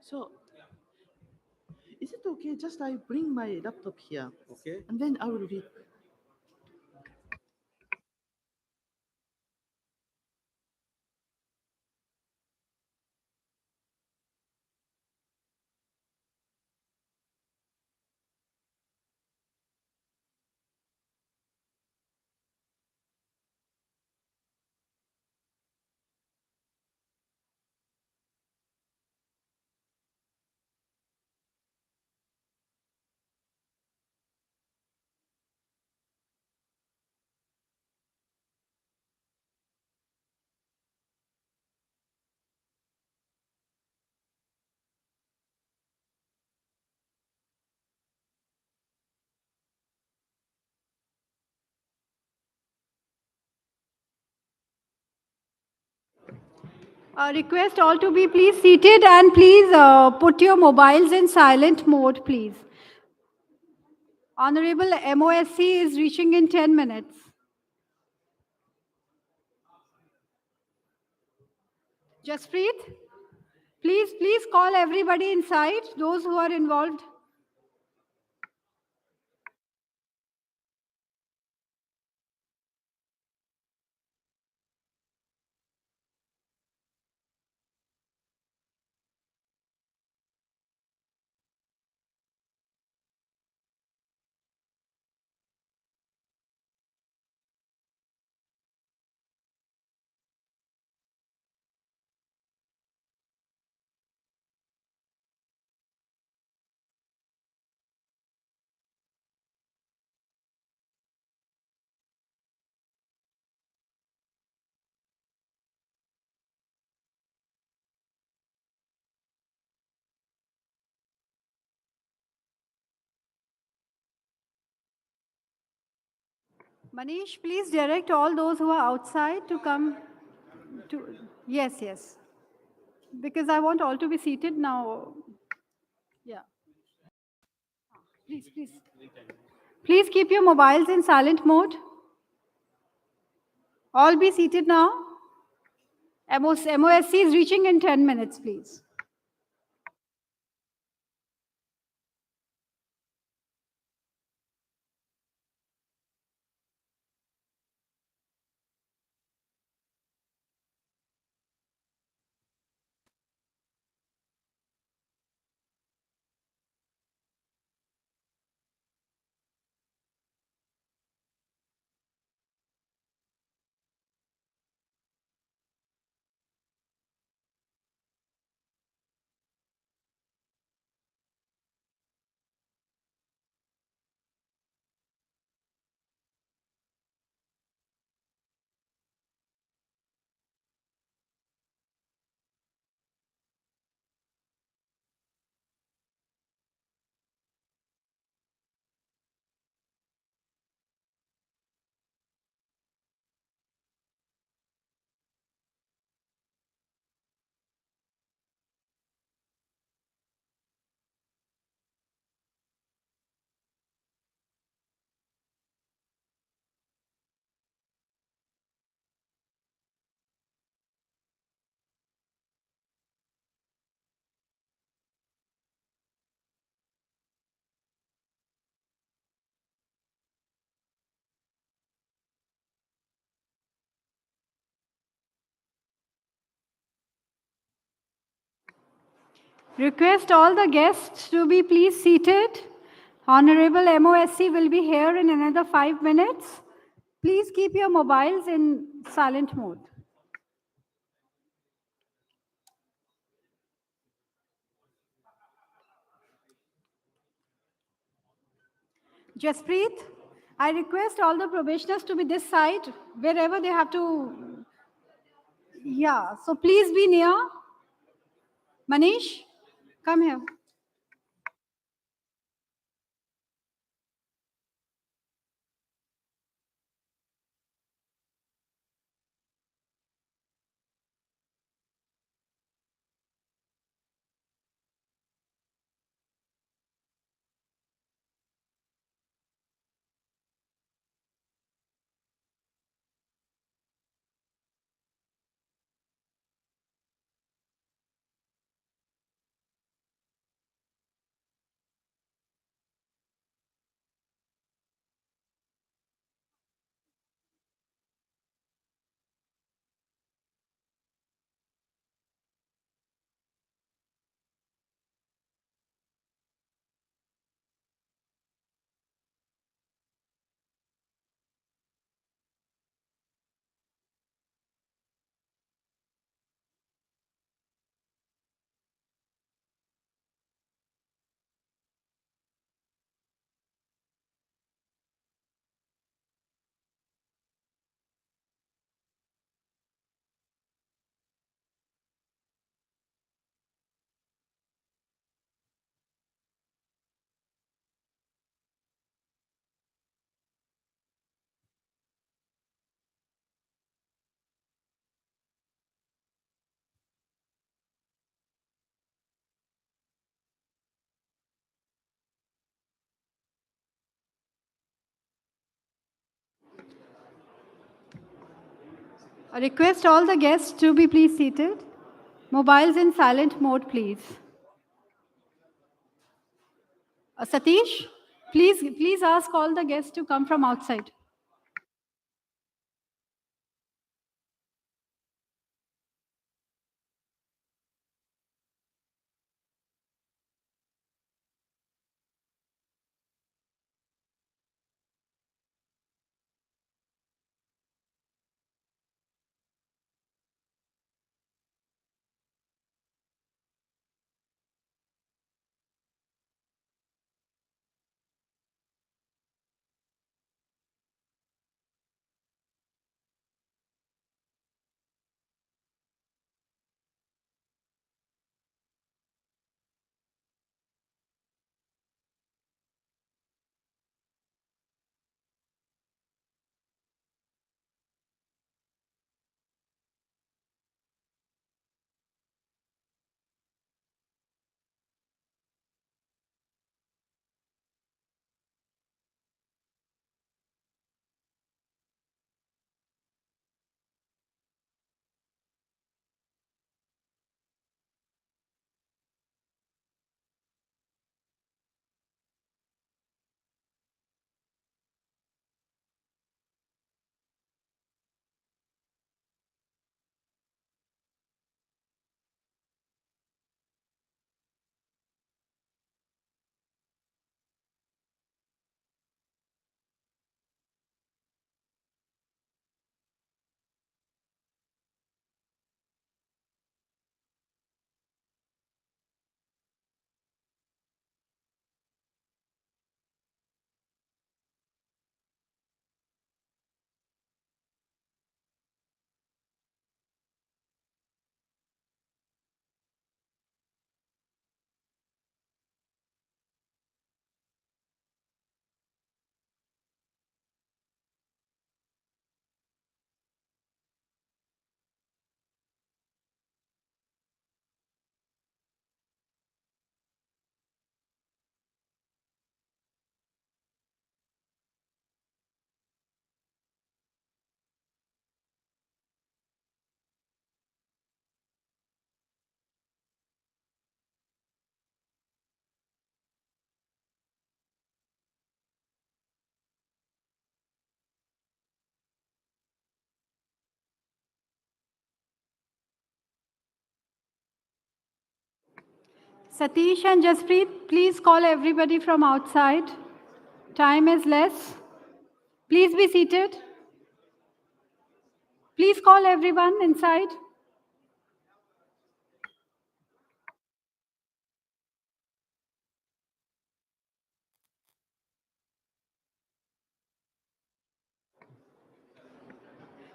So, is it okay? Just I bring my laptop here, Okay. and then I will read. Request all to be please seated and please put your mobiles in silent mode, please. Honorable MOSC is reaching in 10 minutes. Jaspreet, please call everybody inside, those who are involved. Manish, please direct all those who are outside to come to. Yes. Because I want all to be seated now. Yeah. Please. Please keep your mobiles in silent mode. All be seated now. MOSC is reaching in 10 minutes, please. Request all the guests to be please seated. Honorable MOSC will be here in another 5 minutes. Please keep your mobiles in silent mode. Jaspreet, I request all the probationers to be this side, wherever they have to. Yeah, so please be near. Manish, come here. I request all the guests to be please seated. Mobiles in silent mode, please. Satish, please ask all the guests to come from outside. Satish and Jaspreet, please call everybody from outside. Time is less. Please be seated. Please call everyone inside.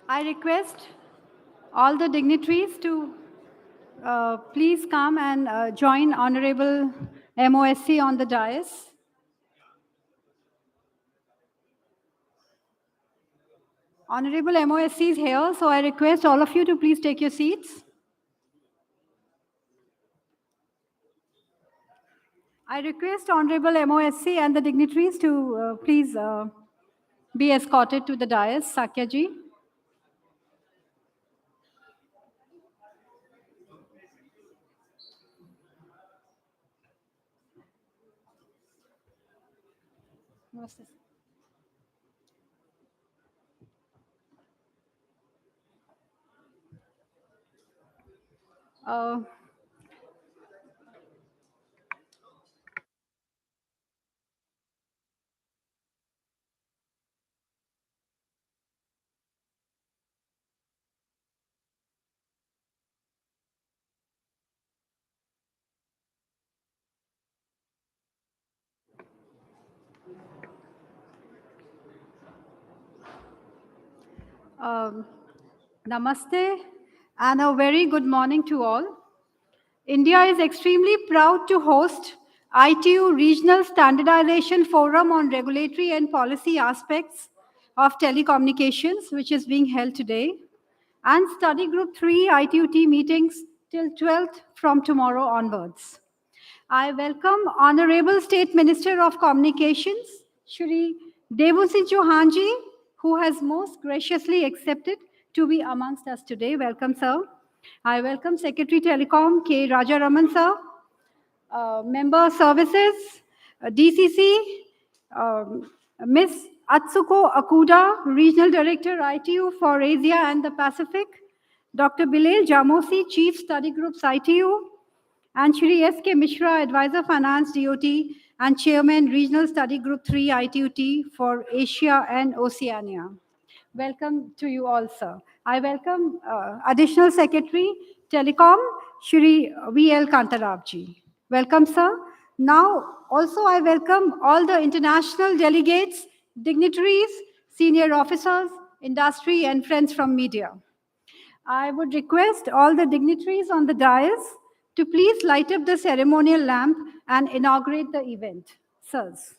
I request all the dignitaries to please come and join Honorable MOSC on the dais. Honorable MOSC is here, so I request all of you to please take your seats. I request Honorable MOSC and the dignitaries to please be escorted to the dais. Sakya ji. Namaste. Uh, Namaste and a very good morning to all. India is extremely proud to host ITU Regional Standardization Forum on Regulatory and Policy Aspects of Telecommunications, which is being held today, and Study Group 3 ITU-T meetings till 12th from tomorrow onwards. I welcome Honorable State Minister of Communications, Shri Devusingh Chauhanji, who has most graciously accepted to be amongst us today. Welcome, sir. I welcome Secretary Telecom K. Rajaraman, sir, Member Services, DCC, Ms. Atsuko Akuda, Regional Director ITU for Asia and the Pacific, Dr. Bilal Jamosi, Chief Study Groups ITU, and Shri S.K. Mishra, Advisor Finance DoT and Chairman Regional Study Group 3 ITU-T for Asia and Oceania. Welcome to you all, sir. I welcome Additional Secretary Telecom, Shri V.L. Kantarabji. Welcome, sir. Now, also I welcome all the international delegates, dignitaries, senior officers, industry, and friends from media. I would request all the dignitaries on the dais to please light up the ceremonial lamp and inaugurate the event. Sirs.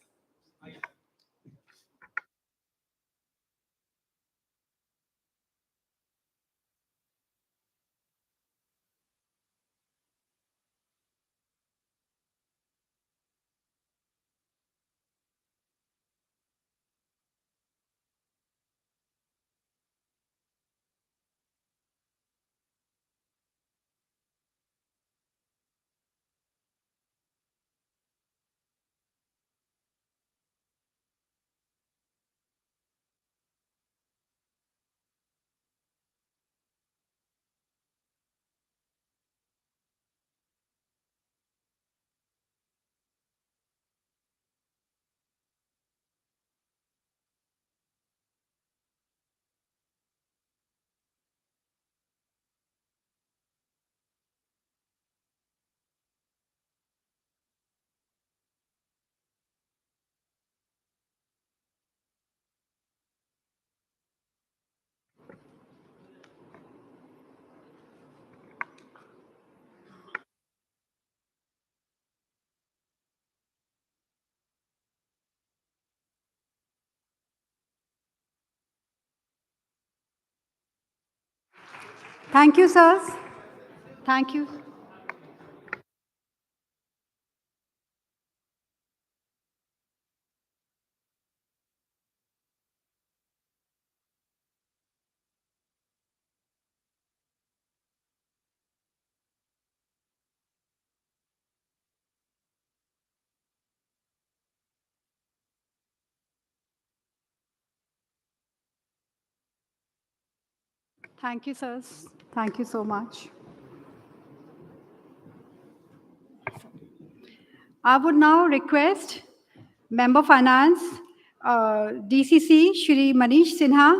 Thank you, sirs. Thank you. Thank you, sirs. Thank you so much. I would now request Member Finance, DCC, Shri Manish Sinha,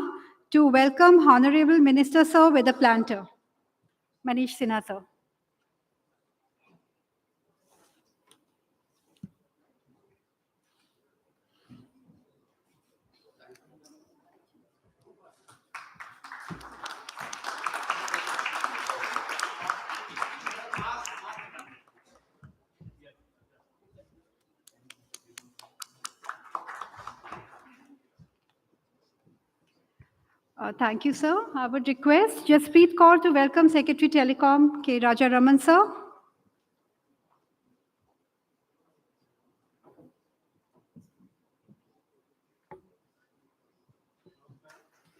to welcome Honorable Minister, sir, with a planter. Manish Sinha, sir. Thank you, sir. I would request Jaspreet Kaur to welcome Secretary Telecom, K. Raja Raman, sir.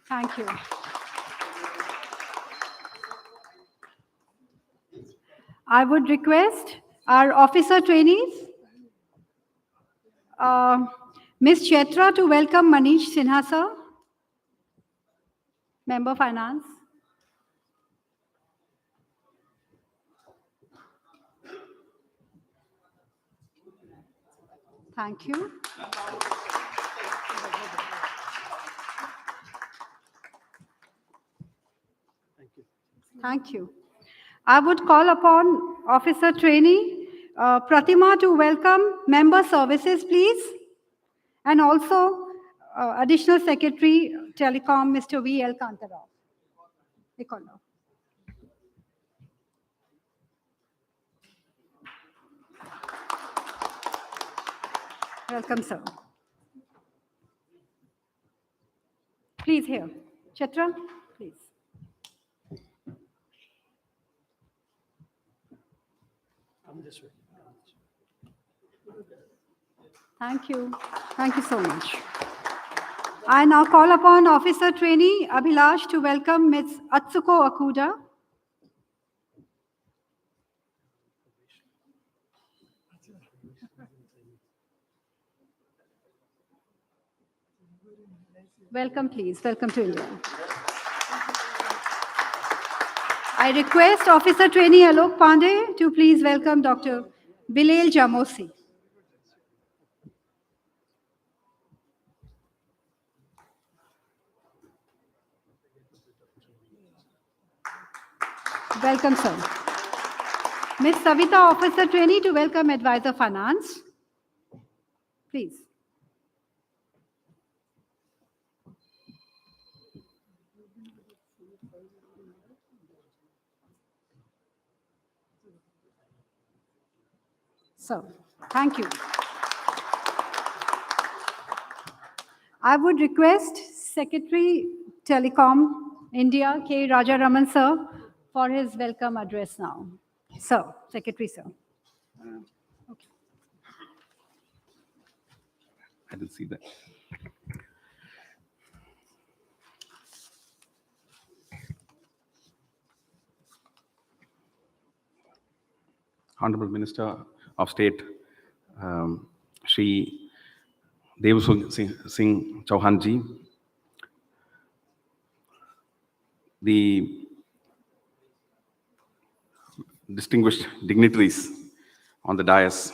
Thank you. I would request our officer trainees, Ms. Chetra, to welcome Manish Sinha, sir, Member Finance. Thank you. Thank you. I would call upon Officer Trainee Pratima to welcome Member Services, please, and also Additional Secretary Telecom, Mr. V.L. Kantarao. Welcome, sir. Please here. Chitra, please. Come this way. Thank you. Thank you so much. I now call upon Officer Trainee Abhilash to welcome Ms. Atsuko Akuda. Welcome, please. Welcome to India. I request Officer Trainee Alok Pandey to please welcome Dr. Bilal Jamosi. Welcome, sir. Ms. Savita, Officer Trainee, to welcome Advisor Finance. Please. So, thank you. I would request Secretary Telecom India, K. Raja Raman, sir, for his welcome address now. Sir, Secretary, sir. Okay. I didn't see that. Honorable Minister of State, Shri Dev Singh Chauhan ji, the distinguished dignitaries on the dais,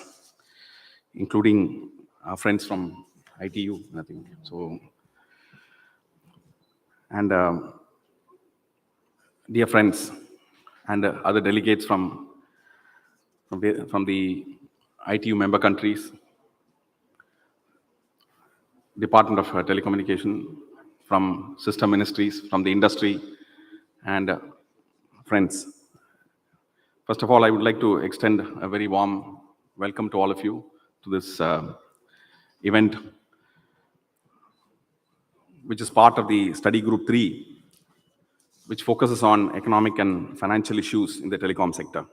including our friends from ITU, I think. So, and dear friends and other delegates from the ITU member countries, Department of Telecommunication, from sister ministries, from the industry, and friends. First of all, I would like to extend a very warm welcome to all of you to this event, which is part of the study group 3, which focuses on economic and financial issues in the telecom sector.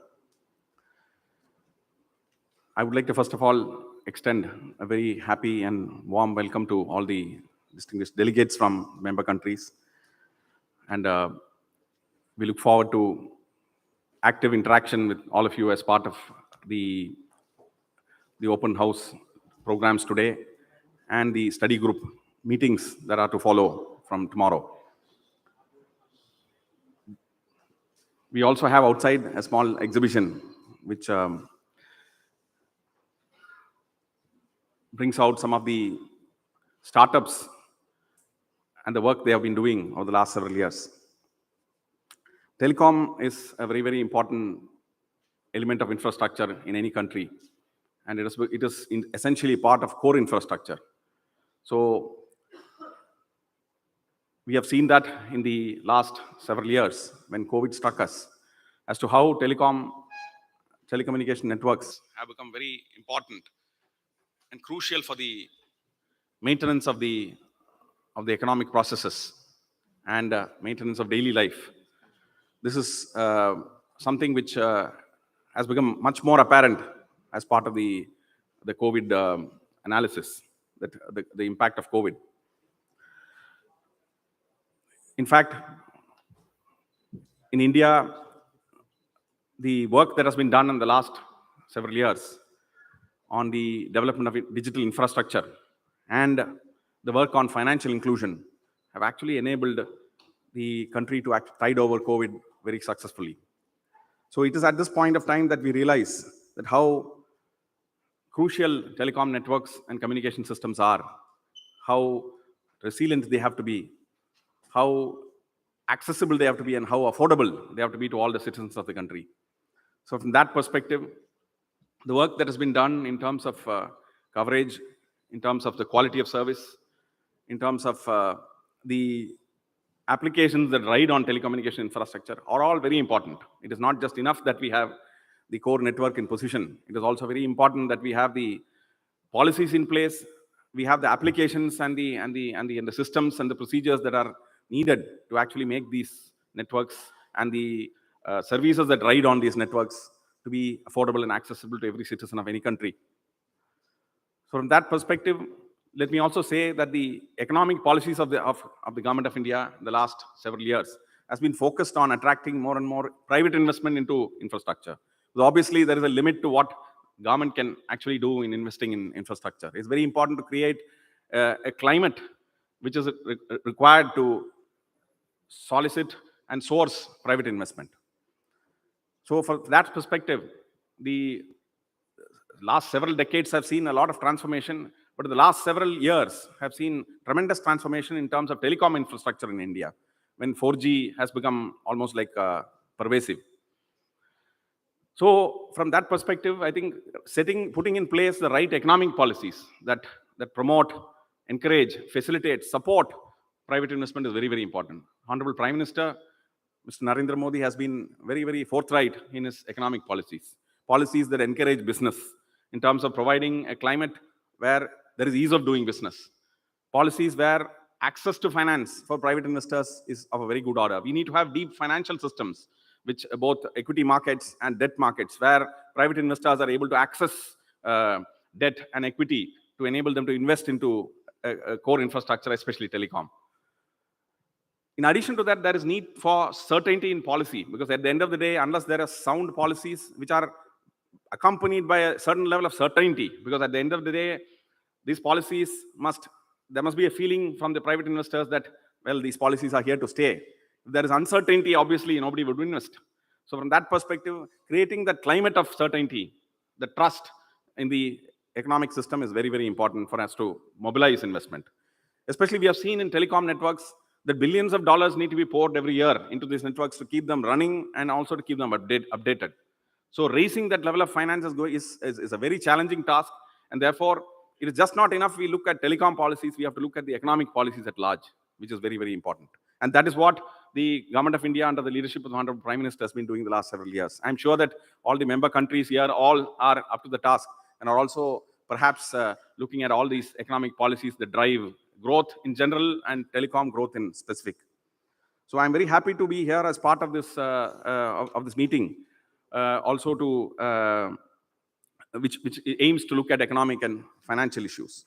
I would like to first of all extend a very happy and warm welcome to all the distinguished delegates from member countries. And we look forward to active interaction with all of you as part of the open house programs today and the study group meetings that are to follow from tomorrow. We also have outside a small exhibition which brings out some of the startups and the work they have been doing over the last several years. Telecom is a very, very important element of infrastructure in any country, and it is essentially part of core infrastructure. So we have seen that in the last several years when COVID struck us, as to how telecommunication networks have become very important and crucial for the maintenance of the economic processes and maintenance of daily life. This is something which has become much more apparent as part of the COVID analysis, that the impact of COVID. In fact, in India, the work that has been done in the last several years on the development of digital infrastructure and the work on financial inclusion have actually enabled the country to tide over COVID very successfully. So it is at this point of time that we realize that how crucial telecom networks and communication systems are, how resilient they have to be, how accessible they have to be, and how affordable they have to be to all the citizens of the country. So from that perspective, the work that has been done in terms of coverage, in terms of the quality of service, in terms of the applications that ride on telecommunication infrastructure are all very important. It is not just enough that we have the core network in position. It is also very important that we have the policies in place, we have the applications and the systems and the procedures that are needed to actually make these networks and the services that ride on these networks to be affordable and accessible to every citizen of any country. So from that perspective, let me also say that the economic policies of the government of India in the last several years has been focused on attracting more and more private investment into infrastructure. So obviously, there is a limit to what government can actually do in investing in infrastructure. It's very important to create a climate which is required to solicit and source private investment. So from that perspective, the last several decades have seen a lot of transformation, but the last several years have seen tremendous transformation in terms of telecom infrastructure in India, when 4G has become almost like pervasive. So from that perspective, I think putting in place the right economic policies that promote, encourage, facilitate, support private investment is very, very important. Honorable Prime Minister, Mr. Narendra Modi, has been very, very forthright in his economic policies that encourage business in terms of providing a climate where there is ease of doing business, policies where access to finance for private investors is of a very good order. We need to have deep financial systems, which both equity markets and debt markets, where private investors are able to access debt and equity to enable them to invest into a core infrastructure, especially telecom. In addition to that, there is need for certainty in policy, because at the end of the day, unless there are sound policies which are accompanied by a certain level of certainty, because at the end of the day, these policies there must be a feeling from the private investors that, well, these policies are here to stay. If there is uncertainty, obviously nobody would invest. So from that perspective, creating that climate of certainty, the trust in the economic system is very, very important for us to mobilize investment. Especially we have seen in telecom networks that billions of dollars need to be poured every year into these networks to keep them running and also to keep them updated. So raising that level of finance is a very challenging task, and therefore it is just not enough we look at telecom policies, we have to look at the economic policies at large, which is very, very important. And that is what the government of India under the leadership of the Honorable Prime Minister has been doing the last several years. I'm sure that all the member countries here all are up to the task and are also perhaps looking at all these economic policies that drive growth in general and telecom growth in specific. So I'm very happy to be here as part of this meeting, also to which aims to look at economic and financial issues.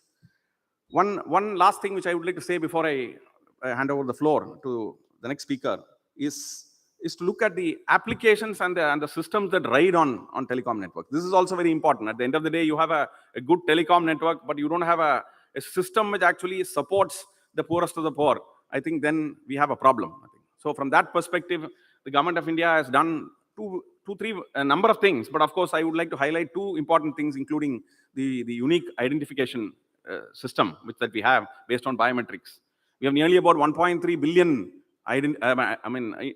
One last thing which I would like to say before I hand over the floor to the next speaker is to look at the applications and the systems that ride on telecom networks. This is also very important. At the end of the day, you have a good telecom network, but you don't have a system which actually supports the poorest of the poor. I think then we have a problem. So from that perspective, the government of India has done two a number of things, but of course, I would like to highlight two important things, including the unique identification system that we have based on biometrics. We have nearly about 1.3 billion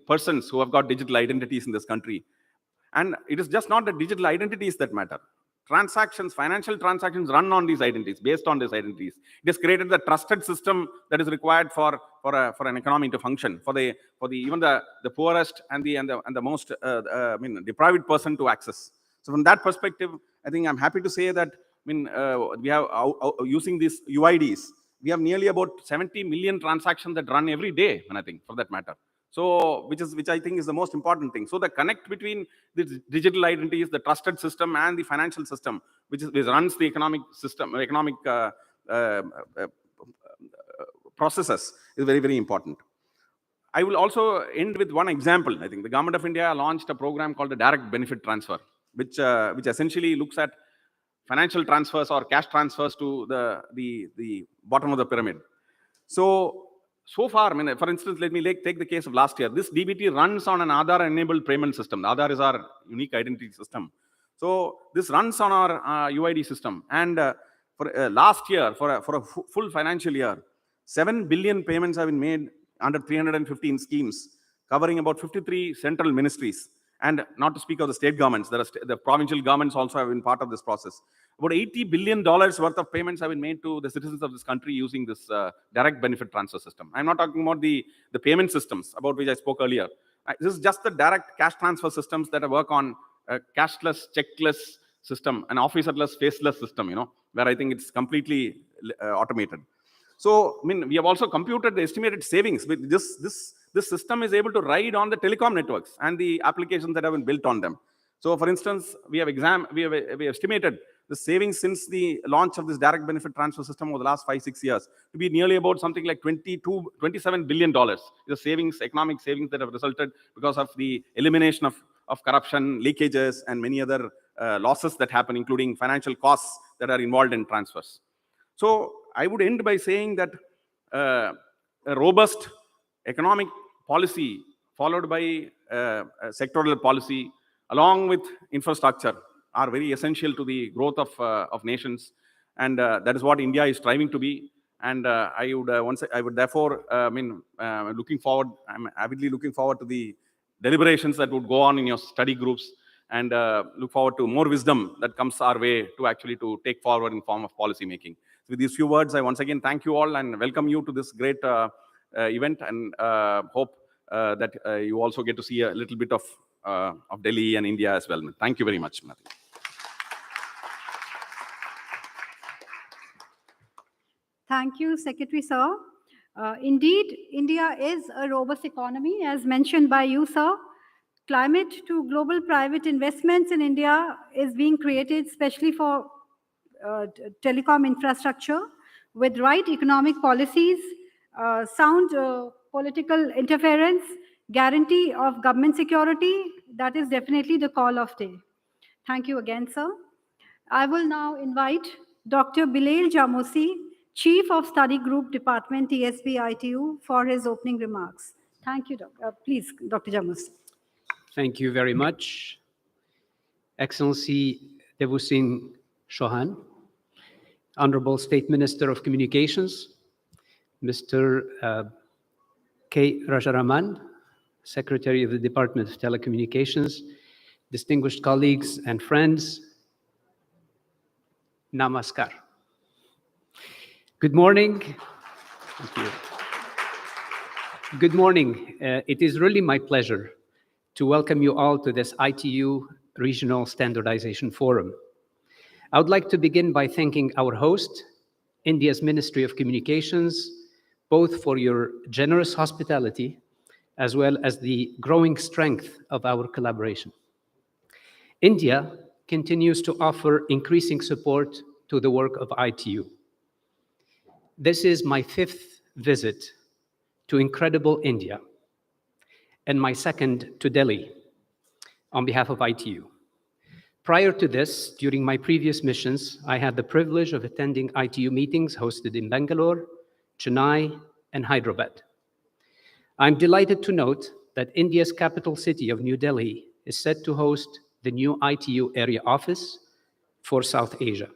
persons who have got digital identities in this country. And it is just not the digital identities that matter. Transactions, financial transactions run on these identities, based on these identities. It has created the trusted system that is required for an economy to function, for even the poorest and the most deprived person to access. So from that perspective, I think I'm happy to say that we have using these UIDs, we have nearly about 70 million transactions that run every day, and I think for that matter. So, which I think is the most important thing. So the connect between the digital identities, the trusted system, and the financial system, which runs the economic system, processes, is very, very important. I will also end with one example. I think the government of India launched a program called the Direct Benefit Transfer, which essentially looks at financial transfers or cash transfers to the bottom of the pyramid. So far, for instance, let me take the case of last year. This DBT runs on an Aadhaar-enabled payment system. Aadhaar is our unique identity system. So this runs on our UID system. And for last year, for a full financial year, 7 billion payments have been made under 315 schemes, covering about 53 central ministries. And not to speak of the state governments, the provincial governments also have been part of this process. About $80 billion worth of payments have been made to the citizens of this country using this direct benefit transfer system. I'm not talking about the payment systems about which I spoke earlier. This is just the direct cash transfer systems that work on a cashless, checkless system, an officerless, faceless system, where I think it's completely automated. So, we have also computed the estimated savings. With this system is able to ride on the telecom networks and the applications that have been built on them. So, for instance, we have estimated the savings since the launch of this direct benefit transfer system over the last 5-6 years to be nearly about something like $27 billion. The savings, economic savings that have resulted because of the elimination of corruption, leakages, and many other losses that happen, including financial costs that are involved in transfers. So I would end by saying that a robust economic policy followed by sectoral policy along with infrastructure are very essential to the growth of nations, and that is what India is striving to be. And I would therefore looking forward. I'm avidly looking forward to the deliberations that would go on in your study groups, and look forward to more wisdom that comes our way to take forward in form of policy making. So with these few words, I once again thank you all and welcome you to this great event, and hope that you also get to see a little bit of Delhi and India as well. Thank you very much. Thank you, Secretary Sir. Indeed, India is a robust economy, as mentioned by you, sir. Climate to global private investments in India is being created, especially for telecom infrastructure, with right economic policies, sound political interference, guarantee of government security. That is definitely the call of day. Thank you again, sir. I will now invite Dr. Bilal Jamosi, Chief of Study Group Department, TSB ITU, for his opening remarks. Thank you, please, Dr. Jamosi. Thank you very much. Excellency Devusing Chauhan, Honorable State Minister of Communications, Mr. K. Rajaraman, Secretary of the Department of Telecommunications, distinguished colleagues and friends, Namaskar. Good morning. Thank you. Good morning. It is really my pleasure to welcome you all to this ITU Regional Standardization Forum. I would like to begin by thanking our host, India's Ministry of Communications, both for your generous hospitality as well as the growing strength of our collaboration. India continues to offer increasing support to the work of ITU. This is my 5th visit to incredible India and my 2nd to Delhi on behalf of ITU. Prior to this, during my previous missions, I had the privilege of attending ITU meetings hosted in Bangalore, Chennai, and Hyderabad. I'm delighted to note that India's capital city of New Delhi is set to host the new ITU area office for South Asia.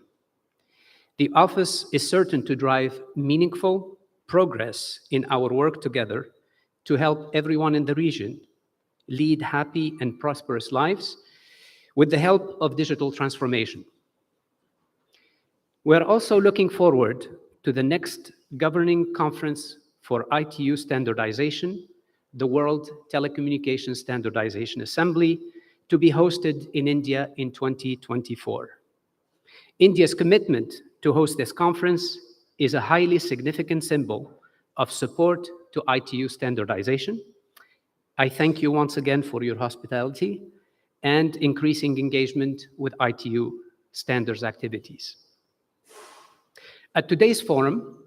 The office is certain to drive meaningful progress in our work together to help everyone in the region lead happy and prosperous lives with the help of digital transformation. We're also looking forward to the next governing conference for ITU standardization, the World Telecommunications Standardization Assembly, to be hosted in India in 2024. India's commitment to host this conference is a highly significant symbol of support to ITU standardization. I thank you once again for your hospitality and increasing engagement with ITU standards activities. At today's forum,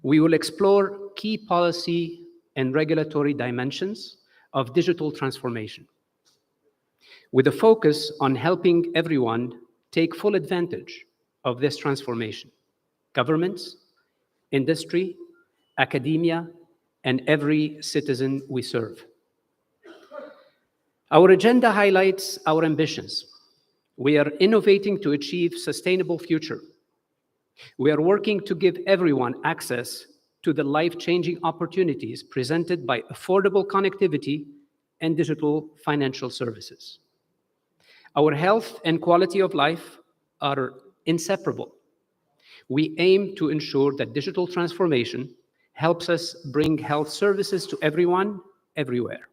we will explore key policy and regulatory dimensions of digital transformation, with a focus on helping everyone take full advantage of this transformation: governments, industry, academia, and every citizen we serve. Our agenda highlights our ambitions. We are innovating to achieve sustainable future. We are working to give everyone access to the life-changing opportunities presented by affordable connectivity and digital financial services. Our health and quality of life are inseparable. We aim to ensure that digital transformation helps us bring health services to everyone, everywhere.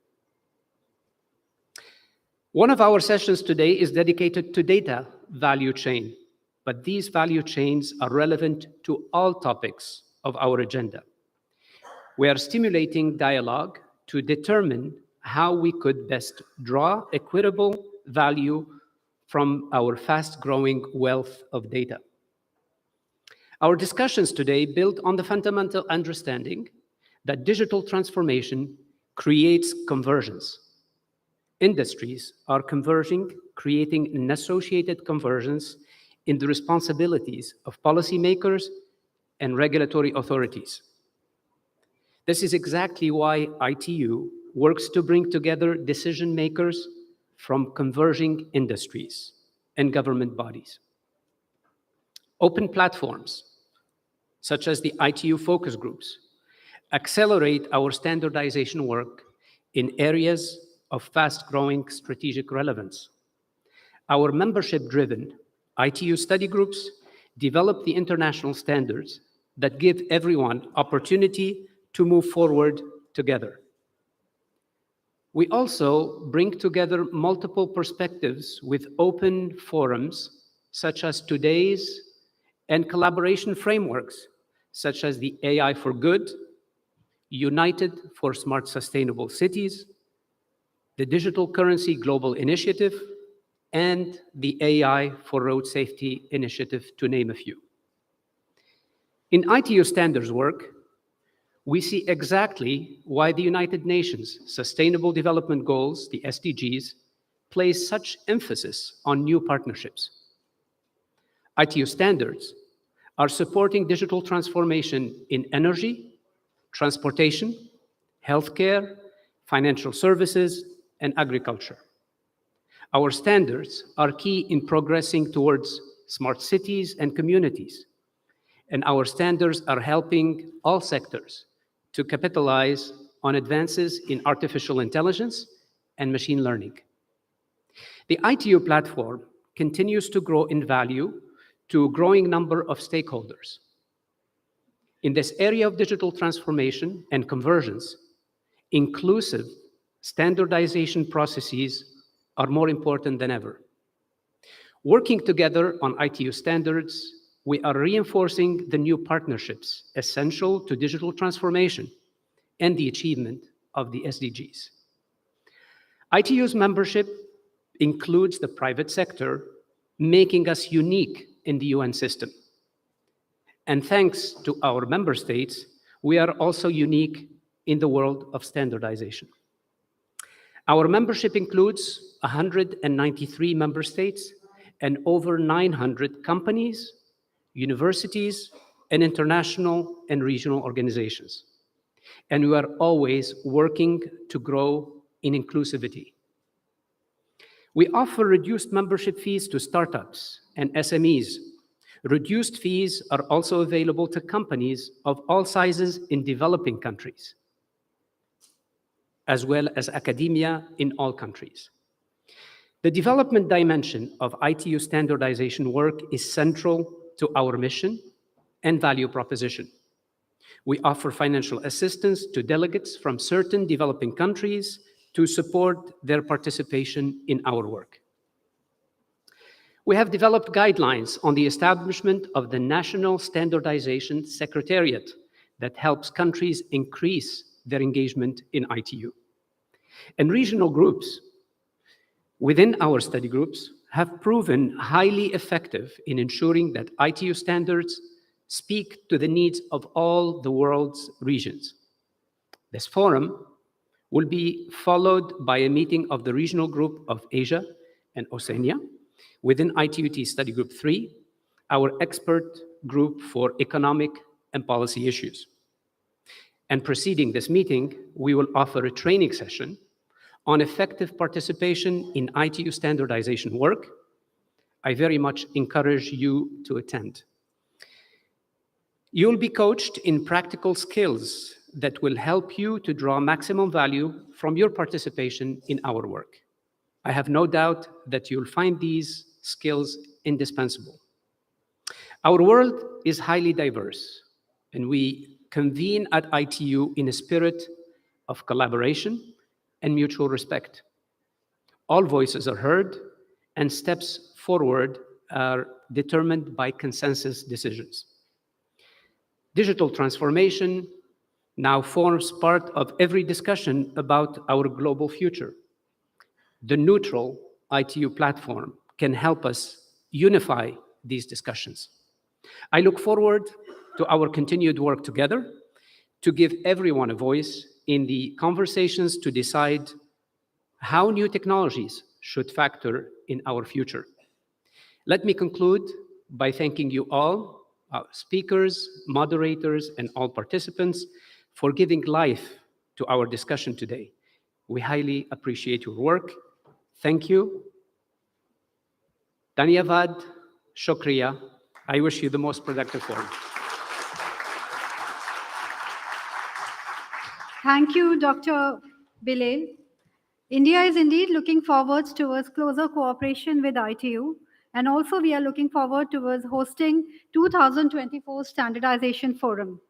One of our sessions today is dedicated to data value chain, but these value chains are relevant to all topics of our agenda. We are stimulating dialogue to determine how we could best draw equitable value from our fast-growing wealth of data. Our discussions today build on the fundamental understanding that digital transformation creates convergence. Industries are converging, creating an associated convergence in the responsibilities of policymakers and regulatory authorities. This is exactly why ITU works to bring together decision makers from converging industries and government bodies. Open platforms, such as the ITU focus groups, accelerate our standardization work in areas of fast-growing strategic relevance. Our membership-driven ITU study groups develop the international standards that give everyone opportunity to move forward together. We also bring together multiple perspectives with open forums, such as today's, and collaboration frameworks, such as the AI for Good, United for Smart Sustainable Cities, the Digital Currency Global Initiative, and the AI for Road Safety Initiative, to name a few. In ITU standards work, we see exactly why the United Nations Sustainable Development Goals, the SDGs, place such emphasis on new partnerships. ITU standards are supporting digital transformation in energy, transportation, healthcare, financial services, and agriculture. Our standards are key in progressing towards smart cities and communities, and our standards are helping all sectors to capitalize on advances in artificial intelligence and machine learning. The ITU platform continues to grow in value to a growing number of stakeholders. In this area of digital transformation and convergence, inclusive standardization processes are more important than ever. Working together on ITU standards, we are reinforcing the new partnerships essential to digital transformation and the achievement of the SDGs. ITU's membership includes the private sector, making us unique in the UN system. And thanks to our member states, we are also unique in the world of standardization. Our membership includes 193 member states and over 900 companies, universities, and international and regional organizations. And we are always working to grow in inclusivity. We offer reduced membership fees to startups and SMEs. Reduced fees are also available to companies of all sizes in developing countries, as well as academia in all countries. The development dimension of ITU standardization work is central to our mission and value proposition. We offer financial assistance to delegates from certain developing countries to support their participation in our work. We have developed guidelines on the establishment of the National Standardization Secretariat that helps countries increase their engagement in ITU. And regional groups within our study groups have proven highly effective in ensuring that ITU standards speak to the needs of all the world's regions. This forum will be followed by a meeting of the regional group of Asia and Oceania within ITUT Study Group 3, our expert group for economic and policy issues. And preceding this meeting, we will offer a training session on effective participation in ITU standardization work. I very much encourage you to attend. You'll be coached in practical skills that will help you to draw maximum value from your participation in our work. I have no doubt that you'll find these skills indispensable. Our world is highly diverse, and we convene at ITU in a spirit of collaboration and mutual respect. All voices are heard, and steps forward are determined by consensus decisions. Digital transformation now forms part of every discussion about our global future. The neutral ITU platform can help us unify these discussions. I look forward to our continued work together to give everyone a voice in the conversations to decide how new technologies should factor in our future. Let me conclude by thanking you all, our speakers, moderators, and all participants for giving life to our discussion today. We highly appreciate your work. Thank you. Dhanyavad, Shukriya. I wish you the most productive forum. Thank you, Dr. Bilal. India is indeed looking forward towards closer cooperation with ITU, and also we are looking forward towards hosting 2024 Standardization Forum.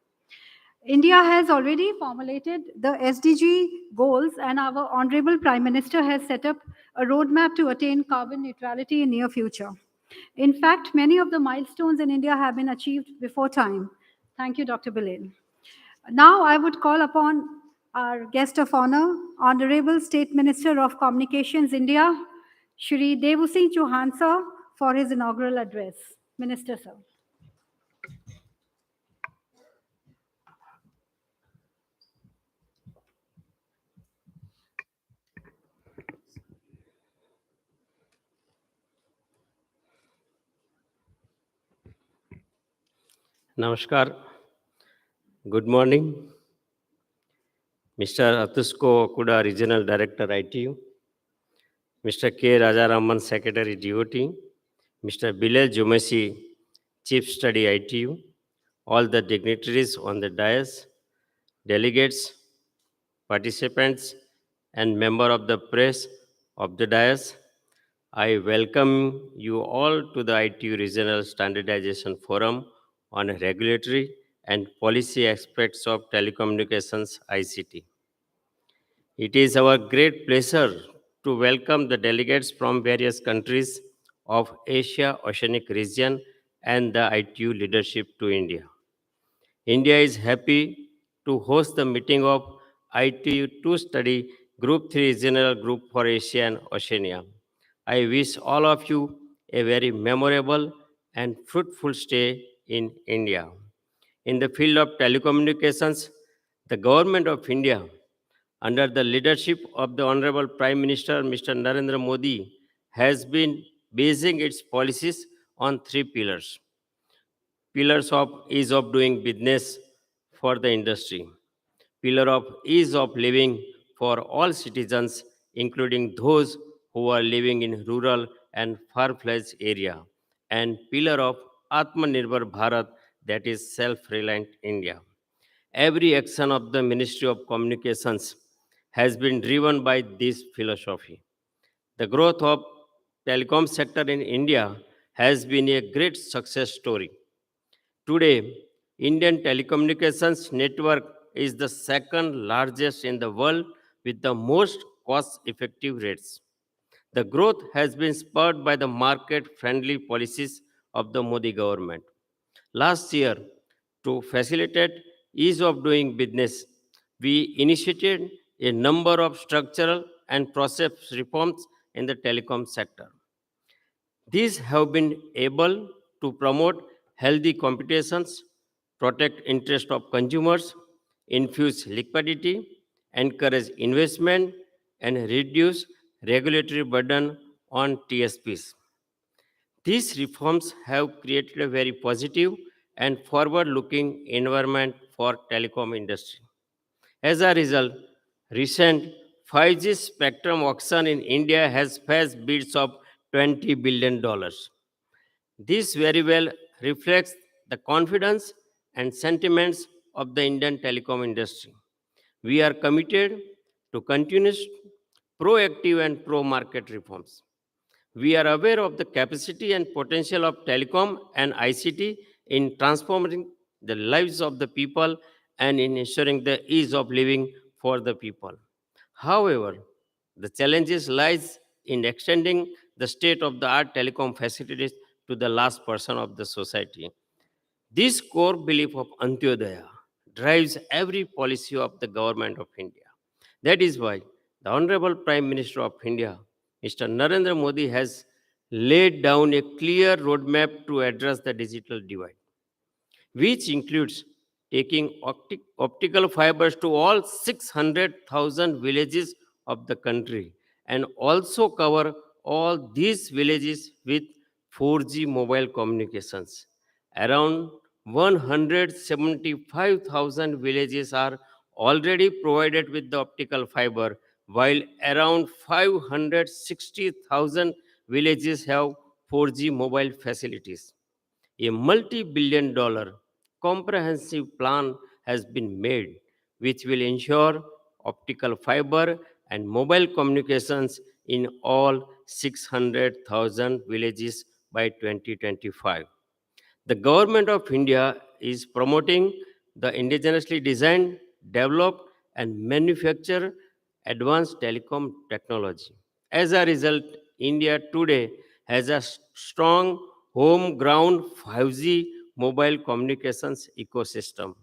India has already formulated the SDG goals, and our Honorable Prime Minister has set up a roadmap to attain carbon neutrality in near future. In fact, many of the milestones in India have been achieved before time. Thank you, Dr. Bilal. Now I would call upon our guest of honor, Honorable State Minister of Communications, India, Shri Devusingh Chauhan sir, for his inaugural address. Minister sir. Namaskar. Good morning. Mr. Atusko Okuda, Regional Director, ITU. Mr. K. Rajaraman, Secretary, DoT. Mr. Bilal Jumesi, Chief Study, ITU. All the dignitaries on the dais, delegates, participants, and member of the press of the dais, I welcome you all to the ITU Regional Standardization Forum on regulatory and policy aspects of telecommunications ICT. It is our great pleasure to welcome the delegates from various countries of Asia Oceanic region and the ITU leadership to India. India is happy to host the meeting of ITU to study Group 3 Regional Group for Asia and Oceania. I wish all of you a very memorable and fruitful stay in India. In the field of telecommunications, the Government of India, under the leadership of the Honorable Prime Minister Mr. Narendra Modi, has been basing its policies on three pillars. Pillars of ease of doing business for the industry, pillar of ease of living for all citizens, including those who are living in rural and far-fetched area, and pillar of Atmanirbhar Bharat, that is self-reliant India. Every action of the Ministry of Communications has been driven by this philosophy. The growth of telecom sector in India has been a great success story. Today, Indian telecommunications network is the second largest in the world with the most cost-effective rates. The growth has been spurred by the market-friendly policies of the Modi government. Last year, to facilitate ease of doing business, we initiated a number of structural and process reforms in the telecom sector. These have been able to promote healthy competitions, protect interest of consumers, infuse liquidity, encourage investment, and reduce regulatory burden on TSPs. These reforms have created a very positive and forward-looking environment for telecom industry. As a result, recent 5G spectrum auction in India has faced bids of $20 billion. This very well reflects the confidence and sentiments of the Indian telecom industry. We are committed to continuous proactive and pro-market reforms. We are aware of the capacity and potential of telecom and ICT in transforming the lives of the people and in ensuring the ease of living for the people. However, the challenges lies in extending the state-of-the-art telecom facilities to the last person of the society. This core belief of Antyodaya drives every policy of the government of India. That is why the Honorable Prime Minister of India, Mr. Narendra Modi, has laid down a clear roadmap to address the digital divide, which includes taking optical fibers to all 600,000 villages of the country and also cover all these villages with 4G mobile communications. Around 175,000 villages are already provided with the optical fiber, while around 560,000 villages have 4G mobile facilities. A multi-billion dollar comprehensive plan has been made, which will ensure optical fiber and mobile communications in all 600,000 villages by 2025. The government of India is promoting the indigenously designed, developed, and manufacture advanced telecom technology. As a result, India today has a strong home ground 5G mobile communications ecosystem.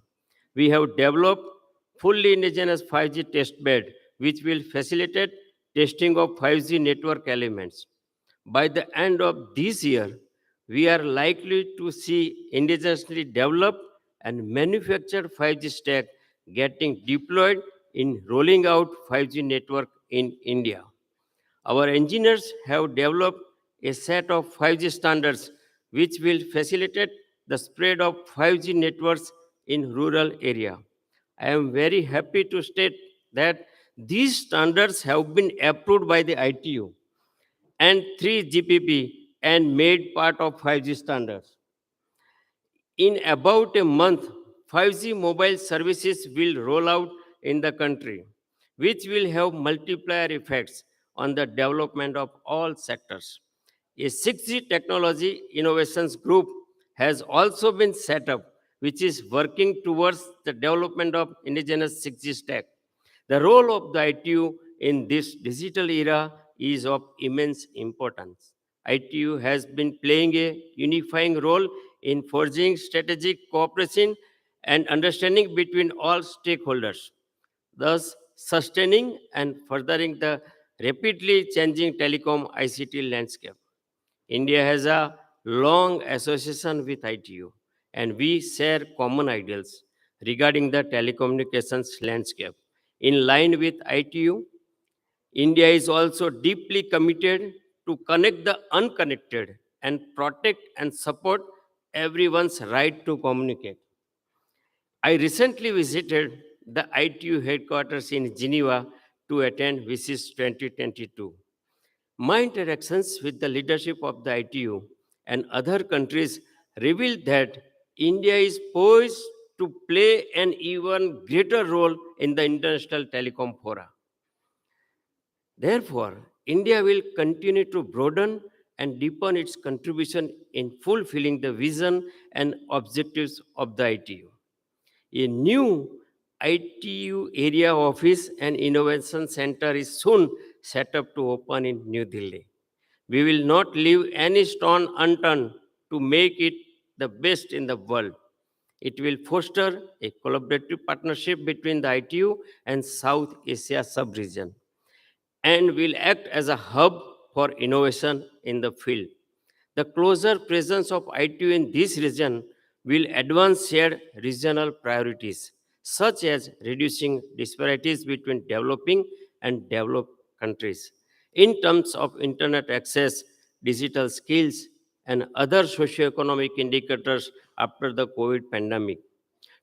We have developed fully indigenous 5G test bed, which will facilitate testing of 5G network elements. By the end of this year, we are likely to see indigenously developed and manufactured 5G stack getting deployed in rolling out 5G network in India. Our engineers have developed a set of 5G standards which will facilitate the spread of 5G networks in rural area. I am very happy to state that these standards have been approved by the ITU and 3GPP and made part of 5G standards. In about a month, 5G mobile services will roll out in the country, which will have multiplier effects on the development of all sectors. A 6G technology innovations group has also been set up, which is working towards the development of indigenous 6G stack. The role of the ITU in this digital era is of immense importance. ITU has been playing a unifying role in forging strategic cooperation and understanding between all stakeholders, thus sustaining and furthering the rapidly changing telecom ICT landscape. India has a long association with ITU, and we share common ideals regarding the telecommunications landscape. In line with ITU, India is also deeply committed to connect the unconnected and protect and support everyone's right to communicate. I recently visited the ITU headquarters in Geneva to attend WSIS 2022. My interactions with the leadership of the ITU and other countries revealed that India is poised to play an even greater role in the international telecom fora. Therefore, India will continue to broaden and deepen its contribution in fulfilling the vision and objectives of the ITU. A new ITU area office and innovation center is soon set up to open in New Delhi. We will not leave any stone unturned to make it the best in the world. It will foster a collaborative partnership between the ITU and South Asia sub-region and will act as a hub for innovation in the field. The closer presence of ITU in this region will advance shared regional priorities, such as reducing disparities between developing and developed countries in terms of internet access, digital skills, and other socioeconomic indicators after the COVID pandemic.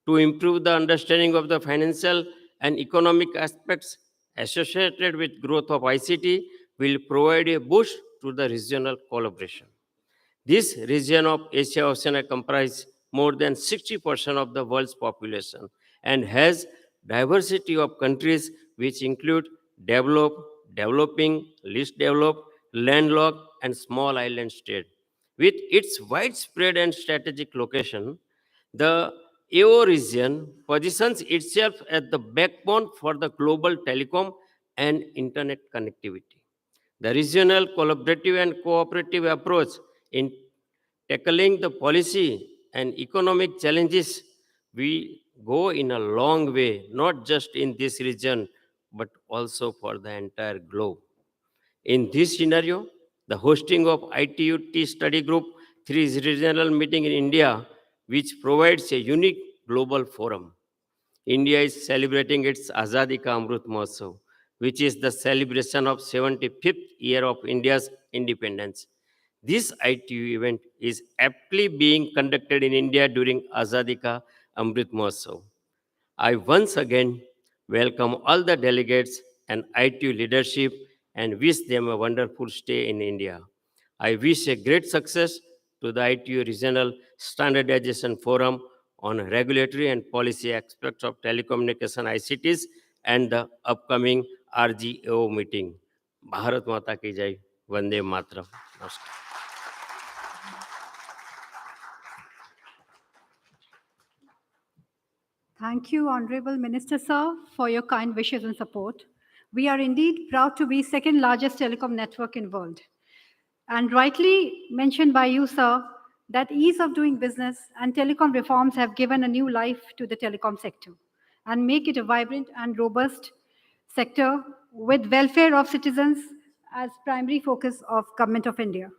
To improve the understanding of the financial and economic aspects associated with growth of ICT will provide a boost to the regional collaboration. This region of Asia Oceania comprises more than 60% of the world's population and has diversity of countries which include developed, developing, least developed, landlocked, and small island states. With its widespread and strategic location, the AO region positions itself as the backbone for the global telecom and internet connectivity. The regional collaborative and cooperative approach in tackling the policy and economic challenges we go in a long way, not just in this region, but also for the entire globe. In this scenario, the hosting of ITUT Study Group 3's regional meeting in India, which provides a unique global forum. India is celebrating its Azadi Ka Amrut Mahotsav, which is the celebration of 75th year of India's independence. This ITU event is aptly being conducted in India during Azadi Ka Amrit Mahotsav. I once again welcome all the delegates and ITU leadership and wish them a wonderful stay in India. I wish a great success to the ITU Regional Standardization Forum on regulatory and policy aspects of telecommunication ICTs and the upcoming RGAO meeting. Bharat Mata ki jai, Vande Mataram. Namaskar. Thank you, Honorable Minister, sir, for your kind wishes and support. We are indeed proud to be second largest telecom network in world. And rightly mentioned by you, sir, that ease of doing business and telecom reforms have given a new life to the telecom sector and make it a vibrant and robust sector with welfare of citizens as primary focus of Government of India.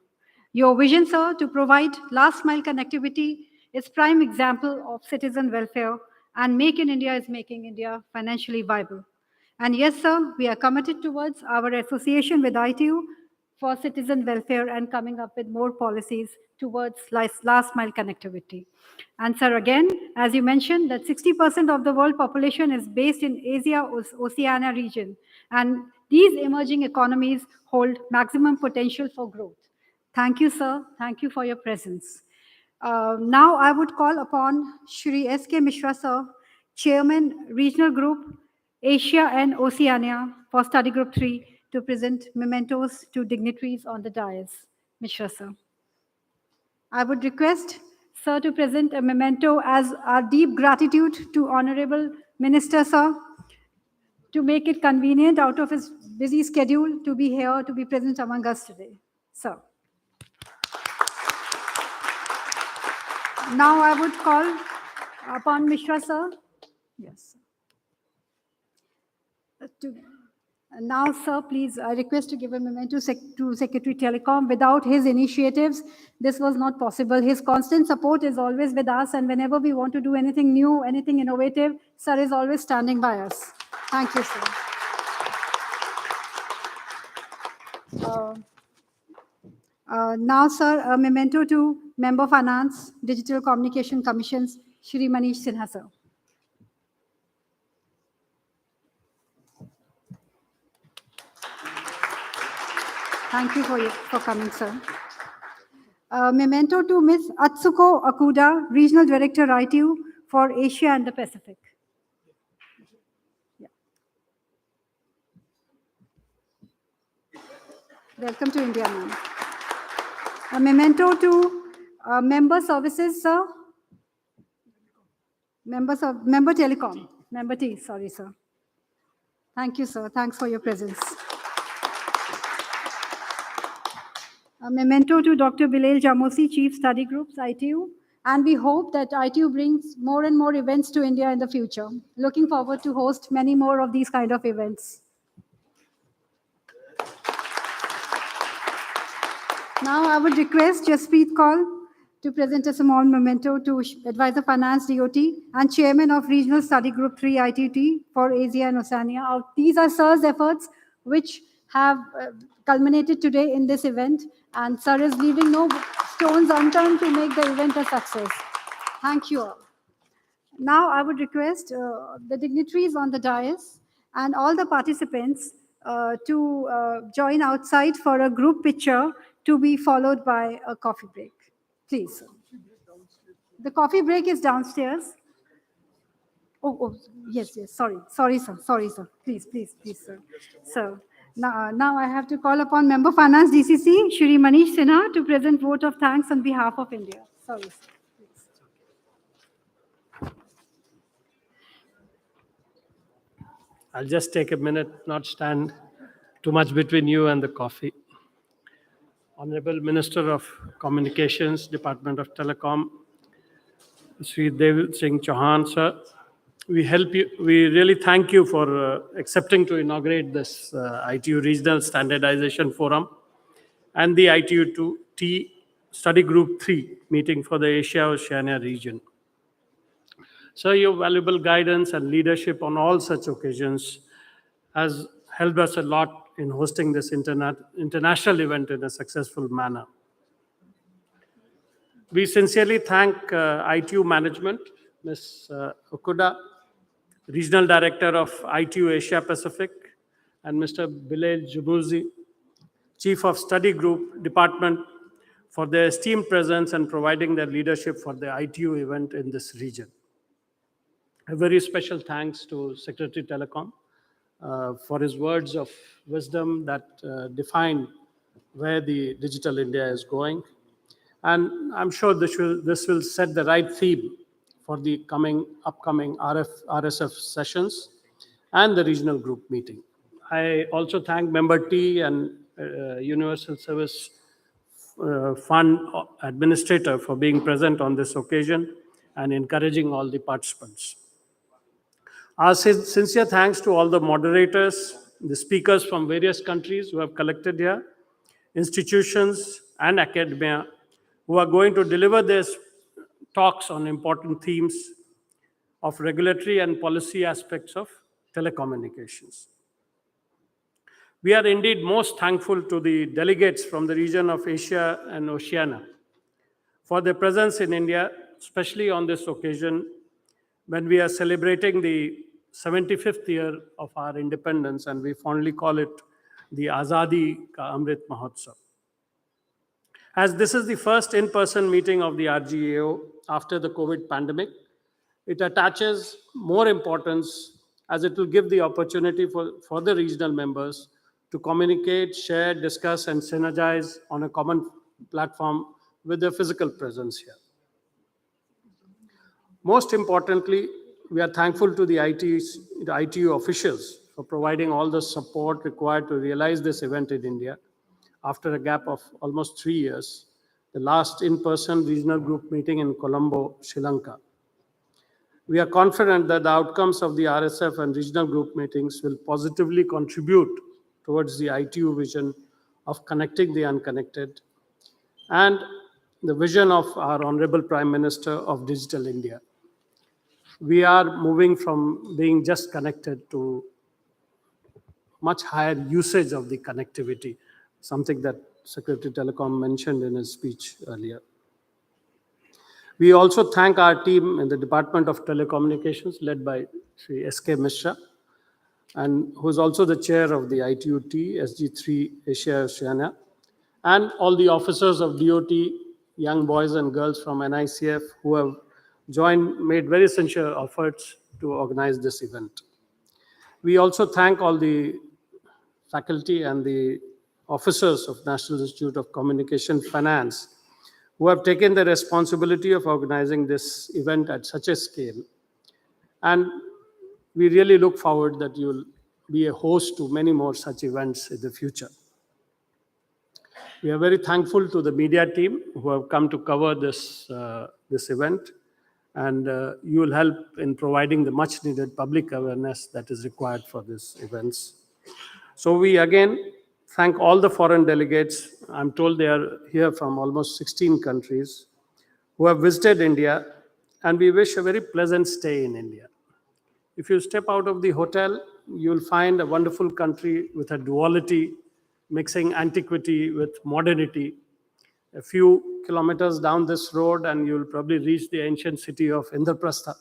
Your vision, sir, to provide last mile connectivity is prime example of citizen welfare, and Make in India is making India financially viable. And yes, sir, we are committed towards our association with ITU for citizen welfare and coming up with more policies towards last mile connectivity. And sir, again, as you mentioned, that 60% of the world population is based in Asia Oceania region, and these emerging economies hold maximum potential for growth. Thank you, sir. Thank you for your presence. Now I would call upon Shri S.K. Mishra, sir, Chairman, Regional Group, Asia and Oceania for Study Group 3 to present mementos to dignitaries on the dais. Mishra, sir. I would request sir to present a memento as our deep gratitude to Honorable Minister, sir, to make it convenient out of his busy schedule to be here, to be present among us today. Sir. Now I would call upon Mishra, sir. Yes. Now, sir, please, I request to give a memento to Secretary Telecom. Without his initiatives, this was not possible. His constant support is always with us, and whenever we want to do anything new, anything innovative, sir is always standing by us. Thank you, sir. Now, sir, a memento to Member Finance, Digital Communication Commissions, Shri Manish Sinha, sir. Thank you for coming, sir. Memento to Ms. Atsuko Akuda, Regional Director, ITU for Asia and the Pacific. Yeah. Welcome to India, ma'am. A memento to Member Services, sir. Member Telecom. Member T, sorry, sir. Thank you, sir. Thanks for your presence. A memento to Dr. Bilal Jamosi, Chief Study Groups, ITU. And we hope that ITU brings more and more events to India in the future. Looking forward to host many more of these kind of events. Now I would request Jaspreet Kaul to present a small memento to Advisor Finance DoT and Chairman of Regional Study Group 3 ITT for Asia and Oceania. These are Sir's efforts which have culminated today in this event, and Sir is leaving no stones unturned to make the event a success. Thank you all. Now I would request the dignitaries on the dais and all the participants to join outside for a group picture to be followed by a coffee break. Please. The coffee break is downstairs. Oh, yes. Sorry, sir. Please, sir. So now I have to call upon Member Finance DCC, Shri Manish Sinha, to present vote of thanks on behalf of India. Sorry, sir. I'll just take a minute, not stand too much between you and the coffee. Honorable Minister of Communications, Department of Telecom, Sri Dev Singh Chauhan, sir, we really thank you for accepting to inaugurate this ITU Regional Standardization Forum and the ITU-T Study Group 3 meeting for the Asia-Oceania region. Sir, your valuable guidance and leadership on all such occasions has helped us a lot in hosting this international event in a successful manner. We sincerely thank ITU management, Ms. Okuda, Regional Director of ITU Asia Pacific, and Mr. Bilal Jamosi, Chief of Study Group Department, for their esteemed presence and providing their leadership for the ITU event in this region. A very special thanks to Secretary Telecom for his words of wisdom that define where the digital India is going. And I'm sure this will set the right theme for the upcoming RSF sessions and the regional group meeting. I also thank Member T and Universal Service Fund Administrator for being present on this occasion and encouraging all the participants. Our sincere thanks to all the moderators, the speakers from various countries who have collected here, institutions and academia who are going to deliver their talks on important themes of regulatory and policy aspects of telecommunications. We are indeed most thankful to the delegates from the region of Asia and Oceania for their presence in India, especially on this occasion when we are celebrating the 75th year of our independence, and we fondly call it the Azadi Ka Amrit Mahotsav. As this is the first in-person meeting of the RGAO after the COVID pandemic, it attaches more importance as it will give the opportunity for the regional members to communicate, share, discuss, and synergize on a common platform with their physical presence here. Most importantly, we are thankful to the ITU officials for providing all the support required to realize this event in India after a gap of almost 3 years, the last in-person regional group meeting in Colombo, Sri Lanka. We are confident that the outcomes of the RSF and regional group meetings will positively contribute towards the ITU vision of connecting the unconnected and the vision of our Honorable Prime Minister of Digital India. We are moving from being just connected to much higher usage of the connectivity, something that Secretary Telecom mentioned in his speech earlier. We also thank our team in the Department of Telecommunications led by Sri S.K. Mishra, and who is also the chair of the ITU-T SG3 Asia-Oceania, and all the officers of DoT, young boys and girls from NICF who have made very sincere efforts to organize this event. We also thank all the faculty and the officers of National Institute of Communication Finance who have taken the responsibility of organizing this event at such a scale. And we really look forward that you'll be a host to many more such events in the future. We are very thankful to the media team who have come to cover this event, and you will help in providing the much needed public awareness that is required for these events. So we again thank all the foreign delegates. I'm told they are here from almost 16 countries who have visited India, and we wish a very pleasant stay in India. If you step out of the hotel, you'll find a wonderful country with a duality, mixing antiquity with modernity. A few kilometers down this road, and you'll probably reach the ancient city of Indraprastha.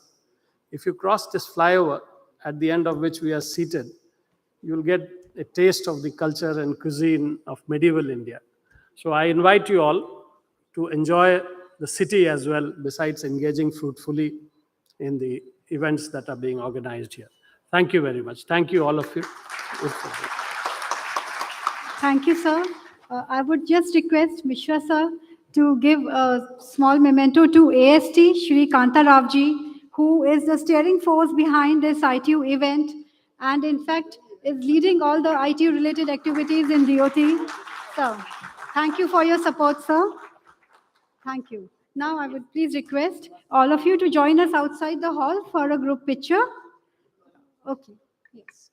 If you cross this flyover, at the end of which we are seated, you'll get a taste of the culture and cuisine of medieval India. So I invite you all to enjoy the city as well, besides engaging fruitfully in the events that are being organized here. Thank you very much. Thank you, all of you. Thank you, sir. I would just request Mishra sir to give a small memento to AST, Shri Kanta Ravji, who is the steering force behind this ITU event and in fact is leading all the ITU related activities in DoT. So, thank you for your support, sir. Thank you. Now I would please request all of you to join us outside the hall for a group picture. Okay, yes.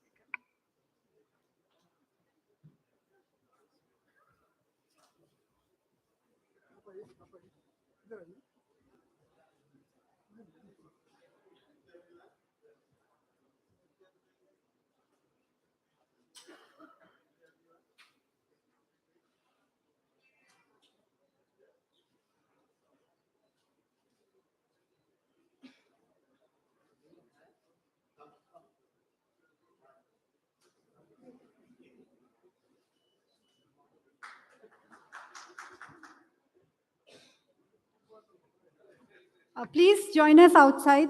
Please join us outside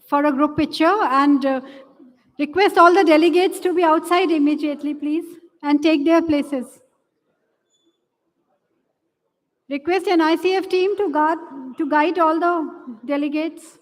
for a group picture and request all the delegates to be outside immediately, please, and take their places. Request an ICF team to guide all the delegates.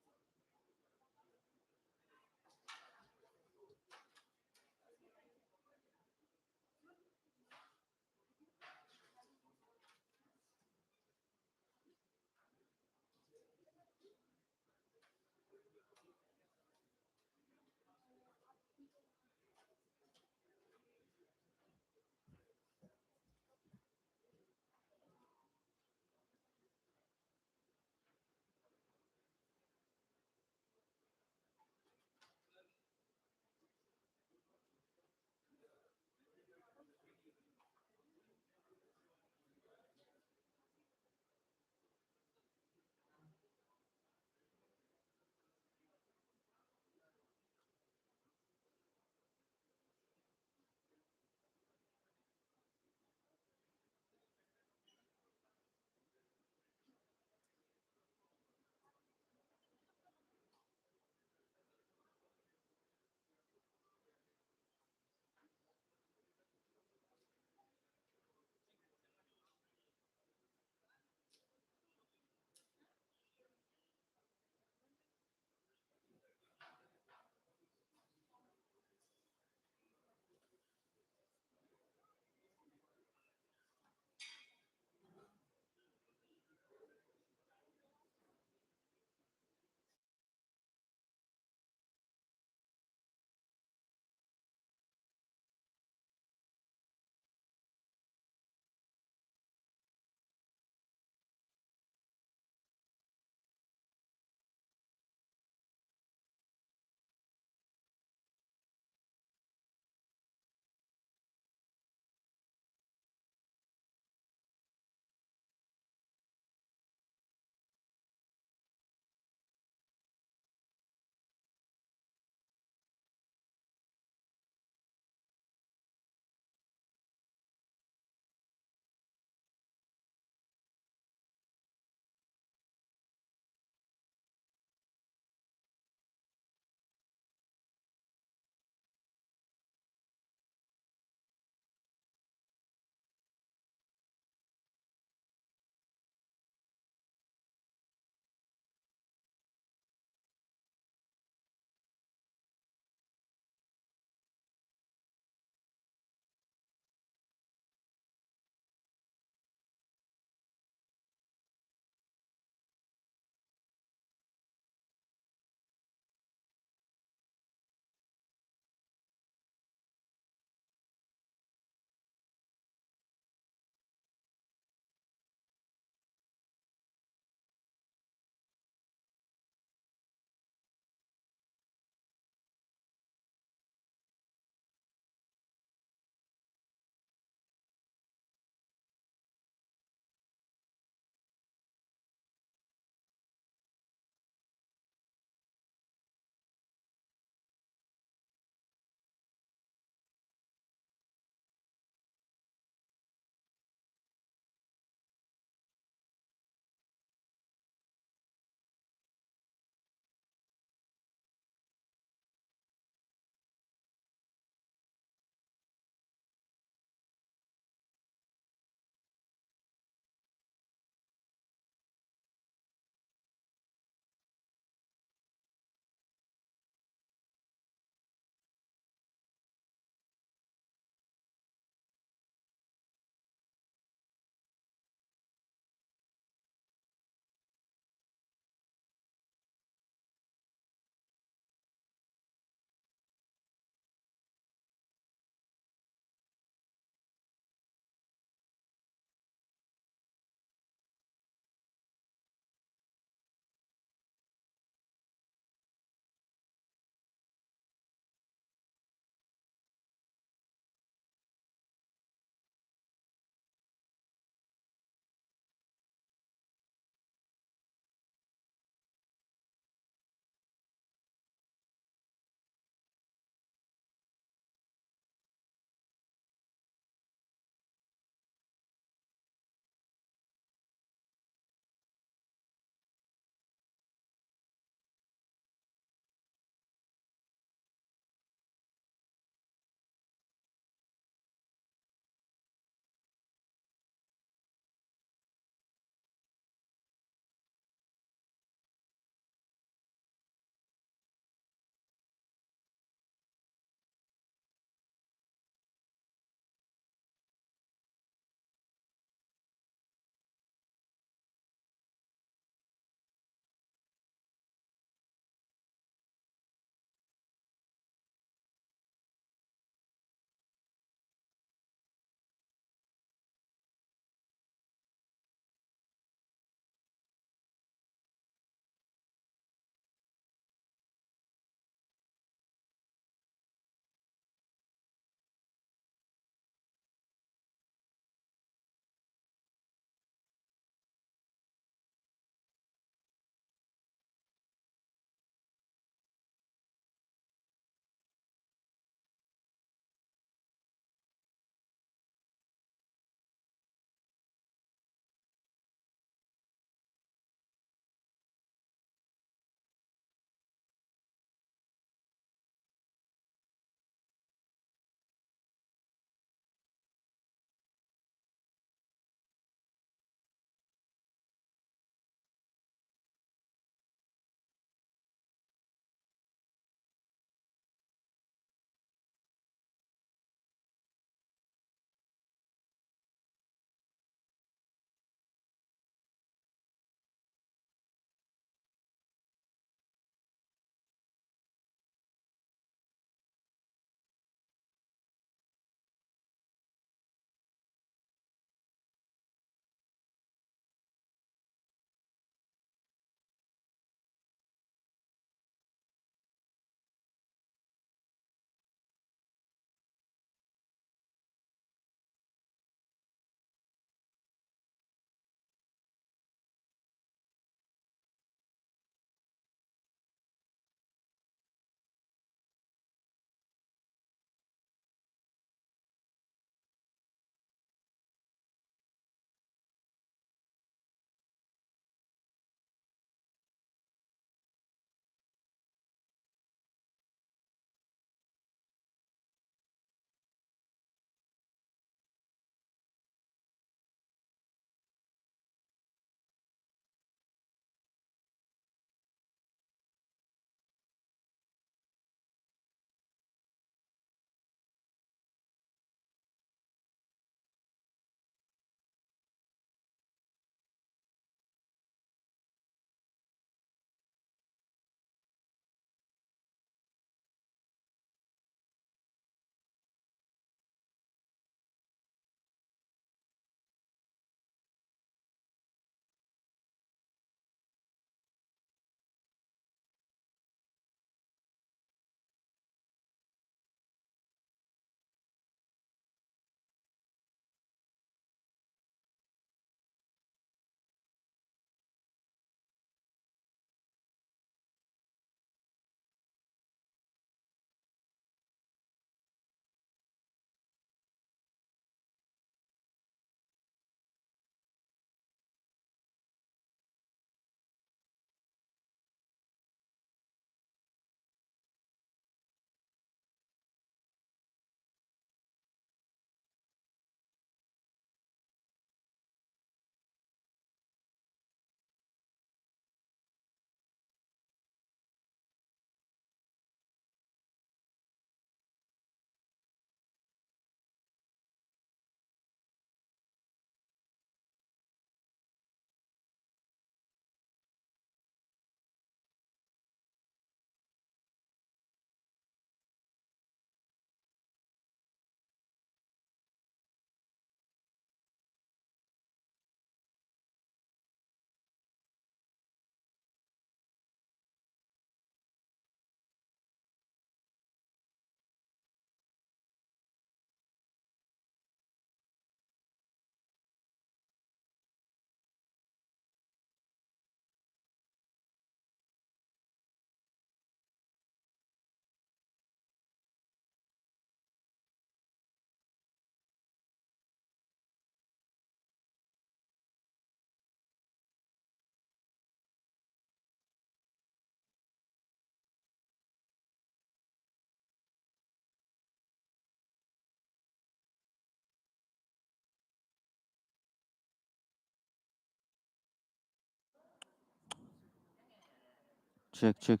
Check, check.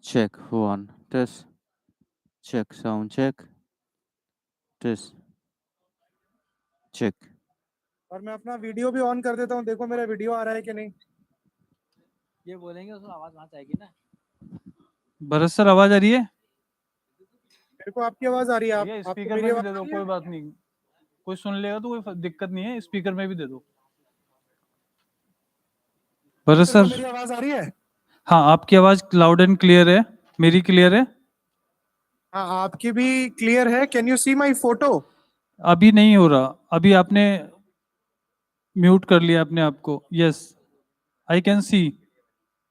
Check. One. Test. Check. Sound check. Test. Check. और मैं अपना video भी on कर देता हूँ, देखो मेरा video आ रहा है कि नहीं। ये बोलेंगे उसमें आवाज वहां से आएगी ना। भरत सर आवाज आ रही है? मेरे को आपकी आवाज आ रही है। आप भैया आपको स्पीकर मेरी में भी आवाज दे आ दो, रही कोई है? बात नहीं, कोई सुन लेगा तो कोई दिक्कत नहीं है, स्पीकर में भी दे दो। भरत तेरे को सर, मेरी आवाज आ रही है? हाँ आपकी आवाज लाउड एंड क्लियर है, मेरी क्लियर है? हाँ, आपकी भी क्लियर है। Can you see my photo? अभी नहीं हो रहा, अभी आपने म्यूट कर लिया अपने आप को। Yes, I can see.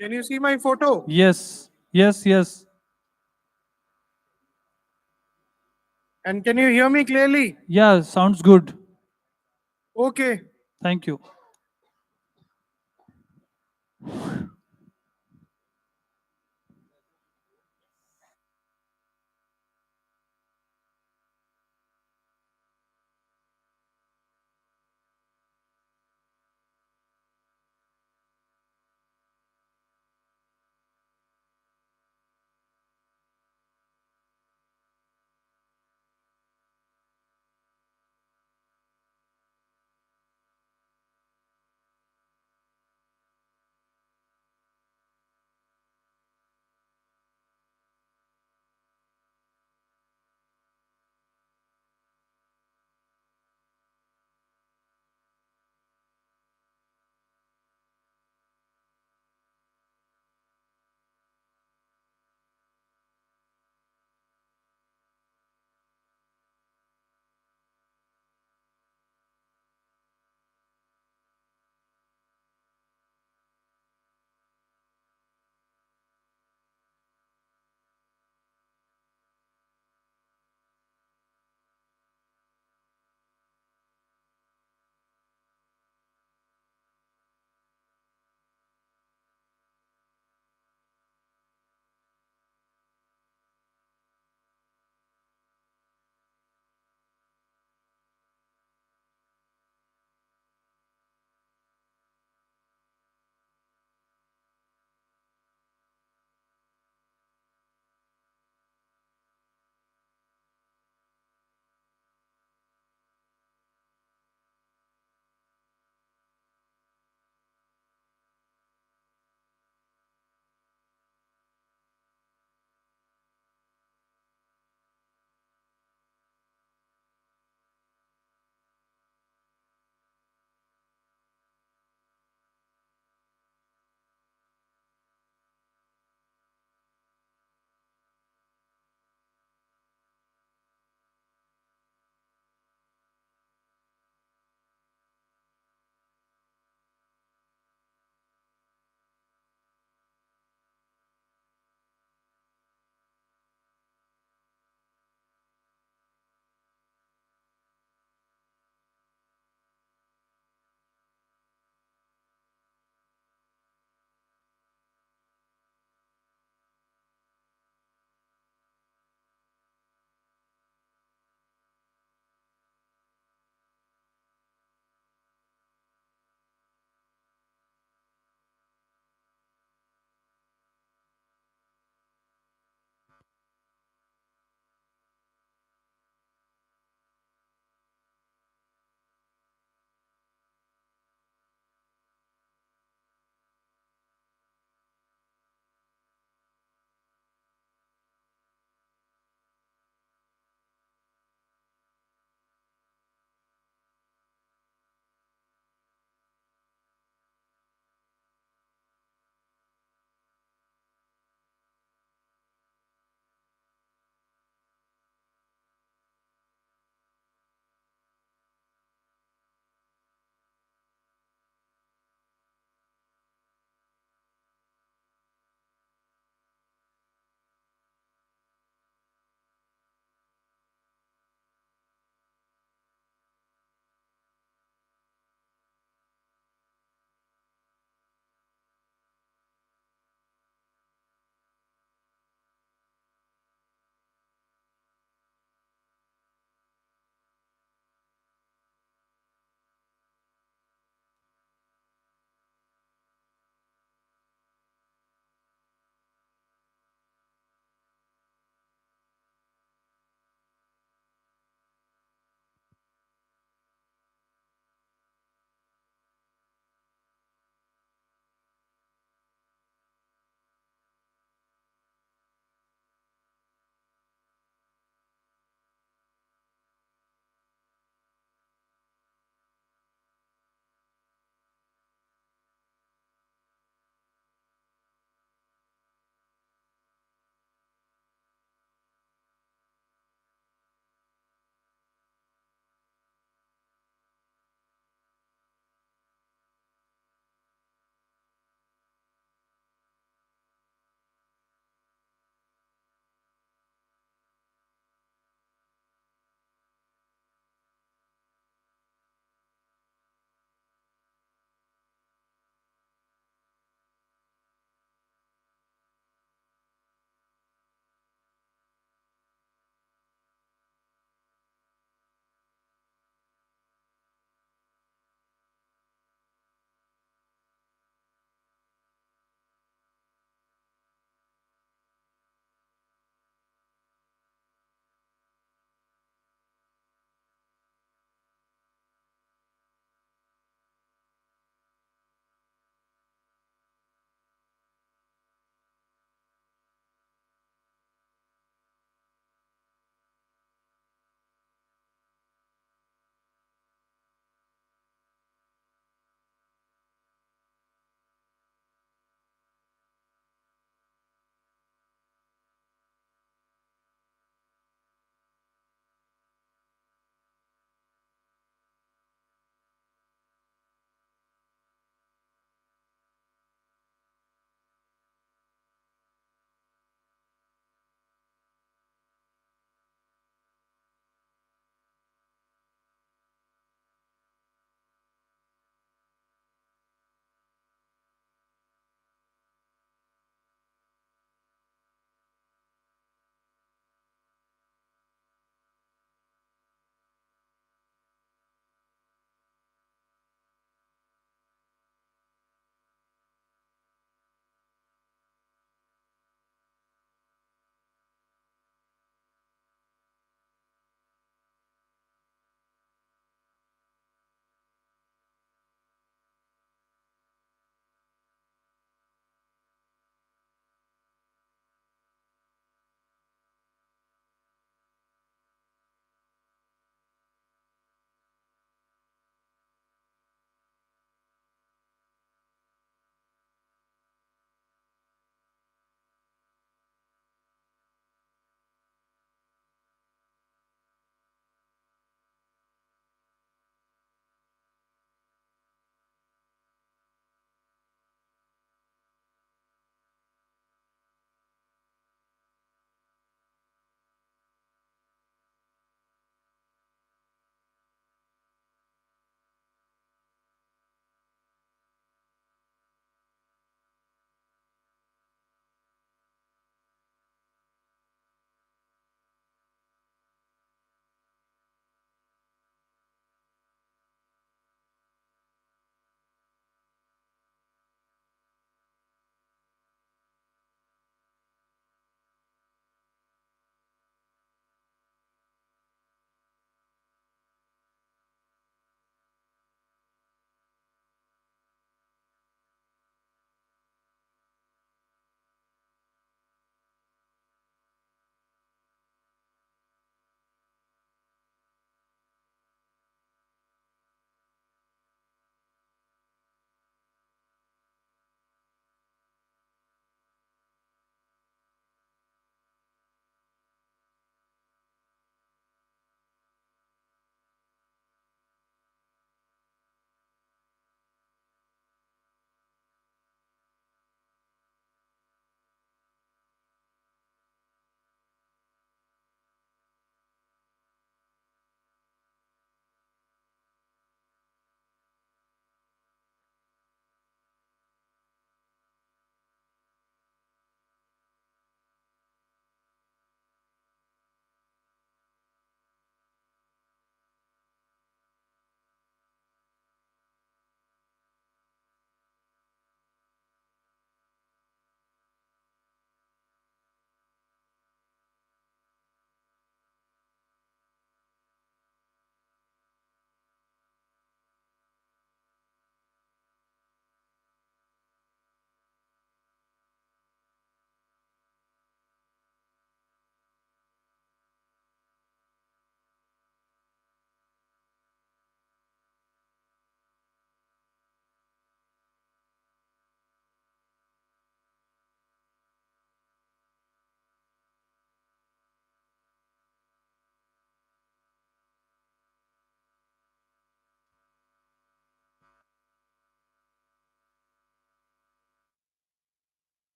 Can you see my photo? Yes yes yes. And can you hear me clearly? Yeah sounds good, okay. Thank you.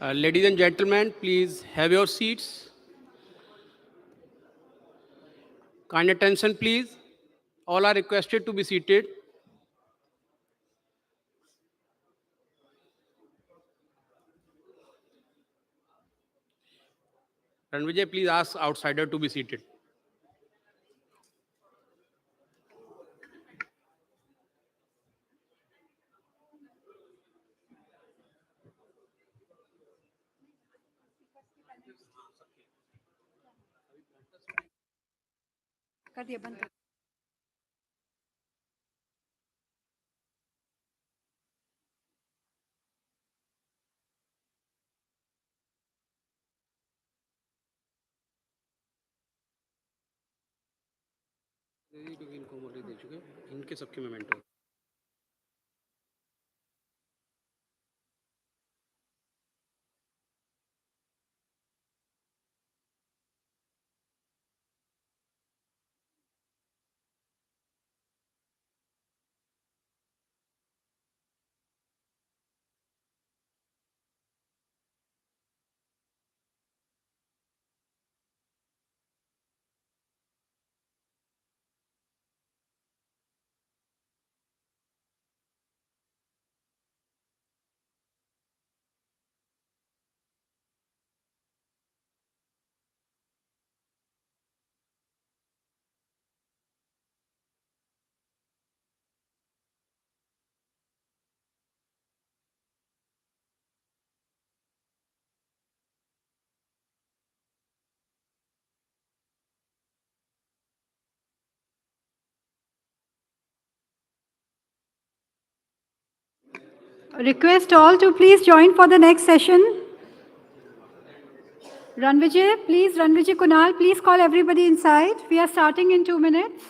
Ladies and gentlemen, please have your seats. Kind attention, please. All are requested to be seated. Ranvijay, please ask outsider to be seated. कर दिया बंद कर क्योंकि इनको already दे चुके, इनके सबके memento. Request all to please join for the next session. Ranvijay, please, Ranvijay Kunal, please call everybody inside. We are starting in 2 minutes.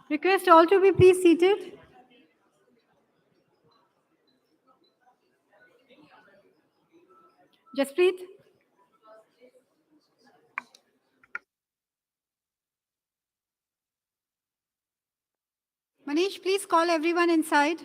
Request all to be please seated. Jaspreet. Manish, please call everyone inside.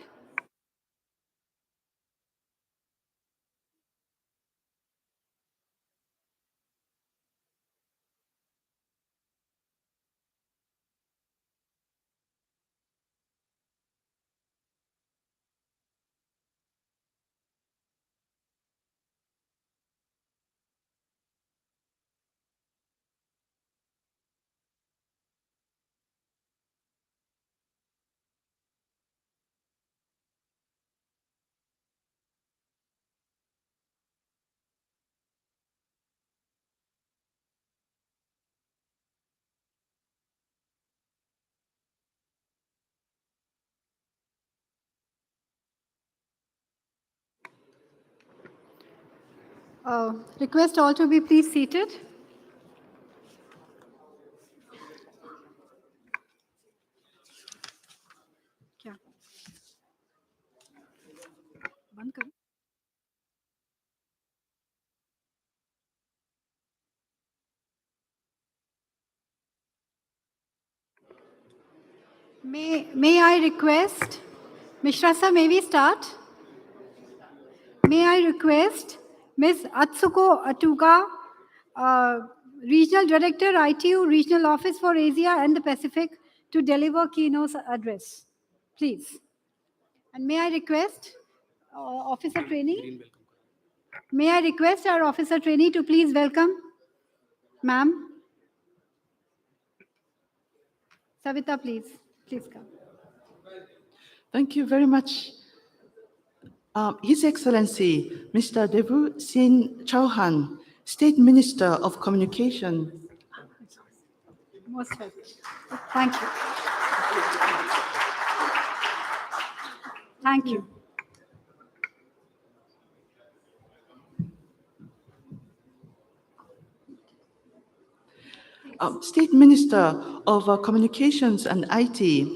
Request all to be please seated. क्या? बंद करो। May I request, Mishra sir, may we start? May I request Ms. Atsuko Atuga, Regional Director, ITU Regional Office for Asia and the Pacific, to deliver keynote address, please. And may I request Officer Trainee? May I request our Officer Trainee to please welcome ma'am? Savita, please come. Thank you very much. His Excellency, Mr. Devu Sin Chauhan, State Minister of Communication. Most welcome. Thank you. Thank you. State Minister of Communications and IT,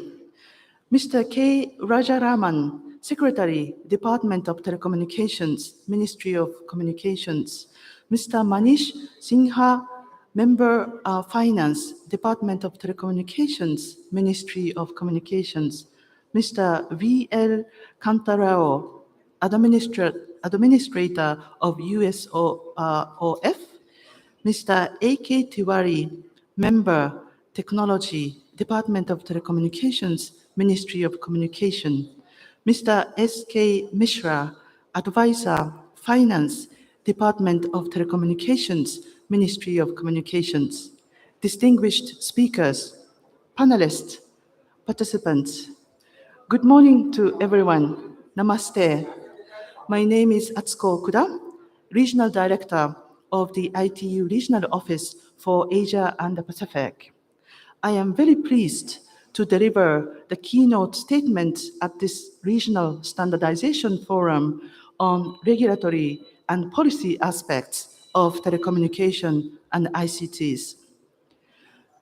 Mr. K. Rajaraman, Secretary, Department of Telecommunications, Ministry of Communications, Mr. Manish Sinha, Member Finance, Department of Telecommunications, Ministry of Communications, Mr. V.L. Cantarao, Administrator of USOF, Mr. A.K. Tiwari, Member, Technology, Department of Telecommunications, Ministry of Communication, Mr. S.K. Mishra, Advisor, Finance, Department of Telecommunications, Ministry of Communications, distinguished speakers, panelists, participants. Good morning to everyone. Namaste. My name is Atsuko Okuda, Regional Director of the ITU Regional Office for Asia and the Pacific. I am very pleased to deliver the keynote statement at this Regional Standardization Forum on regulatory and policy aspects of telecommunication and ICTs.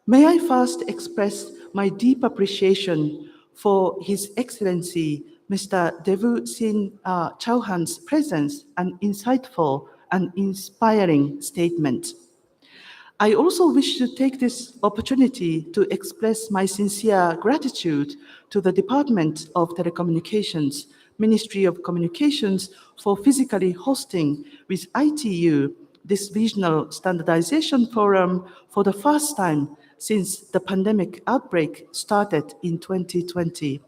May I first express my deep appreciation for His Excellency Mr. Devu Sin Chauhan's presence and insightful and inspiring statement. I also wish to take this opportunity to express my sincere gratitude to the Department of Telecommunications, Ministry of Communications for physically hosting with ITU this regional standardization forum for the first time since the pandemic outbreak started in 2020.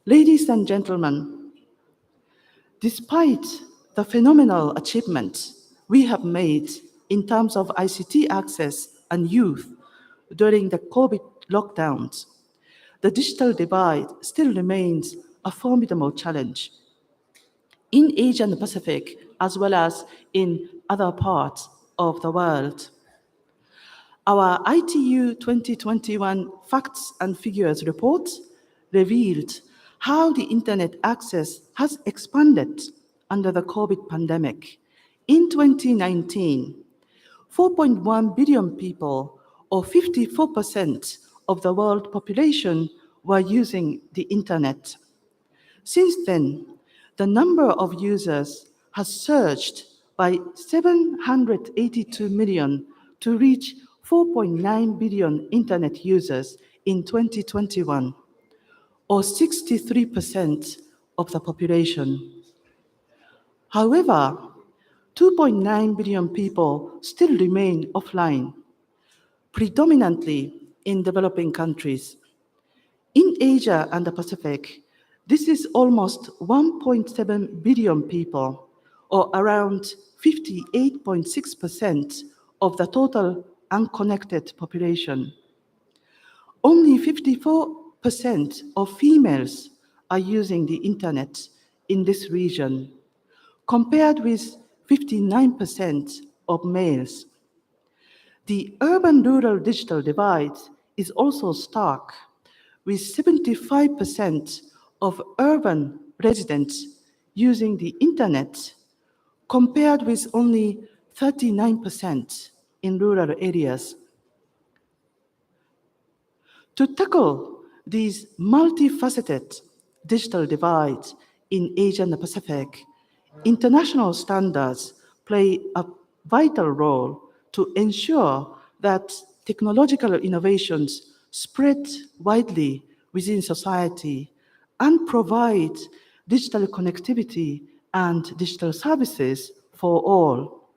Ladies and gentlemen, despite the phenomenal achievements we have made in terms of ICT access and youth during the COVID lockdowns, the digital divide still remains a formidable challenge in Asia and the Pacific, as well as in other parts of the world. Our ITU 2021 Facts and Figures report revealed how the internet access has expanded under the COVID pandemic. In 2019, 4.1 billion people, or 54% of the world population, were using the internet. Since then, the number of users has surged by 782 million to reach 4.9 billion internet users in 2021, or 63% of the population. However, 2.9 billion people still remain offline, predominantly in developing countries. In Asia and the Pacific, this is almost 1.7 billion people, or around 58.6% of the total unconnected population. Only 54% of females are using the internet in this region, compared with 59% of males. The urban-rural digital divide is also stark, with 75% of urban residents using the internet, compared with only 39% in rural areas. To tackle these multifaceted digital divides in Asia and the Pacific, international standards play a vital role to ensure that technological innovations spread widely within society and provide digital connectivity and digital services for all.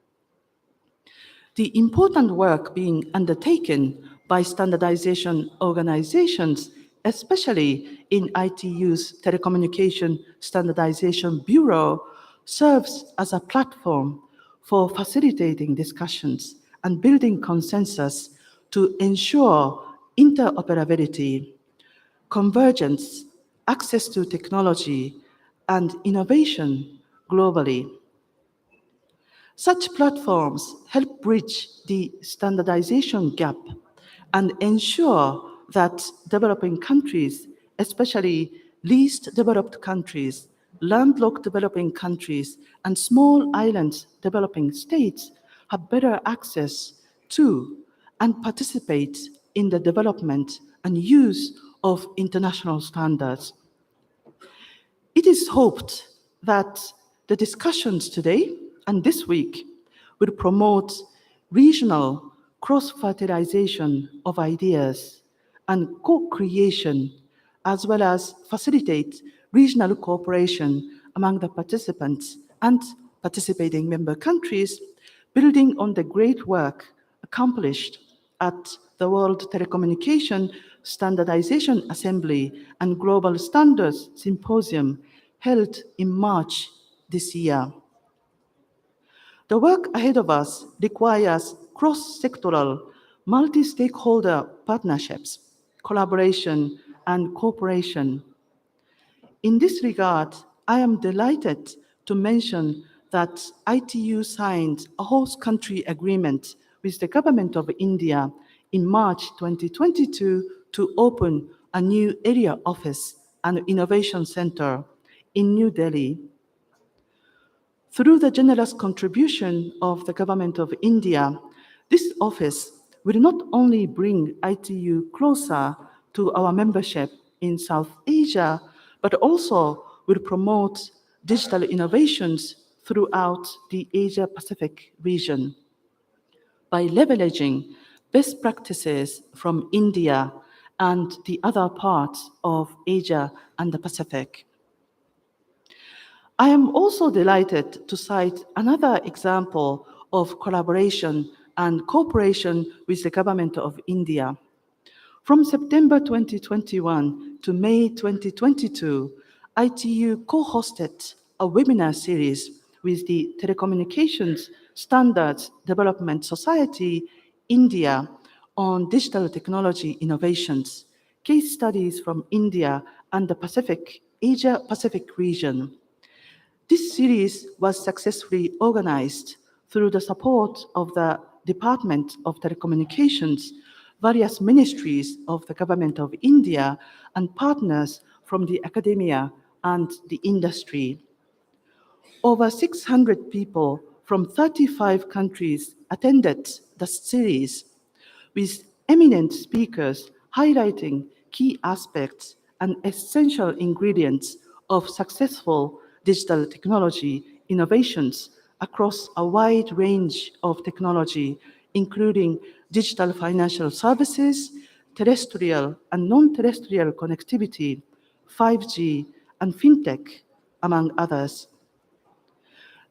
The important work being undertaken by standardization organizations, especially in ITU's Telecommunication Standardization Bureau, serves as a platform for facilitating discussions and building consensus to ensure interoperability, convergence, access to technology, and innovation globally. Such platforms help bridge the standardization gap and ensure that developing countries, especially least developed countries, landlocked developing countries, and small island developing states have better access to and participate in the development and use of international standards. It is hoped that the discussions today and this week will promote regional cross-fertilization of ideas and co-creation, as well as facilitate regional cooperation among the participants and participating member countries, building on the great work accomplished at the World Telecommunication Standardization Assembly and Global Standards Symposium held in March this year. The work ahead of us requires cross-sectoral, multi-stakeholder partnerships, collaboration, and cooperation. In this regard, I am delighted to mention that ITU signed a host country agreement with the Government of India in March 2022 to open a new area office and innovation center in New Delhi. Through the generous contribution of the Government of India, this office will not only bring ITU closer to our membership in South Asia, but also will promote digital innovations throughout the Asia-Pacific region. By leveraging best practices from India and the other parts of Asia and the Pacific. I am also delighted to cite another example of collaboration and cooperation with the Government of India. From September 2021 to May 2022, ITU co-hosted a webinar series with the Telecommunications Standards Development Society, India, on digital technology innovations, case studies from India and the Asia-Pacific region. This series was successfully organized through the support of the Department of Telecommunications, various ministries of the Government of India, and partners from the academia and the industry. Over 600 people from 35 countries attended the series, with eminent speakers highlighting key aspects and essential ingredients of successful digital technology innovations across a wide range of technology, including digital financial services, terrestrial and non-terrestrial connectivity, 5G, and fintech, among others.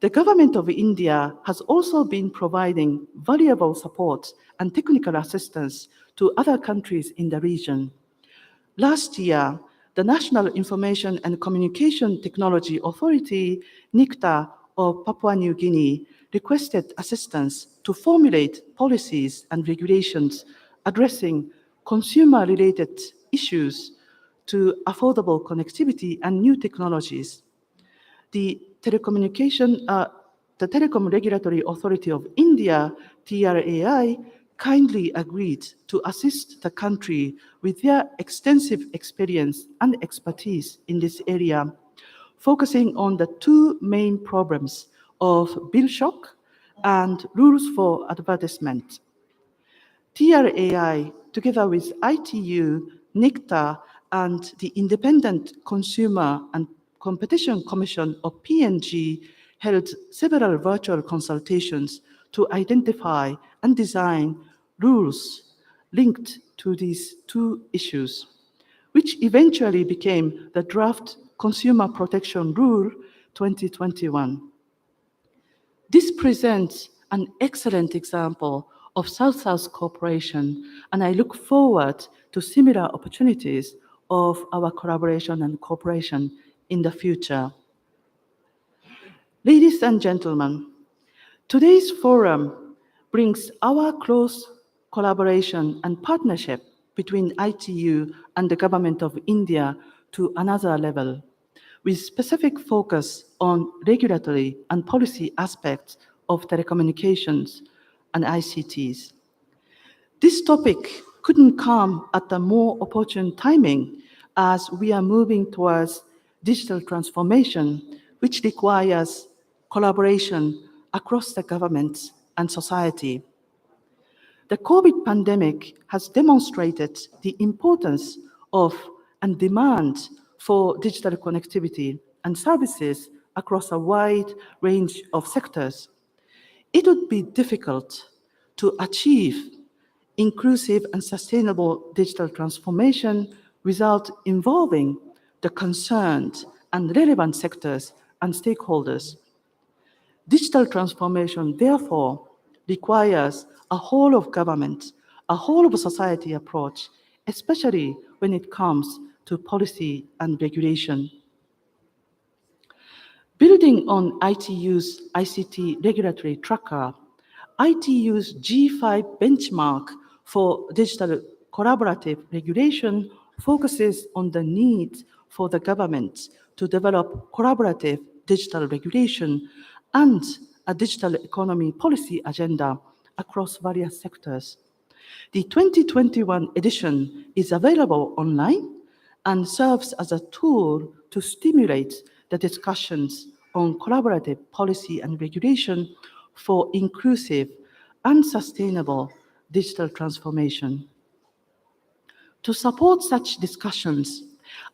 The Government of India has also been providing valuable support and technical assistance to other countries in the region. Last year, the National Information and Communication Technology Authority, NICTA, of Papua New Guinea, requested assistance to formulate policies and regulations addressing consumer-related issues to affordable connectivity and new technologies. The Telecom Regulatory Authority of India, TRAI, kindly agreed to assist the country with their extensive experience and expertise in this area, focusing on the two main problems of bill shock and rules for advertisement. TRAI, together with ITU, NICTA, and the Independent Consumer and Competition Commission of PNG, held several virtual consultations to identify and design rules linked to these two issues, which eventually became the Draft Consumer Protection Rule 2021. This presents an excellent example of South-South cooperation, and I look forward to similar opportunities of our collaboration and cooperation in the future. Ladies and gentlemen, today's forum brings our close collaboration and partnership between ITU and the Government of India to another level, with specific focus on regulatory and policy aspects of telecommunications and ICTs. This topic couldn't come at a more opportune timing, as we are moving towards digital transformation, which requires collaboration across the government and society. The COVID pandemic has demonstrated the importance of and demand for digital connectivity and services across a wide range of sectors. It would be difficult to achieve inclusive and sustainable digital transformation without involving the concerned and relevant sectors and stakeholders. Digital transformation, therefore, requires a whole of government, a whole of society approach, especially when it comes to policy and regulation. Building on ITU's ICT regulatory tracker, ITU's G5 benchmark for digital collaborative regulation focuses on the need for the government to develop collaborative digital regulation and a digital economy policy agenda across various sectors. The 2021 edition is available online and serves as a tool to stimulate the discussions on collaborative policy and regulation for inclusive and sustainable digital transformation. To support such discussions,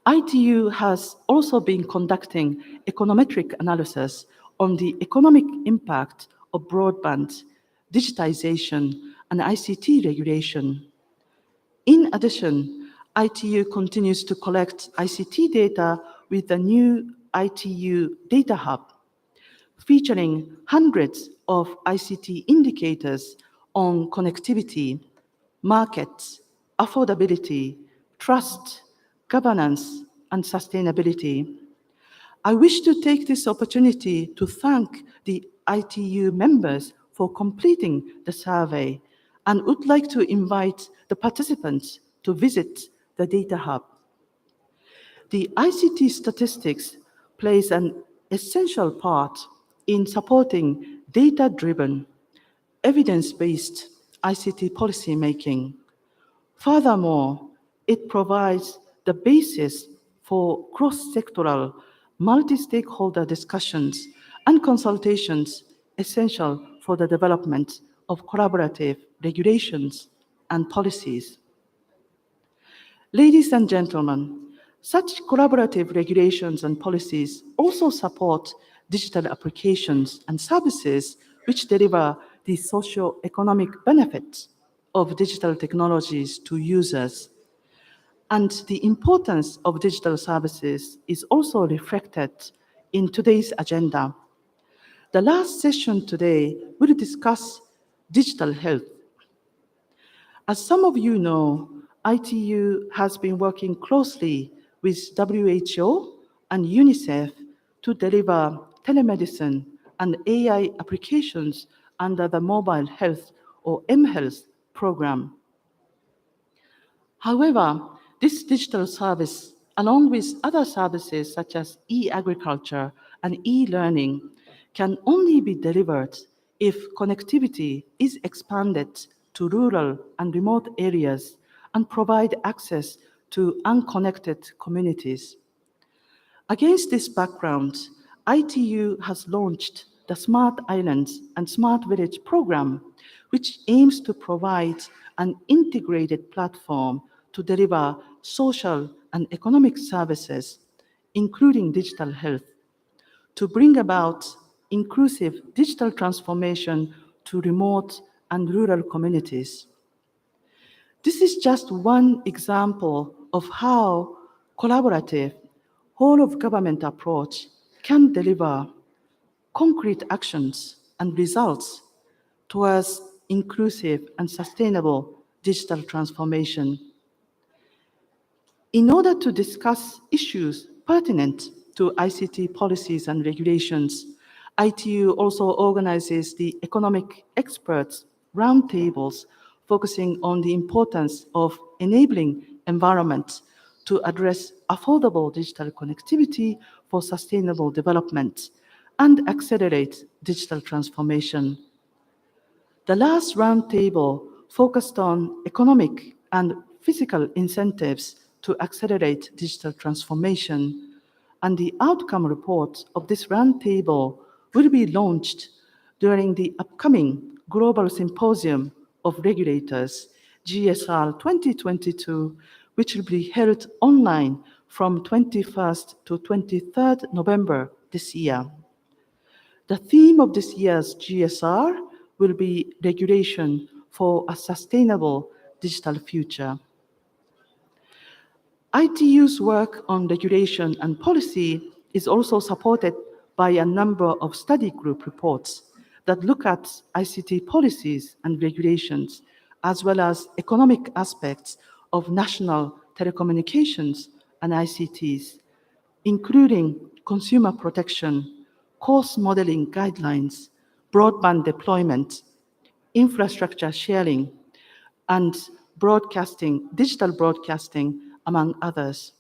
ITU has also been conducting econometric analysis on the economic impact of broadband, digitization, and ICT regulation. In addition, ITU continues to collect ICT data with the new ITU Data Hub, featuring hundreds of ICT indicators on connectivity, markets, affordability, trust, governance, and sustainability. I wish to take this opportunity to thank the ITU members for completing the survey and would like to invite the participants to visit the Data Hub. The ICT statistics plays an essential part in supporting data-driven, evidence-based ICT policy making. Furthermore, it provides the basis for cross-sectoral, multi-stakeholder discussions and consultations essential for the development of collaborative regulations and policies. Ladies and gentlemen, such collaborative regulations and policies also support digital applications and services which deliver the socio-economic benefits of digital technologies to users. And the importance of digital services is also reflected in today's agenda. The last session today will discuss digital health. As some of you know, ITU has been working closely with WHO and UNICEF to deliver telemedicine and AI applications under the Mobile Health or mHealth program. However, this digital service, along with other services such as e-agriculture and e-learning, can only be delivered if connectivity is expanded to rural and remote areas and provide access to unconnected communities. Against this background, ITU has launched the Smart Islands and Smart Village program, which aims to provide an integrated platform to deliver social and economic services, including digital health, to bring about inclusive digital transformation to remote and rural communities. This is just one example of how collaborative, whole-of-government approach can deliver concrete actions and results towards inclusive and sustainable digital transformation. In order to discuss issues pertinent to ICT policies and regulations, ITU also organizes the economic experts roundtables focusing on the importance of enabling environments to address affordable digital connectivity for sustainable development and accelerate digital transformation. The last roundtable focused on economic and physical incentives to accelerate digital transformation, and the outcome report of this roundtable will be launched during the upcoming Global Symposium of Regulators, GSR 2022, which will be held online from 21st to 23rd November this year. The theme of this year's GSR will be regulation for a sustainable digital future. ITU's work on regulation and policy is also supported by a number of study group reports that look at ICT policies and regulations, as well as economic aspects of national telecommunications and ICTs, including consumer protection, cost modeling guidelines, broadband deployment, infrastructure sharing, and broadcasting, digital broadcasting, among others.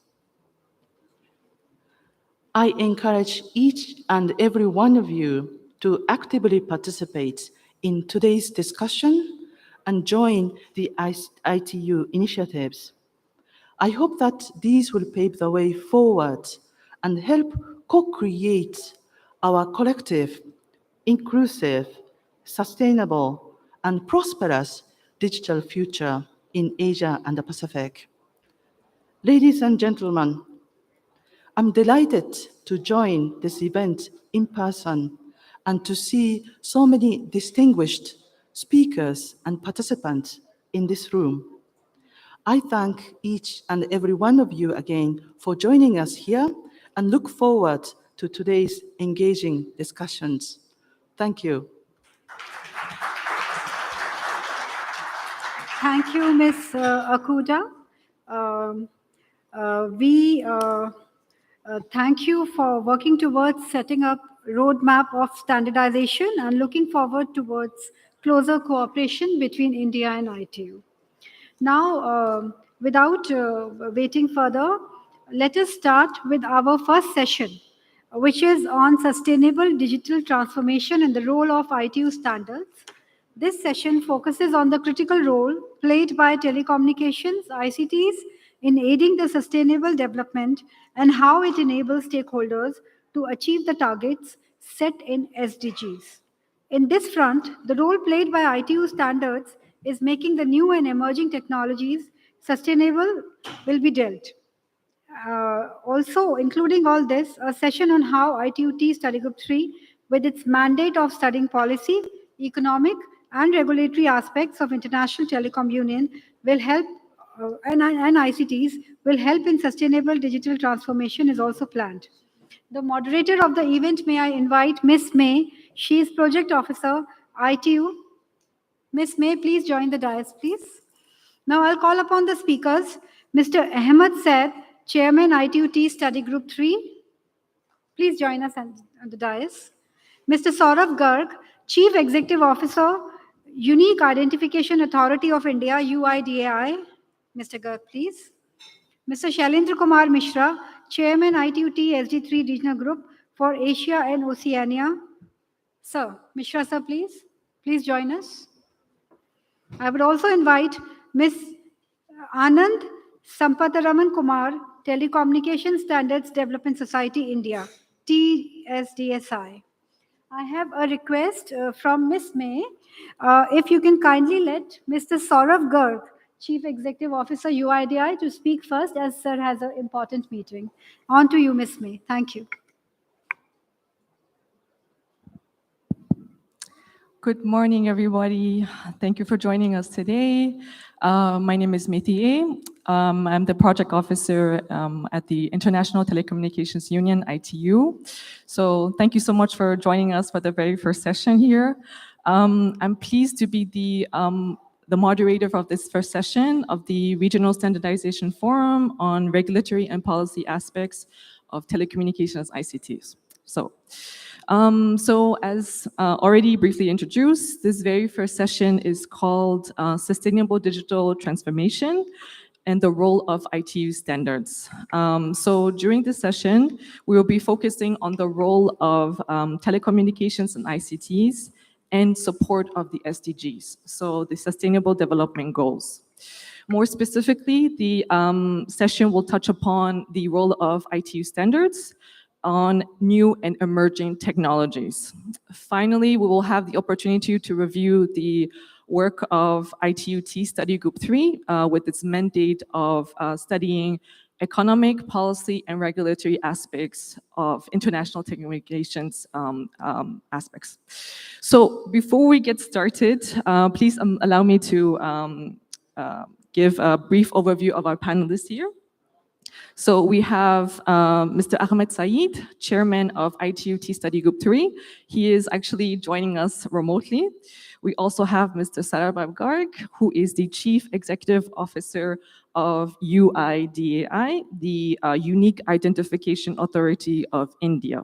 I encourage each and every one of you to actively participate in today's discussion and join the ITU initiatives. I hope that these will pave the way forward and help co-create our collective, inclusive, sustainable, and prosperous digital future in Asia and the Pacific. Ladies and gentlemen, I'm delighted to join this event in person and to see so many distinguished speakers and participants in this room. I thank each and every one of you again for joining us here and look forward to today's engaging discussions. Thank you. Thank you, Ms. Okuda. We thank you for working towards setting up roadmap of standardization and looking forward towards closer cooperation between India and ITU. Now, without waiting further, let us start with our first session, which is on sustainable digital transformation and the role of ITU standards. This session focuses on the critical role played by telecommunications, ICTs, in aiding the sustainable development and how it enables stakeholders to achieve the targets set in SDGs. In this front, the role played by ITU standards is making the new and emerging technologies sustainable will be dealt. Also, including all this, a session on how ITU-T Study Group 3, with its mandate of studying policy, economic, and regulatory aspects of International Telecom Union will help, and ICTs will help in sustainable digital transformation is also planned. The moderator of the event, may I invite Ms. May. She is Project Officer, ITU. Ms. May, please join the dais, please. Now I'll call upon the speakers. Mr. Ahmed Said, Chairman, ITU-T Study Group 3. Please join us on the dais. Mr. Saurav Garg, Chief Executive Officer, Unique Identification Authority of India, UIDAI. Mr. Garg, please. Mr. Shailendra Kumar Mishra, Chairman, ITU-T SD3 Regional Group for Asia and Oceania. Sir, Mishra, sir, please. Please join us. I would also invite Ms. Anand Sampataraman Kumar, Telecommunication Standards Development Society, India, TSDSI. I have a request from Ms. May. If you can kindly let Mr. Saurav Garg, Chief Executive Officer, UIDI, to speak first, as Sir has an important meeting. On to you, Ms. May. Thank you. Good morning, everybody. Thank you for joining us today. My name is Methi. I'm the project officer at the International Telecommunications Union, ITU. So thank you so much for joining us for the very first session here. I'm pleased to be the moderator of this first session of the Regional Standardization Forum on regulatory and policy aspects of telecommunications ICTs. So as already briefly introduced, this very first session is called Sustainable Digital Transformation and the Role of ITU Standards. So during this session, we will be focusing on the role of telecommunications and ICTs and support of the SDGs, so the Sustainable Development Goals. More specifically, the session will touch upon the role of ITU standards on new and emerging technologies. Finally, we will have the opportunity to review the work of ITU-T Study Group 3 with its mandate of studying economic, policy, and regulatory aspects of international telecommunications aspects. So before we get started, please allow me to give a brief overview of our panelists here. So we have Mr. Ahmed Saeed, Chairman of ITU-T Study Group 3. He is actually joining us remotely. We also have Mr. Sarabhai Garg, who is the Chief Executive Officer of UIDAI, the Unique Identification Authority of India.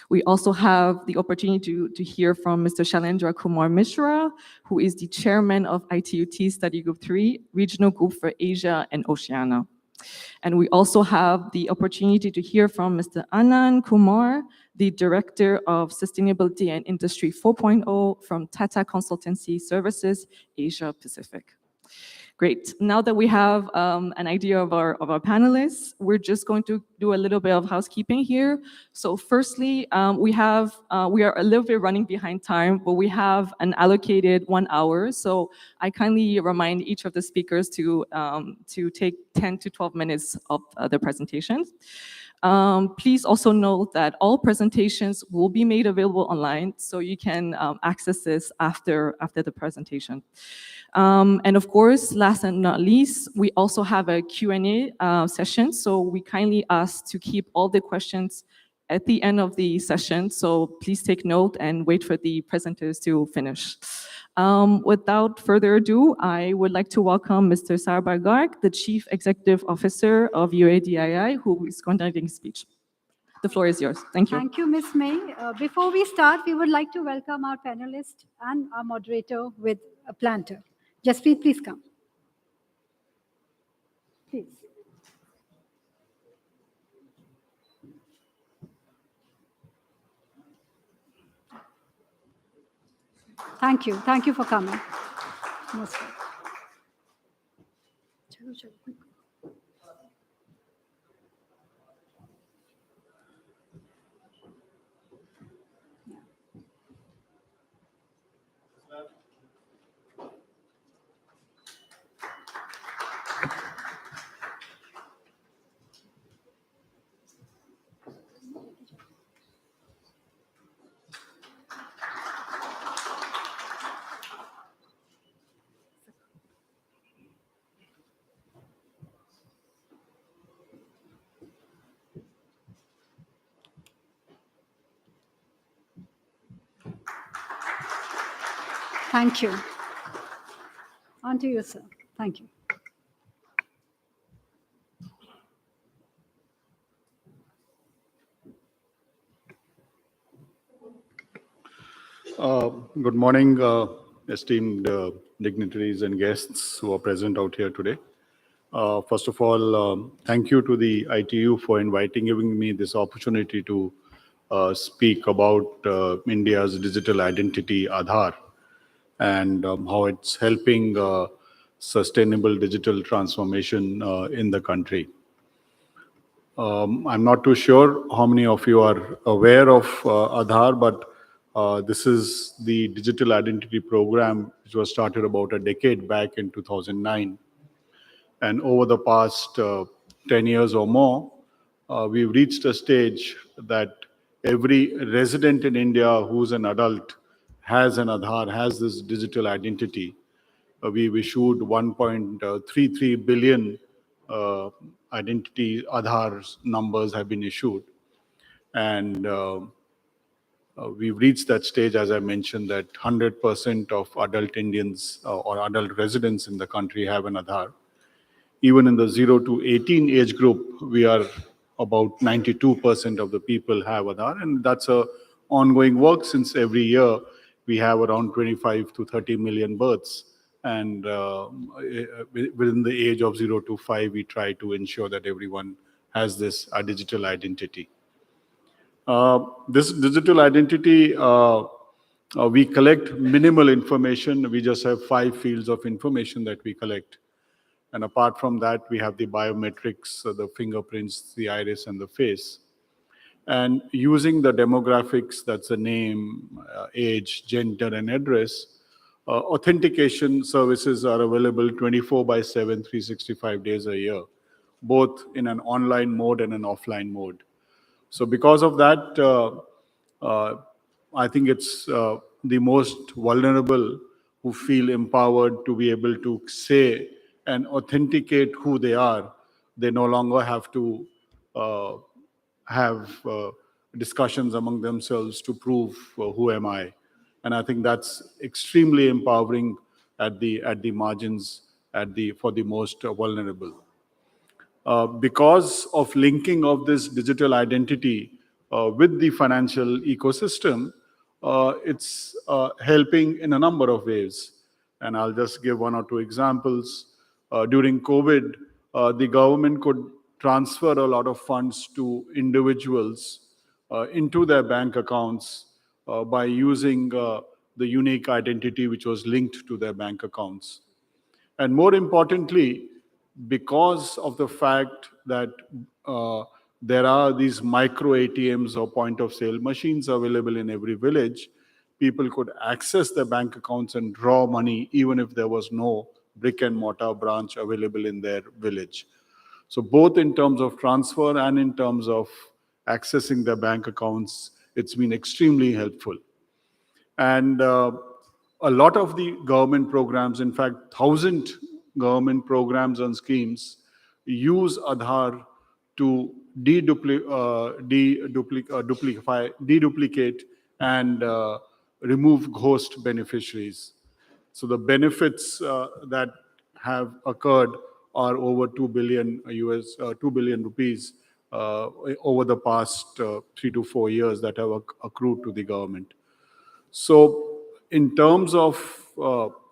We also have the opportunity to hear from Mr. Shailendra Kumar Mishra, who is the Chairman of ITU-T Study Group 3, Regional Group for Asia and Oceania. And we also have the opportunity to hear from Mr. Anand Kumar, the Director of Sustainability and Industry 4.0 from Tata Consultancy Services, Asia Pacific. Great. Now that we have an idea of our panelists, we're just going to do a little bit of housekeeping here. So firstly, we are a little bit running behind time, but we have an allocated 1 hour. So I kindly remind each of the speakers to take 10 to 12 minutes of their presentations. Please also note that all presentations will be made available online, so you can access this after the presentation. And of course, last and not least, we also have a Q&A session, so we kindly ask to keep all the questions at the end of the session, so please take note and wait for the presenters to finish. Without further ado, I would like to welcome Mr. Sarabhai Garg, the Chief Executive Officer of UIDAI, who is conducting a speech. The floor is yours. Thank you. Thank you, Ms. May. Before we start, we would like to welcome our panelist and our moderator with a planter. Jaspreet, please come. Please. Thank you. Thank you for coming. Most welcome. Thank you. On to you, sir. Thank you. Good morning, esteemed dignitaries and guests who are present out here today. First of all, thank you to the ITU for giving me this opportunity to speak about India's digital identity, Aadhaar, and how it's helping sustainable digital transformation in the country. I'm not too sure how many of you are aware of Aadhaar, but this is the digital identity program which was started about a decade back in 2009. And over the past 10 years or more, we've reached a stage that every resident in India who's an adult has an Aadhaar, has this digital identity. We've issued 1.33 billion identity Aadhaar numbers have been issued. And we've reached that stage, as I mentioned, that 100% of adult Indians or adult residents in the country have an Aadhaar. Even in the 0 to 18 age group, we are about 92% of the people have Aadhaar, and that's a ongoing work since every year we have around 25 to 30 million births. And within the age of 0 to 5, we try to ensure that everyone has this digital identity. This digital identity, we collect minimal information. We just have 5 fields of information that we collect. And apart from that, we have the biometrics, the fingerprints, the iris, and the face. And using the demographics, that's the name, age, gender, and address, authentication services are available 24/7, 365 days a year. both in an online mode and an offline mode. So because of that, I think it's the most vulnerable who feel empowered to be able to say and authenticate who they are. They no longer have to have discussions among themselves to prove who am I. And I think that's extremely empowering at the margins for the most vulnerable. Because of linking of this digital identity with the financial ecosystem, it's helping in a number of ways. And I'll just give one or two examples. During COVID, the government could transfer a lot of funds to individuals into their bank accounts by using the unique identity which was linked to their bank accounts. And more importantly, because of the fact that there are these micro ATMs or point of sale machines available in every village, people could access their bank accounts and draw money even if there was no brick and mortar branch available in their village. So both in terms of transfer and in terms of accessing their bank accounts, it's been extremely helpful. And a lot of the government programs, in fact, 1,000 government programs and schemes use Aadhaar to deduplicate and remove ghost beneficiaries. So the benefits that have occurred are over 2 billion rupees over the past 3 to 4 years that have accrued to the government. So in terms of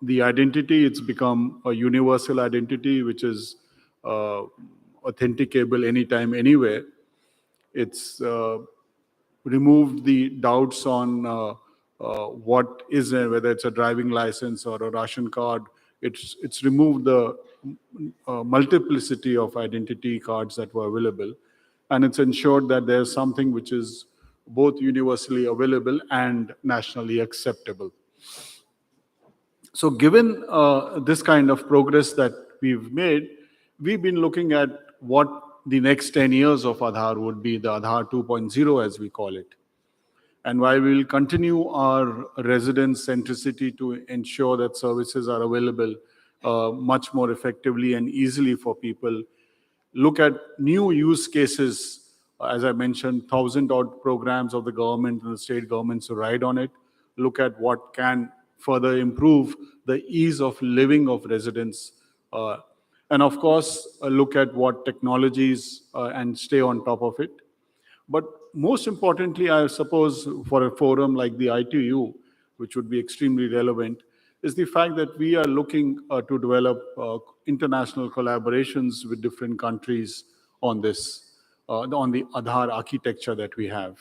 the identity, it's become a universal identity, which is authenticable anytime, anywhere. It's removed the doubts on what is whether it's a driving license or a ration card. It's removed the multiplicity of identity cards that were available, and it's ensured that there's something which is both universally available and nationally acceptable. So given this kind of progress that we've made, we've been looking at what the next 10 years of Aadhaar would be, the Aadhaar 2.0 as we call it. And while we will continue our resident centricity to ensure that services are available much more effectively and easily for people, look at new use cases. As I mentioned, 1,000 odd programs of the government and the state governments to ride on it. Look at what can further improve the ease of living of residents. And of course, look at what technologies and stay on top of it. But most importantly, I suppose for a forum like the ITU, which would be extremely relevant, is the fact that we are looking to develop international collaborations with different countries on this, on the Aadhaar architecture that we have.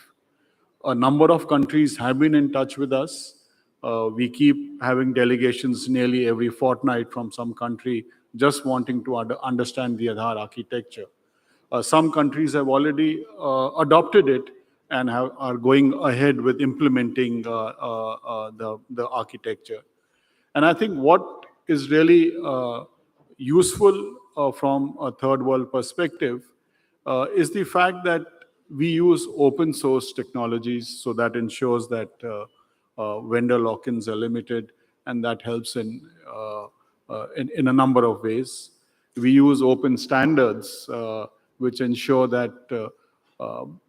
A number of countries have been in touch with us. We keep having delegations nearly every fortnight from some country just wanting to understand the Aadhaar architecture. Some countries have already adopted it and are going ahead with implementing the architecture. And I think what is really useful from a third world perspective is the fact that we use open source technologies, so that ensures that vendor lock-ins are limited, and that helps in a number of ways. We use open standards, which ensure that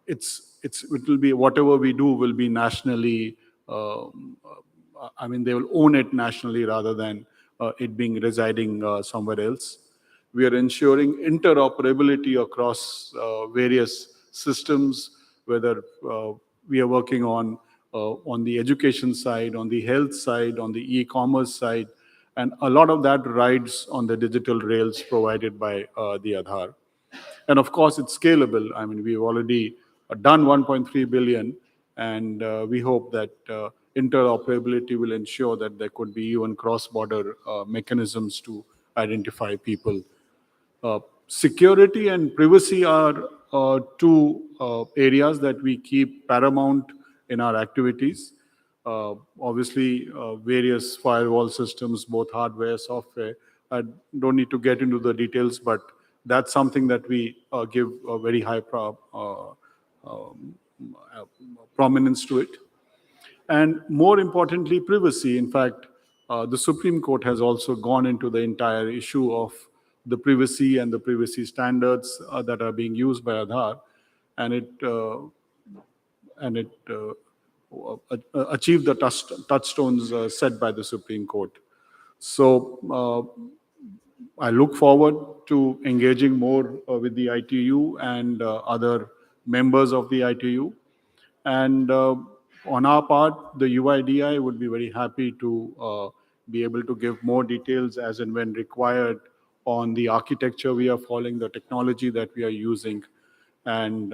it will be, whatever we do will be nationally, I mean, they will own it nationally rather than it being residing somewhere else. We are ensuring interoperability across various systems, whether we are working on the education side, on the health side, on the e-commerce side, and a lot of that rides on the digital rails provided by the Aadhaar. And of course, it's scalable. I mean, we've already done 1.3 billion, and we hope that interoperability will ensure that there could be even cross-border mechanisms to identify people. Security and privacy are two areas that we keep paramount in our activities. Obviously, various firewall systems, both hardware, software. I don't need to get into the details, but that's something that we give a very high prominence to it. And more importantly, privacy. In fact, the Supreme Court has also gone into the entire issue of the privacy and the privacy standards that are being used by Aadhaar, and it achieved the touchstones set by the Supreme Court. So I look forward to engaging more with the ITU and other members of the ITU. And on our part, the UIDI would be very happy to be able to give more details as and when required on the architecture we are following, the technology that we are using. And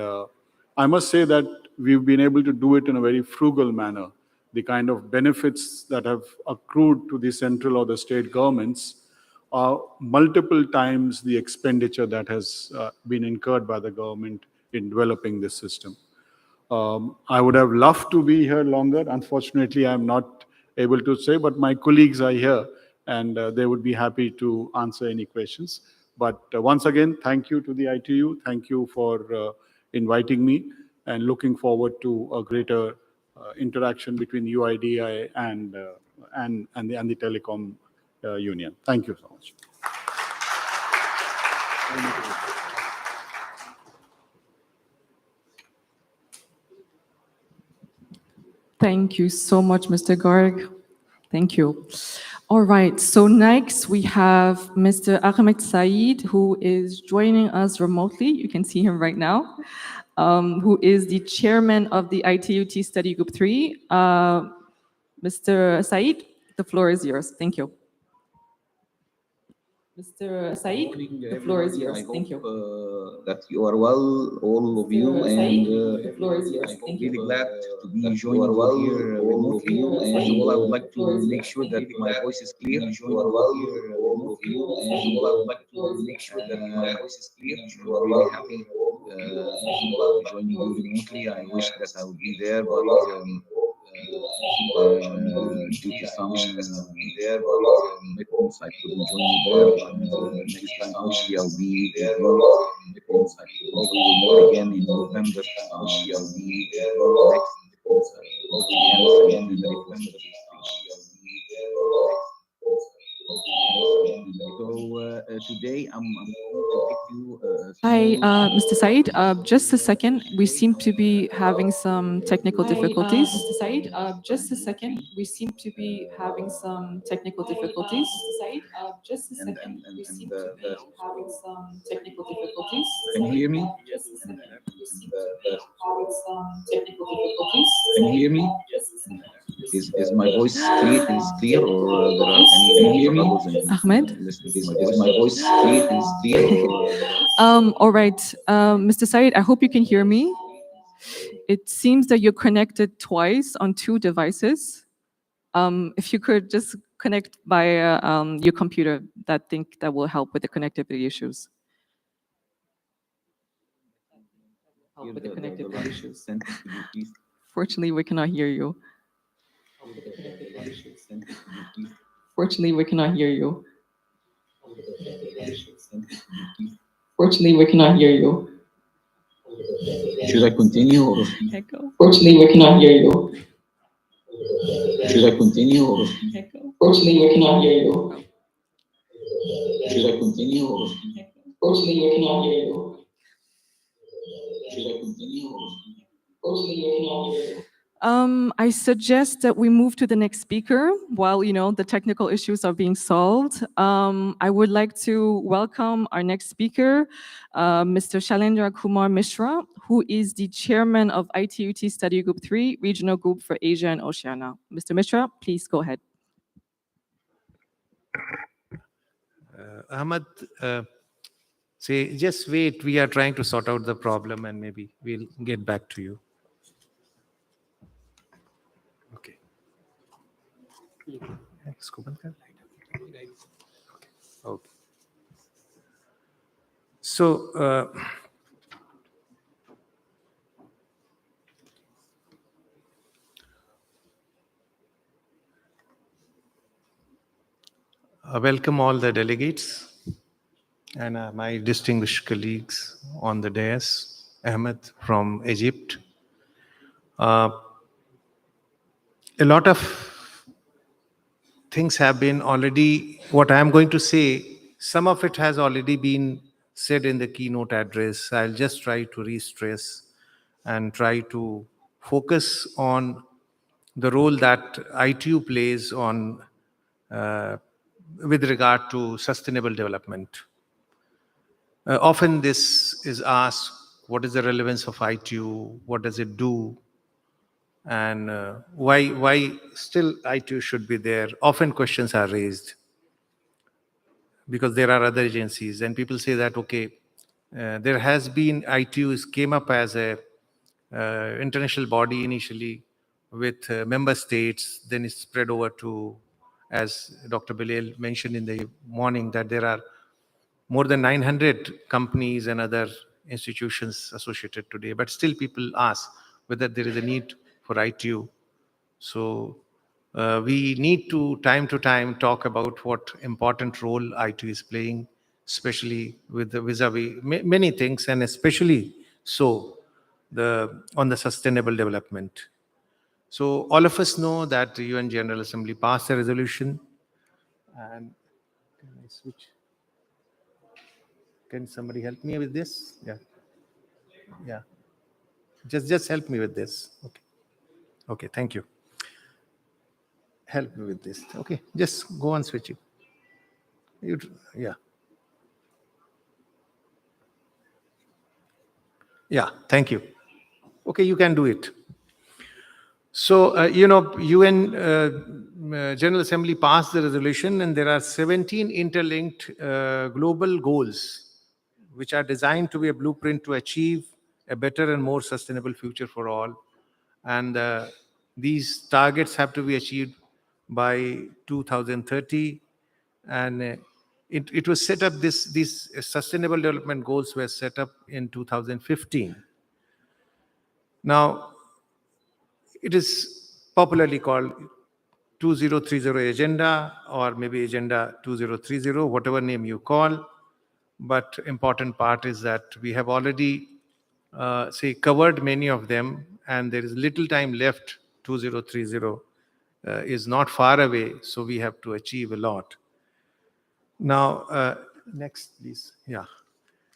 I must say that we've been able to do it in a very frugal manner. The kind of benefits that have accrued to the central or the state governments are multiple times the expenditure that has been incurred by the government in developing this system. I would have loved to be here longer. Unfortunately, I'm not able to say, but my colleagues are here and they would be happy to answer any questions. But once again, thank you to the ITU. Thank you for inviting me, and looking forward to a greater interaction between UIDI and the Telecom Union. Thank you so much. Thank you so much, Mr. Garg. Thank you. All right, so next we have Mr. Ahmed Saeed, who is joining us remotely. You can see him right now, who is the chairman of the ITUT Study Group 3. Mr. Saeed, the floor is yours. Thank you. Mr. Saeed, the floor is yours. Thank you. That you are well, all of you, and the floor is yours. Thank you. really glad to be joining you here remotely. First of all, I would like to make sure that my voice is clear. You are well, all of you, and I would like to make sure that my voice is clear. I'm really happy joining you remotely. I wish that I would be there, but due to some commitments, I couldn't join you there. Next time, hopefully, I'll be there. Probably will meet again in November. Hopefully, I'll be there next. Again in November. So today I'm going to give you. Hi, Mr. Saeed. Just a second. We seem to be having some technical difficulties. Mr. Saeed, just a second. We seem to be having some technical difficulties. Mr. Saeed, just a second. We seem to be having some technical difficulties. Can you hear me? Just a second. We seem to be having some technical difficulties. Can you hear me? Is my voice clear, or there are any troubles in Ahmed? Is my voice clear, or All right, Mr. Saeed, I hope you can hear me. It seems that you're connected twice on two devices. If you could just connect via your computer, that will help with the connectivity issues. Fortunately, we cannot hear you. Fortunately, we cannot hear you. Fortunately, we cannot hear you. should I continue? Or Echo. Fortunately, we cannot hear you. should I continue? Or Echo. Fortunately, we cannot hear you. should I continue? Or Fortunately, we cannot hear you. should I continue? Or Fortunately, we cannot hear you. I suggest that we move to the next speaker while, the technical issues are being solved. I would like to welcome our next speaker, Mr. Shailendra Kumar Mishra, who is the chairman of ITUT Study Group 3, Regional Group for Asia and Oceania. Mr. Mishra, please go ahead. Ahmad, just wait. We are trying to sort out the problem and maybe we'll get back to you. Okay. Okay. So, welcome all the delegates. and my distinguished colleagues on the dais, Ahmed from Egypt. A lot of things have been already, what I am going to say, some of it has already been said in the keynote address. I'll just try to re-stress and try to focus on the role that ITU plays on with regard to sustainable development. Often this is asked, what is the relevance of ITU? What does it do? And why still ITU should be there? Often questions are raised because there are other agencies, and people say that, okay, there has been, ITU came up as a international body initially with member states, then it spread over to, as Dr. Bilal mentioned in the morning, that there are more than 900 companies and other institutions associated today, but still people ask whether there is a need for ITU. So we need to time talk about what important role ITU is playing, especially with the vis-a-vis many things, and especially so on the sustainable development. So all of us know that the UN General Assembly passed a resolution, and can I switch? Can somebody help me with this? Yeah. Just help me with this. Okay, thank you. Help me with this. Okay, just go on switching. Yeah, thank you. Okay, you can do it. So, UN General Assembly passed the resolution, and there are 17 interlinked global goals which are designed to be a blueprint to achieve a better and more sustainable future for all. And these targets have to be achieved by 2030. And it was set up, these sustainable development goals were set up in 2015. Now, it is popularly called 2030 Agenda, or maybe Agenda 2030, whatever name you call. But important part is that we have already, covered many of them, and there is little time left. 2030 is not far away, so we have to achieve a lot. Now, next, please. Yeah.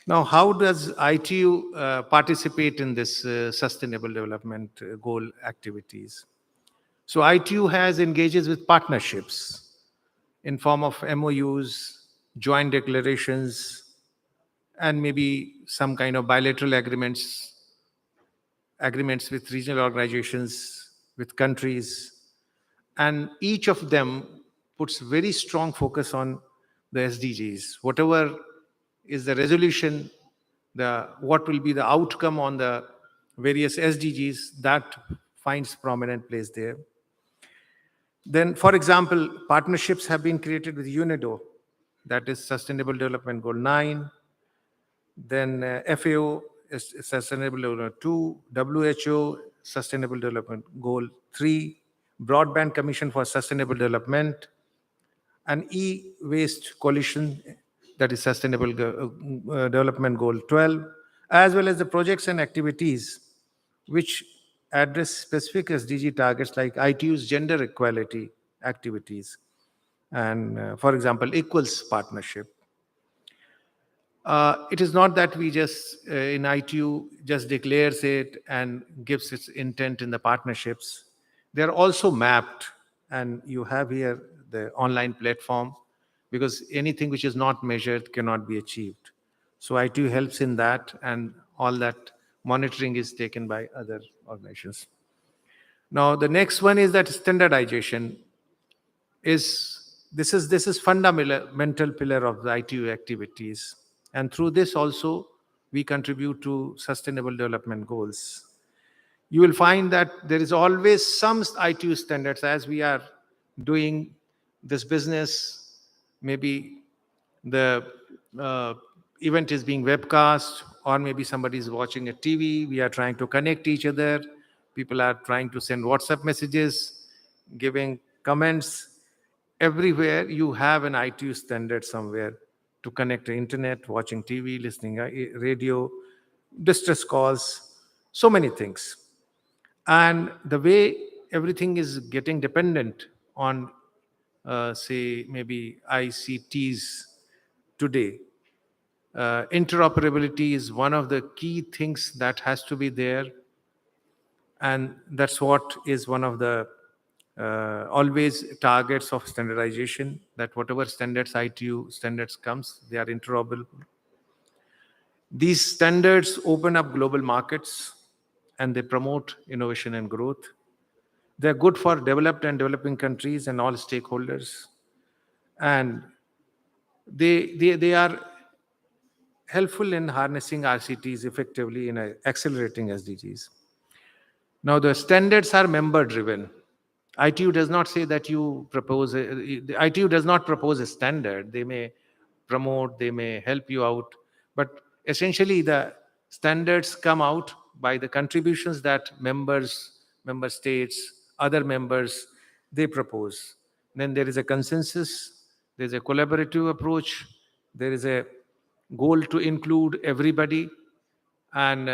Now, how does ITU participate in this sustainable development goal activities? So ITU engages with partnerships in form of MOUs, joint declarations, and maybe some kind of bilateral agreements with regional organizations, with countries. And each of them puts very strong focus on the SDGs. Whatever is the resolution, what will be the outcome on the various SDGs, that finds prominent place there. Then, for example, partnerships have been created with UNIDO, that is Sustainable Development Goal 9. Then FAO is Sustainable Development 2, WHO Sustainable Development Goal 3, Broadband Commission for Sustainable Development, and E-Waste Coalition, that is Sustainable Development Goal 12, as well as the projects and activities which address specific SDG targets like ITU's gender equality activities, and for example, Equals Partnership. It is not that we just, in ITU, just declares it and gives its intent in the partnerships. They're also mapped, and you have here the online platform, because anything which is not measured cannot be achieved. So ITU helps in that, and all that monitoring is taken by other organizations. Now, the next one is that standardization this is fundamental pillar of the ITU activities. And through this also, we contribute to sustainable development goals. You will find that there is always some ITU standards as we are doing this business. Maybe the event is being webcast, or maybe somebody is watching a TV. We are trying to connect each other. People are trying to send WhatsApp messages, giving comments. Everywhere you have an ITU standard somewhere to connect to internet, watching TV, listening radio, distress calls, so many things. And the way everything is getting dependent on, say, maybe ICTs today, interoperability is one of the key things that has to be there. And that's what is one of the always targets of standardization, that whatever standards, ITU standards comes, they are interoperable. These standards open up global markets and they promote innovation and growth. They're good for developed and developing countries and all stakeholders. And they are helpful in harnessing RCTs effectively in accelerating SDGs. Now, the standards are member-driven. ITU does not say that you propose, ITU does not propose a standard. They may promote, they may help you out. But essentially, the standards come out by the contributions that members, member states, other members, they propose. Then there is a consensus, there's a collaborative approach, there is a goal to include everybody. And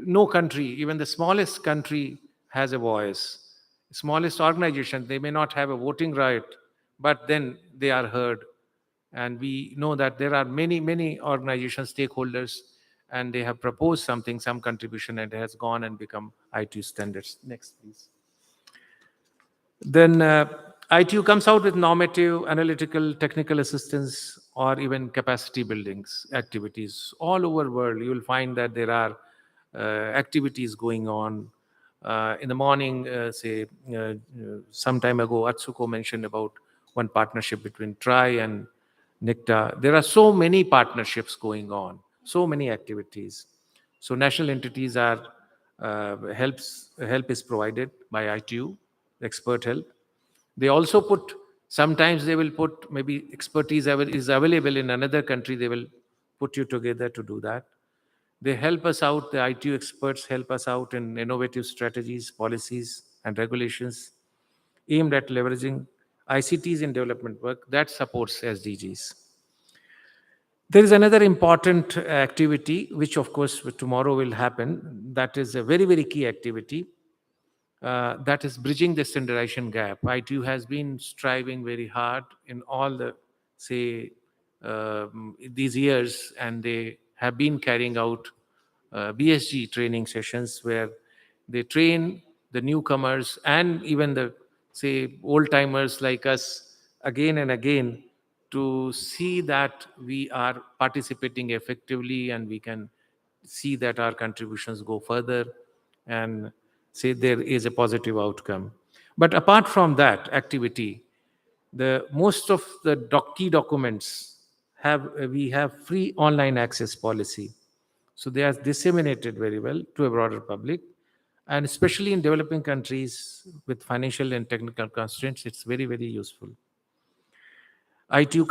no country, even the smallest country, has a voice. Smallest organization, they may not have a voting right, but then they are heard. And we know that there are many organizations, stakeholders, and they have proposed something, some contribution, and it has gone and become ITU standards. Next, please. Then ITU comes out with normative, analytical, technical assistance, or even capacity buildings activities. All over the world, you will find that there are activities going on. In the morning, some time ago, Atsuko mentioned about one partnership between TRI and NICTA. There are so many partnerships going on, so many activities. So national entities are, help is provided by ITU, expert help. They also put, sometimes they will put, maybe expertise is available in another country, they will put you together to do that. They help us out, the ITU experts help us out in innovative strategies, policies, and regulations aimed at leveraging ICTs in development work that supports SDGs. There is another important activity, which of course tomorrow will happen. That is a very key activity. That is bridging the standardization gap. ITU has been striving very hard in all the, these years, and they have been carrying out BSG training sessions where they train the newcomers and even the, old-timers like us again and again to see that we are participating effectively and we can see that our contributions go further and there is a positive outcome. But apart from that activity, most of the key documents we have free online access policy. So they are disseminated very well to a broader public. And especially in developing countries with financial and technical constraints, it's very useful. ITU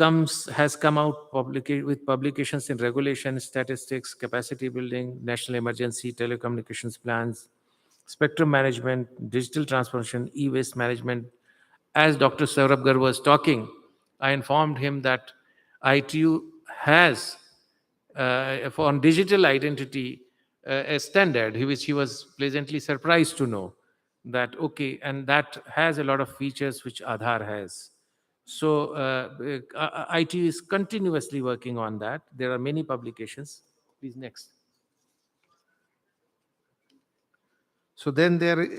has come out with publications in regulation, statistics, capacity building, national emergency telecommunications plans, spectrum management, digital transformation, e-waste management. As Dr. Saurabh Garg was talking, I informed him that ITU has, on digital identity, a standard, which he was pleasantly surprised to know that, okay, and that has a lot of features which Aadhaar has. So ITU is continuously working on that. There are many publications. Please, next. So then there, in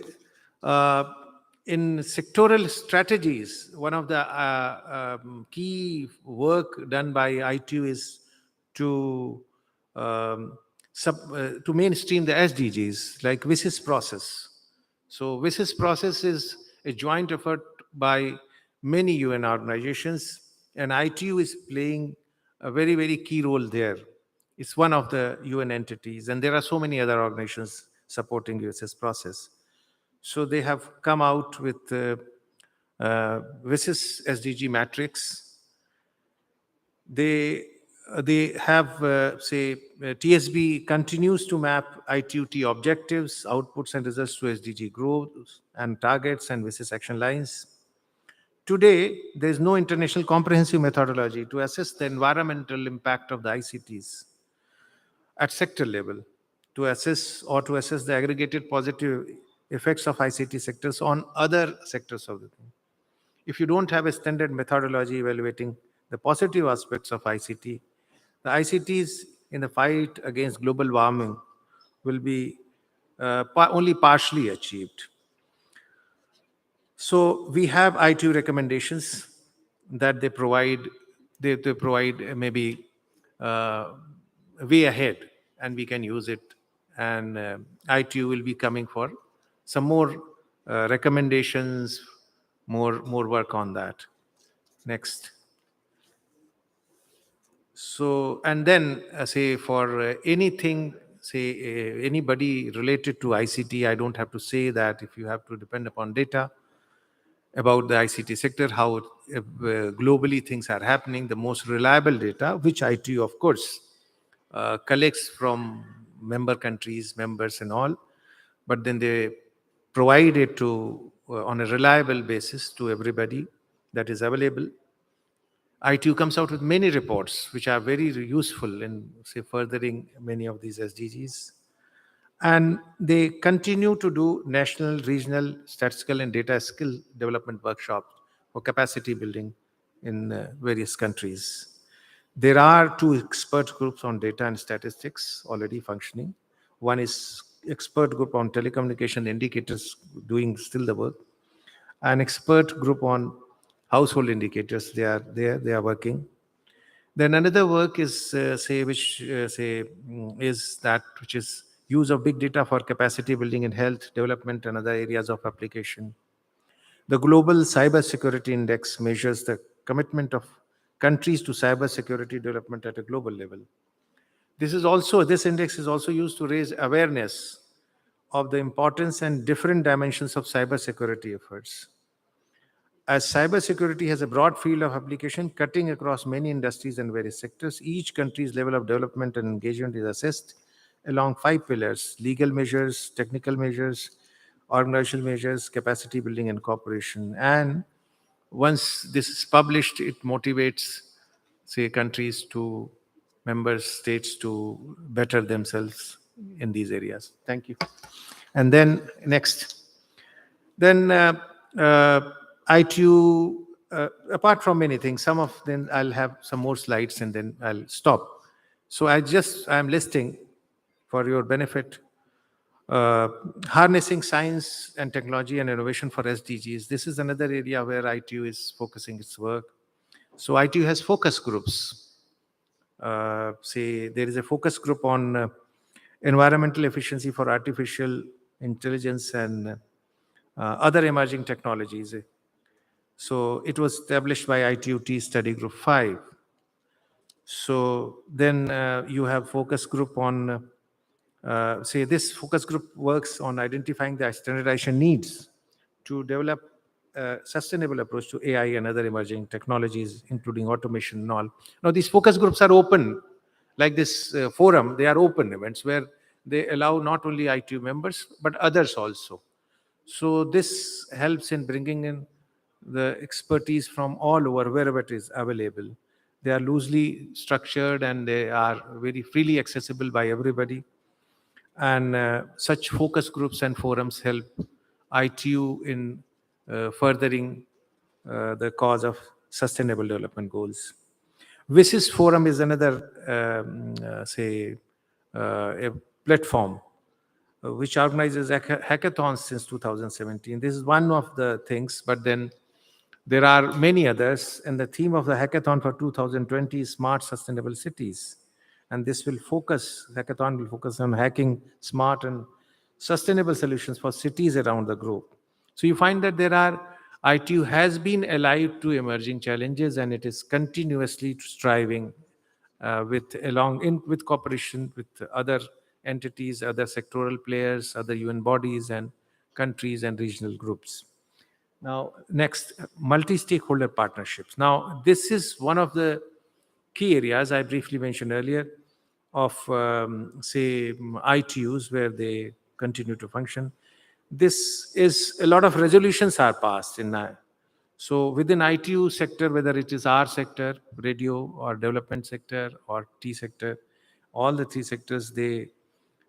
sectoral strategies, one of the key work done by ITU is to mainstream the SDGs, like WSIS process. So WSIS process is a joint effort by many UN organizations, and ITU is playing a very key role there. It's one of the UN entities, and there are so many other organizations supporting WSIS process. So they have come out with WSIS SDG matrix. They have, TSB continues to map ITUT objectives, outputs and results to SDG growth and targets and WSIS action lines. Today, there is no international comprehensive methodology to assess the environmental impact of the ICTs at sector level, to assess the aggregated positive effects of ICT sectors on other sectors of the thing. If you don't have a standard methodology evaluating the positive aspects of ICT, the ICTs in the fight against global warming will be only partially achieved. So we have ITU recommendations that they provide. They provide maybe way ahead, and we can use it. And ITU will be coming for some more recommendations, more work on that. Next. So, and then say for anything, say anybody related to ICT, I don't have to say that if you have to depend upon data about the ICT sector, how globally things are happening, the most reliable data, which ITU of course collects from member countries, members and all, but then they provide it to on a reliable basis to everybody that is available. ITU comes out with many reports which are very useful in, say, furthering many of these SDGs. And they continue to do national, regional, statistical and data skill development workshops for capacity building in various countries. There are 2 expert groups on data and statistics already functioning. One is expert group on telecommunication indicators doing still the work. An expert group on household indicators, they are working. Then another work is is use of big data for capacity building in health, development and other areas of application. The Global Cybersecurity Index measures the commitment of countries to cybersecurity development at a global level. This index is also used to raise awareness of the importance and different dimensions of cybersecurity efforts. As cybersecurity has a broad field of application cutting across many industries and various sectors, each country's level of development and engagement is assessed along 5 pillars: legal measures, technical measures, organizational measures, capacity building and cooperation. And once this is published, it motivates, say, member states to better themselves in these areas. Thank you. And then next. Then ITU, apart from many things, some of them I'll have some more slides and then I'll stop. So I'm listing for your benefit, harnessing science and technology and innovation for SDGs. This is another area where ITU is focusing its work. So ITU has focus groups. Say there is a focus group on environmental efficiency for artificial intelligence and other emerging technologies. So it was established by ITUT Study Group 5. So then you have focus group on, say this focus group works on identifying the standardization needs to develop a sustainable approach to AI and other emerging technologies, including automation and all. Now these focus groups are open, like this forum, they are open events where they allow not only ITU members, but others also. So this helps in bringing in the expertise from all over, wherever it is available. They are loosely structured and they are very freely accessible by everybody. And such focus groups and forums help ITU in furthering the cause of sustainable development goals. WSIS Forum is another, a platform which organizes hackathons since 2017. This is one of the things, but then there are many others. And the theme of the hackathon for 2020 is Smart Sustainable Cities. And this hackathon will focus on hacking smart and sustainable solutions for cities around the globe. So you find that ITU has been alive to emerging challenges and it is continuously striving with cooperation with other entities, other sectoral players, other UN bodies and countries and regional groups. Now, next, multi-stakeholder partnerships. Now, this is one of the key areas I briefly mentioned earlier of, ITUs where they continue to function. This is a lot of resolutions are passed in that. So within ITU sector, whether it is R sector, radio, or development sector, or T sector, all the three sectors, they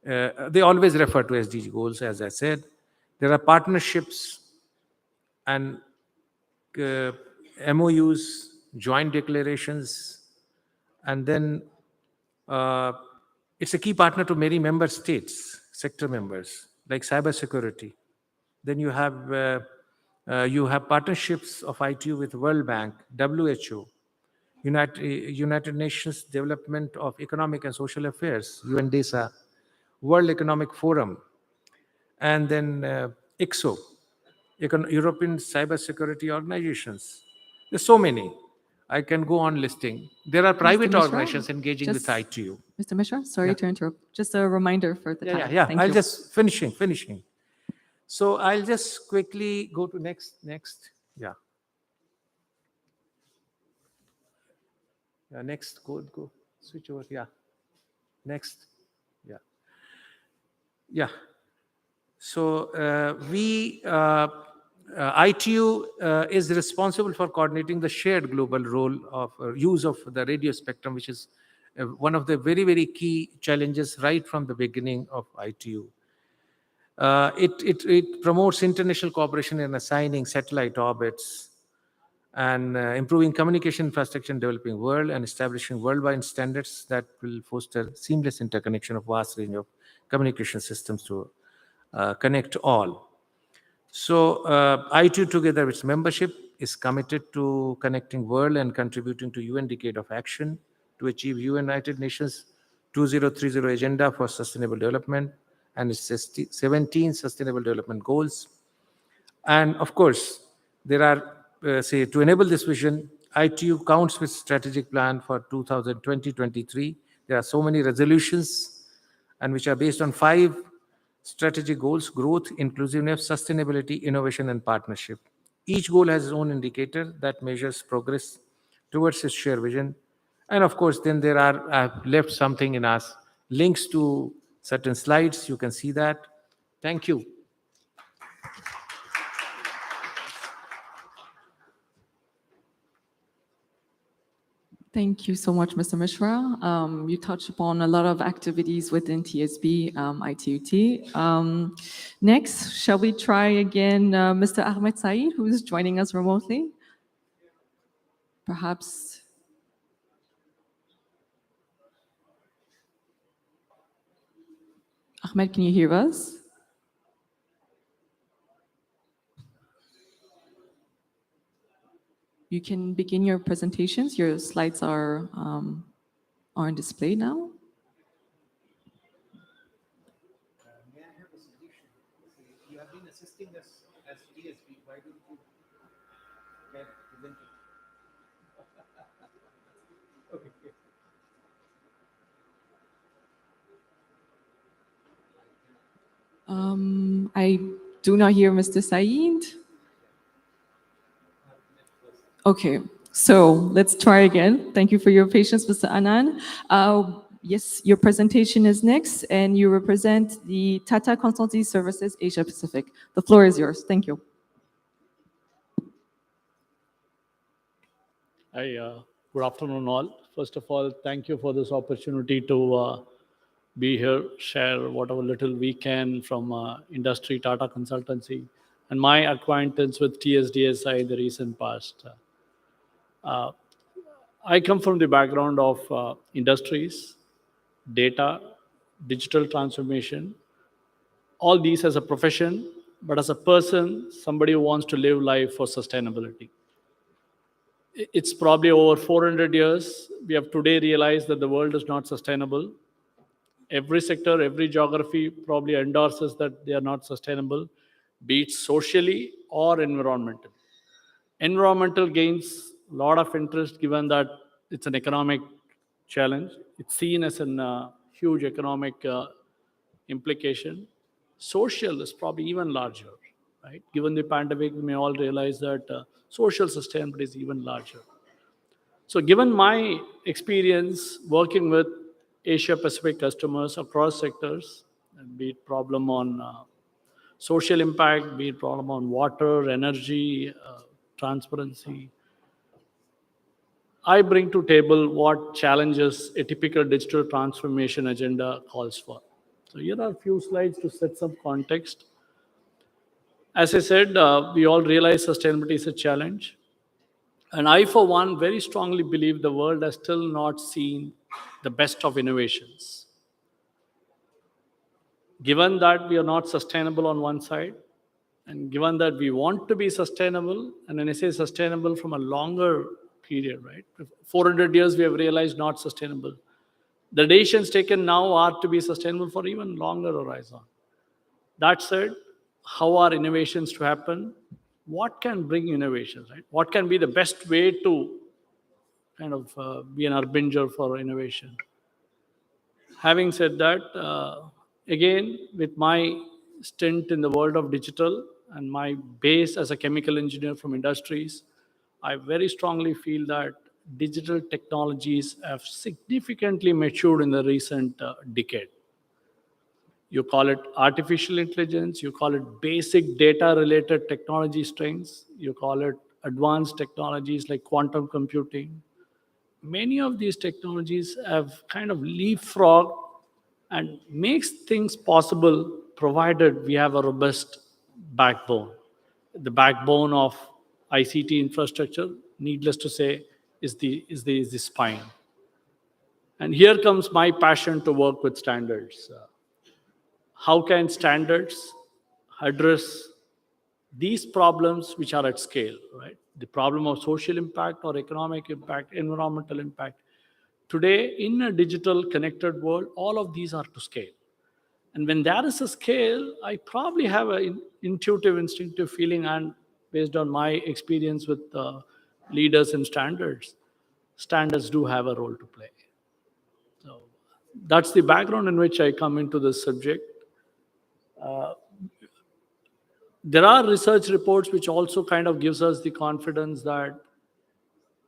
always refer to SDG goals, as I said. There are partnerships and MOUs, joint declarations, and then it's a key partner to many member states, sector members, like cybersecurity. Then you have partnerships of ITU with World Bank, WHO, United Nations Development of Economic and Social Affairs, UNDESA, World Economic Forum, and then ICSO, European Cybersecurity Organizations. There's so many. I can go on listing. There are private Mishra, organizations engaging with ITU. Mr. Mishra, sorry Yeah. to interrupt. Just a reminder for the time. Yeah. Thank I'll you. just finishing. So I'll just quickly go to next. Yeah. Yeah. Next. Go. Switch over. Yeah. Next. Yeah. Yeah. So ITU is responsible for coordinating the shared global role of use of the radio spectrum, which is one of the very, very key challenges right from the beginning of ITU. It promotes international cooperation in assigning satellite orbits and improving communication infrastructure in developing world and establishing worldwide standards that will foster seamless interconnection of vast range of communication systems to connect all. So ITU, together with its membership, is committed to connecting world and contributing to UN Decade of Action to achieve United Nations 2030 Agenda for Sustainable Development and its 17 Sustainable Development Goals. And of course, there are, to enable this vision, ITU counts with strategic plan for 2020-23. There are so many resolutions, and which are based on 5 strategic goals: growth, inclusiveness, sustainability, innovation, and partnership. Each goal has its own indicator that measures progress towards its shared vision. And of course, then there are, I've left something in us, links to certain slides. You can see that. Thank you. Thank you so much, Mr. Mishra. You touched upon a lot of activities within TSB, ITUT. Next, shall we try again Mr. Ahmed Saeed, who is joining us remotely? Perhaps. Ahmed, can you hear us? You can begin your presentations. Your slides are on display now. May I have a suggestion? You have been assisting us as TSB. Why don't you get presented? Okay. I do not hear Mr. Saeed. Okay, so let's try again. Thank you for your patience, Mr. Anand. Yes, your presentation is next, and you represent the Tata Consultancy Services Asia Pacific. The floor is yours. Thank you. Hi, good afternoon all. First of all, thank you for this opportunity to be here, share whatever little we can from industry, Tata Consultancy, and my acquaintance with TSDSI in the recent past. I come from the background of industries, data, digital transformation, all these as a profession, but as a person, somebody who wants to live life for sustainability. It's probably over 400 years. We have today realized that the world is not sustainable. Every sector, every geography probably endorses that they are not sustainable, be it socially or environmental. Environmental gains a lot of interest given that it's an economic challenge. It's seen as a huge economic implication. Social is probably even larger, right? Given the pandemic, we may all realize that social sustainability is even larger. So given my experience working with Asia Pacific customers across sectors, be it problem on social impact, be it problem on water, energy, transparency. I bring to table what challenges a typical digital transformation agenda calls for. So here are a few slides to set some context. As I said, we all realize sustainability is a challenge. And I, for one, very strongly believe the world has still not seen the best of innovations. Given that we are not sustainable on one side, and given that we want to be sustainable, and when I say sustainable from a longer period, right? 400 years we have realized not sustainable. The decisions taken now are to be sustainable for even longer horizon. That said, how are innovations to happen? What can bring innovations, right? What can be the best way to kind of be an arbinger for innovation? Having said that, again, with my stint in the world of digital and my base as a chemical engineer from industries, I very strongly feel that digital technologies have significantly matured in the recent decade. You call it artificial intelligence, you call it basic data-related technology strengths, you call it advanced technologies like quantum computing. Many of these technologies have kind of leapfrogged and makes things possible provided we have a robust backbone. The backbone of ICT infrastructure, needless to say, is the spine. And here comes my passion to work with standards. How can standards address these problems which are at scale, right? The problem of social impact or economic impact, environmental impact. Today, in a digital connected world, all of these are to scale. And when there is a scale, I probably have an intuitive, instinctive feeling, and based on my experience with leaders in standards, standards do have a role to play. So that's the background in which I come into this subject. There are research reports which also kind of gives us the confidence that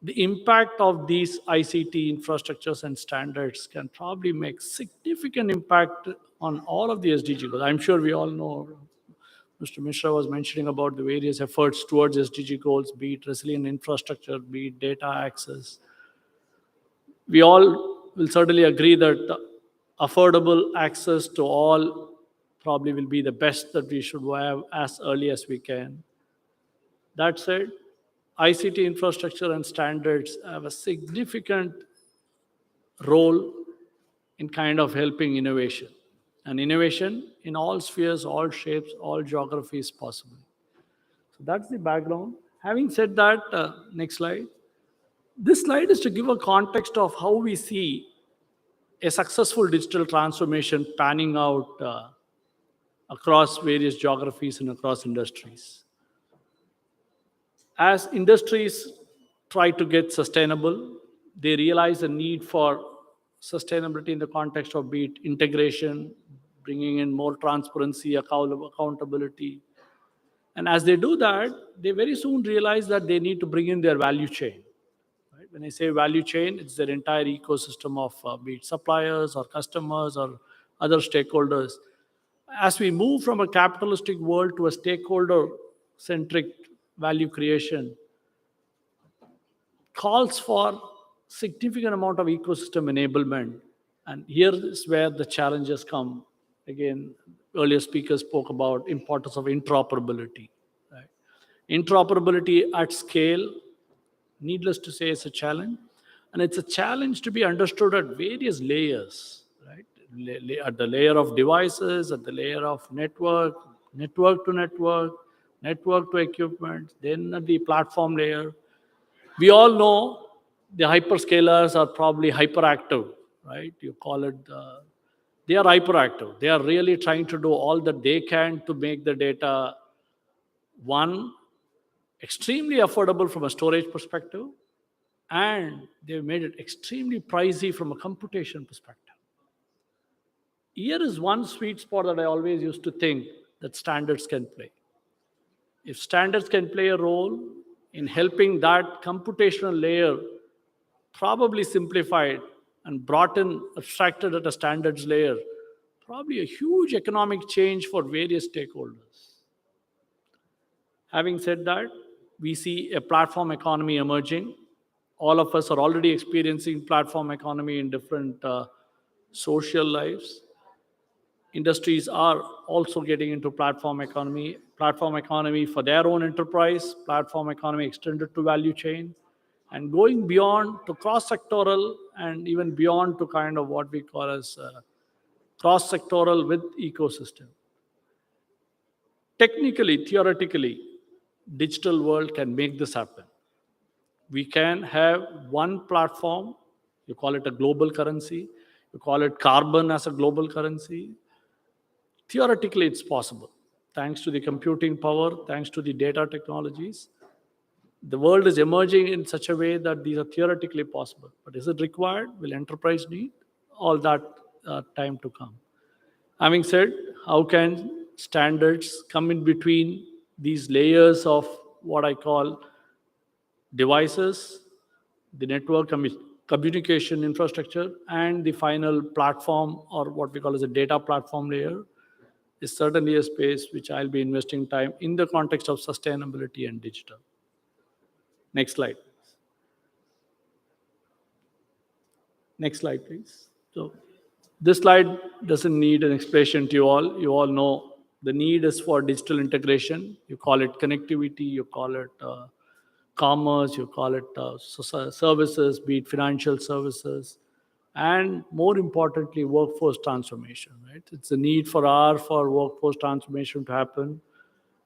the impact of these ICT infrastructures and standards can probably make significant impact on all of the SDG goals. I'm sure we all know, Mr. Mishra was mentioning about the various efforts towards SDG goals, be it resilient infrastructure, be it data access. We all will certainly agree that affordable access to all probably will be the best that we should have as early as we can. That said, ICT infrastructure and standards have a significant role in kind of helping innovation. And innovation in all spheres, all shapes, all geographies possible. So that's the background. Having said that, next slide. This slide is to give a context of how we see a successful digital transformation panning out across various geographies and across industries. As industries try to get sustainable, they realize the need for sustainability in the context of be it integration, bringing in more transparency, accountability. And as they do that, they very soon realize that they need to bring in their value chain. Right? When I say value chain, it's their entire ecosystem of be it suppliers or customers or other stakeholders. As we move from a capitalistic world to a stakeholder-centric value creation, calls for significant amount of ecosystem enablement. And here is where the challenges come. Again, earlier speakers spoke about importance of interoperability. Right? Interoperability at scale, needless to say, is a challenge. And it's a challenge to be understood at various layers. Right? At the layer of devices, at the layer of network, network to network, network to equipment, then at the platform layer. We all know the hyperscalers are probably hyperactive, right? You call it, they are hyperactive. They are really trying to do all that they can to make the data, one, extremely affordable from a storage perspective, and they've made it extremely pricey from a computation perspective. Here is one sweet spot that I always used to think that standards can play. If standards can play a role in helping that computational layer probably simplified and brought in, abstracted at a standards layer, probably a huge economic change for various stakeholders. Having said that, we see a platform economy emerging. All of us are already experiencing platform economy in different social lives. Industries are also getting into platform economy for their own enterprise, platform economy extended to value chain, and going beyond to cross-sectoral and even beyond to kind of what we call as cross-sectoral with ecosystem. Technically, theoretically, digital world can make this happen. We can have one platform, you call it a global currency, you call it carbon as a global currency. Theoretically, it's possible. Thanks to the computing power, thanks to the data technologies, the world is emerging in such a way that these are theoretically possible. But is it required? Will enterprise need? All that time to come. Having said, how can standards come in between these layers of what I call devices, the network communication infrastructure, and the final platform, or what we call as a data platform layer, is certainly a space which I'll be investing time in the context of sustainability and digital. Next slide. Next slide, please. So this slide doesn't need an explanation to you all. You all know the need is for digital integration. You call it connectivity, you call it commerce, you call it services, be it financial services, and more importantly, workforce transformation. Right? It's a need for workforce transformation to happen.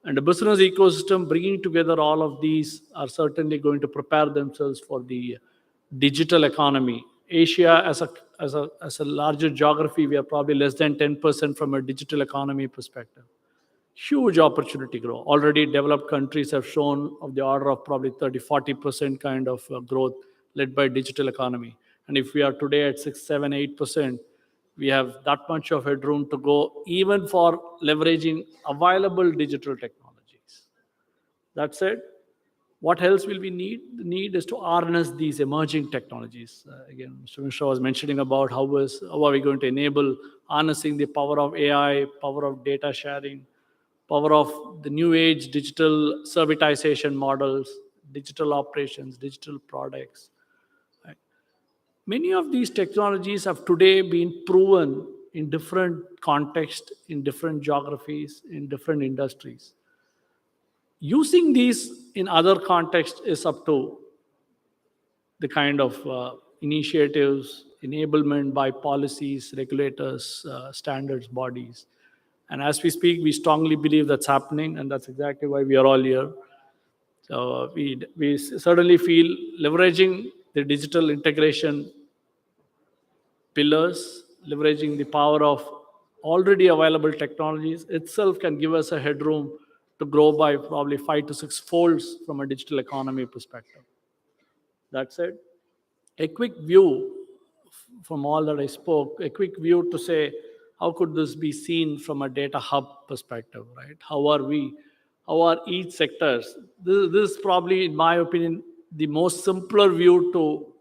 And the business ecosystem bringing together all of these are certainly going to prepare themselves for the digital economy. Asia as a larger geography, we are probably less than 10% from a digital economy perspective. Huge opportunity growth. Already developed countries have shown of the order of probably 30-40% kind of growth led by digital economy. And if we are today at 6, 7, 8%, we have that much of headroom to go even for leveraging available digital technologies. That said, what else will we need? The need is to harness these emerging technologies. Again, Mr. Mishra was mentioning about how are we going to enable harnessing the power of AI, power of data sharing, power of the new age digital servitization models, digital operations, digital products. Right? Many of these technologies have today been proven in different contexts, in different geographies, in different industries. Using these in other contexts is up to the kind of initiatives, enablement by policies, regulators, standards bodies. And as we speak, we strongly believe that's happening, and that's exactly why we are all here. So we certainly feel leveraging the digital integration pillars, leveraging the power of already available technologies itself can give us a headroom to grow by probably 5 to 6 folds from a digital economy perspective. That said, a quick view from all that I spoke, a quick view to say, how could this be seen from a data hub perspective, right? How are each sectors? This is probably, in my opinion, the most simpler view to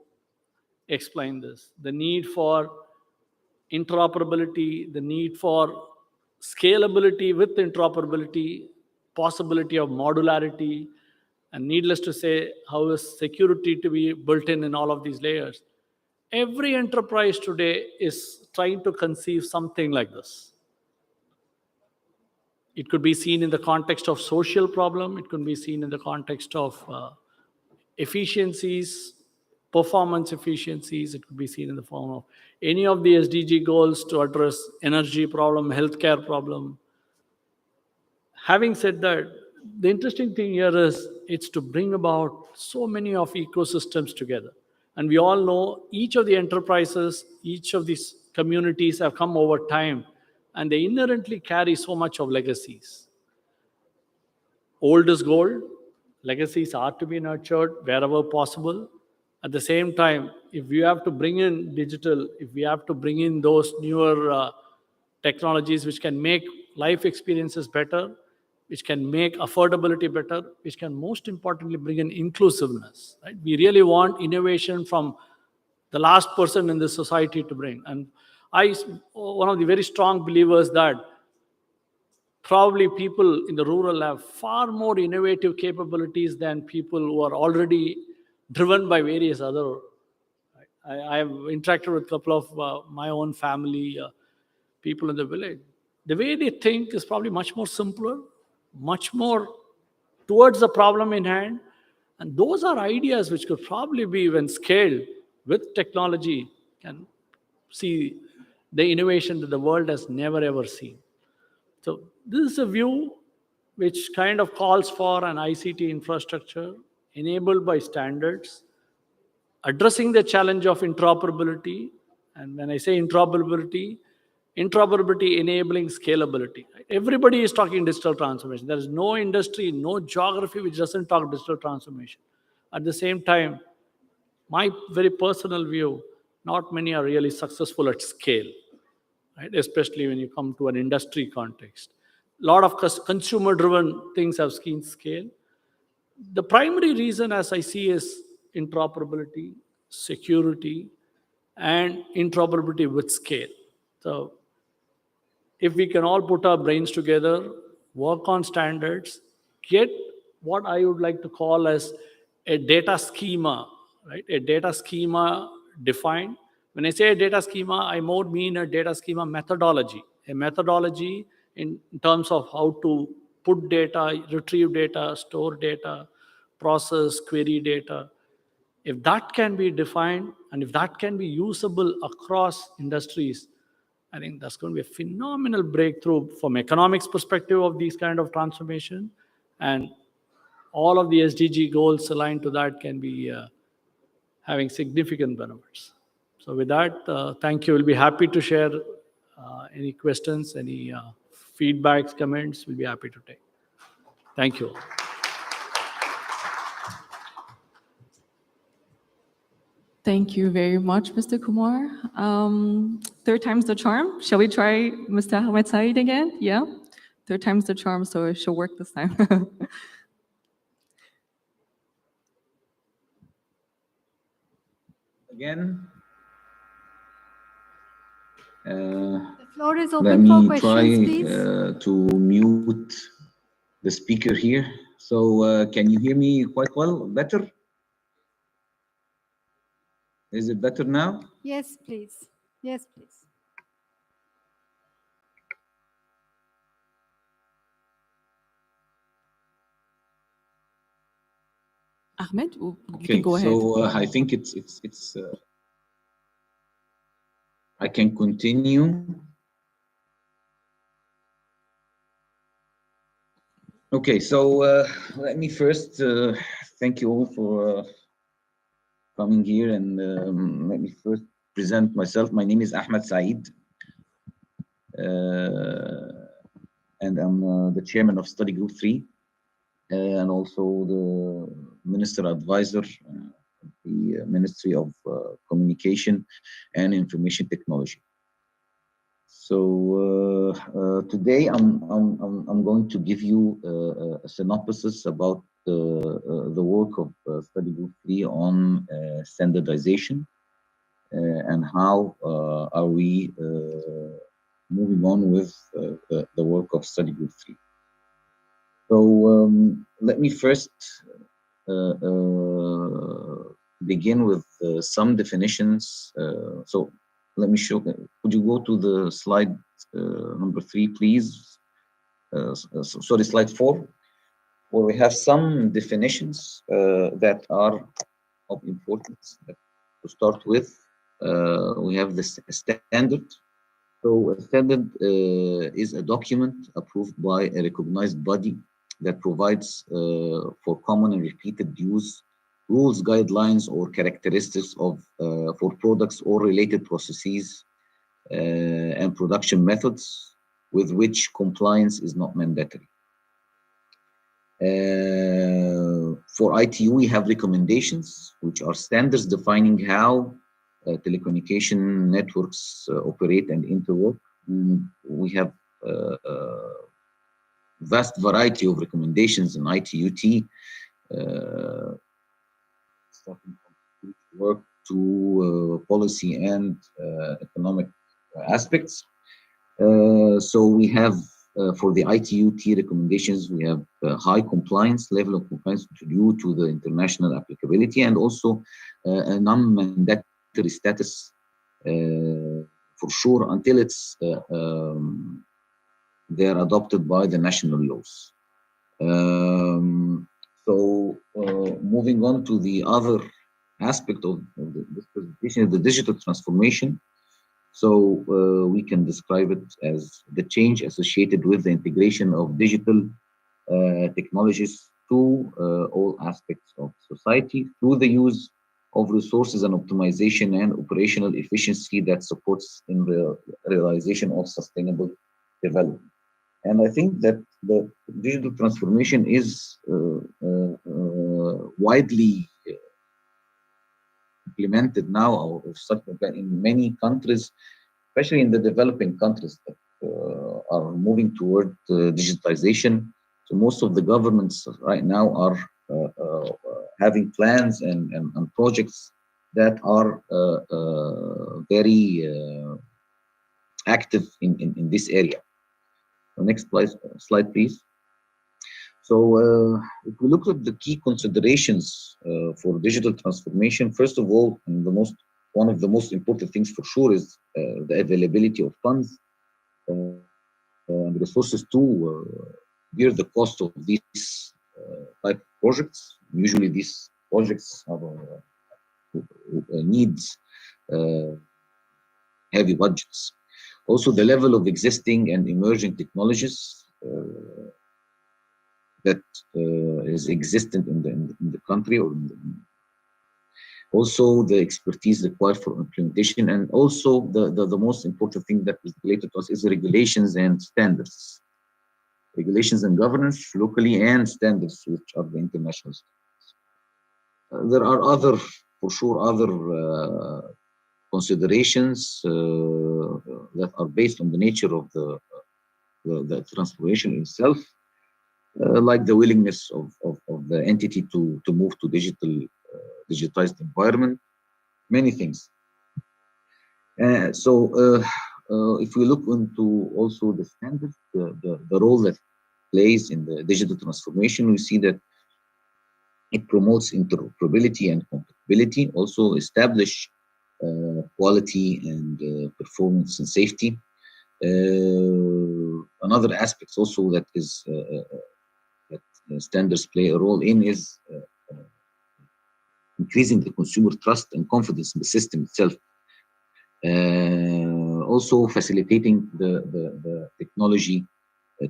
explain this. The need for interoperability, the need for scalability with interoperability, possibility of modularity, and needless to say, how is security to be built in all of these layers. Every enterprise today is trying to conceive something like this. It could be seen in the context of social problem. It could be seen in the context of efficiencies, performance efficiencies. It could be seen in the form of any of the SDG goals to address energy problem, healthcare problem. Having said that, the interesting thing here is it's to bring about so many of ecosystems together. And we all know each of the enterprises, each of these communities have come over time, and they inherently carry so much of legacies. Old is gold. Legacies are to be nurtured wherever possible. At the same time, if we have to bring in digital, if we have to bring in those newer technologies which can make life experiences better, which can make affordability better, which can most importantly bring in inclusiveness. Right? We really want innovation from the last person in the society to bring. And one of the very strong believers that probably people in the rural have far more innovative capabilities than people who are already driven by various other. I have interacted with a couple of my own family people in the village. The way they think is probably much more simpler, much more towards the problem in hand. And those are ideas which could probably be, when scaled with technology, can see the innovation that the world has never ever seen. So this is a view which kind of calls for an ICT infrastructure enabled by standards, addressing the challenge of interoperability. And when I say interoperability enabling scalability. Right? Everybody is talking digital transformation. There is no industry, no geography which doesn't talk digital transformation. At the same time, my very personal view, not many are really successful at scale, right? Especially when you come to an industry context. A lot of consumer-driven things have seen scale. The primary reason, as I see, is interoperability, security, and interoperability with scale. So if we can all put our brains together, work on standards, get what I would like to call as a data schema, right? A data schema defined. When I say a data schema, I more mean a data schema methodology, a methodology in terms of how to put data, retrieve data, store data, process, query data. If that can be defined and if that can be usable across industries, I think that's going to be a phenomenal breakthrough from economics perspective of these kind of transformation, and all of the SDG goals aligned to that can be having significant benefits. So with that, thank you. We'll be happy to share any questions, any feedbacks, comments. We'll be happy to take. Thank you. Thank you very much, Mr. Kumar. Third time's the charm. Shall we try Mr. Ahmed Saeed again? Yeah? Third time's the charm, so it should work this time. Again. The floor is Let open for me try questions, please. to mute the speaker here. So can you hear me quite well? Better? Is it better now? Yes, please. Yes, please. Ahmed, you Okay, can go ahead. so I think it's I can continue. Okay, so let me first thank you all for coming here, and let me first present myself. My name is Ahmed Saeed, and I'm the chairman of Study Group 3, and also the Minister Advisor of the Ministry of Communication and Information Technology. So today I'm going to give you a synopsis about the work of Study Group 3 on standardization and how are we moving on with the work of Study Group 3. So let me first begin with some definitions. So let me show. Could you go to the slide number 3, please? Sorry, slide 4, where we have some definitions that are of importance. To start with, we have the standard. So a standard is a document approved by a recognized body that provides for common and repeated use, rules, guidelines, or characteristics of for products or related processes and production methods with which compliance is not mandatory. For ITU, we have recommendations, which are standards defining how telecommunication networks operate and interwork. We have vast variety of recommendations in ITUT, starting from work to policy and economic aspects. So we have For the ITU-T recommendations, we have high compliance, level of compliance due to the international applicability, and also a non-mandatory status for sure until it's they are adopted by the national laws. Moving on to the other aspect of this presentation, the digital transformation. So we can describe it as the change associated with the integration of digital technologies to all aspects of society through the use of resources and optimization and operational efficiency that supports in the realization of sustainable development. And I think that the digital transformation is widely implemented now, or in many countries, especially in the developing countries that are moving toward digitization. So most of the governments right now are having plans and projects that are very active in this area. The next slide, please. So if we look at the key considerations for digital transformation, first of all, and one of the most important things for sure is the availability of funds and resources to bear the cost of these type of projects. Usually these projects have needs heavy budgets. Also, the level of existing and emerging technologies that is existent in the country, or also the expertise required for implementation, and also the most important thing that is related to us is the regulations and standards. Regulations and governance locally, and standards which are the international standards. There are for sure other considerations that are based on the nature of the transformation itself, like the willingness of the entity to move to digitized environment, many things. If we look into also the standards, the role that plays in the digital transformation, we see that it promotes interoperability and compatibility, also establish quality and performance and safety. Another aspect also that is that standards play a role in is increasing the consumer trust and confidence in the system itself. Also facilitating the technology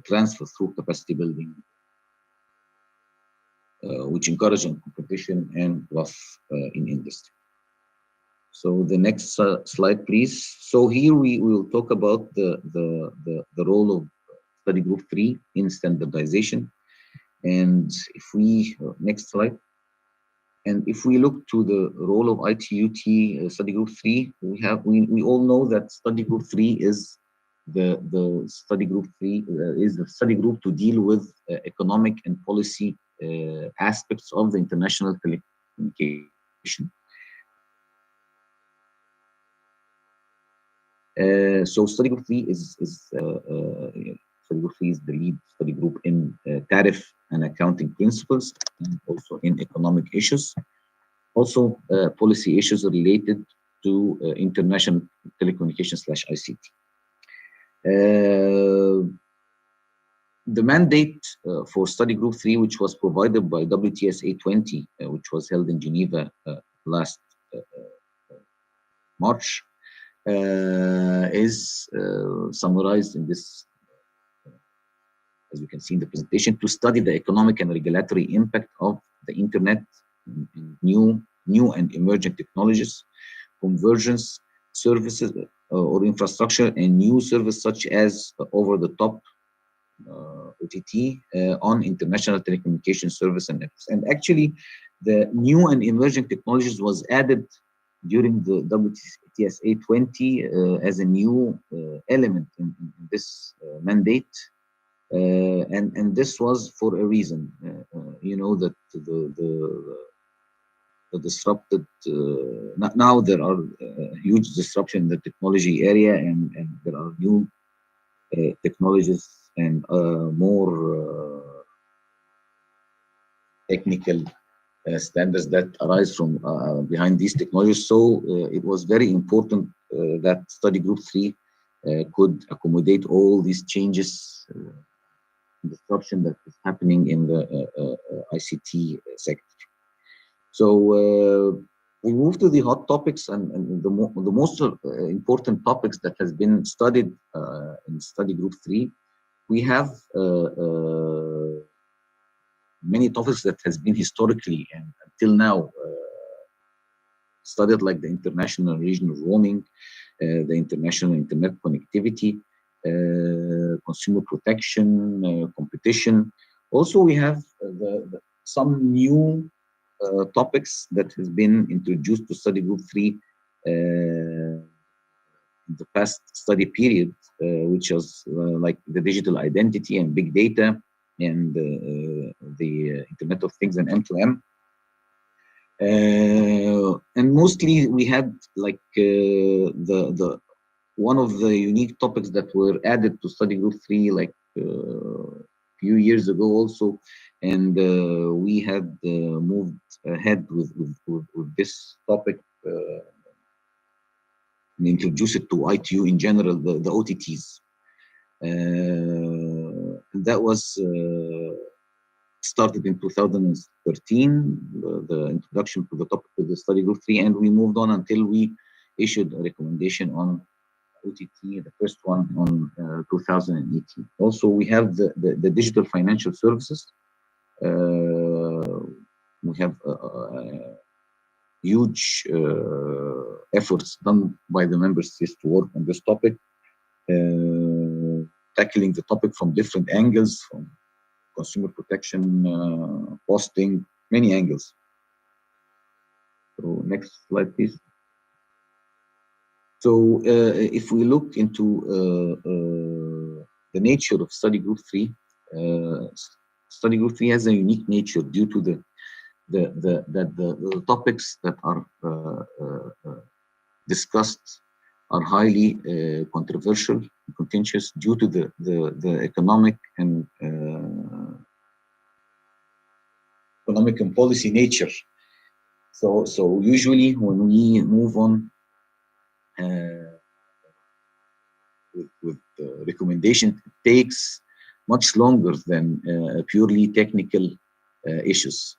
transfer through capacity building, which encourage competition and growth in industry. So the next slide, please. So here we will talk about the role of study group 3 in standardization. And if we, next slide. And if we look to the role of ITU-T study group 3, we all know that study group 3 is the study group 3 is the study group to deal with economic and policy aspects of the international telecommunication. So study group 3 is study group 3 is the lead study group in tariff and accounting principles, and also in economic issues, also policy issues related to international telecommunications / ICT. The mandate for study group 3, which was provided by WTSA 20, which was held in Geneva last March, is summarized in this, as you can see in the presentation, to study the economic and regulatory impact of the internet, new and emerging technologies, convergence services or infrastructure, and new services such as over-the-top OTT on international telecommunication service and networks. And actually, the new and emerging technologies was added during the WTSA 20 as a new element in this mandate. And this was for a reason, you know, that the disrupted, now there are huge disruption in the technology area, and there are new technologies and more technical standards that arise from behind these technologies. So it was very important that study group 3 could accommodate all these changes, disruption that is happening in the ICT sector. So we move to the hot topics, and the most important topics that has been studied in study group 3. We have many topics that has been historically and until now studied, like the international and regional roaming, the international internet connectivity, consumer protection, competition. Also, we have some new topics that has been introduced to study group 3 in the past study period, which was like the digital identity and big data and the Internet of Things and M2M. And mostly we had like the one of the unique topics that were added to study group 3 like few years ago also, and we had moved ahead with this topic and introduce it to ITU in general, the OTTs. That was started in 2013, the introduction to the topic of the study group 3, and we moved on until we issued a recommendation on OTT, the first one on 2018. Also, we have the digital financial services. We have huge efforts done by the member states to work on this topic, tackling the topic from different angles, from consumer protection, posting, many angles. So next slide, please. So if we look into the nature of study group 3, study group 3 has a unique nature due to the topics that are discussed are highly controversial and contentious due to the economic and policy nature. So usually when we move on with the recommendation, it takes much longer than purely technical issues.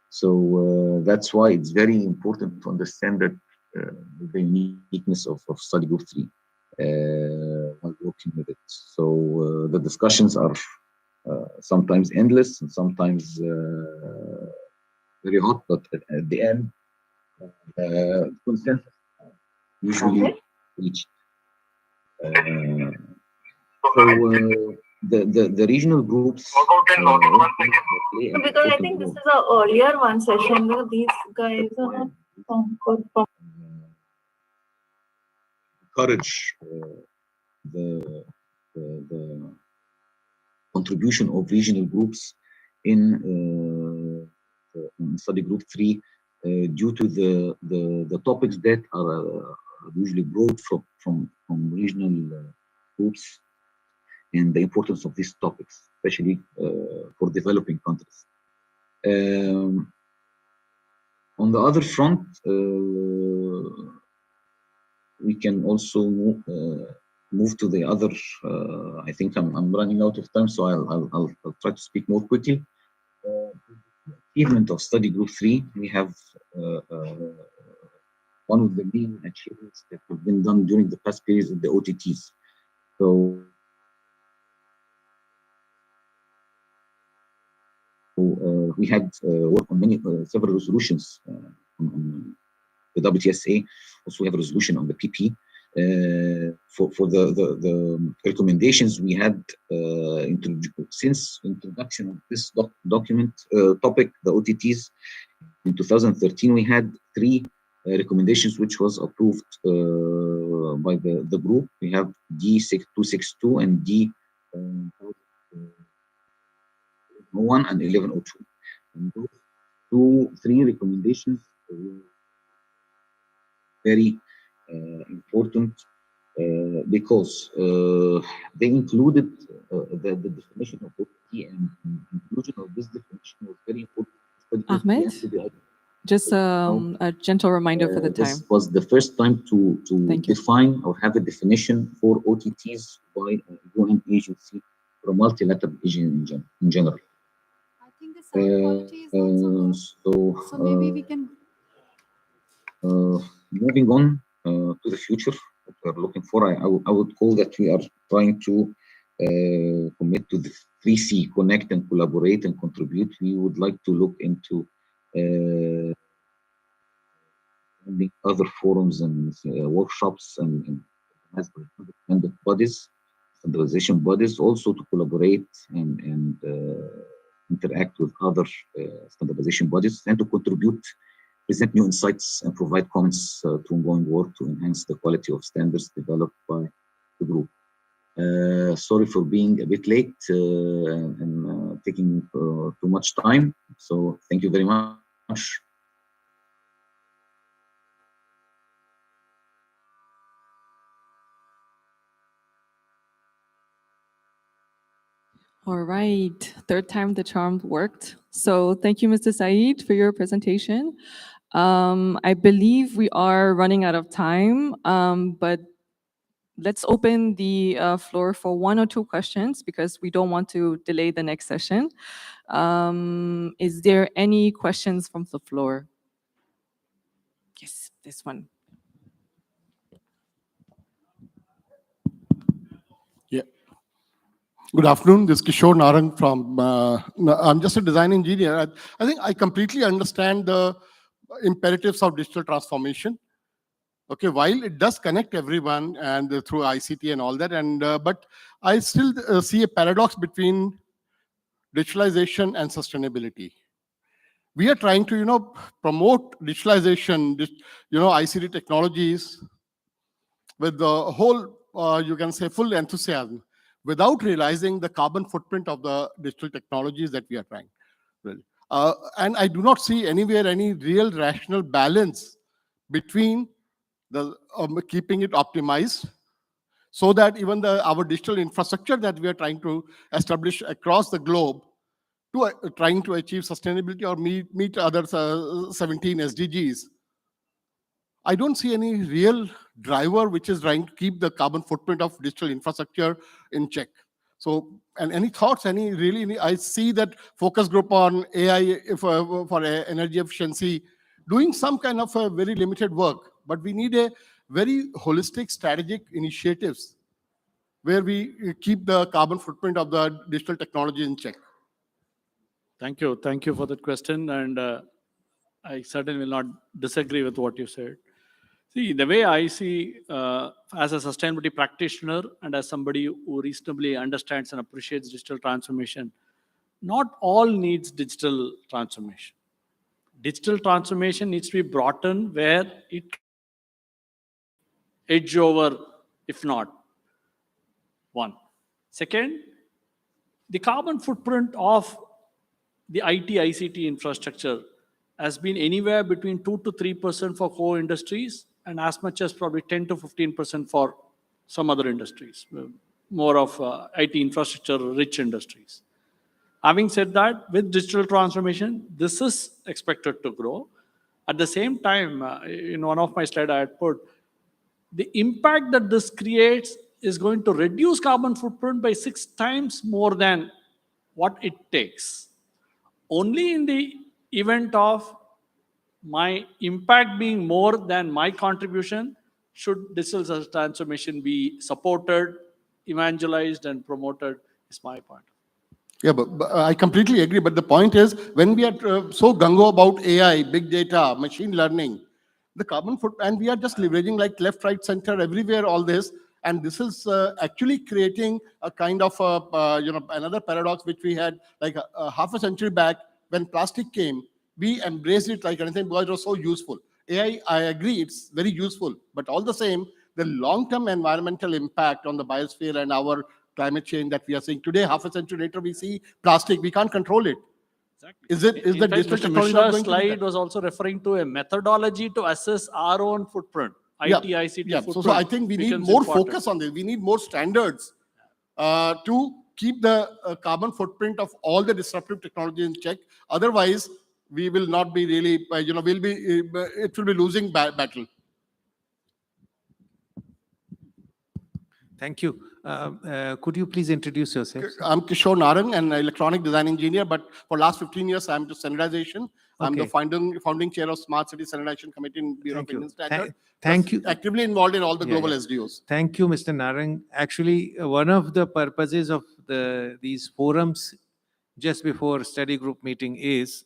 So that's why it's very important to understand that the uniqueness of study group 3 while working with it. So the discussions are sometimes endless and sometimes very hot, but at the end, consensus usually reached. The regional groups. Because I think this is an earlier one session where these guys are encourage the contribution of regional groups in study group 3 due to the topics that are usually brought from regional groups and the importance of these topics, especially for developing countries. On the other front, we can also move to the other. I think I'm running out of time, so I'll try to speak more quickly. Achievement of study group 3, we have one of the main achievements that have been done during the past periods of the OTTs. So we had worked on several resolutions on the WTSA. Also, we have a resolution on the PP. For the recommendations we had since introduction of this document topic, the OTTs, in 2013, we had 3 recommendations which was approved by the group. We have D262 and D1 and 1102. And those 3 recommendations were very important because they included the definition of OT and inclusion of this definition was very important. Ahmed, just a gentle reminder for the time. This was the first time to define or have a definition for OTTs by a UN agency or a multilateral agency in general. I think the sound quality is not so good. So maybe we can. Moving on to the future, what we're looking for, I would call that we are trying to commit to the 3C: connect and collaborate and contribute. We would like to look into other forums and workshops and bodies, standardization bodies, also to collaborate and interact with other standardization bodies and to contribute, present new insights, and provide comments to ongoing work to enhance the quality of standards developed by the group. Sorry for being a bit late and taking too much time. So thank you very much. All right, third time the charm worked. So thank you, Mr. Saeed, for your presentation. I believe we are running out of time, but let's open the floor for 1 or 2 questions because we don't want to delay the next session. Is there any questions from the floor? Yes, this one. Yeah. Good afternoon. This is Kishore Narang from, I'm just a design engineer. I think I completely understand the imperatives of digital transformation. Okay, while it does connect everyone and through ICT and all that, and but I still see a paradox between digitalization and sustainability. We are trying to, promote digitalization, ICT technologies with the whole, you can say, full enthusiasm, without realizing the carbon footprint of the digital technologies that we are trying. Really. And I do not see anywhere any real rational balance between the keeping it optimized, so that even our digital infrastructure that we are trying to establish across the globe, to trying to achieve sustainability or meet other 17 SDGs. I don't see any real driver which is trying to keep the carbon footprint of digital infrastructure in check. So, and any thoughts, I see that focus group on AI for energy efficiency, doing some kind of a very limited work, but we need a very holistic strategic initiatives where we keep the carbon footprint of the digital technology in check. Thank you. Thank you for that question. And I certainly will not disagree with what you said. See, the way I see as a sustainability practitioner and as somebody who reasonably understands and appreciates digital transformation, not all needs digital transformation. Digital transformation needs to be brought in where it edge over, if not. One. Second, the carbon footprint of the IT, ICT infrastructure has been anywhere between 2 to 3% for core industries and as much as probably 10 to 15% for some other industries, more of IT infrastructure rich industries. Having said that, with digital transformation, this is expected to grow. At the same time, in one of my slides I had put, the impact that this creates is going to reduce carbon footprint by 6 times more than what it takes. Only in the event of my impact being more than my contribution should digital transformation be supported, evangelized, and promoted, is my point. Yeah, but I completely agree. But the point is, when we are so gung-ho about AI, big data, machine learning, the carbon footprint, and we are just leveraging like left, right, center, everywhere, all this. And this is actually creating a kind of, another paradox which we had like half a century back when plastic came. We embraced it like anything because it was so useful. AI, I agree, it's very useful. But all the same, the long-term environmental impact on the biosphere and our climate change that we are seeing today, half a century later, we see plastic, we can't control it. Exactly. Is the digital technology not going to do that? Slide was also referring to a methodology to assess our own footprint. IT, ICT footprint. So I think we need more focus on this. We need more standards to keep the carbon footprint of all the disruptive technology in check. Otherwise, we will not be really, it will be losing battle. Thank you. Could you please introduce yourself? I'm Kishore Narang, an electronic design engineer, but for last 15 years, I'm to standardization. I'm the founding chair of Smart City Standardization Committee in Bureau of Indian Standards. Thank you. Actively involved in all the global SDOs. Thank you, Mr. Narang. Actually, one of the purposes of these forums just before study group meeting is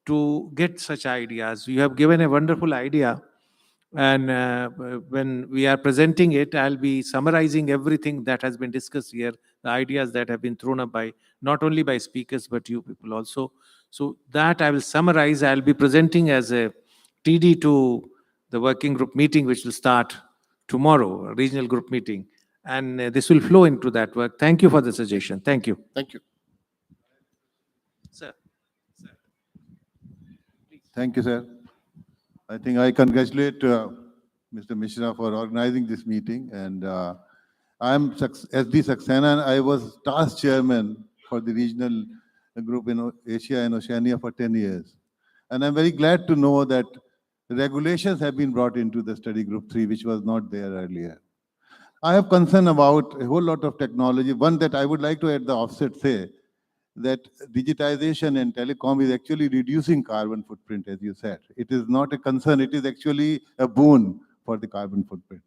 to get such ideas. You have given a wonderful idea. And when we are presenting it, I'll be summarizing everything that has been discussed here, the ideas that have been thrown up by not only by speakers, but you people also. So that I will summarize. I'll be presenting as a TD to the working group meeting, which will start tomorrow, a regional group meeting. And this will flow into that work. Thank you for the suggestion. Thank you. Thank you. Sir. Thank you, sir. I think I congratulate Mr. Mishra for organizing this meeting. And I'm SD Saxena, and I was task chairman for the regional group in Asia and Oceania for 10 years. And I'm very glad to know that regulations have been brought into the study group 3, which was not there earlier. I have concern about a whole lot of technology. One that I would like to at the offset say, that digitization and telecom is actually reducing carbon footprint, as you said. It is not a concern, it is actually a boon for the carbon footprint.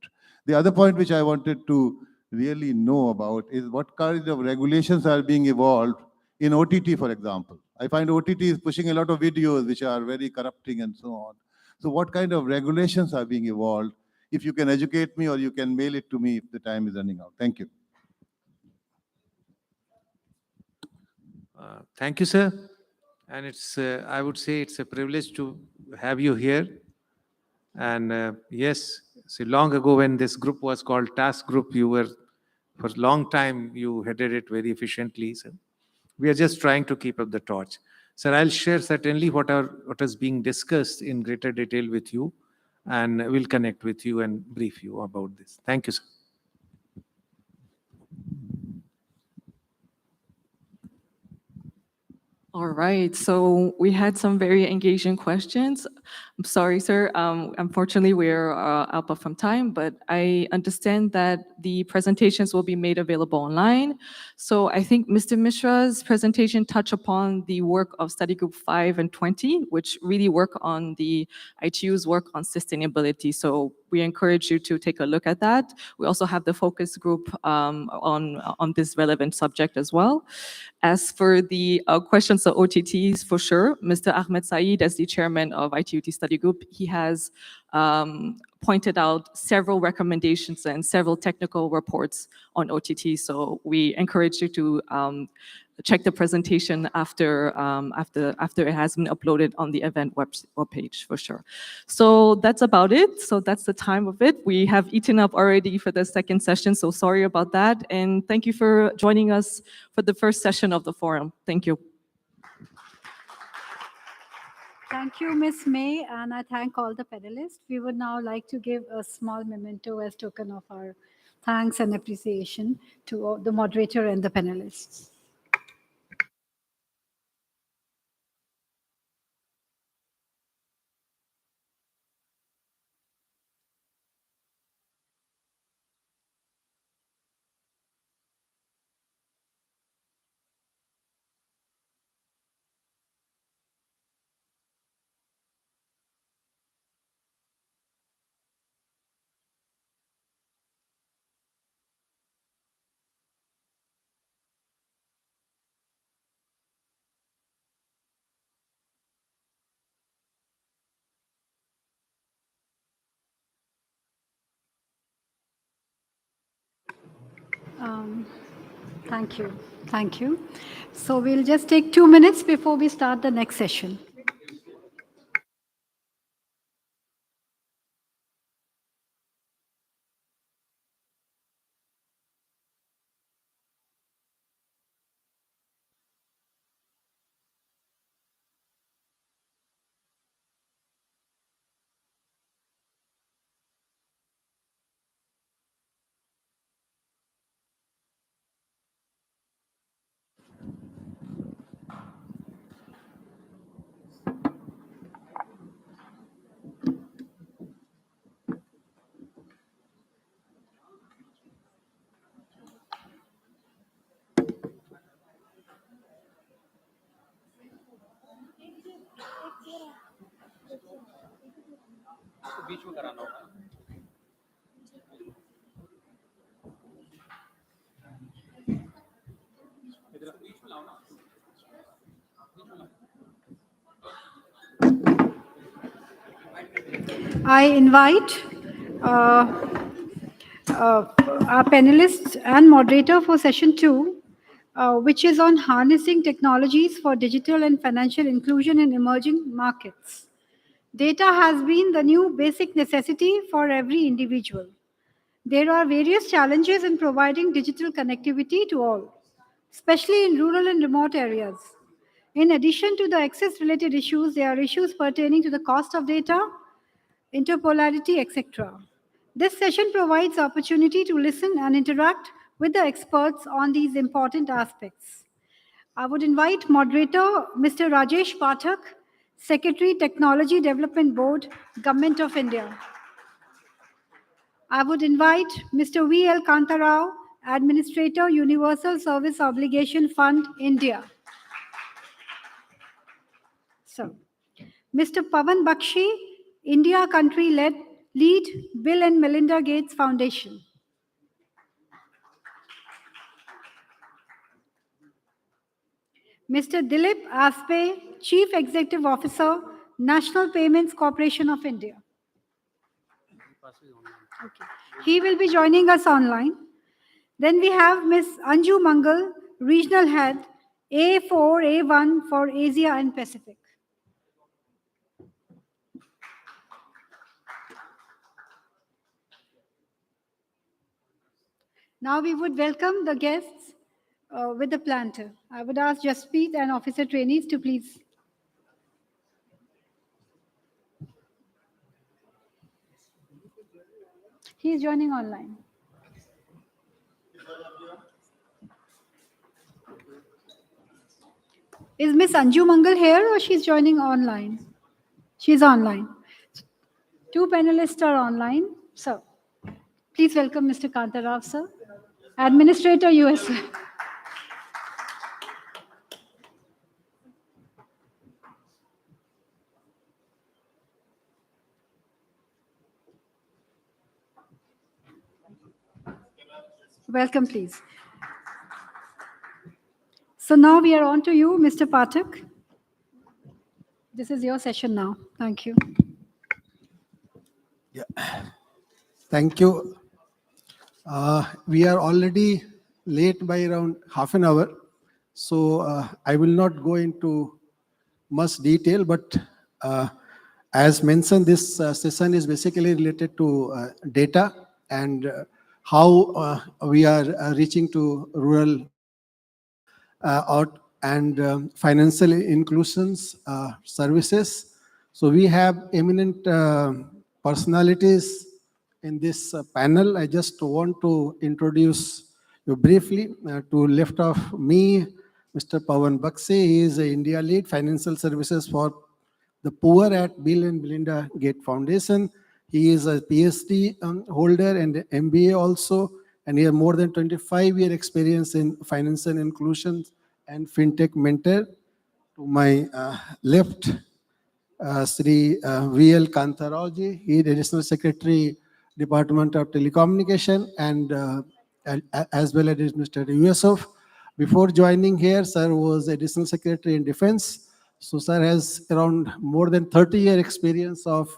The other point which I wanted to really know about is what kind of regulations are being evolved in OTT, for example. I find OTT is pushing a lot of videos which are very corrupting and so on. So what kind of regulations are being evolved? If you can educate me or you can mail it to me if the time is running out. Thank you. Thank you, sir. And it's, I would say it's a privilege to have you here. And yes, so long ago when this group was called Task Group, you were, for a long time, you headed it very efficiently. So we are just trying to keep up the torch. Sir, I'll share certainly what is being discussed in greater detail with you, and we'll connect with you and brief you about this. Thank you, sir. All right, so we had some very engaging questions. I'm sorry, sir. Unfortunately, we're up from time, but I understand that the presentations will be made available online. So I think Mr. Mishra's presentation touched upon the work of study group 5 and 20, which really work on the ITU's work on sustainability. So we encourage you to take a look at that. We also have the focus group on this relevant subject as well. As for the questions of OTTs, for sure, Mr. Ahmed Saeed, as the chairman of ITUT Study Group, he has pointed out several recommendations and several technical reports on OTT. So we encourage you to check the presentation after it has been uploaded on the event webpage for sure. So that's about it. So that's the time of it. We have eaten up already for the second session, so sorry about that. And thank you for joining us for the first session of the forum. Thank you. Thank you, Ms. May, and I thank all the panelists. We would now like to give a small memento as token of our thanks and appreciation to the moderator and the panelists. Thank you. Thank you. So we'll just take 2 minutes before we start the next session. I invite our panelist and moderator for session 2, which is on harnessing technologies for digital and financial inclusion in emerging markets. Data has been the new basic necessity for every individual. There are various challenges in providing digital connectivity to all, especially in rural and remote areas. In addition to the access-related issues, there are issues pertaining to the cost of data, interpolarity, etc. This session provides opportunity to listen and interact with the experts on these important aspects. I would invite moderator Mr. Rajesh Pathak, Secretary, Technology Development Board, Government of India. I would invite Mr. V.L. Kantarao, Administrator, Universal Service Obligation Fund, India. So, Mr. Pavan Bakshi, India Country Lead Bill and Melinda Gates Foundation. Mr. Dilip Aspe, Chief Executive Officer, National Payments Corporation of India. Okay. He will be joining us online. Then we have Ms. Anju Mangal, Regional Head, A4, A1 for Asia and Pacific. Now we would welcome the guests with the planter. I would ask Jasprit and officer trainees to please. He is joining online. Is Miss Anju Mangal here or she's joining online? She's online. Two panelists are online. So, please welcome Mr. Kantarao, sir. Administrator, USA. Welcome, please. So now we are on to you, Mr. Pathak. This is your session now. Thank you. Yeah. Thank you. We are already late by around half an hour. So I will not go into much detail, but as mentioned, this session is basically related to data and how we are reaching to rural and financial inclusions services. So we have eminent personalities in this panel. I just want to introduce you briefly. To left of me, Mr. Pavan Bakshi. He is the India Lead Financial Services for the Poor at Bill and Melinda Gates Foundation. He is a PhD holder and MBA also, and he has more than 25-year experience in financial inclusion and fintech mentor. To my left, Sri V.L. Kantarao ji. He is Additional Secretary, Department of Telecommunication, and as well as Mr. Yusuf. Before joining here, sir was Additional Secretary in Defense. So sir has around more than 30-year experience of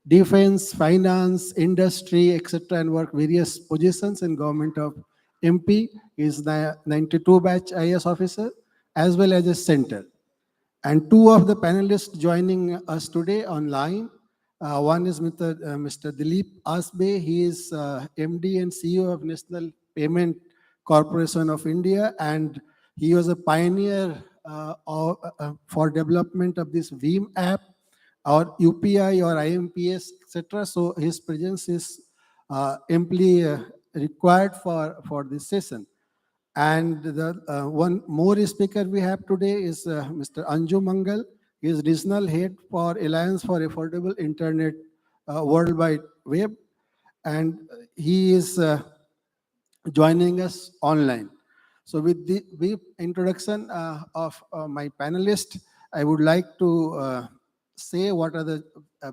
defense, finance, industry, etc., and work various positions in government of MP. He is the 92 batch IS officer as well as a center. And two of the panelists joining us today online. One is Mr. Dilip Asbe. He is MD and CEO of National Payment Corporation of India, and he was a pioneer for development of this VIM app or UPI or IMPS, etc. So his presence is amply required for this session. And the one more speaker we have today is Mr. Anju Mangal. He is Regional Head for Alliance for Affordable Internet World Wide Web, and he is joining us online. So with the brief introduction of my panelist, I would like to say what are the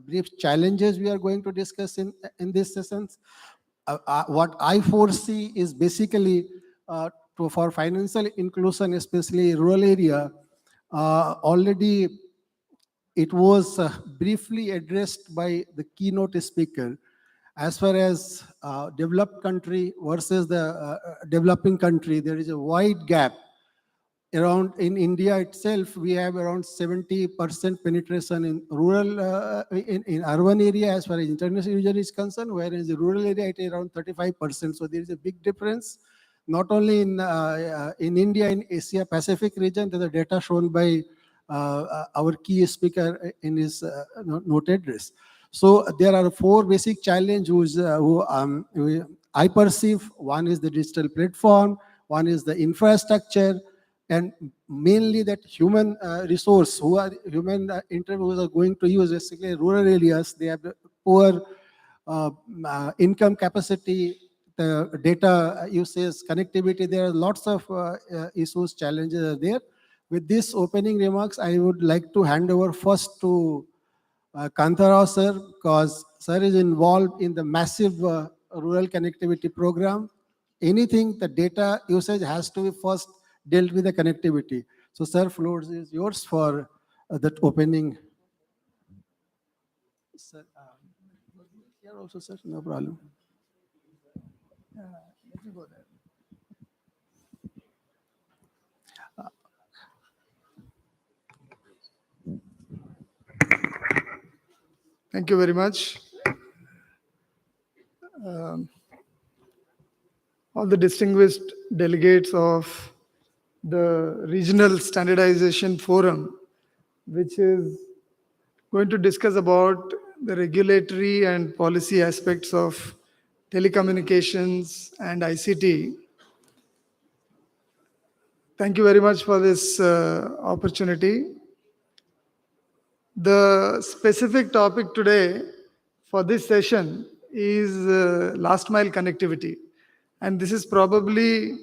brief challenges we are going to discuss in this sessions. What I foresee is basically for financial inclusion, especially rural area, already it was briefly addressed by the keynote speaker. As far as developed country versus the developing country, there is a wide gap. Around in India itself, we have around 70% penetration in rural, in urban area as far as internet user is concerned, whereas the rural area it is around 35%. So there is a big difference, not only in India, in Asia Pacific region. There's a data shown by our key speaker in his note address. So there are four basic challenges I perceive. One is the digital platform, one is the infrastructure, and mainly that human resource, who are human interviews are going to use, basically rural areas, they have poor income capacity, the data usage, connectivity. There are lots of issues, challenges are there. With this opening remarks, I would like to hand over first to Kantarao sir, because sir is involved in the massive rural connectivity program. Anything, the data usage has to be first dealt with the connectivity. So sir, floor is yours for that opening. Sir, here also sir, no problem. Let me go there. Thank you very much. All the distinguished delegates of the Regional Standardization Forum, which is going to discuss about the regulatory and policy aspects of telecommunications and ICT. Thank you very much for this opportunity. The specific topic today for this session is last mile connectivity. And this is probably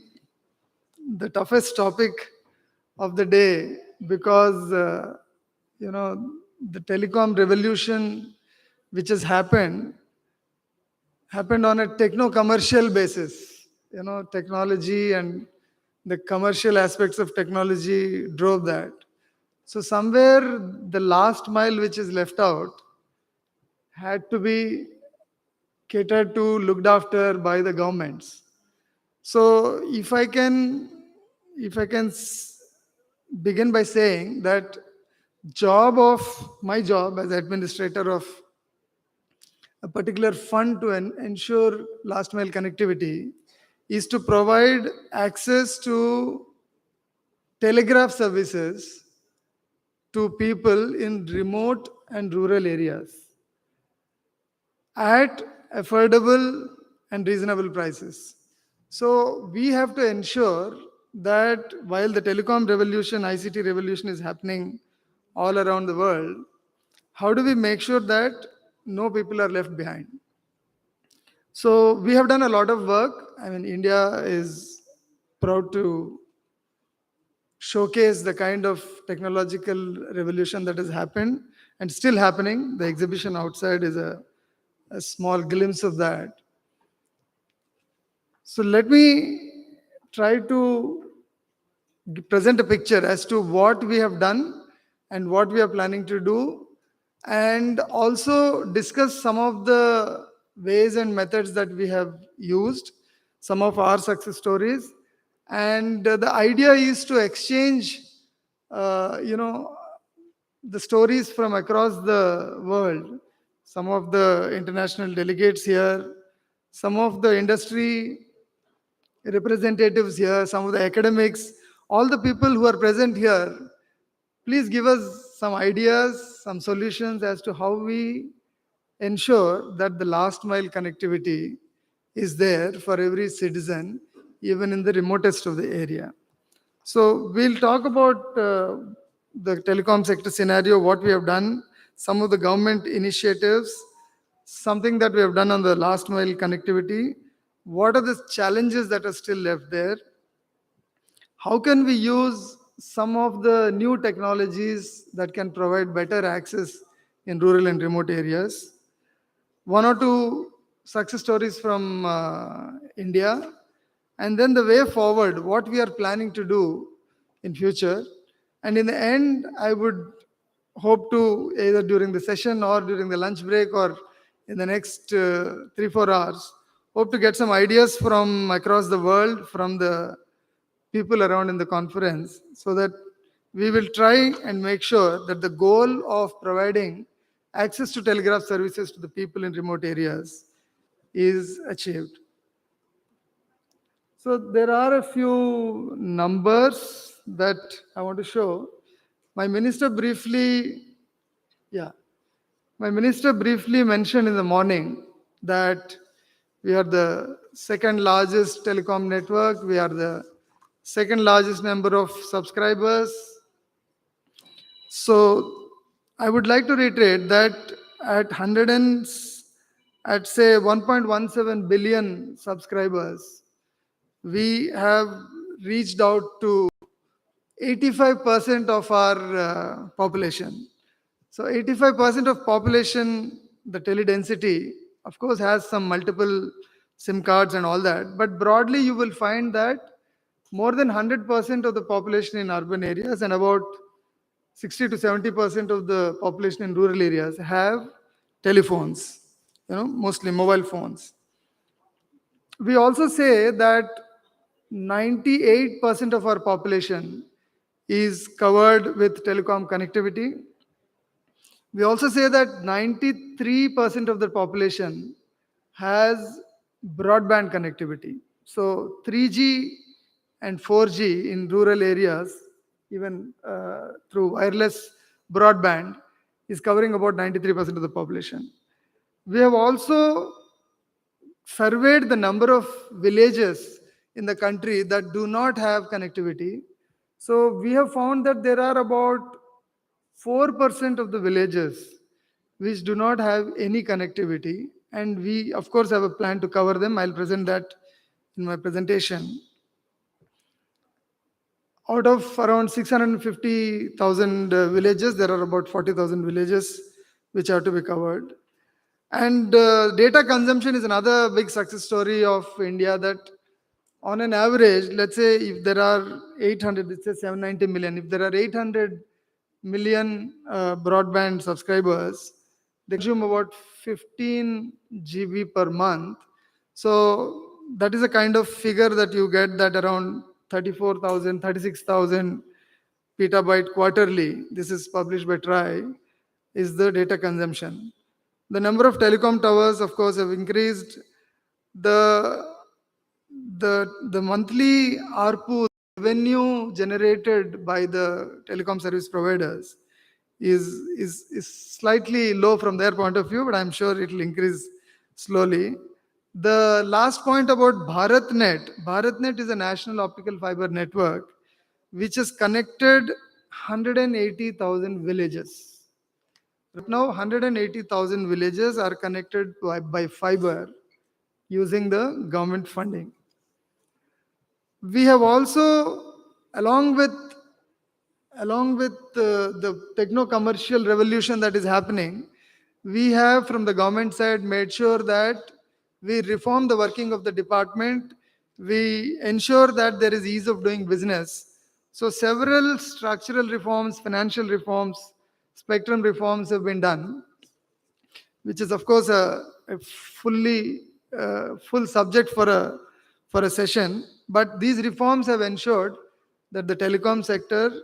the toughest topic of the day because, the telecom revolution which has happened on a techno-commercial basis. Technology and the commercial aspects of technology drove that. So somewhere the last mile which is left out had to be catered to, looked after by the governments. So if I can begin by saying that my job as administrator of a particular fund to ensure last mile connectivity is to provide access to telegraph services to people in remote and rural areas at affordable and reasonable prices. So we have to ensure that while the telecom revolution, ICT revolution is happening all around the world, how do we make sure that no people are left behind? So we have done a lot of work. I mean, India is proud to showcase the kind of technological revolution that has happened and still happening. The exhibition outside is a small glimpse of that. So let me try to present a picture as to what we have done and what we are planning to do, and also discuss some of the ways and methods that we have used, some of our success stories. And the idea is to exchange, the stories from across the world. Some of the international delegates here, some of the industry representatives here, some of the academics, all the people who are present here, please give us some ideas, some solutions as to how we ensure that the last mile connectivity is there for every citizen, even in the remotest of the area. So we'll talk about the telecom sector scenario, what we have done, some of the government initiatives, something that we have done on the last mile connectivity, what are the challenges that are still left there, how can we use some of the new technologies that can provide better access in rural and remote areas. One or two success stories from India, and then the way forward, what we are planning to do in future. And in the end, I would hope to, either during the session or during the lunch break or in the next 3-4 hours, hope to get some ideas from across the world, from the people around in the conference, so that we will try and make sure that the goal of providing access to telegraph services to the people in remote areas is achieved. So there are a few numbers that I want to show. My minister briefly mentioned in the morning that we are the second largest telecom network. We are the second largest number of subscribers. So I would like to reiterate that at 1.17 billion subscribers, we have reached out to 85% of our population. So 85% of population, the teledensity, of course, has some multiple SIM cards and all that. But broadly, you will find that more than 100% of the population in urban areas and about 60 to 70% of the population in rural areas have telephones, mostly mobile phones. We also say that 98% of our population is covered with telecom connectivity. We also say that 93% of the population has broadband connectivity. So 3G and 4G in rural areas, even through wireless broadband, is covering about 93% of the population. We have also surveyed the number of villages in the country that do not have connectivity. So we have found that there are about 4% of the villages which do not have any connectivity, and we of course have a plan to cover them. I'll present that in my presentation. Out of around 650,000 villages, there are about 40,000 villages which have to be covered. And data consumption is another big success story of India, that on an average, let's say if there are 790 million, if there are 800 million broadband subscribers, they consume about 15 GB per month. So that is a kind of figure that you get, that around 34,000, 36,000 petabyte quarterly, this is published by TRAI, is the data consumption. The number of telecom towers, of course, have increased. The monthly ARPU revenue generated by the telecom service providers is slightly low from their point of view, but I'm sure it will increase slowly. The last point about BharatNet. BharatNet is a national optical fiber network which has connected 180,000 villages. Right now, 180,000 villages are connected by fiber using the government funding. We have also, along with the techno-commercial revolution that is happening, we have from the government side made sure that we reform the working of the department. We ensure that there is ease of doing business. So several structural reforms, financial reforms, spectrum reforms have been done, which is of course a full subject for a session. But these reforms have ensured that the telecom sector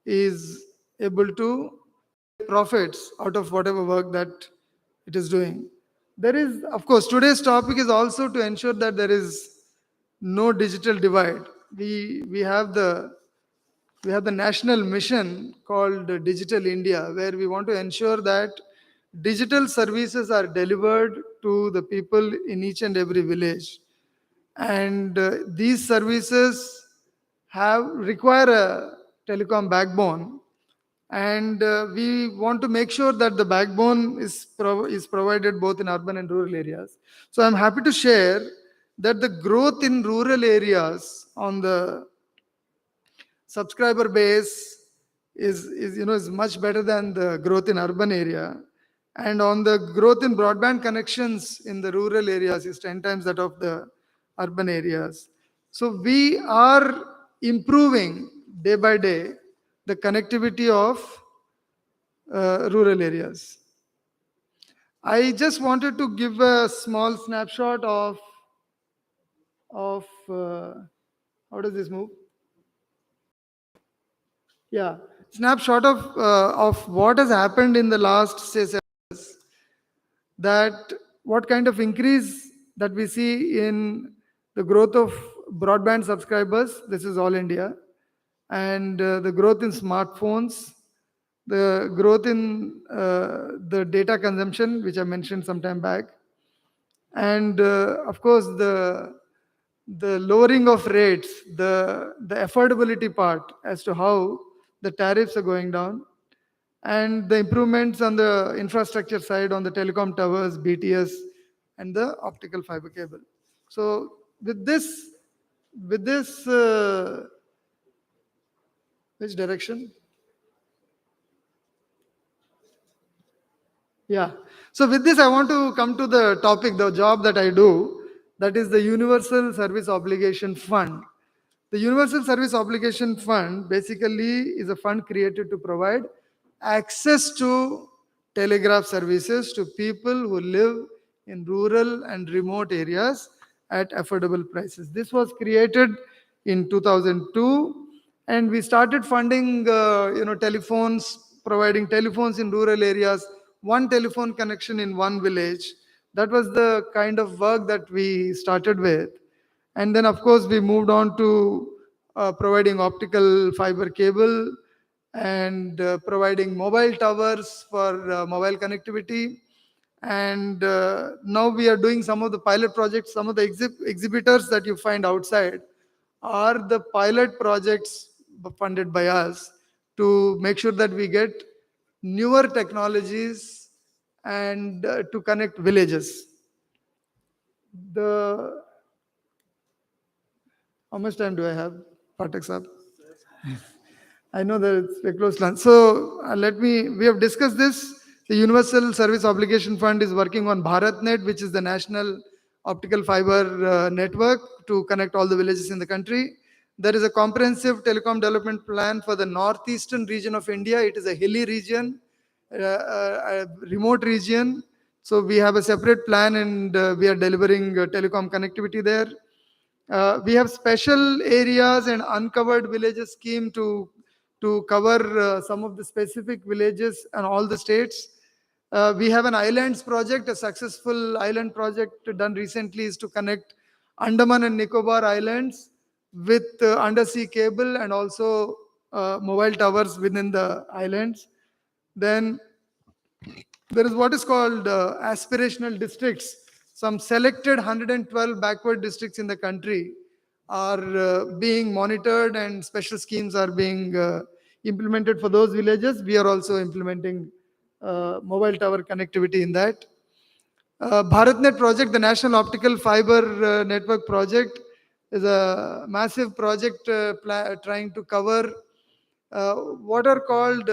is able to get profits out of whatever work that it is doing. There is, of course, today's topic is also to ensure that there is no digital divide. We have the national mission called Digital India, where we want to ensure that digital services are delivered to the people in each and every village. And these services require a telecom backbone. And we want to make sure that the backbone is provided both in urban and rural areas. So I'm happy to share that the growth in rural areas on the subscriber base is much better than the growth in urban area. And on the growth in broadband connections in the rural areas is 10 times that of the urban areas. So we are improving day by day the connectivity of rural areas. I just wanted to give a small snapshot of how does this move? Yeah, snapshot of what has happened in the last, say, 7 years. That what kind of increase that we see in the growth of broadband subscribers, this is all India, and the growth in smartphones, the growth in the data consumption, which I mentioned some time back, and of course the lowering of rates, the affordability part as to how the tariffs are going down, and the improvements on the infrastructure side on the telecom towers, BTS, and the optical fiber cable. So with this, which direction? Yeah. So with this, I want to come to the topic, the job that I do, that is the Universal Service Obligation Fund. The Universal Service Obligation Fund basically is a fund created to provide access to telegraph services to people who live in rural and remote areas at affordable prices. This was created in 2002, and we started funding telephones, providing telephones in rural areas, one telephone connection in one village. That was the kind of work that we started with. And then, of course, we moved on to providing optical fiber cable and providing mobile towers for mobile connectivity. And now we are doing some of the pilot projects. Some of the exhibitors that you find outside are the pilot projects funded by us to make sure that we get newer technologies and to connect villages. How much time do I have? Patak Sahab? I know that it's a close plan. So we have discussed this. The Universal Service Obligation Fund is working on BharatNet, which is the national optical fiber network to connect all the villages in the country. There is a comprehensive telecom development plan for the northeastern region of India. It is a hilly region, a remote region. So we have a separate plan, and we are delivering telecom connectivity there. We have special areas and uncovered villages scheme to cover some of the specific villages and all the states. We have an islands project, a successful island project done recently is to connect Andaman and Nicobar Islands with undersea cable and also mobile towers within the islands. Then there is what is called aspirational districts. Some selected 112 backward districts in the country are being monitored, and special schemes are being implemented for those villages. We are also implementing mobile tower connectivity in that. BharatNet project, the National Optical Fiber Network project, is a massive project trying to cover what are called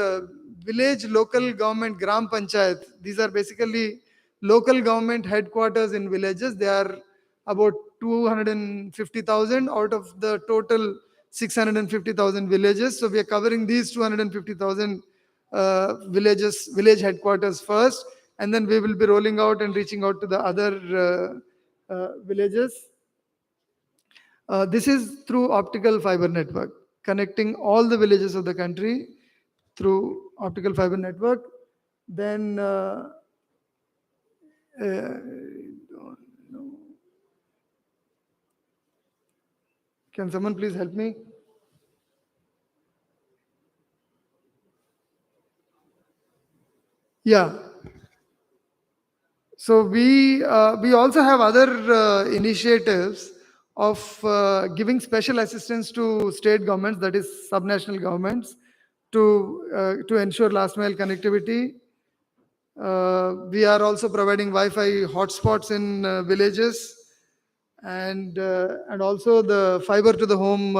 village local government gram panchayat. These are basically local government headquarters in villages. They are about 250,000 out of the total 650,000 villages. So we are covering these 250,000 village headquarters first, and then we will be rolling out and reaching out to the other villages. This is through optical fiber network, connecting all the villages of the country through optical fiber network. Then can someone please help me? Yeah. So we also have other initiatives of giving special assistance to state governments, that is subnational governments, to ensure last mile connectivity. We are also providing Wi-Fi hotspots in villages, and also the fiber to the home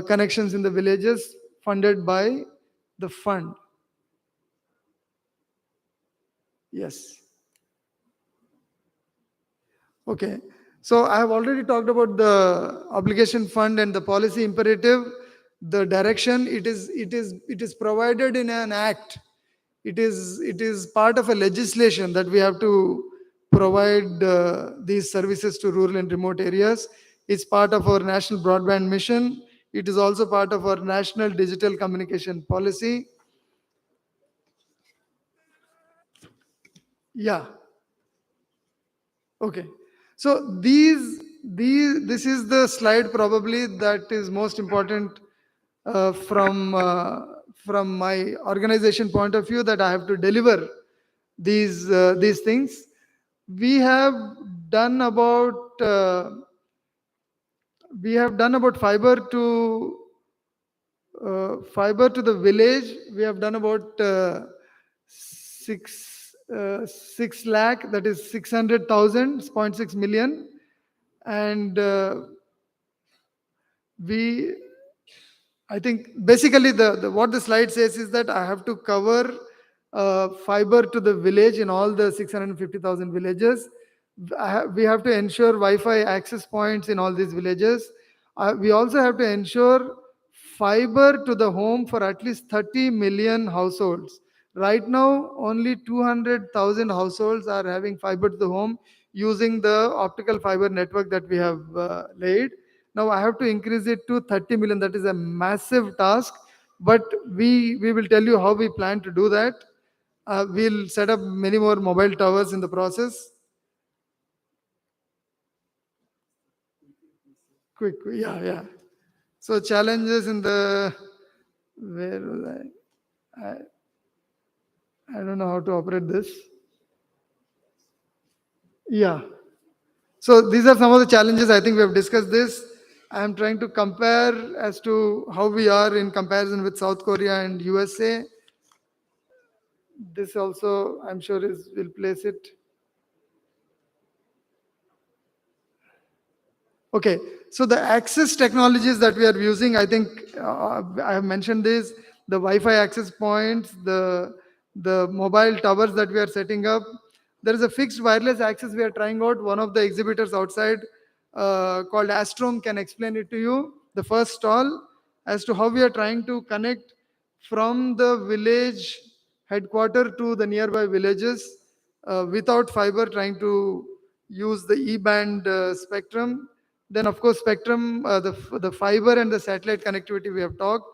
connections in the villages funded by the fund. Yes. Okay. So I have already talked about the obligation fund and the policy imperative, the direction. It is provided in an act. It is part of a legislation that we have to provide these services to rural and remote areas. It's part of our national broadband mission. It is also part of our national digital communication policy. Yeah. Okay. So this is the slide probably that is most important from my organization point of view, that I have to deliver these things. We have done about fiber to the village. We have done about 6 lakh, that is 600,000, 0.6 million. And I think basically what the slide says is that I have to cover fiber to the village in all the 650,000 villages. We have to ensure Wi-Fi access points in all these villages. We also have to ensure fiber to the home for at least 30 million households. Right now, only 200,000 households are having fiber to the home using the optical fiber network that we have laid. Now I have to increase it to 30 million. That is a massive task, but we will tell you how we plan to do that. We'll set up many more mobile towers in the process. Quick, yeah. So challenges in the, where was I don't know how to operate this. Yeah. So these are some of the challenges. I think we have discussed this. I am trying to compare as to how we are in comparison with South Korea and USA. This also, I'm sure, will place it. Okay, so the access technologies that we are using, I think I have mentioned this, the Wi-Fi access points, the mobile towers that we are setting up. There is a fixed wireless access we are trying out. One of the exhibitors outside called Astrom can explain it to you. The first stall as to how we are trying to connect from the village headquarter to the nearby villages without fiber, trying to use the E-band spectrum. Then, of course, spectrum, the fiber and the satellite connectivity we have talked.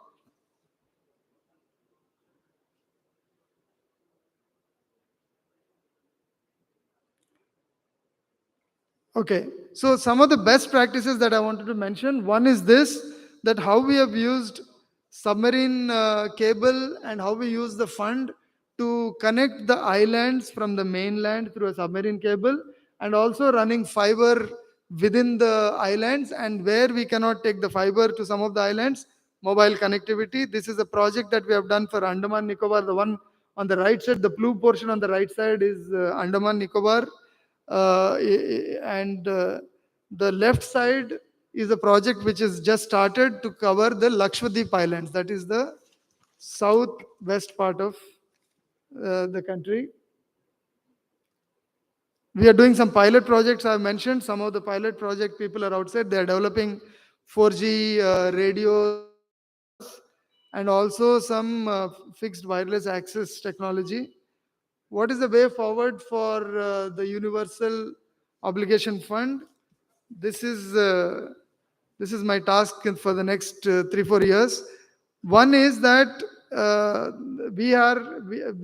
Okay, so some of the best practices that I wanted to mention, one is this, that how we have used submarine cable and how we use the fund to connect the islands from the mainland through a submarine cable, and also running fiber within the islands, and where we cannot take the fiber to some of the islands, mobile connectivity. This is a project that we have done for Andaman Nicobar. The one on the right side, the blue portion on the right side is Andaman Nicobar. And the left side is a project which is just started to cover the Lakshadweep Islands. That is the southwest part of the country. We are doing some pilot projects. I have mentioned some of the pilot project people are outside. They are developing 4G radios and also some fixed wireless access technology. What is the way forward for the Universal Obligation Fund? This is my task for the next 3-4 years. One is that we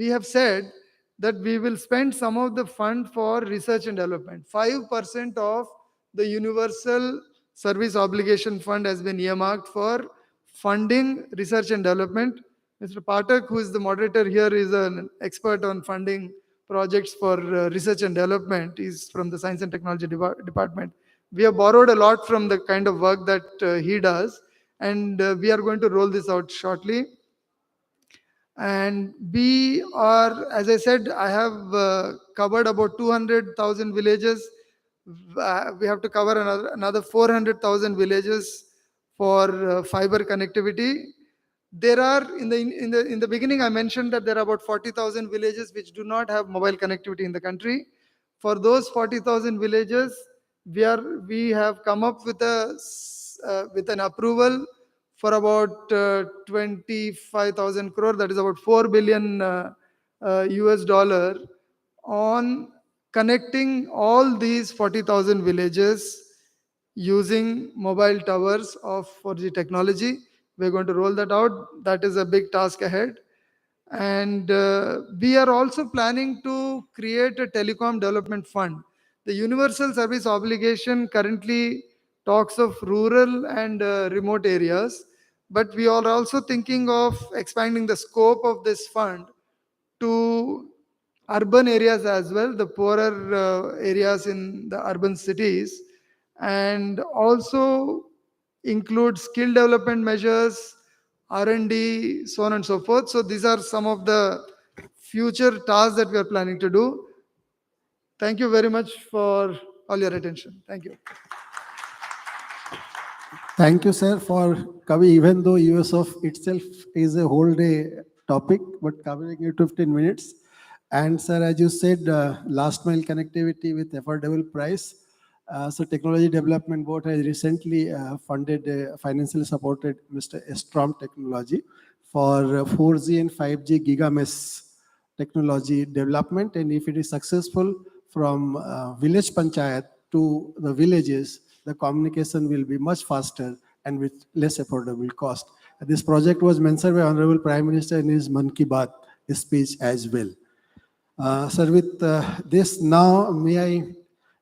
have said that we will spend some of the fund for research and development. 5% of the Universal Service Obligation Fund has been earmarked for funding research and development. Mr. Patak, who is the moderator here, is an expert on funding projects for research and development. He's from the Science and Technology Department. We have borrowed a lot from the kind of work that he does, and we are going to roll this out shortly. And we are, as I said, I have covered about 200,000 villages. We have to cover another 400,000 villages for fiber connectivity. There are in the beginning I mentioned that there are about 40,000 villages which do not have mobile connectivity in the country. For those 40,000 villages, we have come up with with an approval for about 25,000 crore, that is about 4 billion US dollar, on connecting all these 40,000 villages using mobile towers of 4G technology. We're going to roll that out. That is a big task ahead. And we are also planning to create a telecom development fund. The universal service obligation currently talks of rural and remote areas, but we are also thinking of expanding the scope of this fund to urban areas as well, the poorer areas in the urban cities, and also include skill development measures, R&D, so on and so forth. So these are some of the future tasks that we are planning to do. Thank you very much for all your attention. Thank you. Thank you, sir, for covering, even though US of itself is a whole day topic, but covering it 15 minutes. And sir, as you said, last mile connectivity with affordable price. So Technology Development Board has recently financially supported Mr. Strom Technology for 4G and 5G gigamesh technology development. And if it is successful, from village panchayat to the villages, the communication will be much faster and with less affordable cost. This project was mentioned by Honorable Prime Minister in his Mann Ki Baat speech as well. Sir, with this now, may I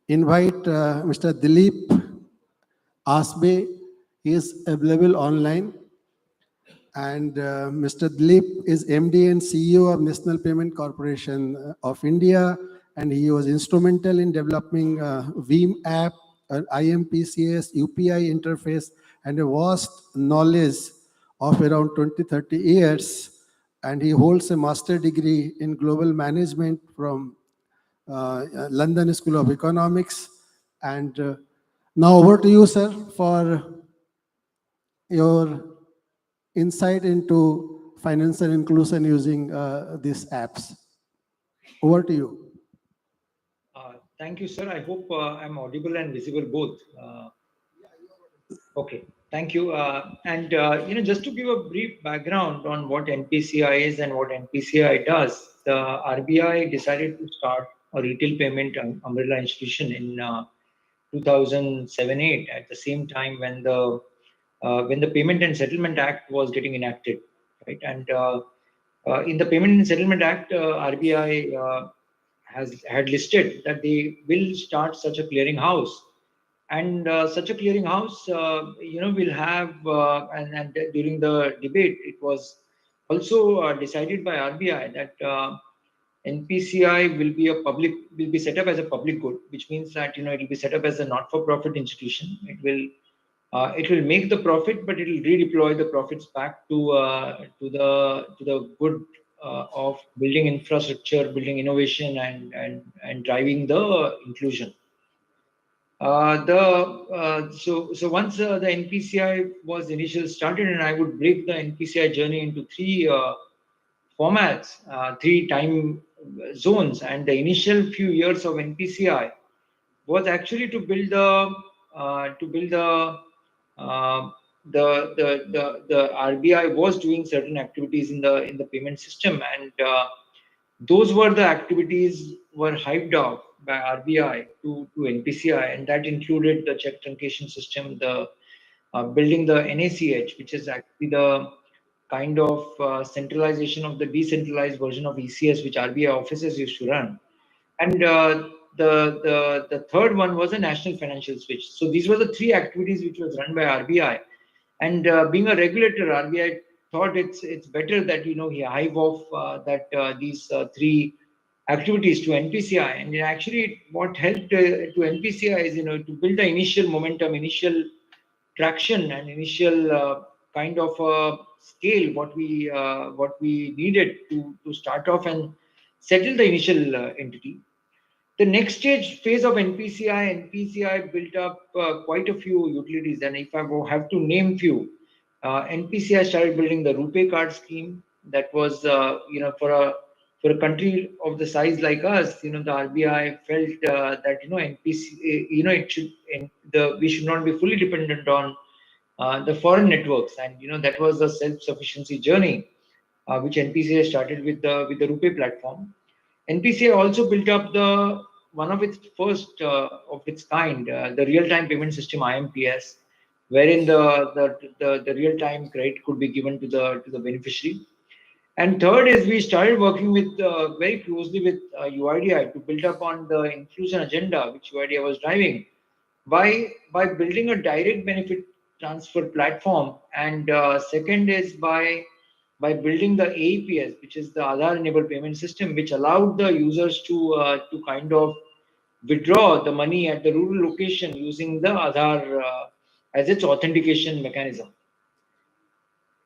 invite Mr. Dilip Asbe. He is available online. And Mr. Dilip is MD and CEO of National Payment Corporation of India, and he was instrumental in developing Veeam app, an IMPCS, UPI interface, and a vast knowledge of around 20-30 years. And he holds a master degree in global management from London School of Economics. And now over to you, sir, for your insight into financial inclusion using these apps. Over to you. Thank you, sir. I hope I'm audible and visible both. Okay, thank you. Just to give a brief background on what NPCI is and what NPCI does, the RBI decided to start a retail payment umbrella institution in 2007-8, at the same time when the Payment and Settlement Act was getting enacted, right? And in the Payment and Settlement Act, RBI had listed that they will start such a clearing house, and such a clearing house, will have, and during the debate, it was also decided by RBI that NPCI will be set up as a public good, which means that it will be set up as a not-for-profit institution. It will make the profit, but it will redeploy the profits back to the good of building infrastructure, building innovation, and driving the inclusion. So once the NPCI was initially started, and I would break the NPCI journey into three formats, three time zones, and the initial few years of NPCI was actually to build the RBI was doing certain activities in the payment system, and those were the activities were hyped up by RBI to NPCI, and that included the check truncation system, the building the NACH, which is actually the kind of centralization of the decentralized version of ECS, which RBI offices used to run. And the third one was a national financial switch. So these were the three activities which was run by RBI. And being a regulator, RBI thought it's better that he hive off these three activities to NPCI. And actually, what helped to NPCI is to build the initial momentum, initial traction, and initial kind of scale what we needed to start off and settle the initial entity. The next phase of NPCI built up quite a few utilities, and if I have to name few, NPCI started building the RuPay card scheme. That was, for a country of the size like us, the RBI felt that NPC, we should not be fully dependent on the foreign networks, and that was the self-sufficiency journey which NPCI started with the RuPay platform. NPCI also built up one of its first of its kind, the real-time payment system IMPS, wherein the real-time credit could be given to the beneficiary. And third is we started working with very closely with UIDAI to build up on the inclusion agenda which UIDAI was driving by building a direct benefit transfer platform, and second is by building the AEPS, which is the Aadhaar enabled payment system, which allowed the users to kind of withdraw the money at the rural location using the Aadhaar as its authentication mechanism.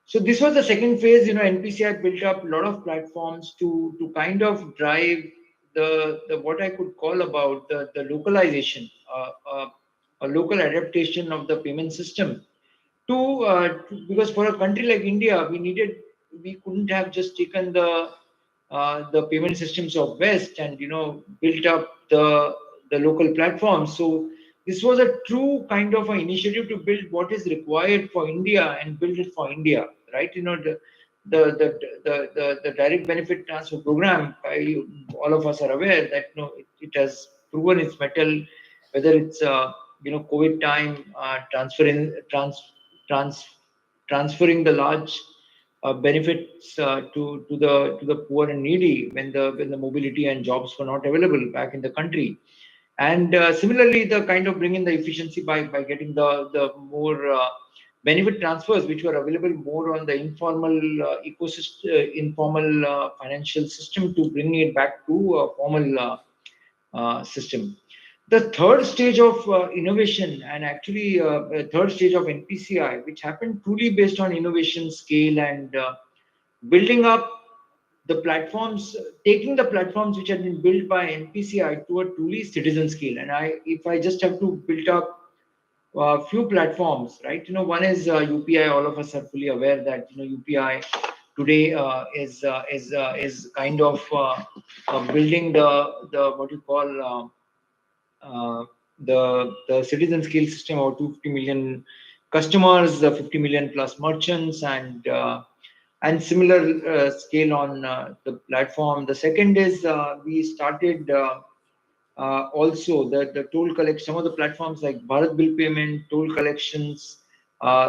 So this was the second phase. NPCI built up a lot of platforms to kind of drive the what I could call about the localization, a local adaptation of the payment system because for a country like India, we couldn't have just taken the payment systems of West and built up the local platforms. So this was a true kind of an initiative to build what is required for India and build it for India, right? The direct benefit transfer program, all of us are aware that it has proven its mettle, whether it's COVID time, transferring the large benefits to the poor and needy when the mobility and jobs were not available back in the country. And similarly, the kind of bringing the efficiency by getting the more benefit transfers which were available more on the informal ecosystem, informal financial system, to bringing it back to a formal system. The third stage of innovation, and actually a third stage of NPCI, which happened truly based on innovation scale and building up the platforms, taking the platforms which had been built by NPCI to a truly citizen scale. And if I just have to build up a few platforms, right? One is UPI. All of us are fully aware that UPI today is kind of building the what you call the citizen scale system of 250 million customers, 50 million plus merchants, and similar scale on the platform. The second is we started also the toll collection. Some of the platforms like Bharat Bill Payment, toll collections,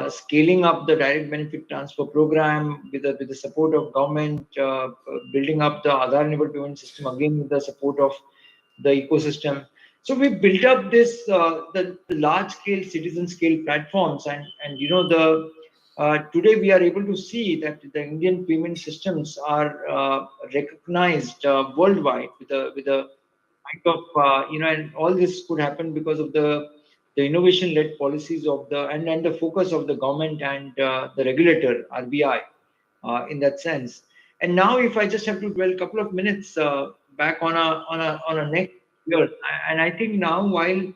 scaling up the direct benefit transfer program with the support of government, building up the Aadhaar enabled payment system again with the support of the ecosystem. So we built up this the large scale citizen scale platforms, and today we are able to see that the Indian payment systems are recognized worldwide with a kind of and all this could happen because of the innovation led policies of and the focus of the government and the regulator RBI in that sense. And now if I just have to dwell a couple of minutes back on a next year, and I think now while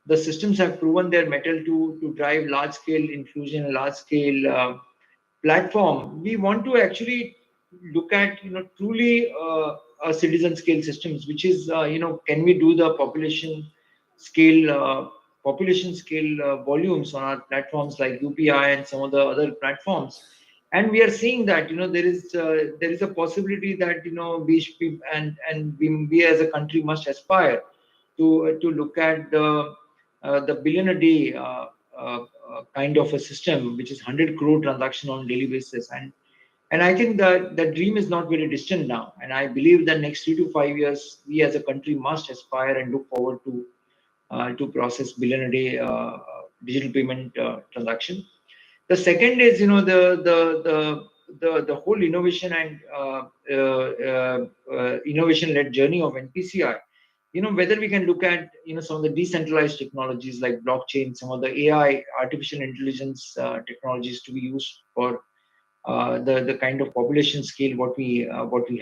the systems have proven their mettle to drive large scale inclusion, large scale platform, we want to actually look at truly a citizen scale systems, which is can we do the population scale volumes on our platforms like UPI and some of the other platforms. And we are seeing that there is a possibility that we should be, and we as a country must aspire to look at the billion a day kind of a system, which is 100 crore transaction on a daily basis. And I think that the dream is not very distant now. And I believe that next 3 to 5 years, we as a country must aspire and look forward to process billion a day digital payment transaction. The second is the whole innovation and innovation-led journey of NPCI. Whether we can look at some of the decentralized technologies like blockchain, some of the AI, artificial intelligence technologies to be used for the kind of population scale what we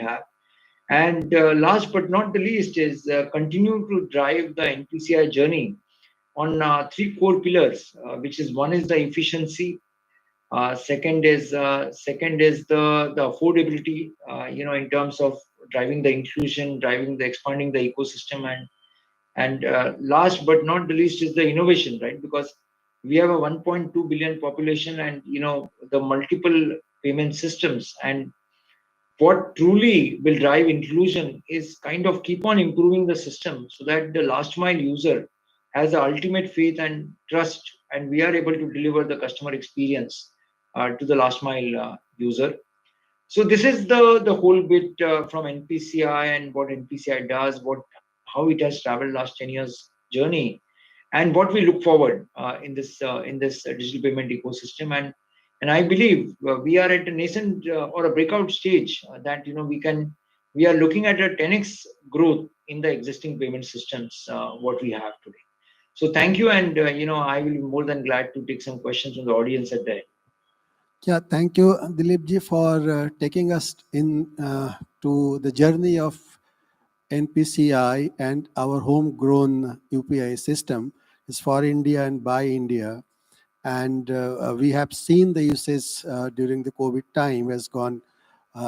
have. And last but not the least is continue to drive the NPCI journey on 3 core pillars, which is one is the efficiency, Second is the affordability, in terms of driving the inclusion, expanding the ecosystem, and last but not the least is the innovation, right? Because we have a 1.2 billion population, and the multiple payment systems, and what truly will drive inclusion is kind of keep on improving the system so that the last mile user has the ultimate faith and trust, and we are able to deliver the customer experience to the last mile user. So this is the whole bit from NPCI and what NPCI does, how it has traveled last 10 years journey, and what we look forward in this digital payment ecosystem. And I believe we are at a nascent or a breakout stage that we are looking at a 10x growth in the existing payment systems what we have today. So thank you, and I will be more than glad to take some questions from the audience at the end. Yeah, thank you, Dilip ji, for taking us in to the journey of NPCI and our homegrown UPI system is for India and by India. And we have seen the usage during the COVID time has gone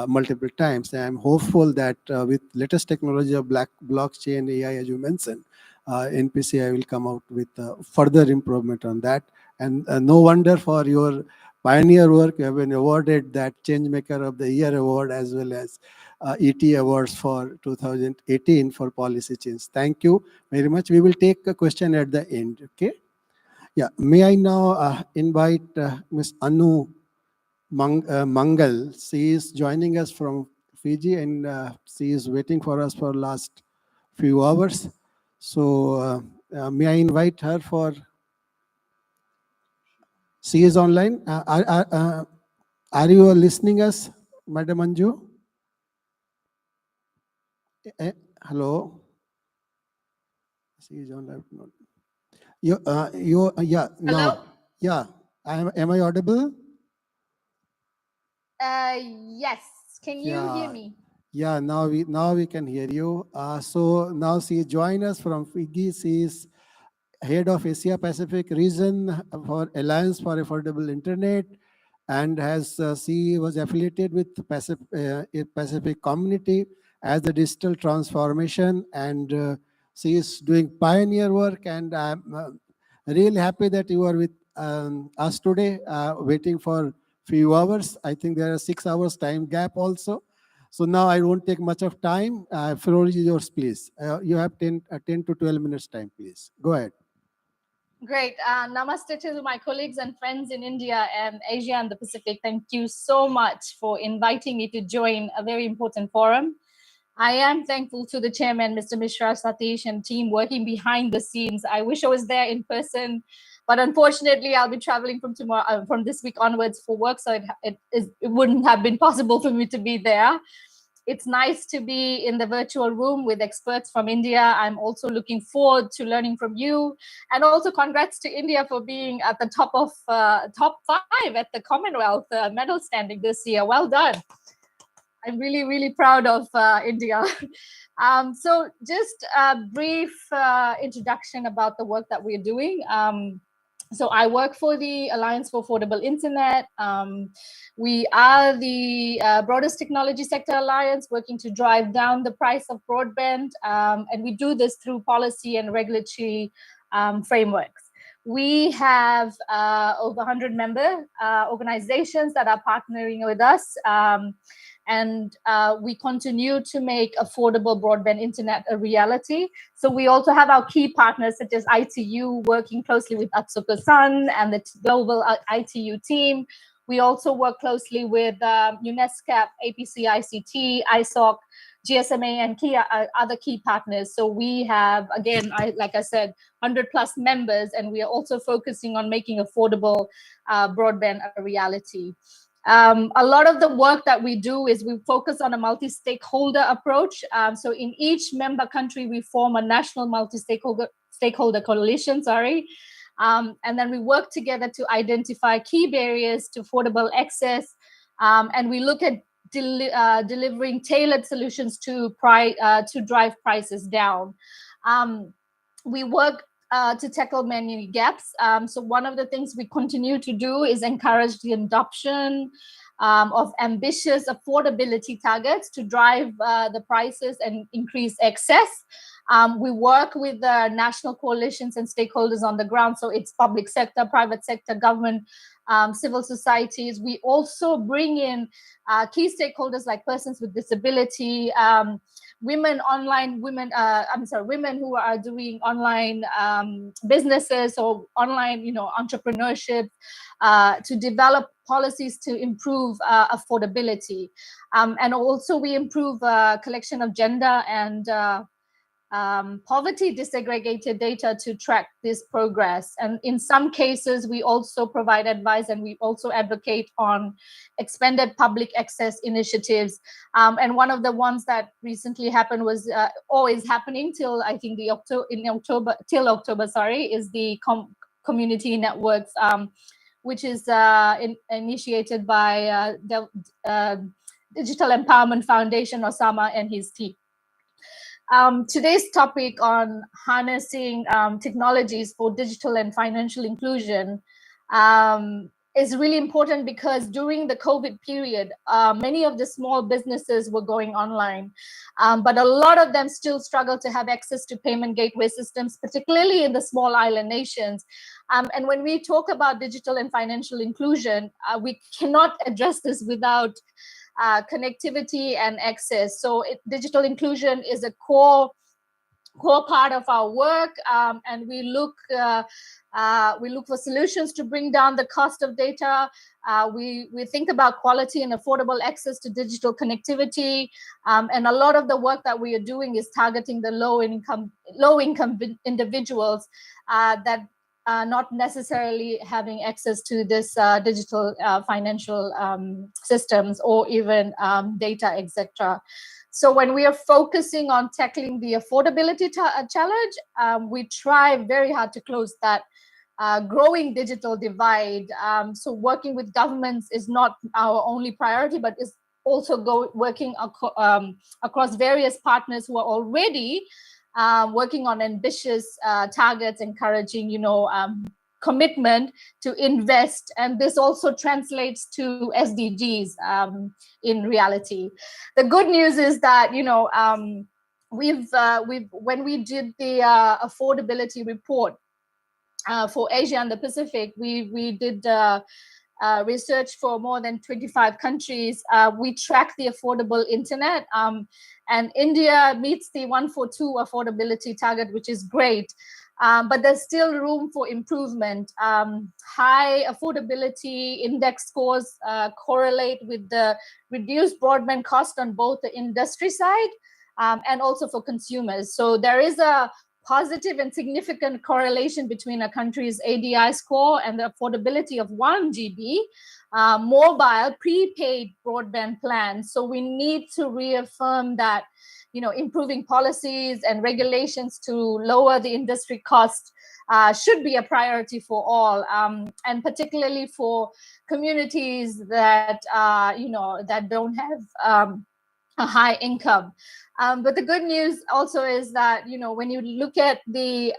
multiple times. And I'm hopeful that with latest technology of blockchain, AI, as you mentioned, NPCI will come out with further improvement on that. And no wonder for your pioneer work, you have been awarded that Changemaker of the Year award as well as ET awards for 2018 for policy change. Thank you very much. We will take a question at the end. Okay. Yeah. May I now invite Ms. Anu Mangal. She is joining us from Fiji, and she is waiting for us for last few hours. So may I invite her for? She is online. Are you listening us, Madam Anju? Hello. She is online. Yeah. No. Hello? Yeah. Am I audible? Yes. Can you hear me? Yeah, now we can hear you. So now she joined us from Fiji. She is head of Asia Pacific region for Alliance for Affordable Internet, and she was affiliated with Pacific Community as the digital transformation, and she is doing pioneer work. And I'm really happy that you are with us today, waiting for few hours. I think there are 6 hours time gap also. So now I won't take much of time. Floor is yours, please. You have 10 to 12 minutes time, please. Go ahead. Great. Namaste to my colleagues and friends in India and Asia and the Pacific. Thank you so much for inviting me to join a very important forum. I am thankful to the chairman, Mr. Mishra, Satish, and team working behind the scenes. I wish I was there in person, but unfortunately, I'll be traveling from tomorrow, from this week onwards for work, so it wouldn't have been possible for me to be there. It's nice to be in the virtual room with experts from India. I'm also looking forward to learning from you. And also congrats to India for being at the top 5 at the Commonwealth medal standing this year. Well done. I'm really, really proud of India. So just a brief introduction about the work that we're doing. So I work for the Alliance for Affordable Internet. We are the broadest technology sector alliance working to drive down the price of broadband. And we do this through policy and regulatory frameworks. We have over 100 member organizations that are partnering with us. And we continue to make affordable broadband internet a reality. So we also have our key partners such as ITU working closely with Atsuko-san and the global ITU team. We also work closely with NICF, APC, ICT, ISOC, GSMA, and other key partners. So we have, again, like I said, 100 plus members, and we are also focusing on making affordable broadband a reality. A lot of the work that we do is we focus on a multi-stakeholder approach. So in each member country, we form a national multi-stakeholder coalition, and then we work together to identify key barriers to affordable access. And we look at delivering tailored solutions to drive prices down. We work to tackle many gaps. So one of the things we continue to do is encourage the adoption of ambitious affordability targets to drive the prices and increase access. We work with the national coalitions and stakeholders on the ground. So it's public sector, private sector, government, civil societies. We also bring in key stakeholders like persons with disability, women who are doing online businesses or online, entrepreneurship, to develop policies to improve affordability. And also we improve collection of gender and poverty disaggregated data to track this progress. And in some cases, we also provide advice and we also advocate on expanded public access initiatives. And one of the ones that recently happened was always happening till I think till October, is the community networks, which is initiated by the Digital Empowerment Foundation, Osama and his team. Today's topic on harnessing technologies for digital and financial inclusion is really important because during the COVID period, many of the small businesses were going online, but a lot of them still struggle to have access to payment gateway systems, particularly in the small island nations. And when we talk about digital and financial inclusion, we cannot address this without connectivity and access. So digital inclusion is a core part of our work, and we look for solutions to bring down the cost of data. We think about quality and affordable access to digital connectivity, and a lot of the work that we are doing is targeting the low income individuals that are not necessarily having access to this digital financial systems or even data, etc. So when we are focusing on tackling the affordability challenge, we try very hard to close that growing digital divide. So working with governments is not our only priority, but is also working across various partners who are already working on ambitious targets, encouraging, commitment to invest, and this also translates to SDGs in reality. The good news is that when we did the affordability report for Asia and the Pacific, we did research for more than 25 countries. We track the affordable internet, and India meets the 142 affordability target, which is great. But there's still room for improvement. High affordability index scores correlate with the reduced broadband cost on both the industry side and also for consumers. So there is a positive and significant correlation between a country's ADI score and the affordability of 1 GB mobile prepaid broadband plans. So we need to reaffirm that improving policies and regulations to lower the industry cost should be a priority for all, and particularly for communities that that don't have a high income. But the good news also is that when you look at the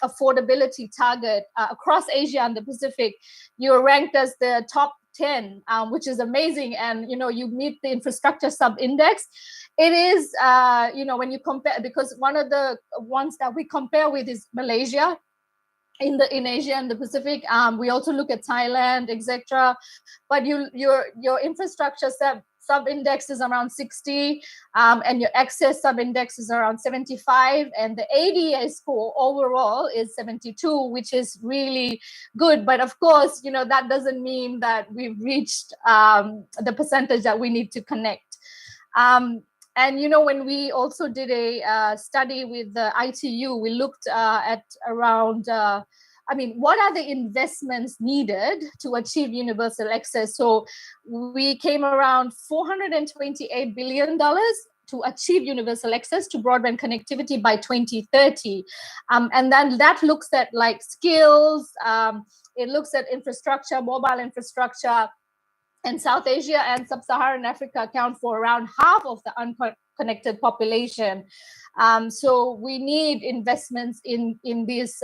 affordability target across Asia and the Pacific, you're ranked as the top 10, which is amazing, and you meet the infrastructure sub-index. It is when you compare, because one of the ones that we compare with is Malaysia in Asia and the Pacific. We also look at Thailand, etc. But your infrastructure sub-index is around 60, and your access sub-index is around 75, and the ADA score overall is 72, which is really good. But of course, that doesn't mean that we've reached the percentage that we need to connect. And when we also did a study with the ITU, we looked at around what are the investments needed to achieve universal access? So we came around $428 billion to achieve universal access to broadband connectivity by 2030. And then that looks at skills, it looks at infrastructure, mobile infrastructure, and South Asia and Sub-Saharan Africa account for around half of the connected population. So we need investments in these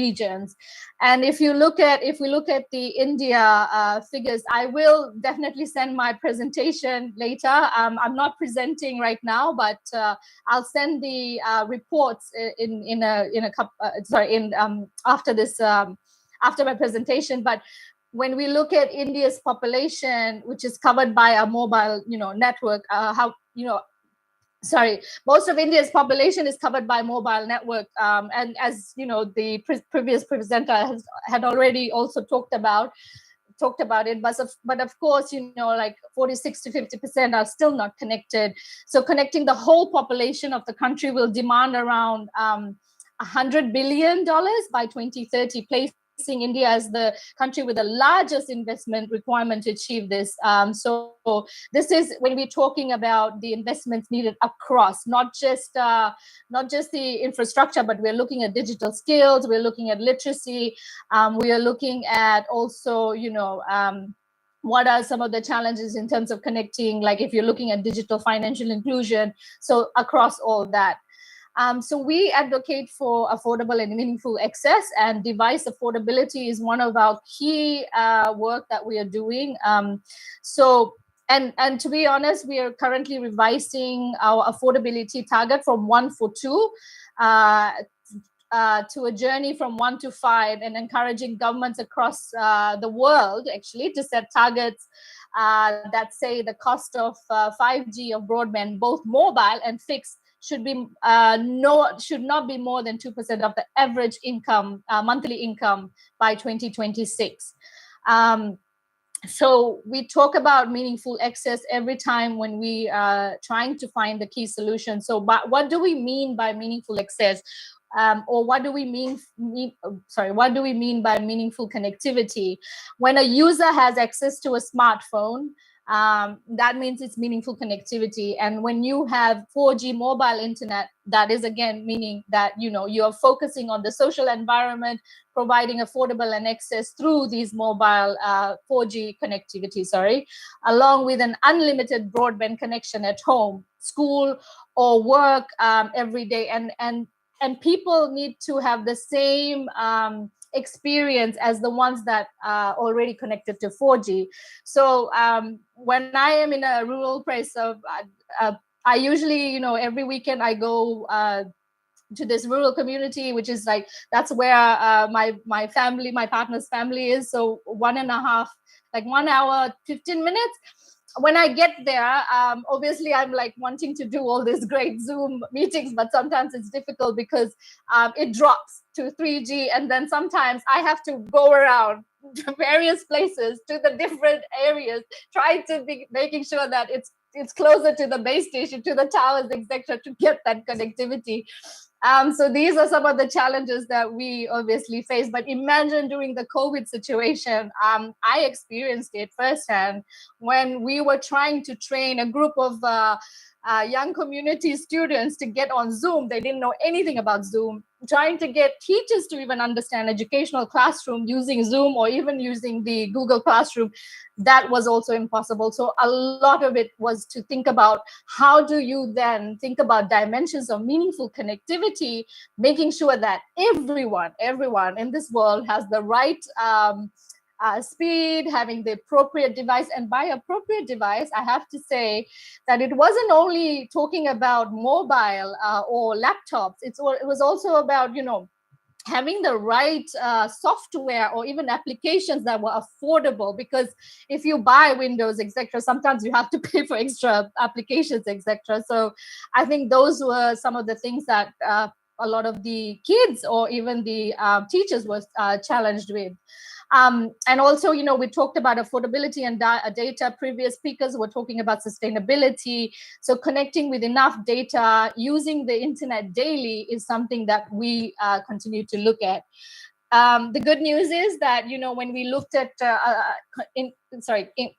regions. And if we look at the India figures, I will definitely send my presentation later. I'm not presenting right now, but I'll send the reports after this after my presentation. But when we look at India's population, which is covered by a mobile network, most of India's population is covered by mobile network, and as you know, the previous presenter had already also talked about it, but of course, like 46 to 50% are still not connected. So connecting the whole population of the country will demand around $100 billion by 2030, placing India as the country with the largest investment requirement to achieve this. So this is when we're talking about the investments needed across, not just the infrastructure, but we're looking at digital skills, we're looking at literacy, we are looking at also, what are some of the challenges in terms of connecting, like if you're looking at digital financial inclusion, so across all that. So we advocate for affordable and meaningful access, and device affordability is one of our key work that we are doing. And to be honest, we are currently revising our affordability target from 1 for 2 to a journey from 1 to 5, and encouraging governments across the world actually to set targets that say the cost of 5G of broadband, both mobile and fixed, should not be more than 2% of the average income, monthly income by 2026. So we talk about meaningful access every time when we are trying to find the key solution. So what do we mean by meaningful access? Or what do we mean by meaningful connectivity? When a user has access to a smartphone, that means it's meaningful connectivity. And when you have 4G mobile internet, that is again meaning that you are focusing on the social environment, providing affordable and access through these mobile 4G connectivity, along with an unlimited broadband connection at home, school, or work every day. And people need to have the same experience as the ones that are already connected to 4G. So when I am in a rural place I usually, every weekend I go to this rural community, which is that's where my partner's family is. So 1 hour, 15 minutes. When I get there, obviously I'm wanting to do all these great Zoom meetings, but sometimes it's difficult because it drops to 3G, and then sometimes I have to go around to various places, to the different areas, trying to be making sure that it's closer to the base station, to the towers, etc., to get that connectivity. So these are some of the challenges that we obviously face. But imagine during the COVID situation, I experienced it firsthand when we were trying to train a group of young community students to get on Zoom. They didn't know anything about Zoom. Trying to get teachers to even understand educational classroom using Zoom or even using the Google Classroom, that was also impossible. So a lot of it was to think about how do you then think about dimensions of meaningful connectivity, making sure that everyone in this world has the right speed, having the appropriate device. And by appropriate device, I have to say that it wasn't only talking about mobile or laptops. It was also about, having the right software or even applications that were affordable, because if you buy Windows, etc., sometimes you have to pay for extra applications, etc. So I think those were some of the things that a lot of the kids or even the teachers were challenged with. And also, we talked about affordability and data. Previous speakers were talking about sustainability. So connecting with enough data, using the internet daily is something that we continue to look at. The good news is that, when we looked at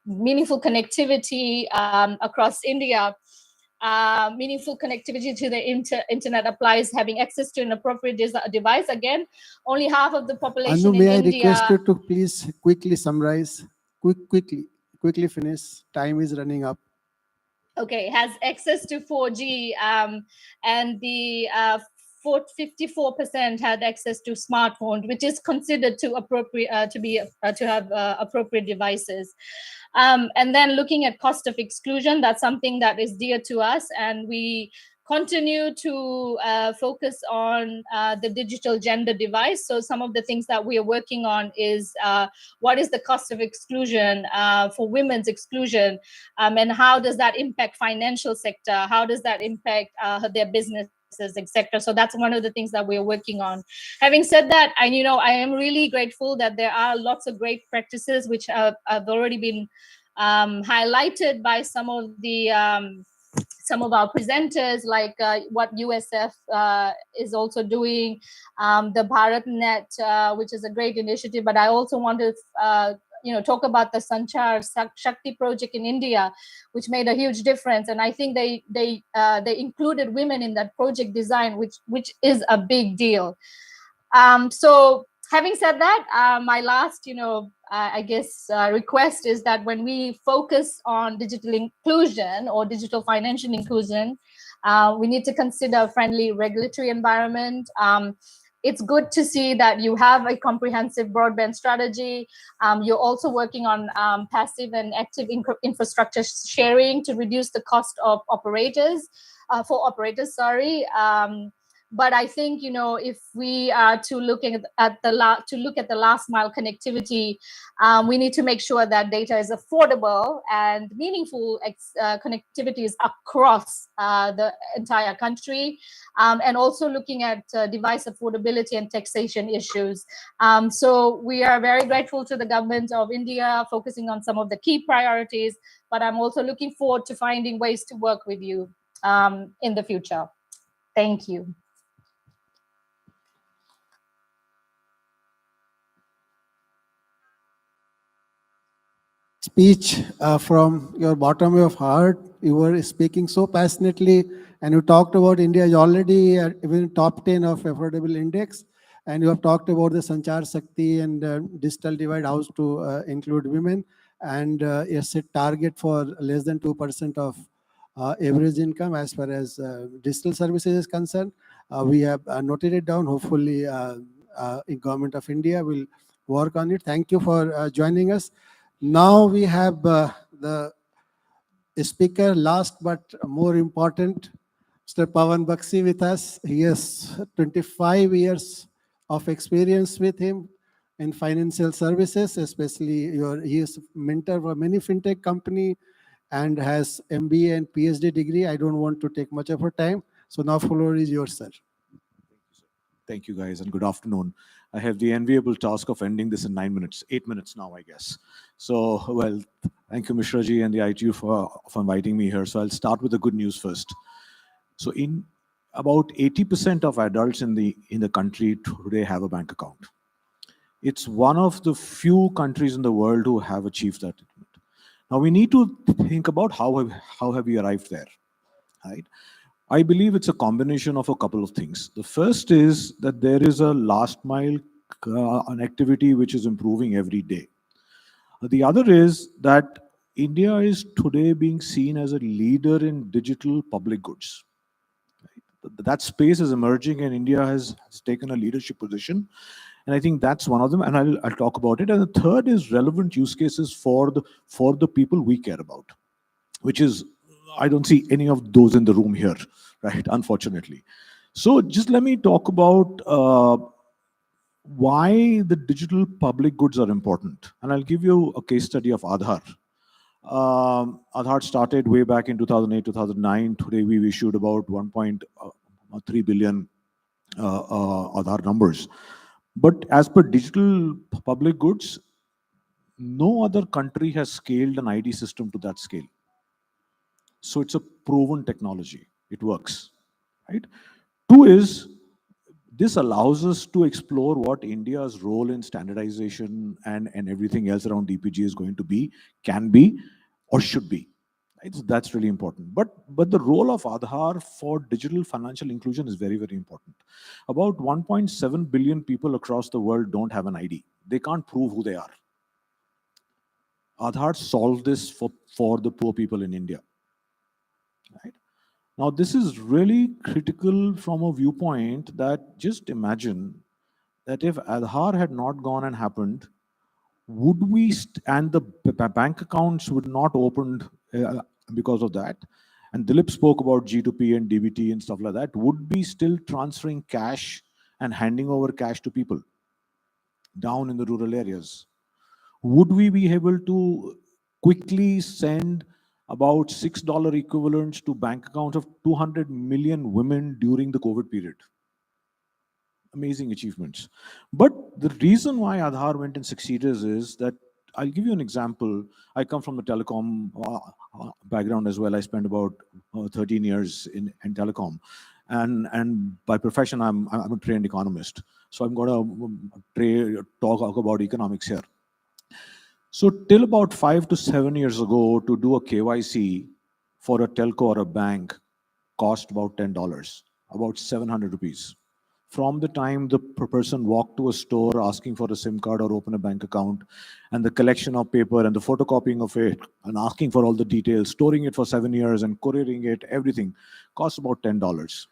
meaningful connectivity across India, meaningful connectivity to the internet applies having access to an appropriate device. Again, only half of the population Anu, in may India. I request you to please quickly summarize, quickly finish. Time is running up. okay, has access to 4G, and the 54% had access to smartphone, which is considered to appropriate to have appropriate devices. And then looking at cost of exclusion, that's something that is dear to us, and we continue to focus on the digital gender device. So some of the things that we are working on is what is the cost of exclusion for women's exclusion, and how does that impact financial sector? How does that impact their businesses, etc. So that's one of the things that we're working on. Having said that, I am really grateful that there are lots of great practices which have already been highlighted by some of our presenters, like what USF is also doing, the BharatNet, which is a great initiative. But I also want to talk about the Sanchar Shakti project in India, which made a huge difference. And I think they included women in that project design, which is a big deal. So having said that, my last, I guess, request is that when we focus on digital inclusion or digital financial inclusion, we need to consider a friendly regulatory environment. It's good to see that you have a comprehensive broadband strategy. You're also working on passive and active infrastructure sharing to reduce the cost of operators, but I think, if we are to look at the last mile connectivity, we need to make sure that data is affordable and meaningful connectivities across the entire country, and also looking at device affordability and taxation issues. So we are very grateful to the government of India focusing on some of the key priorities, but I'm also looking forward to finding ways to work with you in the future. Thank you. Speech from your bottom of heart. You were speaking so passionately, and you talked about India is already even top 10 of affordable index, and you have talked about the Sanchar Shakti and digital divide, how to include women, and a set target for less than 2% of average income as far as digital services is concerned. We have noted it down. Hopefully, Government of India will work on it. Thank you for joining us. Now we have the speaker, last but more important, Mr. Pawan Bakshi with us. He has 25 years of experience with him in financial services, especially he is mentor for many fintech company and has MBA and PhD degree. I don't want to take much of your time. So now floor is yours, sir. Thank you, guys, and good afternoon. I have the enviable task of ending this in 9 minutes, 8 minutes now, I guess. So, well, thank you, Mishra ji and the ITU for inviting me here. So I'll start with the good news first. So in about 80% of adults in the country today have a bank account. It's one of the few countries in the world who have achieved that. Now we need to think about how have we arrived there, right? I believe it's a combination of a couple of things. The first is that there is a last mile connectivity which is improving every day. The other is that India is today being seen as a leader in digital public goods. Right? That space is emerging and India has taken a leadership position. And I think that's one of them, and I'll talk about it. And the third is relevant use cases for the people we care about, which is, I don't see any of those in the room here, right? Unfortunately. So just let me talk about why the digital public goods are important. And I'll give you a case study of Aadhaar. Aadhaar started way back in 2008, 2009. Today we've issued about 1.3 billion Aadhaar numbers. But as per digital public goods, no other country has scaled an ID system to that scale. So it's a proven technology. It works, right? Two is, this allows us to explore what India's role in standardization and everything else around DPG is going to be, can be, or should be. Right? So that's really important. But the role of Aadhaar for digital financial inclusion is very, very important. About 1.7 billion people across the world don't have an ID. They can't prove who they are. Aadhaar solved this for the poor people in India. Now, this is really critical from a viewpoint that just imagine that if Aadhaar had not gone and happened, would we, and the bank accounts would not opened because of that, and Dilip spoke about G2P and DBT and stuff like that, would be still transferring cash and handing over cash to people down in the rural areas? Would we be able to quickly send about $6 equivalents to bank accounts of 200 million women during the COVID period? Amazing achievements. But the reason why Aadhaar went and succeeded is that, I'll give you an example. I come from the telecom background as well. I spent about 13 years in telecom. And by profession, I'm a trained economist. So I'm going to talk about economics here. So till about 5 to 7 years ago, to do a KYC for a telco or a bank cost about $10, about 700 rupees. From the time the person walked to a store asking for a SIM card or open a bank account, and the collection of paper and the photocopying of it and asking for all the details, storing it for 7 years and couriering it, everything costs about $10.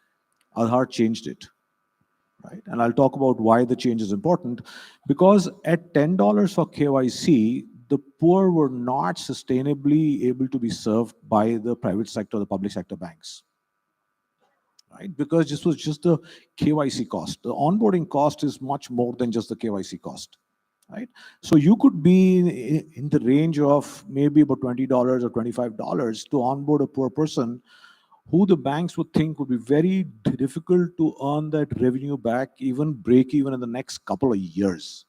Aadhaar changed it, right? And I'll talk about why the change is important, because at $10 for KYC, the poor were not sustainably able to be served by the private sector, the public sector banks. Right? Because this was just the KYC cost. The onboarding cost is much more than just the KYC cost, right? So you could be in the range of maybe about $20 or $25 to onboard a poor person who the banks would think would be very difficult to earn that revenue back, even break even in the next couple of years.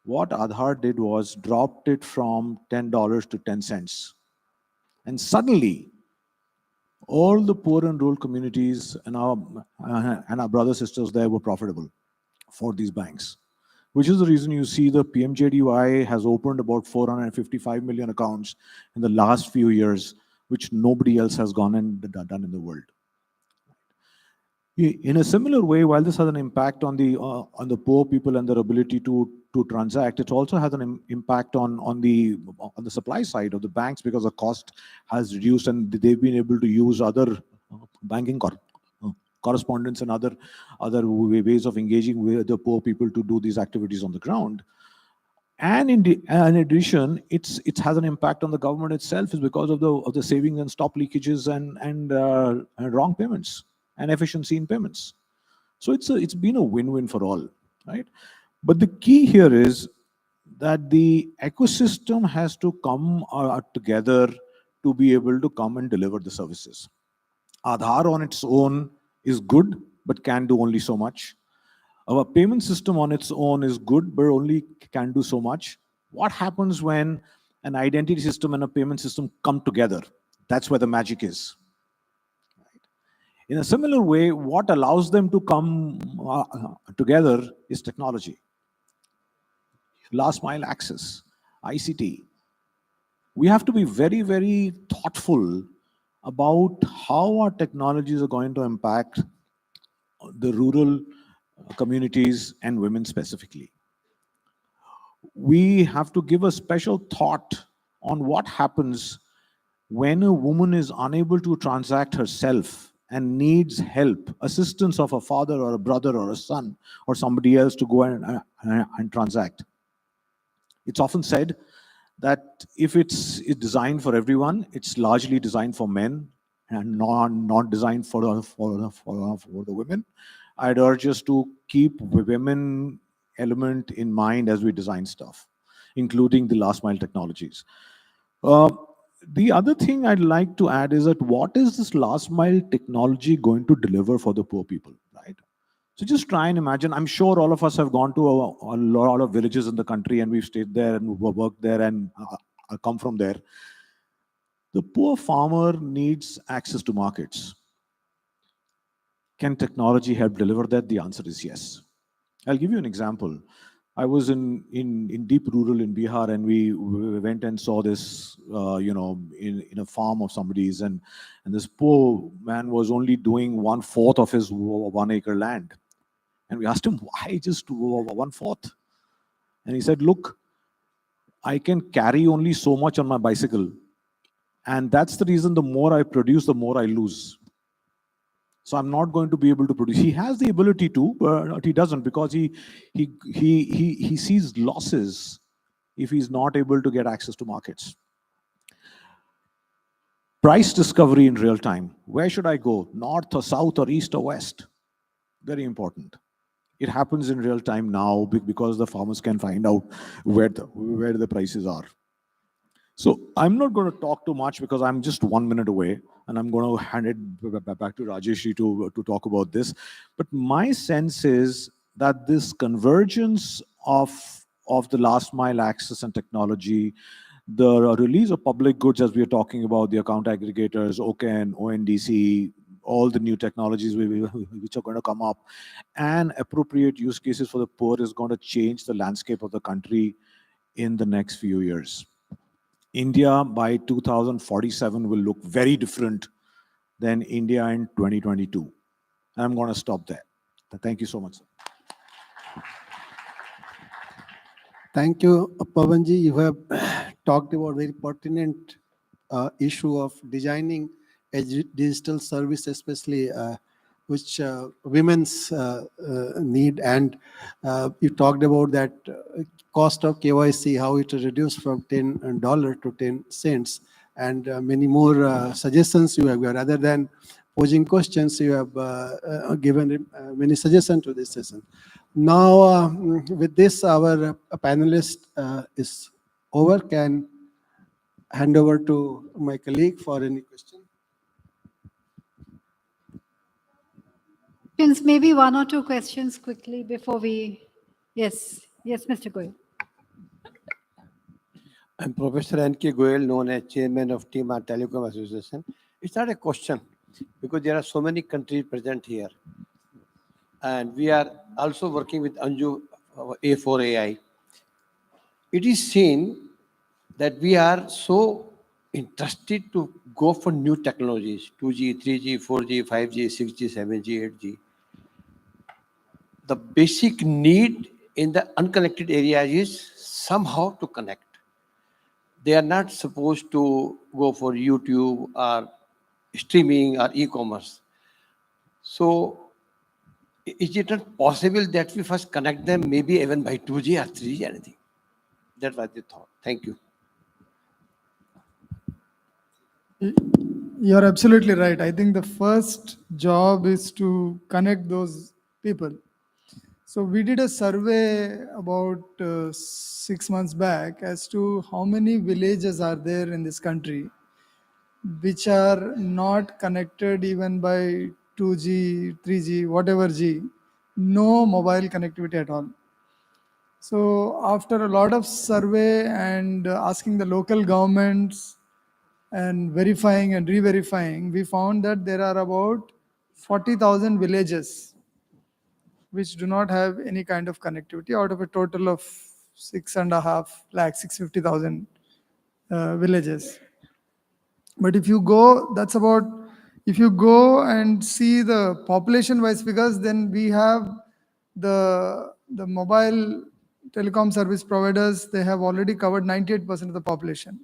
What Aadhaar did was dropped it from $10 to 10 cents. And suddenly, all the poor and rural communities and our brothers sisters there were profitable for these banks, which is the reason you see the PMJDY has opened about 455 million accounts in the last few years, which nobody else has gone and done in the world. In a similar way, while this has an impact on the poor people and their ability to transact, it also has an impact on the supply side of the banks, because the cost has reduced and they've been able to use other banking correspondence and other ways of engaging with the poor people to do these activities on the ground. And in addition, it has an impact on the government itself, is because of the savings and stop leakages and wrong payments and efficiency in payments. So it's been a win-win for all, right? But the key here is that the ecosystem has to come together to be able to come and deliver the services. Aadhaar on its own is good, but can do only so much. Our payment system on its own is good, but only can do so much. What happens when an identity system and a payment system come together? That's where the magic is. In a similar way, what allows them to come together is technology. Last mile access, ICT. We have to be very, very thoughtful about how our technologies are going to impact the rural communities and women specifically. We have to give a special thought on what happens when a woman is unable to transact herself and needs help, assistance of a father or a brother or a son or somebody else to go and transact. It's often said that if it's designed for everyone, it's largely designed for men and not designed for the women. I'd urge us to keep women element in mind as we design stuff, including the last mile technologies. The other thing I'd like to add is that what is this last mile technology going to deliver for the poor people, right? So just try and imagine. I'm sure all of us have gone to a lot of villages in the country and we've stayed there and worked there and come from there. The poor farmer needs access to markets. Can technology help deliver that? The answer is yes. I'll give you an example. I was in deep rural in Bihar, and we went and saw this, in a farm of somebody's, and this poor man was only doing 1/4 of his 1 acre land. And we asked him, why just 1/4? And he said, look, I can carry only so much on my bicycle. And that's the reason the more I produce, the more I lose. So I'm not going to be able to produce. He has the ability to, but he doesn't, because he sees losses if he's not able to get access to markets. Price discovery in real time. Where should I go? North or south or east or west? Very important. It happens in real time now because the farmers can find out where the prices are. So I'm not going to talk too much because I'm just 1 minute away, and I'm going to hand it back to Rajesh to talk about this. But my sense is that this convergence of the last mile access and technology, the release of public goods, as we are talking about, the account aggregators, OCAN, ONDC, all the new technologies which are going to come up, and appropriate use cases for the poor is going to change the landscape of the country in the next few years. India by 2047 will look very different than India in 2022. I'm going to stop there. Thank you so much, sir. Thank you, Pavanji. You have talked about very pertinent issue of designing a digital service, especially which women's need. And you talked about that cost of KYC, how it reduced from $10 to 10 cents. And many more suggestions you have. Rather than posing questions, you have given many suggestions to this session. Now, with this, our panelist is over. Can hand over to my colleague for any question. Maybe one or two questions quickly before we. Yes, Mr. Goyal. I'm Professor N.K. Goyal, known as Chairman of Timar Telecom Association. It's not a question because there are so many countries present here. And we are also working with Anju A4AI. It is seen that we are so interested to go for new technologies, 2G, 3G, 4G, 5G, 6G, 7G, 8G. The basic need in the unconnected areas is somehow to connect. They are not supposed to go for YouTube or streaming or e-commerce. So is it not possible that we first connect them, maybe even by 2G or 3G, anything? That was the thought. Thank you. You're absolutely right. I think the first job is to connect those people. So we did a survey about 6 months back as to how many villages are there in this country which are not connected even by 2G, 3G, whatever G, no mobile connectivity at all. So after a lot of survey and asking the local governments and verifying and re-verifying, we found that there are about 40,000 villages which do not have any kind of connectivity out of a total of 6.5 lakh, 650,000 villages. But if you go, that's about, if you go and see the population-wise figures, then we have the mobile telecom service providers, they have already covered 98% of the population.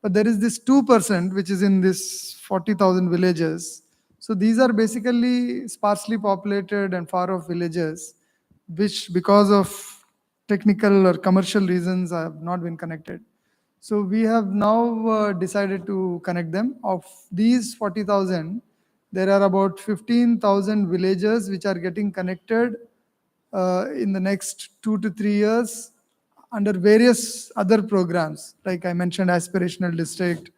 But there is this 2% which is in this 40,000 villages. So these are basically sparsely populated and far-off villages, which because of technical or commercial reasons have not been connected. So we have now decided to connect them. Of these 40,000, there are about 15,000 villages which are getting connected in the next 2 to 3 years under various other programs, like I mentioned, aspirational district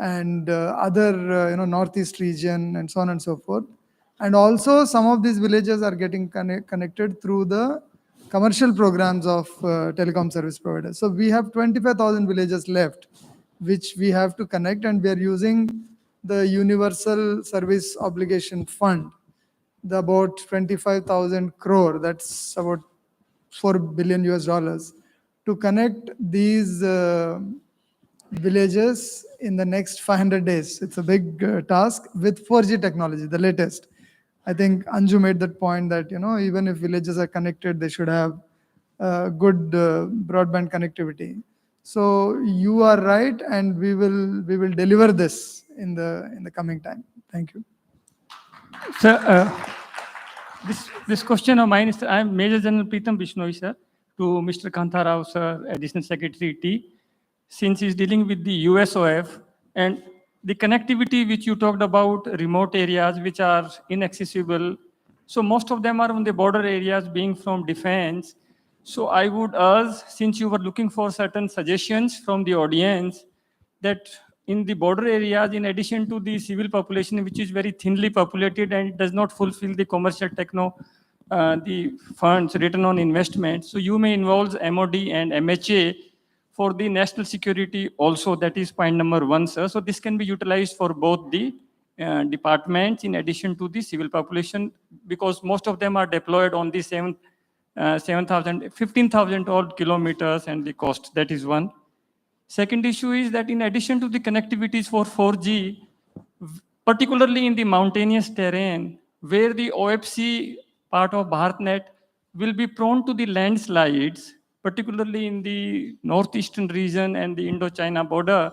and other, Northeast region and so on and so forth. And also some of these villages are getting connected through the commercial programs of telecom service providers. So we have 25,000 villages left, which we have to connect, and we are using the Universal Service Obligation Fund, the about 25,000 crore, that's about $4 billion US, to connect these villages in the next 500 days. It's a big task with 4G technology, the latest. I think Anju made that point that, even if villages are connected, they should have good broadband connectivity. So you are right, and we will deliver this in the coming time. Thank you. Sir, this question of mine is, I am Major General Pritam Bishnoi, sir, to Mr. Kanta Rao, sir, Additional Secretary T, since he's dealing with the USOF and the connectivity which you talked about, remote areas which are inaccessible. So most of them are on the border areas, being from defense. So I would urge, since you were looking for certain suggestions from the audience, that in the border areas, in addition to the civil population, which is very thinly populated and does not fulfill the commercial the funds return on investment, so you may involve MOD and MHA for the national security also. That is point number one, sir. So this can be utilized for both the departments in addition to the civil population, because most of them are deployed on the 15,000 odd kilometers and the cost. That is one. Second issue is that in addition to the connectivities for 4G, particularly in the mountainous terrain, where the OFC part of BharatNet will be prone to the landslides, particularly in the northeastern region and the Indo-China border,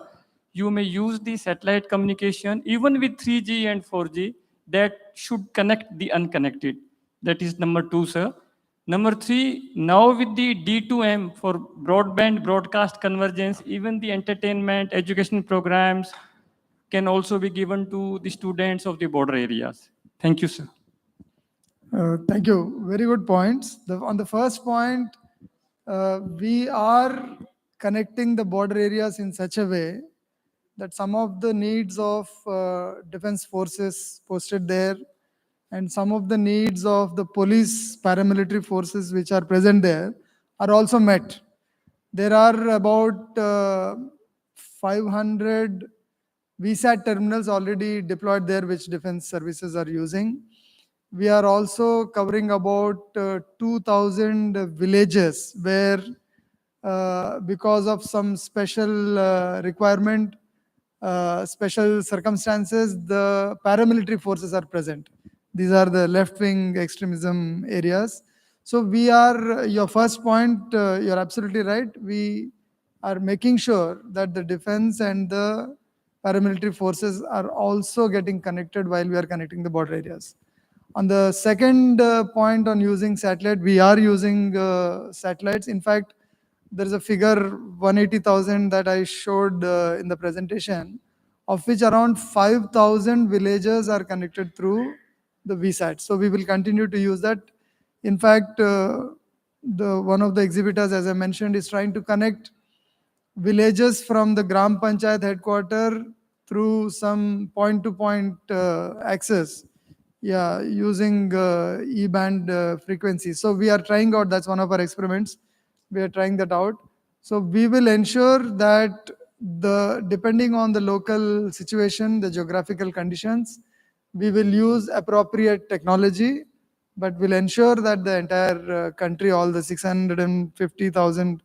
you may use the satellite communication, even with 3G and 4G, that should connect the unconnected. That is number two, sir. Number three, now with the D2M for broadband broadcast convergence, even the entertainment, education programs can also be given to the students of the border areas. Thank you, sir. Thank you. Very good points. On the first point, we are connecting the border areas in such a way that some of the needs of defense forces posted there and some of the needs of the police paramilitary forces which are present there are also met. There are about 500 VSAT terminals already deployed there, which defense services are using. We are also covering about 2,000 villages where, because of some special requirement, special circumstances, the paramilitary forces are present. These are the left-wing extremism areas. So we are, your first point, you're absolutely right. We are making sure that the defense and the paramilitary forces are also getting connected while we are connecting the border areas. On the second point on using satellite, we are using satellites. In fact, there is a figure 180,000 that I showed in the presentation, of which around 5,000 villages are connected through the VSAT. So we will continue to use that. In fact, one of the exhibitors, as I mentioned, is trying to connect villages from the Gram Panchayat headquarter through some point-to-point access, using E-band frequency. So we are trying out, that's one of our experiments. We are trying that out. So we will ensure that depending on the local situation, the geographical conditions, we will use appropriate technology, but we'll ensure that the entire country, all the 650,000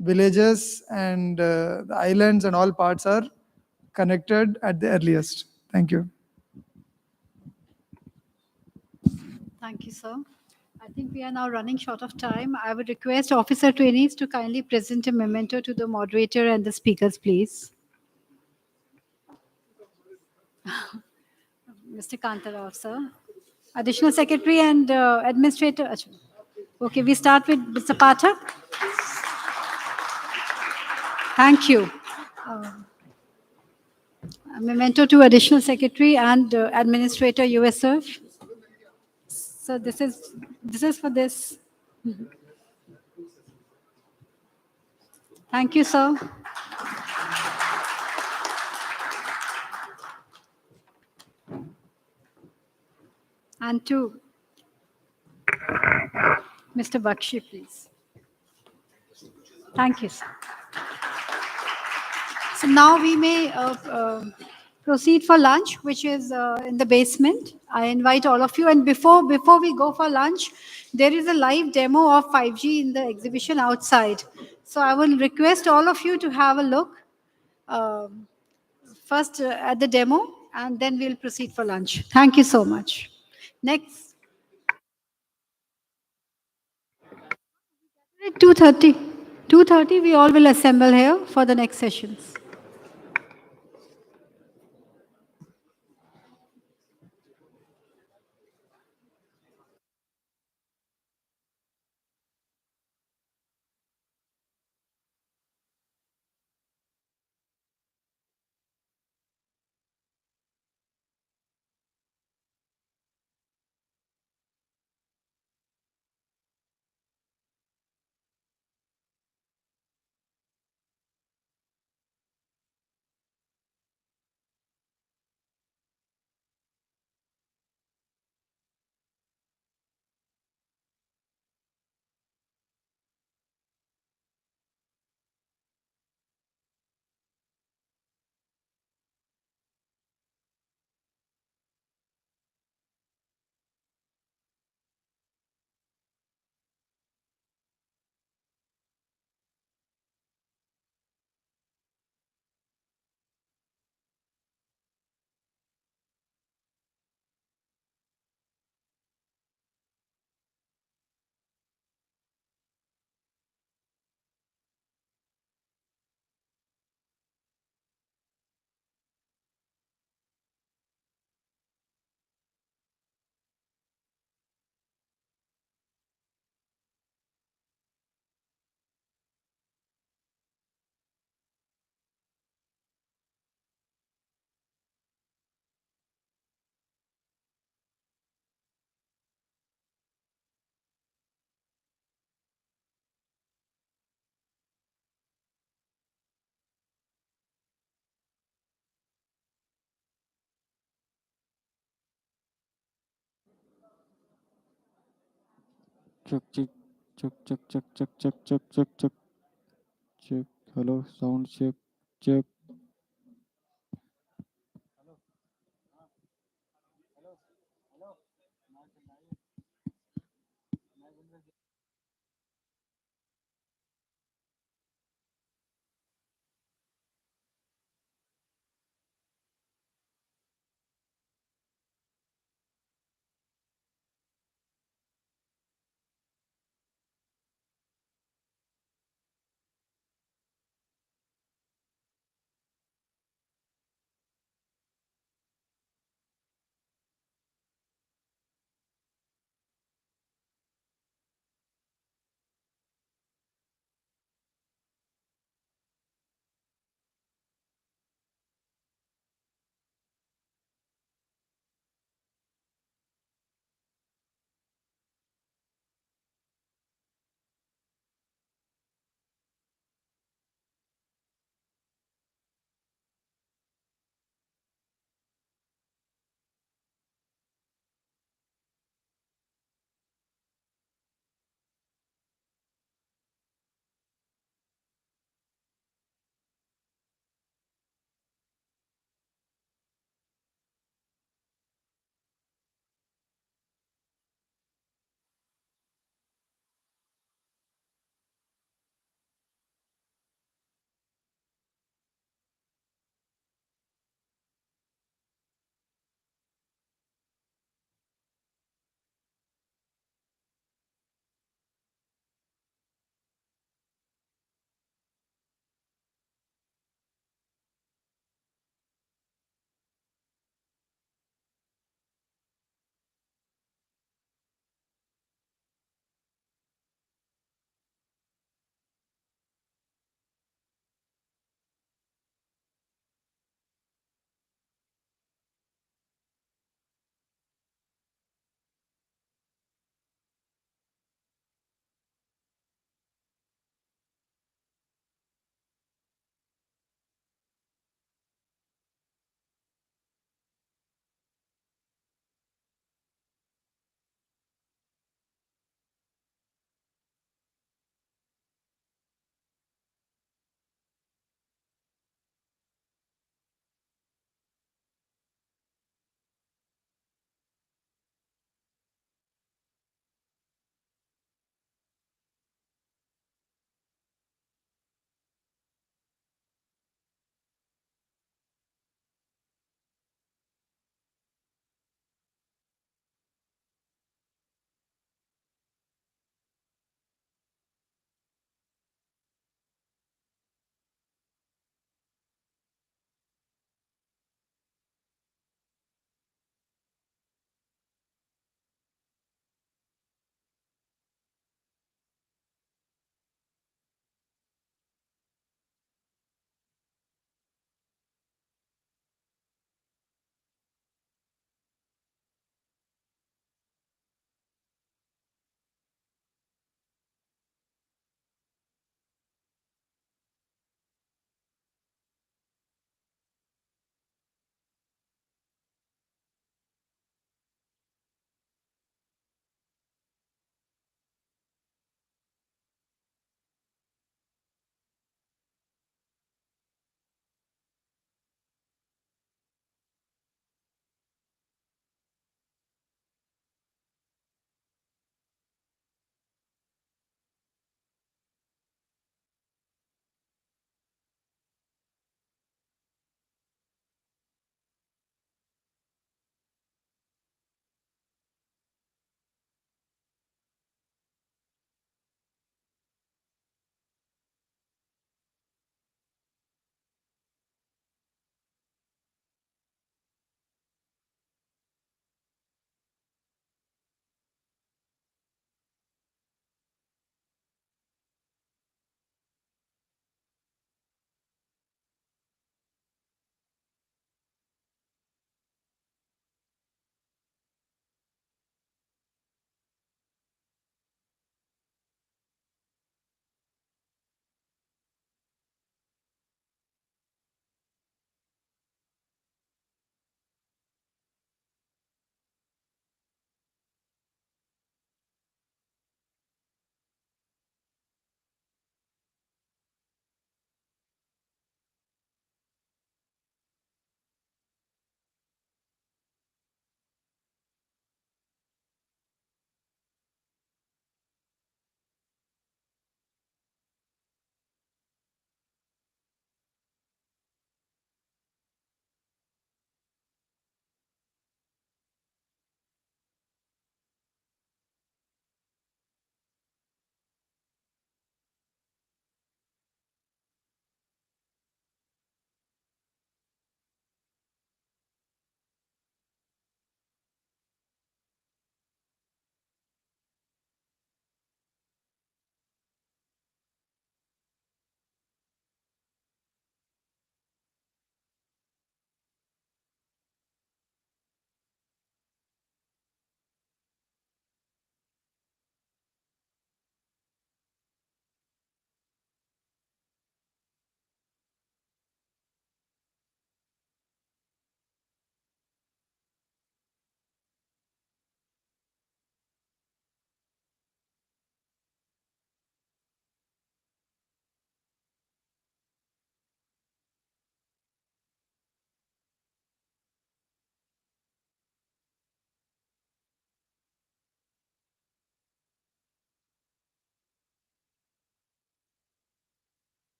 villages and the islands and all parts are connected at the earliest. Thank you. Thank you, sir. I think we are now running short of time. I would request officer trainees to kindly present a memento to the moderator and the speakers, please. Mr. Kantarao, sir. Additional Secretary and Administrator. Okay, we start with Mr. Pathak. Thank you. A memento to Additional Secretary and Administrator USF. So this is for this. Thank you, sir. And to Mr. Bakshi, please. Thank you, sir. So now we may proceed for lunch, which is in the basement. I invite all of you. And before we go for lunch, there is a live demo of 5G in the exhibition outside. So I will request all of you to have a look first at the demo, and then we'll proceed for lunch. Thank you so much. Next. At 2:30. 2:30, we all will assemble here for the next sessions. Check, check, check, check, check, check, check, check, check, check, check. Hello, sound check, check.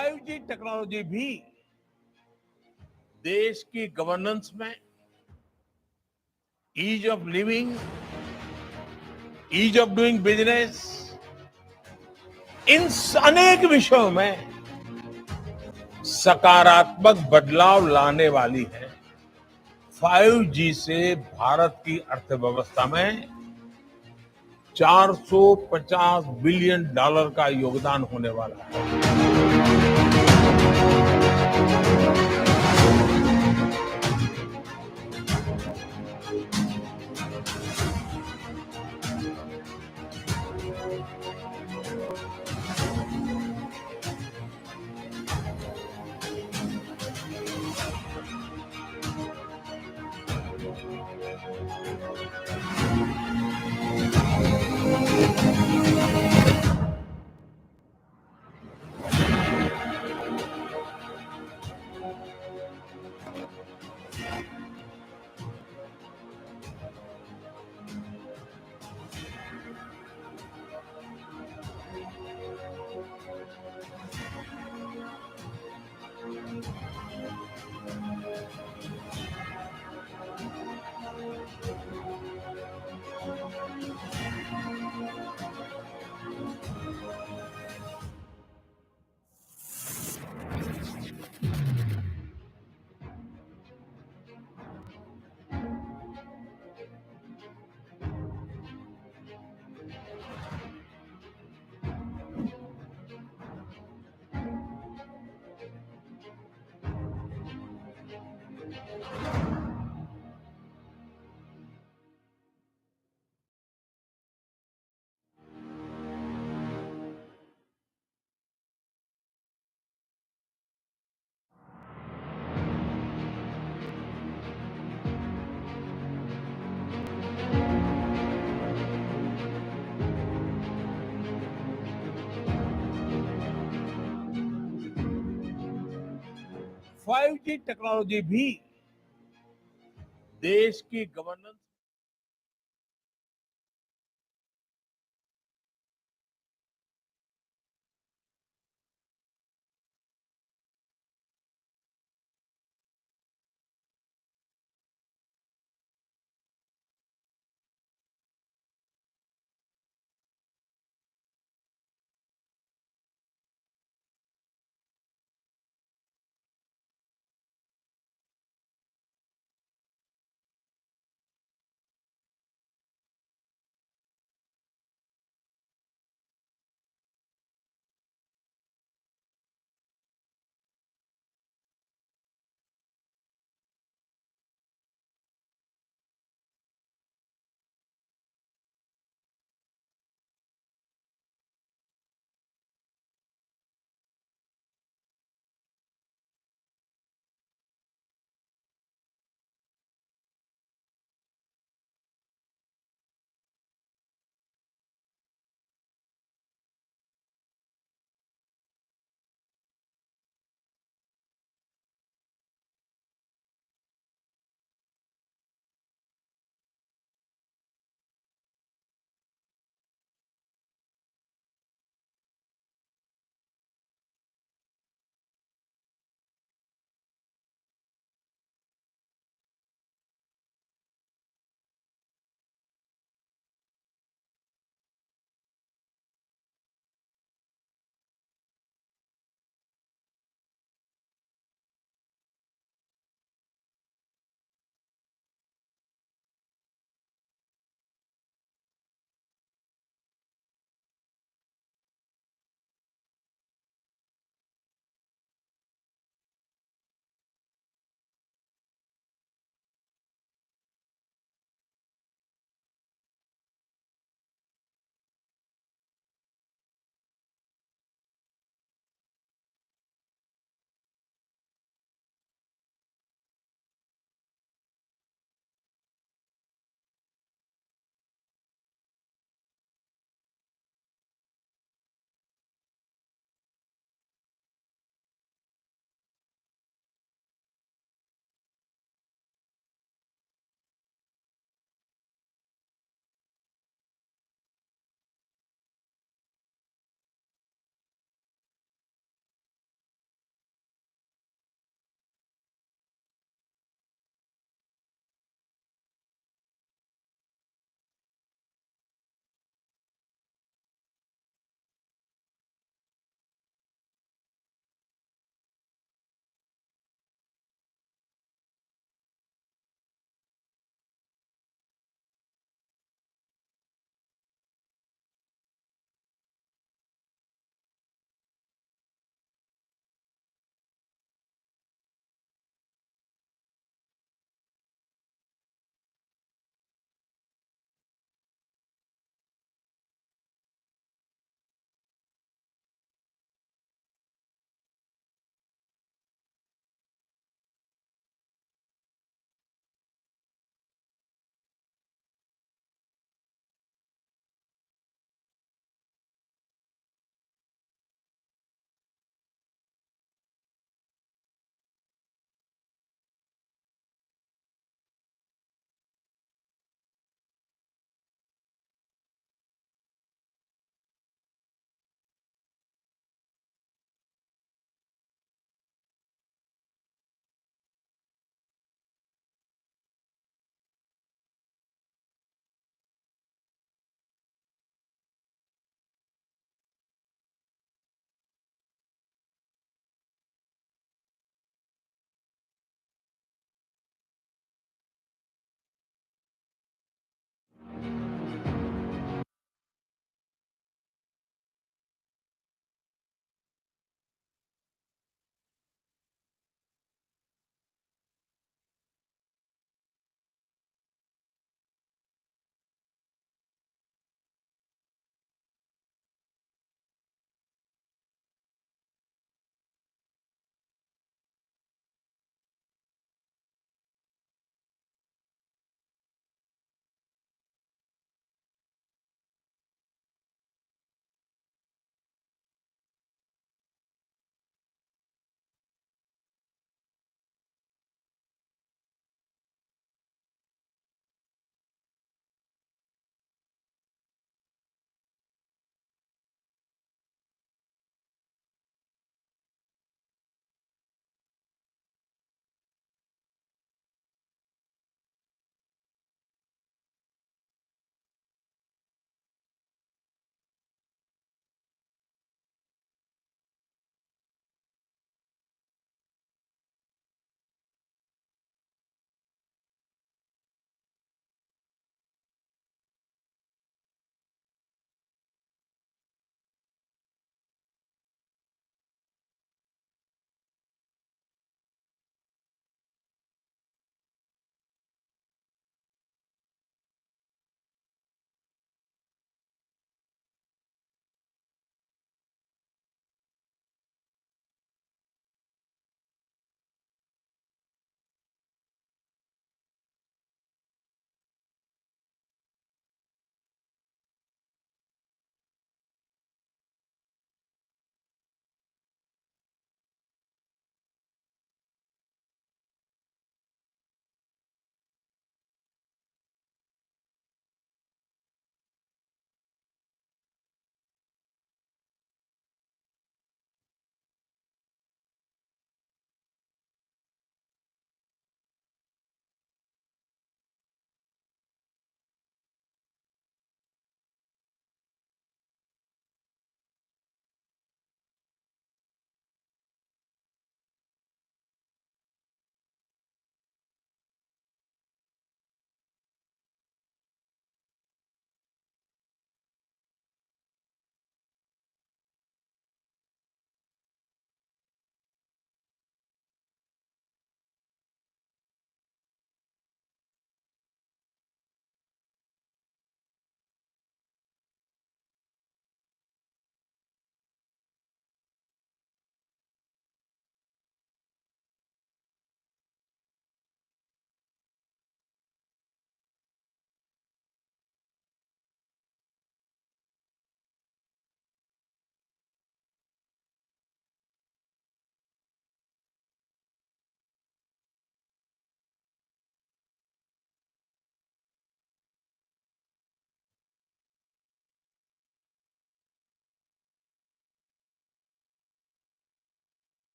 5G technology भी देश की governance में, ease of living, ease of doing business, इन अनेक विषयों में सकारात्मक बदलाव लाने वाली है। 5G से भारत की अर्थव्यवस्था में $450 बिलियन का योगदान होने वाला है। फाइव जी टेक्नोलॉजी भी देश की गवर्नेंस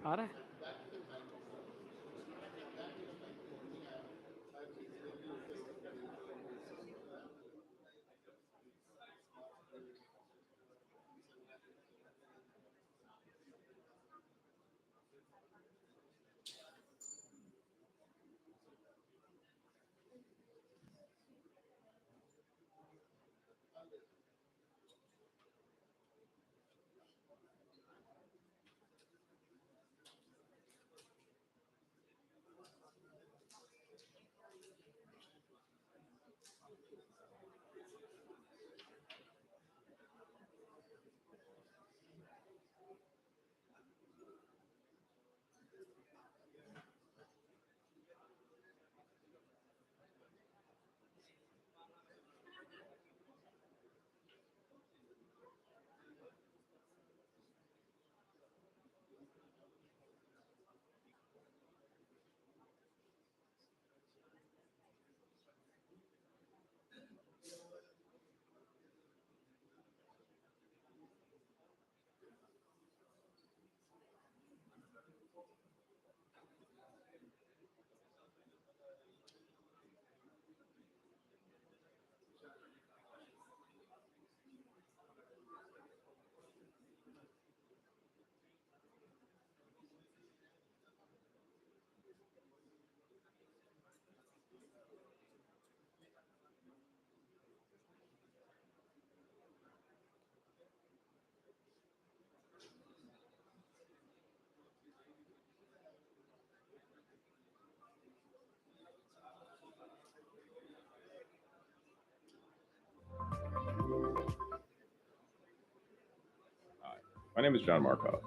आ रहा है? My name is John Markov.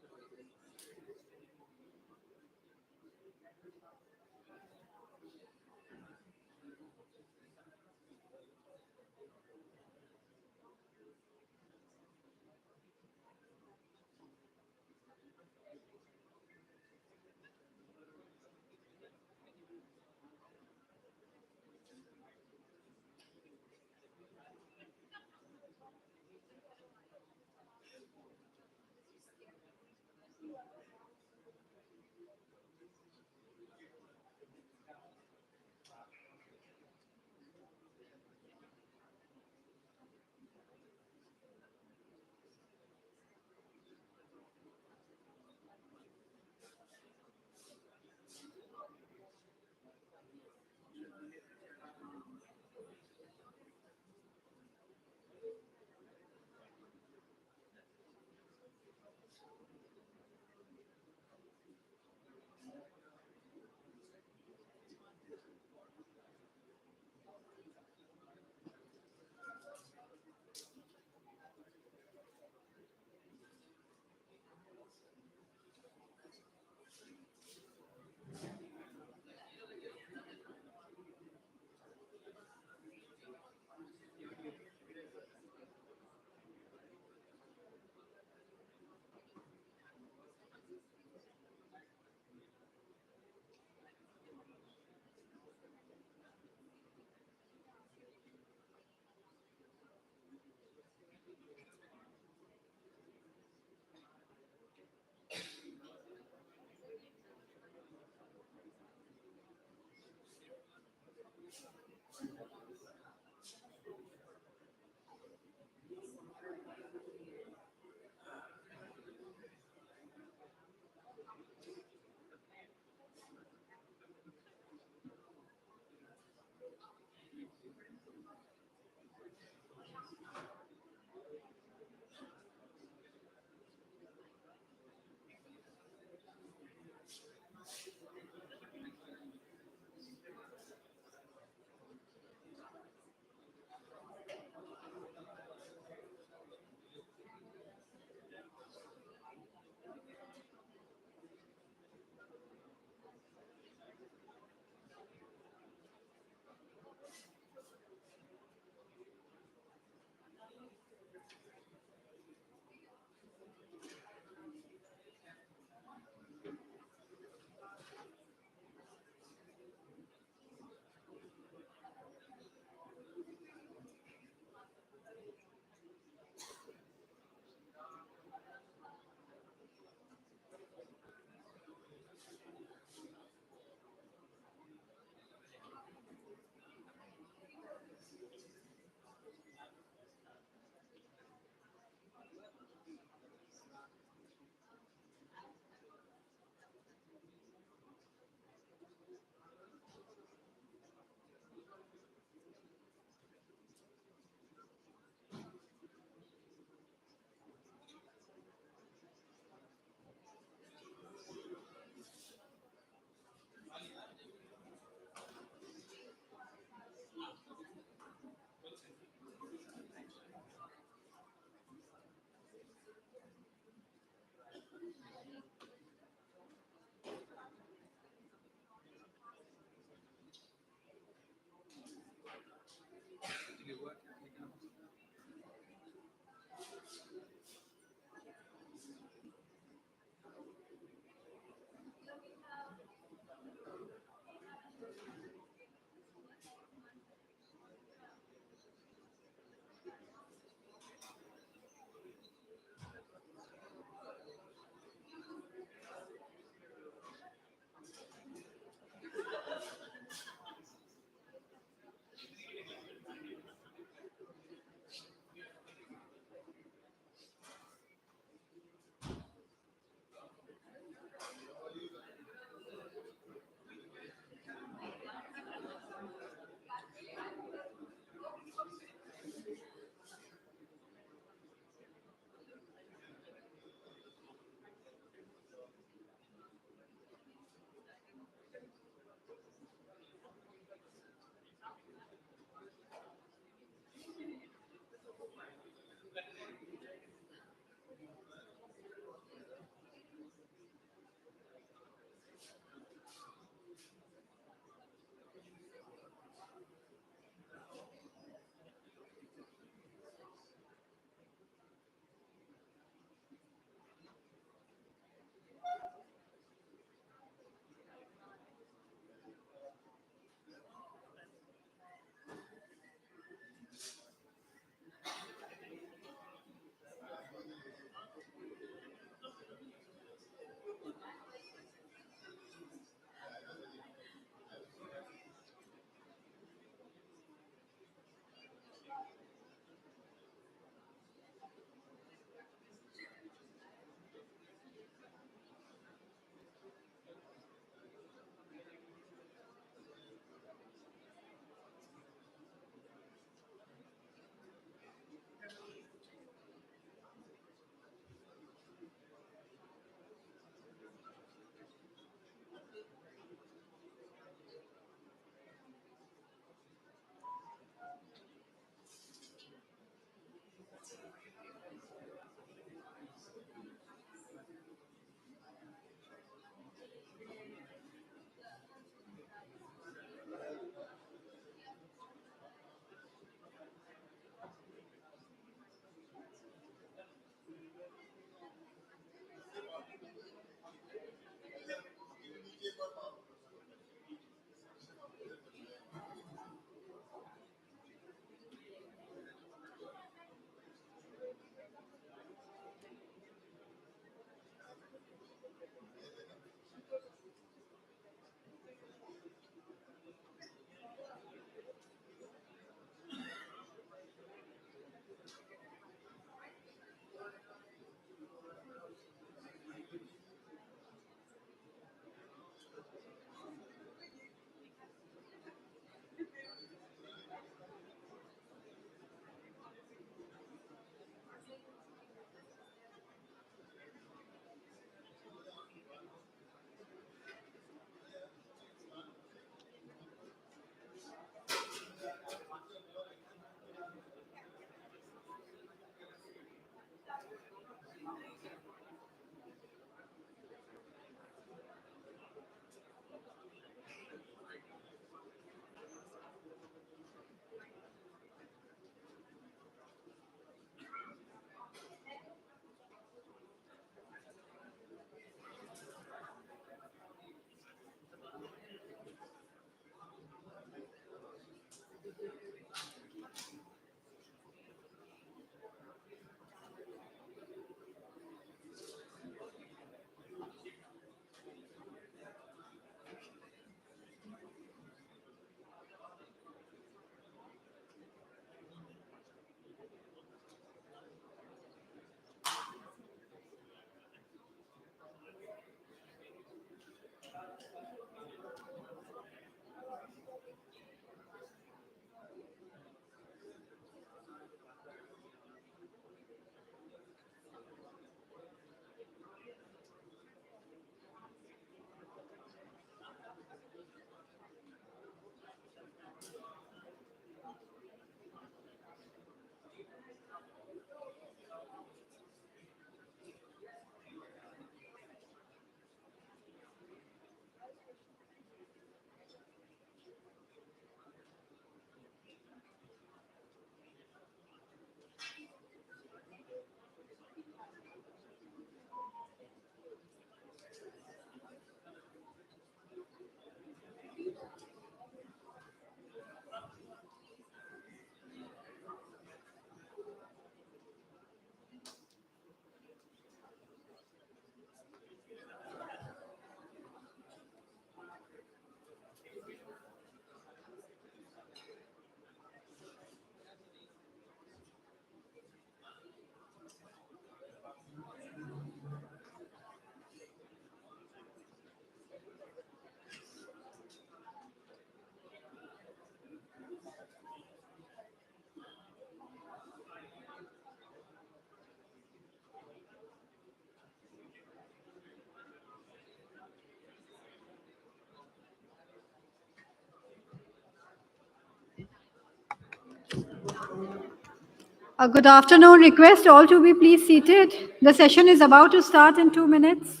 Good afternoon. Request all to be please seated. The session is about to start in 2 minutes.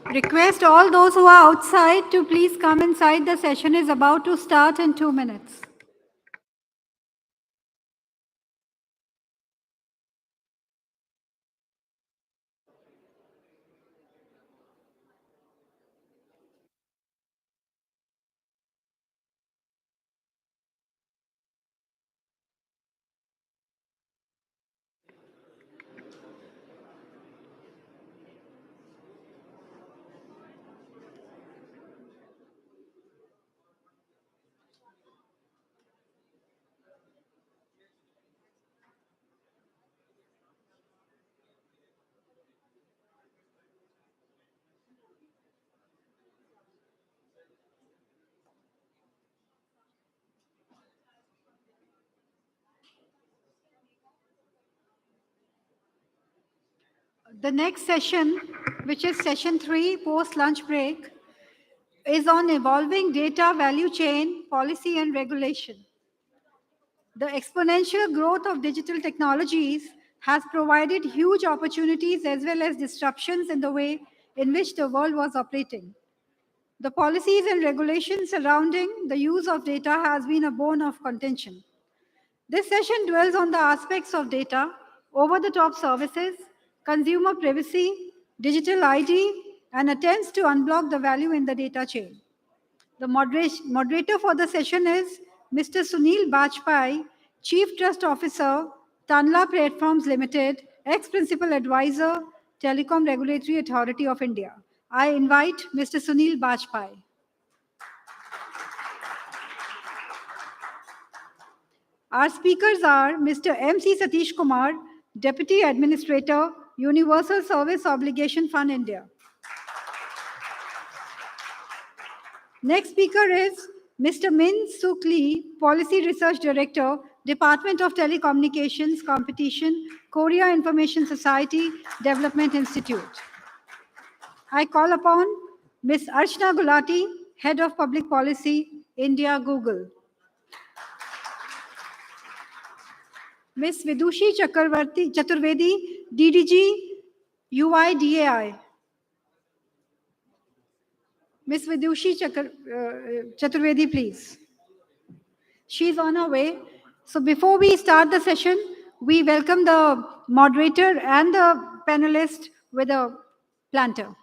Request all those who are outside to please come inside. The session is about to start in 2 minutes. The next session, which is session 3, post-lunch break, is on evolving data value chain, policy and regulation. The exponential growth of digital technologies has provided huge opportunities as well as disruptions in the way in which the world was operating. The policies and regulations surrounding the use of data has been a bone of contention. This session dwells on the aspects of data, over-the-top services, consumer privacy, digital ID, and attempts to unblock the value in the data chain. The moderator for the session is Mr. Sunil Bajpai, Chief Trust Officer, Tanla Platforms Limited, ex-Principal Advisor, Telecom Regulatory Authority of India. I invite Mr. Sunil Bajpai. Our speakers are Mr. M.C. Satish Kumar, Deputy Administrator, Universal Service Obligation Fund, India. Next speaker is Mr. Min Suk Lee, Policy Research Director, Department of Telecommunications, Competition, Korea Information Society, Development Institute. I call upon Ms. Archana Gulati, Head of Public Policy, India, Google. Ms. Vidushi Chaturvedi, DDG, UIDAI. Ms. Vidushi Chaturvedi, please. She's on her way. So before we start the session, we welcome the moderator and the panelist with a planter.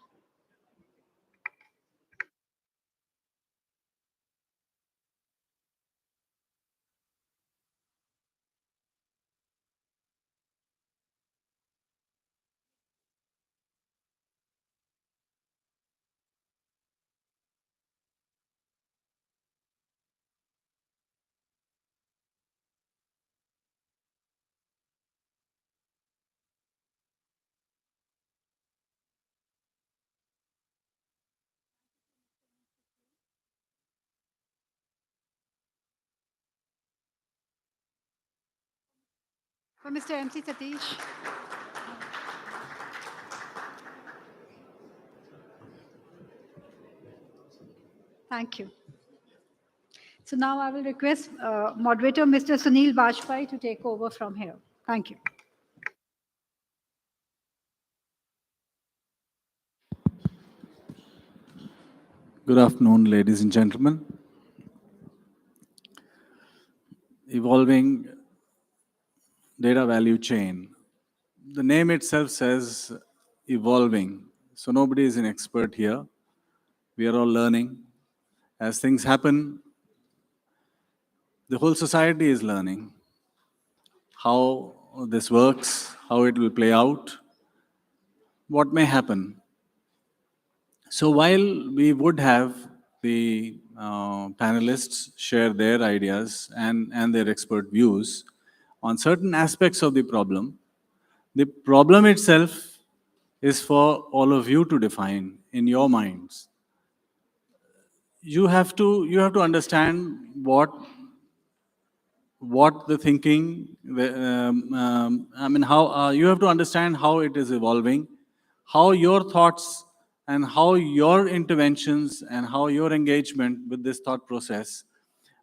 For Mr. M.C. Satish. Thank you. So now I will request moderator Mr. Sunil Bajpai to take over from here. Thank you. Good afternoon, ladies and gentlemen. evolving data value chain. The name itself says evolving. So nobody is an expert here. We are all learning. As things happen, the whole society is learning how this works, how it will play out, what may happen. So while we would have the panelists share their ideas and their expert views on certain aspects of the problem itself is for all of you to define in your minds. You have to understand what the thinking, I mean, how you have to understand how it is evolving, how your thoughts and how your interventions and how your engagement with this thought process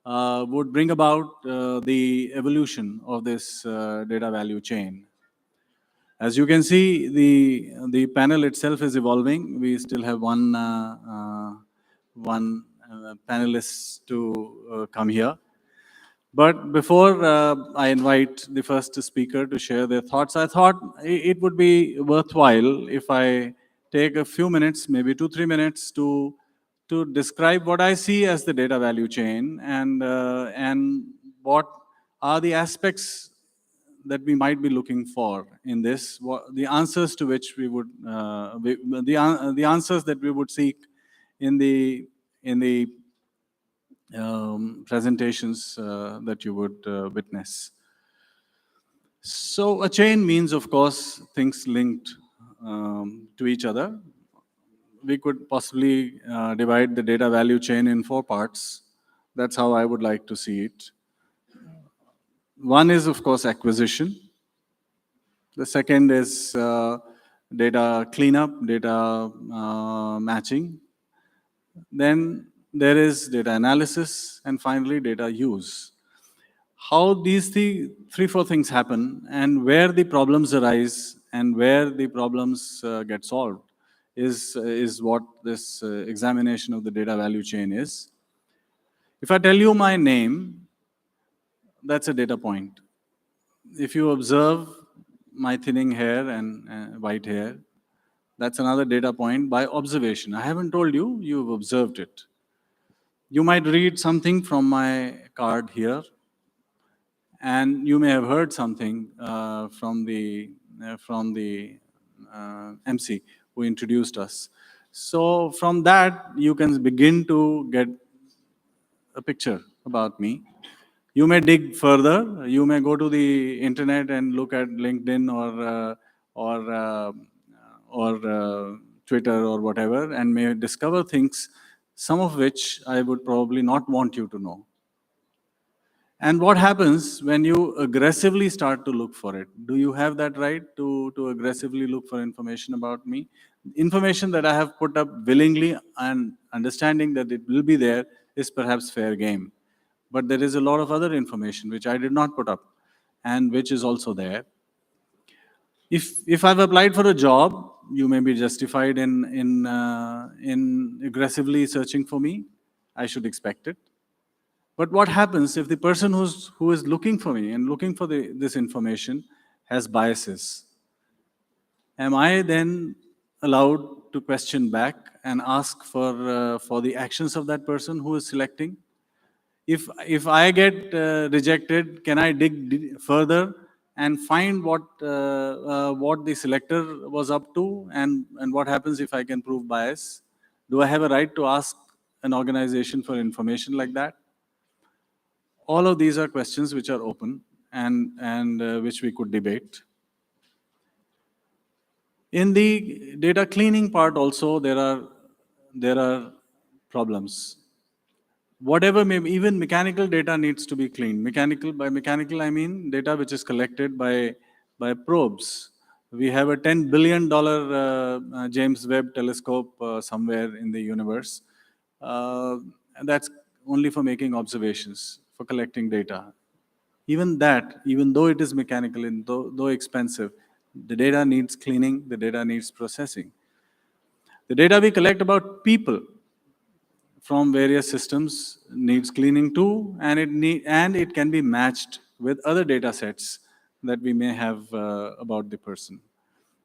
would bring about the evolution of this data value chain. As you can see, the panel itself is evolving. We still have one panelist to come here. But before I invite the first speaker to share their thoughts, I thought it would be worthwhile if I take a few minutes, maybe 2-3 minutes, to describe what I see as the data value chain and what are the aspects that we might be looking for in this, the answers to which we would, the answers that we would seek in the presentations that you would witness. So a chain means, of course, things linked to each other. We could possibly divide the data value chain in 4 parts. That's how I would like to see it. One is, of course, acquisition. The second is data cleanup, data matching. Then there is data analysis, and finally data use. How these 3-4 things happen and where the problems arise and where the problems get solved is what this examination of the data value chain is. If I tell you my name, that's a data point. If you observe my thinning hair and white hair, that's another data point by observation. I haven't told you, you've observed it. You might read something from my card here, and you may have heard something from the MC who introduced us. So from that, you can begin to get a picture about me. You may dig further. You may go to the internet and look at LinkedIn or Twitter or whatever, and may discover things, some of which I would probably not want you to know. And what happens when you aggressively start to look for it? Do you have that right to aggressively look for information about me? Information that I have put up willingly and understanding that it will be there is perhaps fair game. But there is a lot of other information which I did not put up and which is also there. If I've applied for a job, you may be justified in aggressively searching for me. I should expect it. But what happens if the person who is looking for me and looking for this information has biases? Am I then allowed to question back and ask for the actions of that person who is selecting? If I get rejected, can I dig further and find what the selector was up to and what happens if I can prove bias? Do I have a right to ask an organization for information like that? All of these are questions which are open and which we could debate. In the data cleaning part also, there are problems. Whatever may be, even mechanical data needs to be cleaned. By mechanical, I mean data which is collected by probes. We have a $10 billion James Webb telescope somewhere in the universe. And that's only for making observations, for collecting data. Even that, even though it is mechanical and though expensive, the data needs cleaning, the data needs processing. The data we collect about people, from various systems needs cleaning too, and it can be matched with other data sets that we may have about the person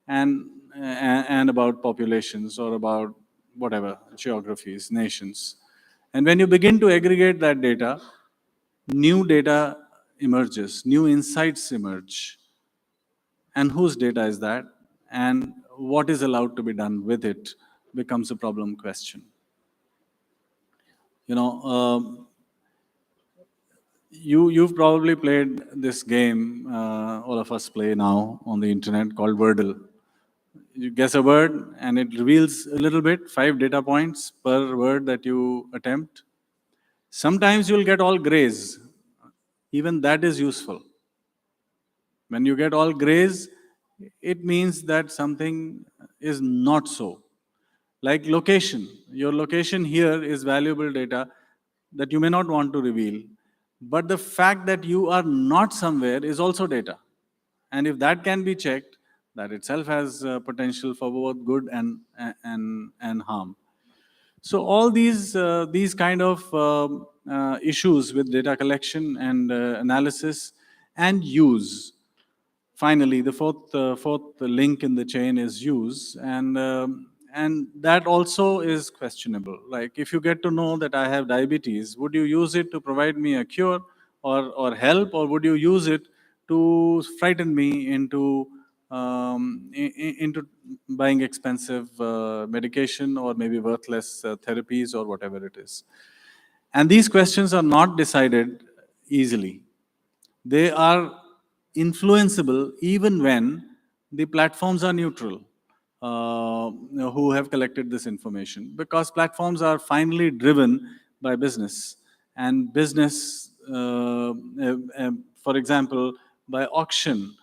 and about populations or about whatever, geographies, nations. And when you begin to aggregate that data, new data emerges, new insights emerge. And whose data is that? And what is allowed to be done with it becomes a problem question. You know, you've probably played this game, all of us play now on the internet, called Wordle. You guess a word and it reveals a little bit, 5 data points per word that you attempt. Sometimes you'll get all grays. Even that is useful. When you get all grays, it means that something is not so. Like location. Your location here is valuable data that you may not want to reveal. But the fact that you are not somewhere is also data. And if that can be checked, that itself has potential for both good and harm. So all these kind of issues with data collection and analysis and use. Finally, the fourth link in the chain is use, and that also is questionable. Like, if you get to know that I have diabetes, would you use it to provide me a cure or help, or would you use it to frighten me into buying expensive medication or maybe worthless therapies or whatever it is? And these questions are not decided easily. They are influenceable even when the platforms are neutral, who have collected this information, because platforms are finally driven by business. And business, for example, by auction,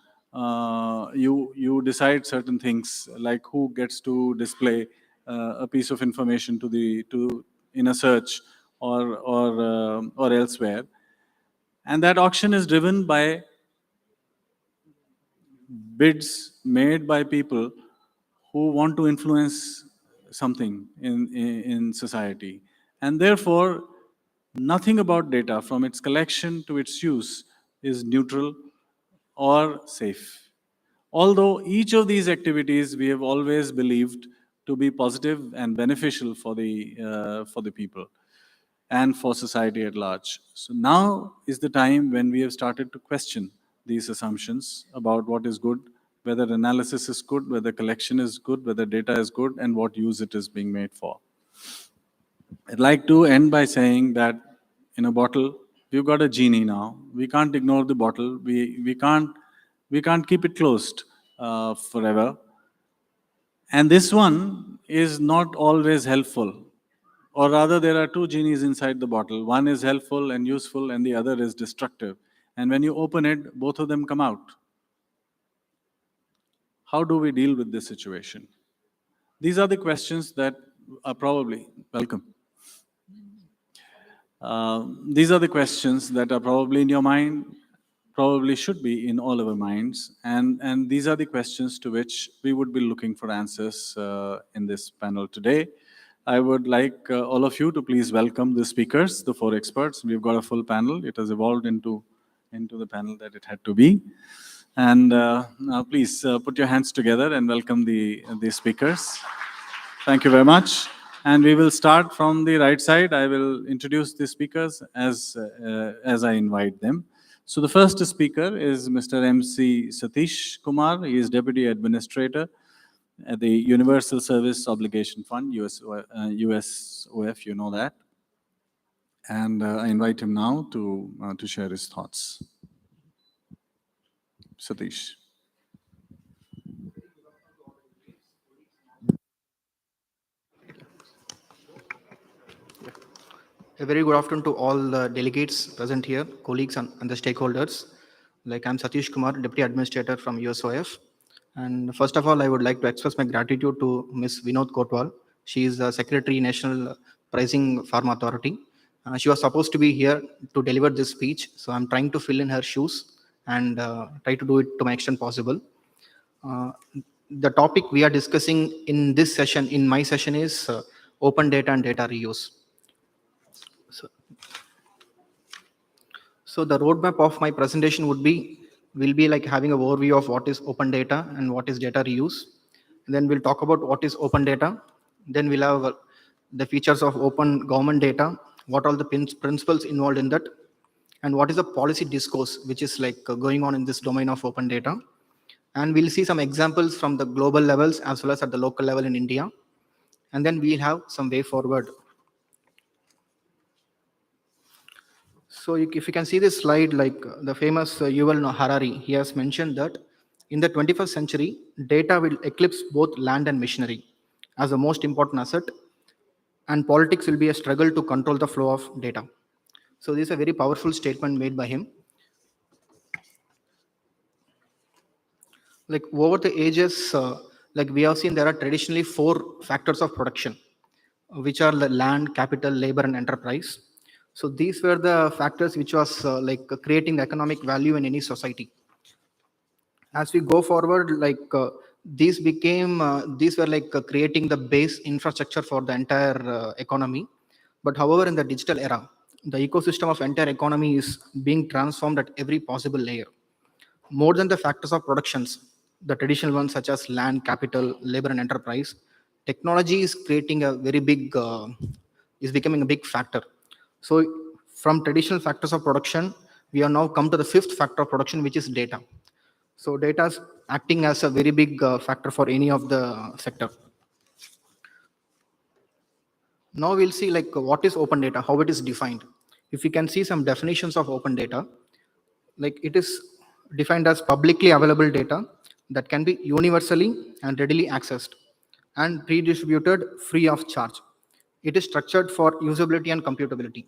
you decide certain things, like who gets to display a piece of information in a search or elsewhere. And that auction is driven by bids made by people who want to influence something in society. And therefore, nothing about data from its collection to its use is neutral or safe. Although each of these activities we have always believed to be positive and beneficial for the people and for society at large. So now is the time when we have started to question these assumptions about what is good, whether analysis is good, whether collection is good, whether data is good, and what use it is being made for. I'd like to end by saying that in a bottle, we've got a genie now. We can't ignore the bottle. We can't keep it closed forever. And this one is not always helpful. Or rather, there are 2 genies inside the bottle. One is helpful and useful, and the other is destructive. And when you open it, both of them come out. How do we deal with this situation? These are the questions that are probably, welcome. These are the questions that are probably in your mind, probably should be in all our minds. And these are the questions to which we would be looking for answers in this panel today. I would like all of you to please welcome the speakers, the 4 experts. We've got a full panel. It has evolved into the panel that it had to be. And now please put your hands together and welcome the speakers. Thank you very much. And we will start from the right side. I will introduce the speakers as I invite them. So the first speaker is Mr. MC Satish Kumar. He is Deputy Administrator at the Universal Service Obligation Fund, USOF, you know that. And I invite him now to share his thoughts. Satish. A very good afternoon to all the delegates present here, colleagues and the stakeholders. Like, I'm Satish Kumar, Deputy Administrator from USOF. And first of all, I would like to express my gratitude to Ms. Vinod Kotwal. She is the Secretary, National Pricing Farm Authority. She was supposed to be here to deliver this speech, so I'm trying to fill in her shoes and try to do it to my extent possible. The topic we are discussing in this session, in my session, is open data and data reuse. So the roadmap of my presentation will be like having an overview of what is open data and what is data reuse. And then we'll talk about what is open data. Then we'll have the features of open government data, what are the principles involved in that, and what is the policy discourse which is like going on in this domain of open data. And we'll see some examples from the global levels as well as at the local level in India. And then we'll have some way forward. So if you can see this slide, like the famous Yuval Noah Harari, he has mentioned that in the 21st century, data will eclipse both land and machinery as the most important asset, and politics will be a struggle to control the flow of data. So this is a very powerful statement made by him. Like over the ages, like we have seen, there are traditionally 4 factors of production, which are the land, capital, labor, and enterprise. So these were the factors which was like creating the economic value in any society. As we go forward, like these were like creating the base infrastructure for the entire economy. But however, in the digital era, the ecosystem of entire economy is being transformed at every possible layer. More than the factors of productions, the traditional ones such as land, capital, labor, and enterprise, technology is creating a very big, is becoming a big factor. So from traditional factors of production, we have now come to the 5th factor of production, which is data. So data is acting as a very big factor for any of the sector. Now we'll see like what is open data, how it is defined. If you can see some definitions of open data, like it is defined as publicly available data that can be universally and readily accessed and redistributed free of charge. It is structured for usability and computability.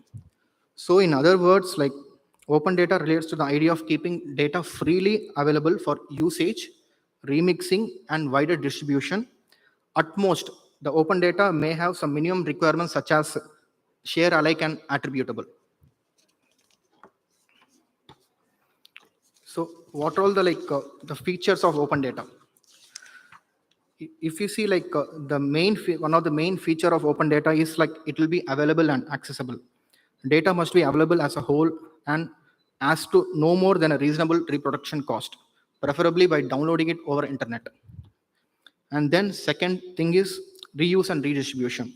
So in other words, like open data relates to the idea of keeping data freely available for usage, remixing, and wider distribution. At most, the open data may have some minimum requirements such as share alike and attributable. So what are all the the features of open data? If you see like one of the main feature of open data is like it will be available and accessible. Data must be available as a whole and as to no more than a reasonable reproduction cost, preferably by downloading it over internet. And then second thing is reuse and redistribution.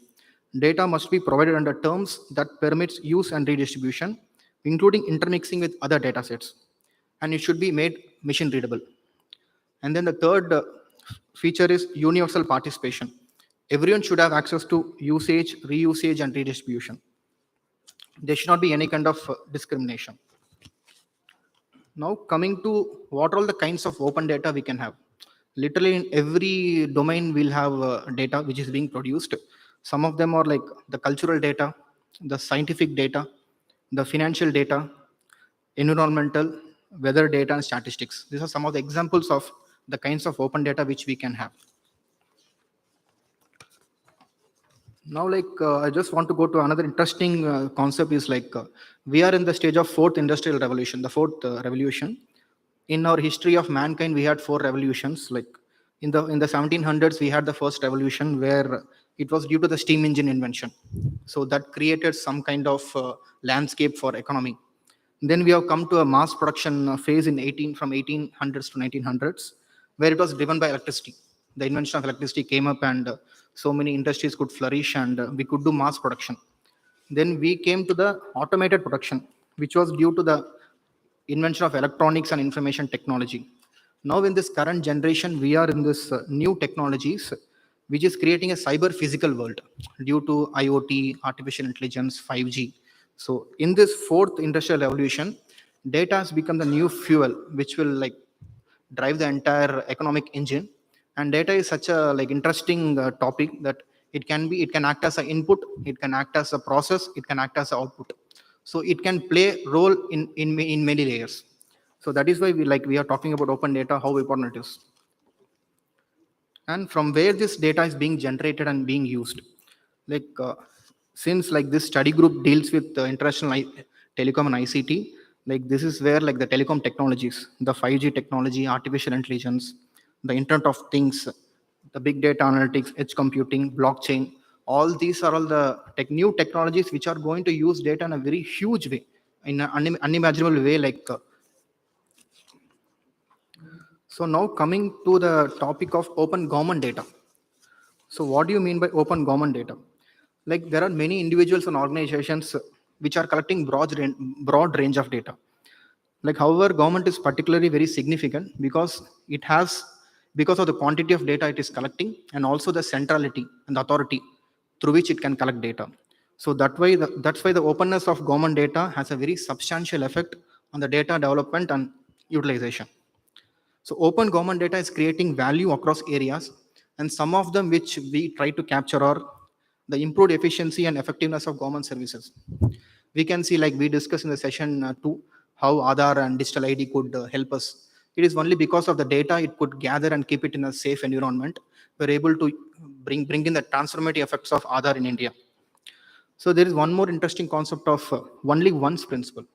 Data must be provided under terms that permits use and redistribution, including intermixing with other data sets. And it should be made machine readable. And then the third feature is universal participation. Everyone should have access to usage, reusage, and redistribution. There should not be any kind of discrimination. Now coming to what all the kinds of open data we can have. Literally in every domain we'll have data which is being produced. Some of them are like the cultural data, the scientific data, the financial data, environmental, weather data, and statistics. These are some of the examples of the kinds of open data which we can have. Now, I just want to go to another interesting concept is we are in the stage of 4th industrial revolution, the 4th revolution. In our history of mankind, we had 4 revolutions. Like in the 1700s, we had the first revolution where it was due to the steam engine invention. So that created some kind of landscape for economy. Then we have come to a mass production phase from 1800s to 1900s, where it was driven by electricity. The invention of electricity came up and so many industries could flourish and we could do mass production. Then we came to the automated production, which was due to the invention of electronics and information technology. Now in this current generation, we are in this new technologies, which is creating a cyber physical world due to IoT, artificial intelligence, 5G. So in this 4th industrial revolution, data has become the new fuel, which will drive the entire economic engine. And data is such a interesting topic that it can act as an input, it can act as a process, it can act as an output. So it can play role in many layers. So that is why we are talking about open data, how important it is. And from where this data is being generated and being used. Since this study group deals with international telecom and ICT, this is where the telecom technologies, the 5G technology, artificial intelligence, the Internet of Things, the big data analytics, edge computing, blockchain, all these are all the new technologies which are going to use data in a very huge way. in an unimaginable way. So now coming to the topic of open government data. So what do you mean by open government data? Like there are many individuals and organizations which are collecting broad range of data. Like however, government is particularly very significant because because of the quantity of data it is collecting and also the centrality and the authority through which it can collect data. So that's why the openness of government data has a very substantial effect on the data development and utilization. So open government data is creating value across areas, and some of them which we try to capture are the improved efficiency and effectiveness of government services. We can see, like we discussed in the session 2, how Aadhaar and digital ID could help us. It is only because of the data it could gather and keep it in a safe environment. We're able to bring in the transformative effects of Aadhaar in India. So there is one more interesting concept of only once principle.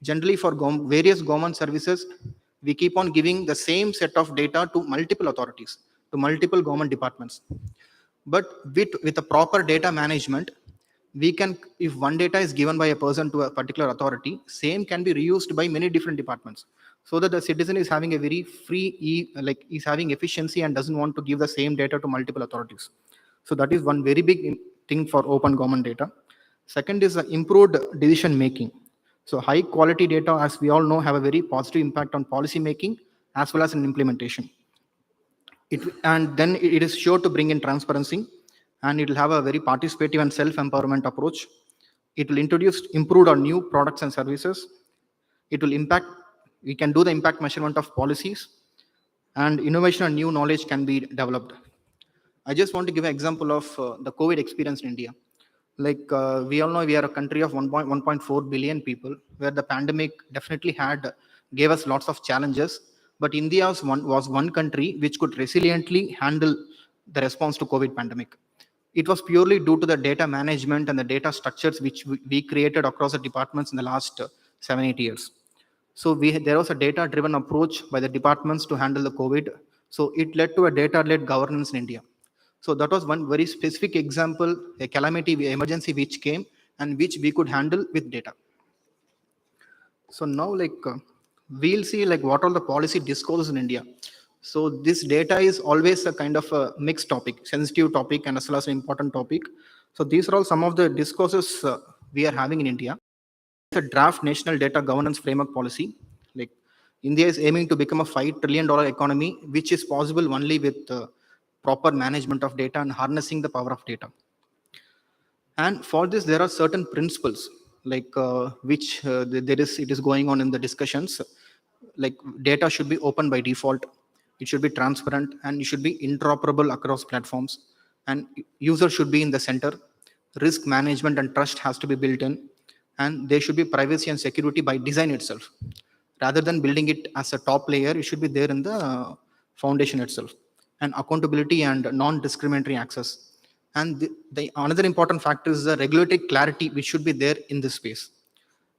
Generally, for various government services, we keep on giving the same set of data to multiple authorities, to multiple government departments. But with a proper data management, we can, if one data is given by a person to a particular authority, same can be reused by many different departments, so that the citizen is having a very free, is having efficiency and doesn't want to give the same data to multiple authorities. So that is one very big thing for open government data. Second is improved decision making. So high quality data, as we all know, have a very positive impact on policy making as well as in implementation. And then it is sure to bring in transparency, and it will have a very participative and self-empowerment approach. It will introduce improved or new products and services. It will we can do the impact measurement of policies, and innovation and new knowledge can be developed. I just want to give an example of the COVID experience in India. Like we all know, we are a country of 1.4 billion people, where the pandemic definitely gave us lots of challenges. But India was one country which could resiliently handle the response to COVID pandemic. It was purely due to the data management and the data structures which we created across the departments in the last 7-8 years. So there was a data-driven approach by the departments to handle the COVID. So it led to a data-led governance in India. So that was one very specific example, a calamity, emergency which came and which we could handle with data. So now we'll see what are the policy discourses in India. So this data is always a kind of a mixed topic, sensitive topic and as well as an important topic. So these are all some of the discourses we are having in India. The draft national data governance framework policy. Like India is aiming to become a $5 trillion economy, which is possible only with proper management of data and harnessing the power of data. And for this, there are certain principles which it is going on in the discussions. Like data should be open by default, it should be transparent, and it should be interoperable across platforms, and user should be in the center. Risk management and trust has to be built in, and there should be privacy and security by design itself. Rather than building it as a top layer, it should be there in the foundation itself. And accountability and non-discriminatory access. And the another important factor is the regulatory clarity which should be there in this space.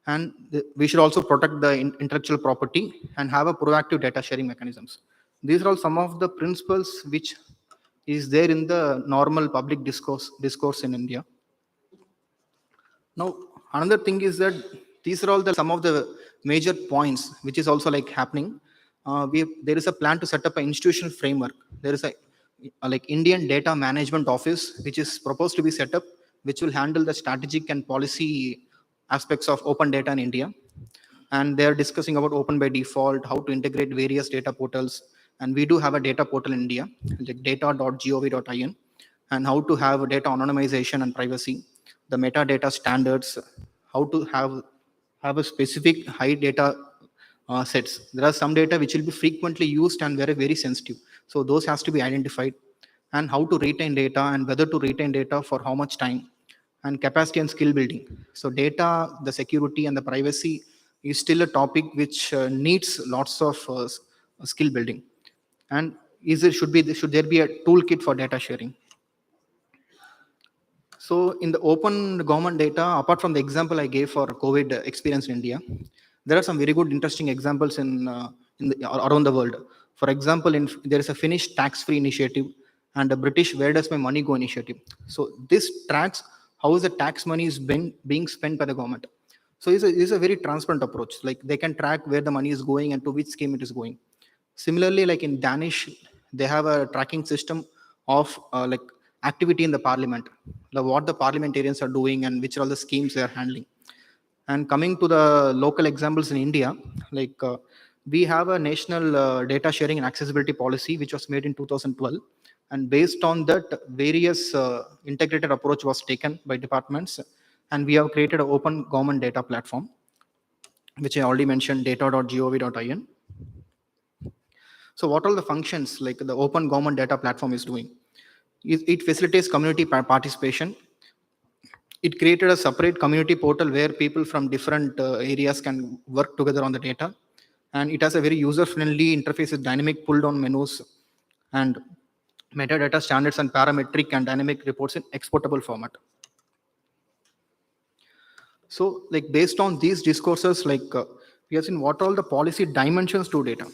And we should also protect the intellectual property and have a proactive data sharing mechanisms. These are all some of the principles which is there in the normal public discourse in India. Now, another thing is that these are all some of the major points which is also happening. There is a plan to set up an institutional framework. There is a Indian Data Management Office which is proposed to be set up, which will handle the strategic and policy aspects of open data in India. And they are discussing about open by default, how to integrate various data portals. And we do have a data portal in India, like data.gov.in, and how to have data anonymization and privacy, the metadata standards, how to have a specific high data sets. There are some data which will be frequently used and very, very sensitive. So those has to be identified, and how to retain data and whether to retain data for how much time, and capacity and skill building. So data, the security and the privacy is still a topic which needs lots of skill building. And should there be a toolkit for data sharing? So in the open government data, apart from the example I gave for COVID experience in India, there are some very good, interesting examples around the world. For example, there is a Finnish tax-free initiative and a British Where Does My Money Go initiative. So this tracks how is the tax money is being spent by the government. So it's a very transparent approach. Like they can track where the money is going and to which scheme it is going. Similarly, like in Danish, they have a tracking system of like activity in the parliament, like what the parliamentarians are doing and which are all the schemes they are handling. And coming to the local examples in India, like we have a national data sharing and accessibility policy which was made in 2012. And based on that, various integrated approach was taken by departments, and we have created an open government data platform, which I already mentioned, data.gov.in. So what all the functions like the open government data platform is doing? It facilitates community participation. It created a separate community portal where people from different areas can work together on the data. And it has a very user-friendly interface with dynamic pull-down menus and metadata standards and parametric and dynamic reports in exportable format. So like based on these discourses, like we have seen what all the policy dimensions to data.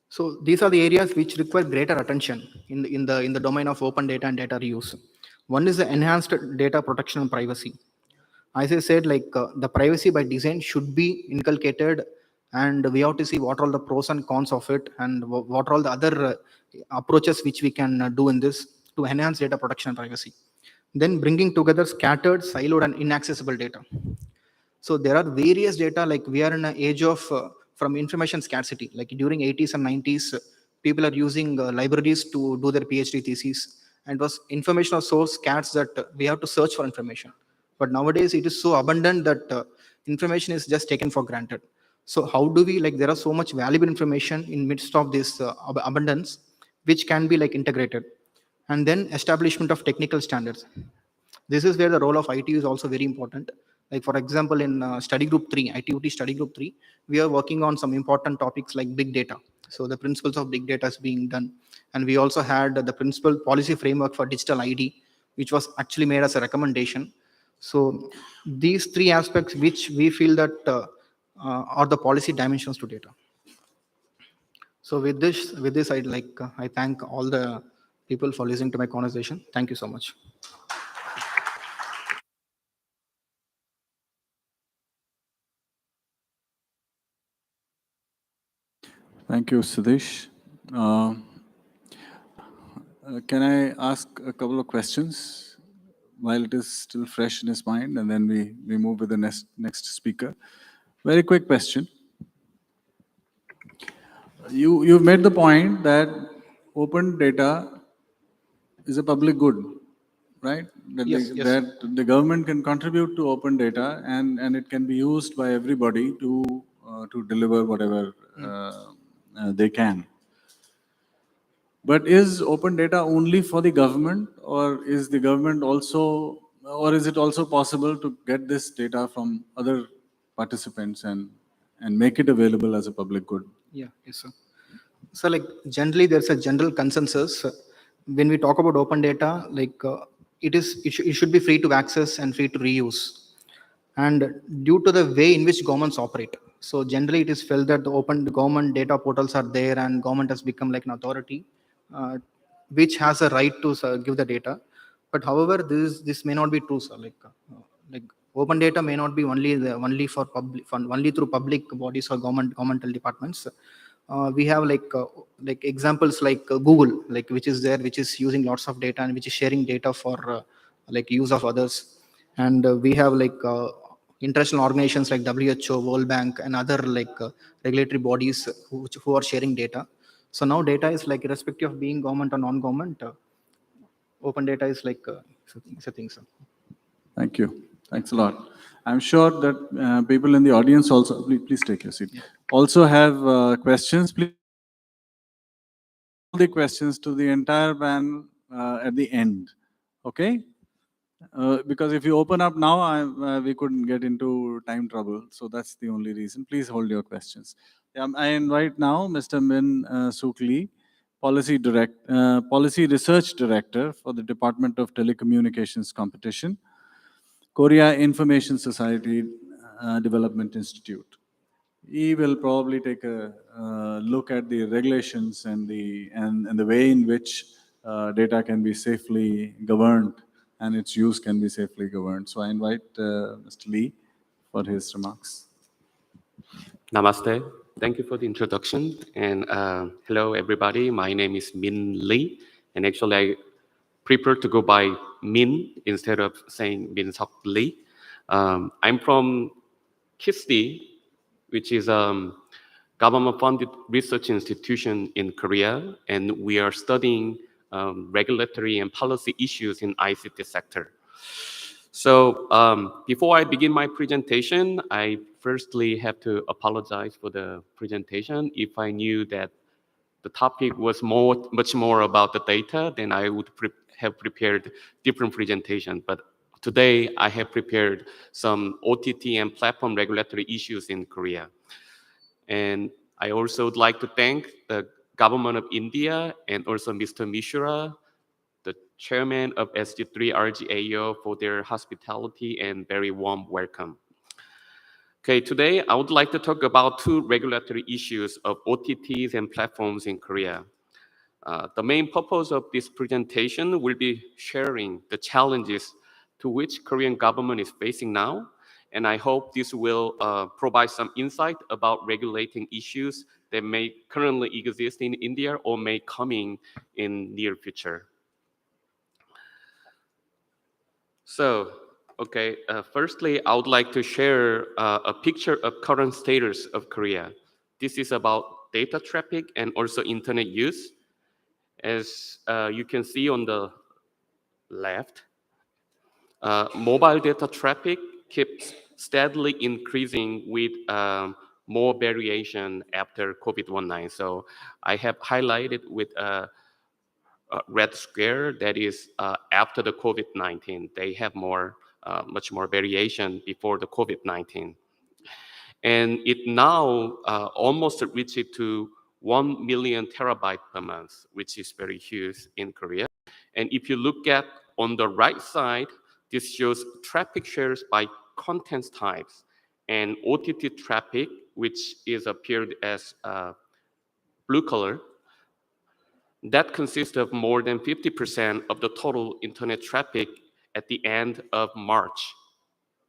So these are the areas which require greater attention in the domain of open data and data reuse. One is the enhanced data protection and privacy. As I said, like the privacy by design should be inculcated, and we have to see what are all the pros and cons of it, and what are all the other approaches which we can do in this to enhance data protection and privacy. Then bringing together scattered, siloed, and inaccessible data. So there are various data, like we are in an age of from information scarcity. Like during 80s and 90s, people are using libraries to do their PhD theses, and was information source scarce that we have to search for information. But nowadays it is so abundant that information is just taken for granted. So how do we, like there are so much valuable information in midst of this abundance, which can be like integrated. And then establishment of technical standards. This is where the role of IT is also very important. Like for example, in study group 3, ITUT study group 3, we are working on some important topics like big data. So the principles of big data is being done. And we also had the principal policy framework for digital ID, which was actually made as a recommendation. So these three aspects which we feel that are the policy dimensions to data. So with this, I thank all the people for listening to my conversation. Thank you so much. Thank you, Sadish. Can I ask a couple of questions while it is still fresh in his mind, and then we move with the next speaker? Very quick question. You've made the point that open data is a public good, right? That, Yes, yes. that the government can contribute to open data, and it can be used by everybody to deliver whatever they can. But is open data only for the government, or is the government also, or is it also possible to get this data from other participants and make it available as a public good? Yeah, yes, sir. So like generally there's a general consensus when we talk about open data, like it should be free to access and free to reuse. And due to the way in which governments operate, so generally it is felt that the open government data portals are there and government has become like an authority which has a right to give the data. But however, this may not be true, sir. Like open data may not be only for public, only through public bodies or governmental departments. We have like examples like Google, like which is there, which is using lots of data and which is sharing data for like use of others. And we have like international organizations like WHO, World Bank, and other like regulatory bodies who are sharing data. So now data is like irrespective of being government or non-government, open data is like it's a thing, sir. Thank you. Thanks a lot. I'm sure that people in the audience also, please take your seat, also have questions. Please the questions to the entire panel at the end, okay? Because if you open up now, we couldn't get into time trouble. So that's the only reason. Please hold your questions. I invite now Mr. Min Sook Lee, Policy Research Director for the Department of Telecommunications Competition, Korea Information Society Development Institute. He will probably take a look at the regulations and the way in which data can be safely governed and its use can be safely governed. So I invite Mr. Lee for his remarks. Namaste. Thank you for the introduction. And hello, everybody. My name is Min Lee. And actually, I prefer to go by Min instead of saying Min Sok Lee. I'm from KISTI, which is a government-funded research institution in Korea. And we are studying regulatory and policy issues in ICT sector. So before I begin my presentation, I firstly have to apologize for the presentation. If I knew that the topic was much more about the data, then I would have prepared different presentation. But today I have prepared some OTT and platform regulatory issues in Korea. And I also would like to thank the government of India and also Mr. Mishra, the chairman of SG3RGAO, for their hospitality and very warm welcome. Okay, today I would like to talk about two regulatory issues of OTTs and platforms in Korea. The main purpose of this presentation will be sharing the challenges to which Korean government is facing now, and I hope this will provide some insight about regulating issues that may currently exist in India or may coming in near future. So, okay, firstly, I would like to share a picture of current status of Korea. This is about data traffic and also internet use. As you can see on the left, mobile data traffic keeps steadily increasing with more variation after COVID-19. So I have highlighted with a red square, that is after the COVID-19. They have much more variation before the COVID-19. And it now almost reached to 1 million terabyte per month, which is very huge in Korea. And if you look at on the right side, this shows traffic shares by content types and OTT traffic, which is appeared as blue color. That consists of more than 50% of the total internet traffic at the end of March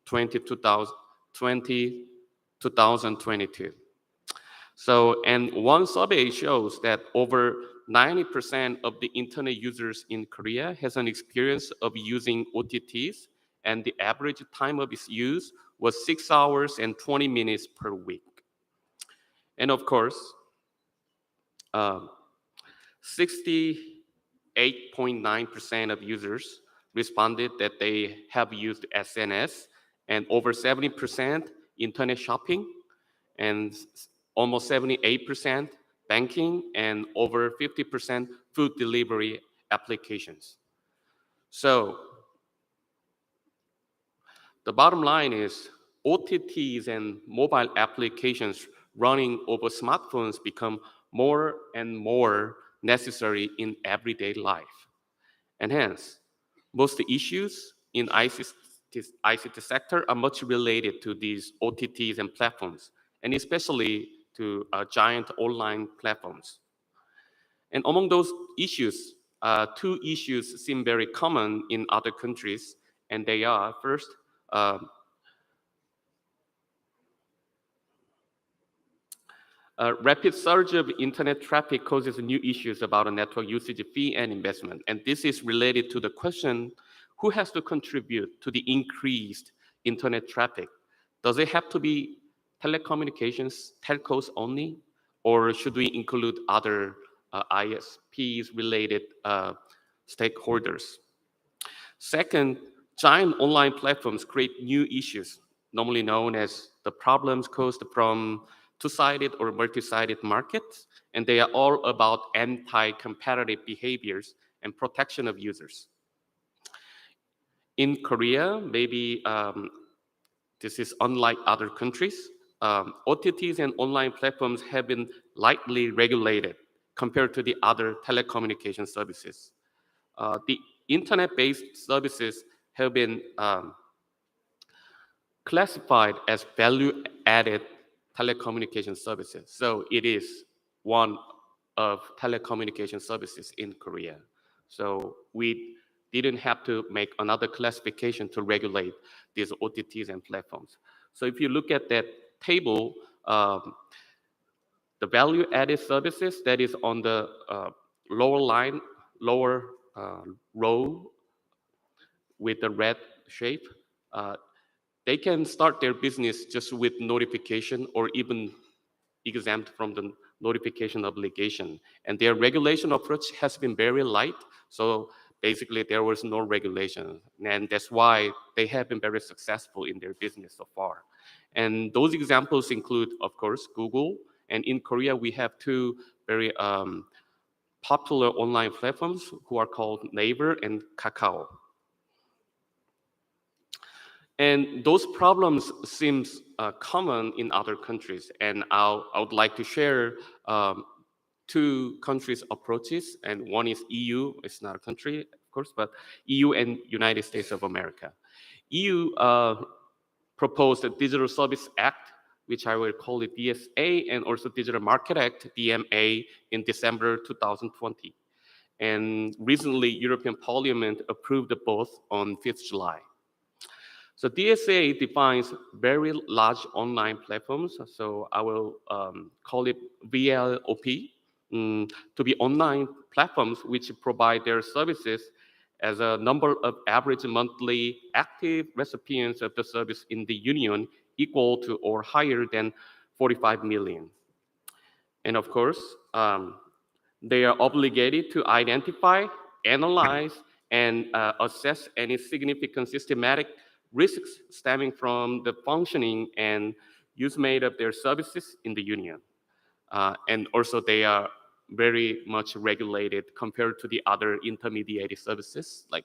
2022. So, and one survey shows that over 90% of the internet users in Korea has an experience of using OTTs, and the average time of its use was 6 hours and 20 minutes per week. And of course, 68.9% of users responded that they have used SNS, and over 70% internet shopping, and almost 78% banking, and over 50% food delivery applications. So the bottom line is OTTs and mobile applications running over smartphones become more and more necessary in everyday life. And hence, most issues in ICT sector are much related to these OTTs and platforms, and especially to giant online platforms. And among those issues, two issues seem very common in other countries, and they are, first, rapid surge of internet traffic causes new issues about a network usage fee and investment. And this is related to the question, who has to contribute to the increased internet traffic? Does it have to be telecommunications, telcos only, or should we include other ISPs related stakeholders? Second, giant online platforms create new issues, normally known as the problems caused from two-sided or multi-sided markets, and they are all about anti-competitive behaviors and protection of users. In Korea, maybe this is unlike other countries, OTTs and online platforms have been lightly regulated compared to the other telecommunication services. The internet-based services have been classified as value-added telecommunication services. So it is one of telecommunication services in Korea. So with didn't have to make another classification to regulate these OTTs and platforms. So if you look at that table, the value-added services that is on the lower line, lower row with the red shape, they can start their business just with notification or even exempt from the notification obligation. And their regulation approach has been very light. So basically there was no regulation. And that's why they have been very successful in their business so far. And those examples include, of course, Google. And in Korea, we have two very popular online platforms who are called Naver and Kakao. And those problems seems common in other countries. And I would like to share two countries' approaches. And one is EU, it's not a country, of course, but EU and United States of America. EU proposed a Digital Service Act, which I will call it DSA, and also Digital Market Act, DMA, in December 2020. And recently, European Parliament approved both on 5th July. So DSA defines very large online platforms. So I will call it VLOP, to be online platforms which provide their services as a number of average monthly active recipients of the service in the union equal to or higher than 45 million. And of course, they are obligated to identify, analyze, and assess any significant systematic risks stemming from the functioning and use made of their services in the union. And also they are very much regulated compared to the other intermediate services like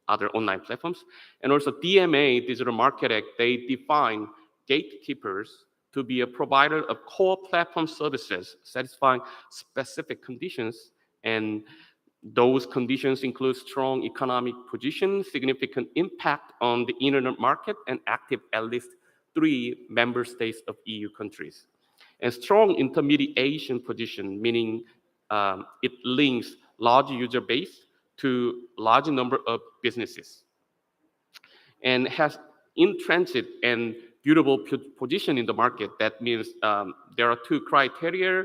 other online platforms. And also DMA, Digital Market Act, they define gatekeepers to be a provider of core platform services satisfying specific conditions, and those conditions include strong economic position, significant impact on the internet market, and active at least 3 member states of EU countries. And strong intermediation position, meaning it links large user base to large number of businesses, and has intrinsic and durable position in the market. That means there are 2 criteria.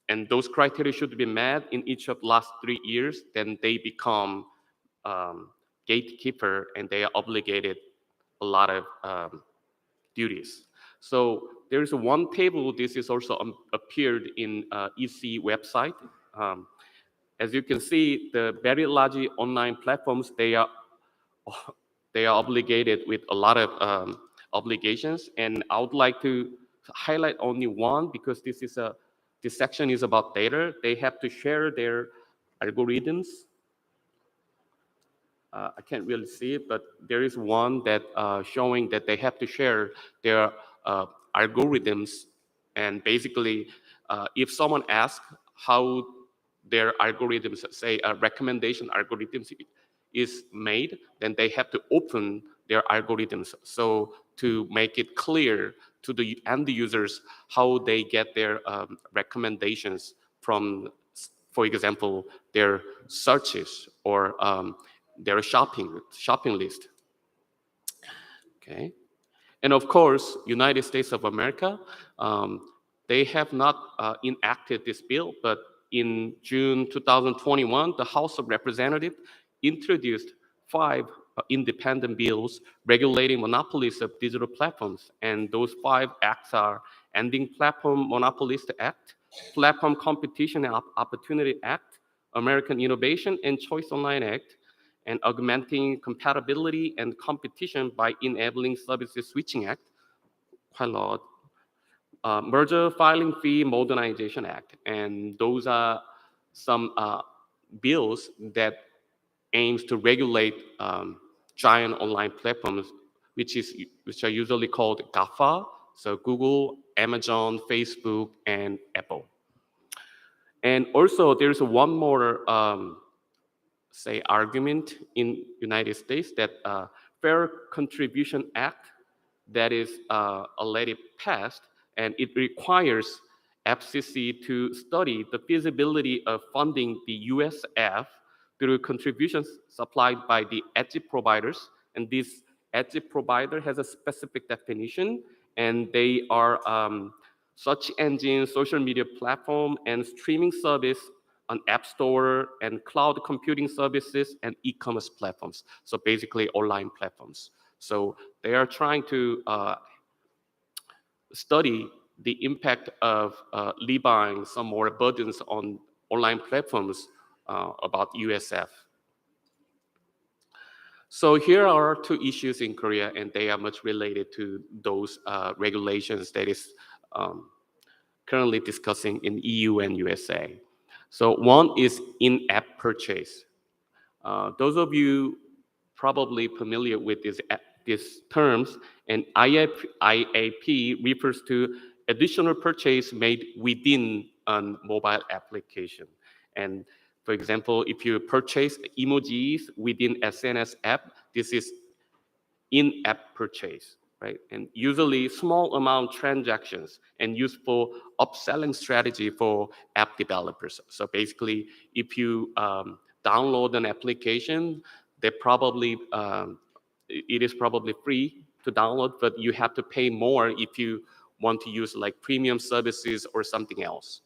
And those criteria should be met in each of the last 3 years, then they become gatekeeper and they are obligated a lot of duties. So there's one table, this is also appeared in EC website. As you can see, the very large online platforms, they are obligated with a lot of obligations. And I would like to highlight only one because this section is about data. They have to share their algorithms. I can't really see it, but there is one that showing that they have to share their algorithms. And basically, if someone asks how their algorithms, say recommendation algorithms is made, then they have to open their algorithms. So to make it clear to the end users how they get their recommendations from, for example, their searches or their shopping list. Okay. And of course, United States of America, they have not enacted this bill, but in June 2021, the House of Representatives introduced 5 independent bills regulating monopolies of digital platforms. And those 5 acts are Ending Platform Monopolist Act, Platform Competition and Opportunity Act, American Innovation and Choice Online Act, and Augmenting Compatibility and Competition by Enabling Services Switching Act, quite a lot. Merger Filing Fee Modernization Act. And those are some bills that aims to regulate giant online platforms, which are usually called GAFA, so Google, Amazon, Facebook, and Apple. And also there's one more say argument in United States that Fair Contribution Act that is already passed, and it requires FCC to study the feasibility of funding the USF through contributions supplied by the edge providers. And this edge provider has a specific definition, and they are search engine, social media platform, and streaming service on App Store and cloud computing services and e-commerce platforms. So basically online platforms. So they are trying to study the impact of levying some more burdens on online platforms about USF. So here are two issues in Korea, and they are much related to those regulations that is currently discussing in EU and USA. So one is in-app purchase. Those of you probably familiar with these terms, and IAP refers to additional purchase made within a mobile application. And for example, if you purchase emojis within SNS app, this is in-app purchase, right? And usually small amount transactions and useful upselling strategy for app developers. So basically, if you download an application, they probably it is probably free to download, but you have to pay more if you want to use like premium services or something else.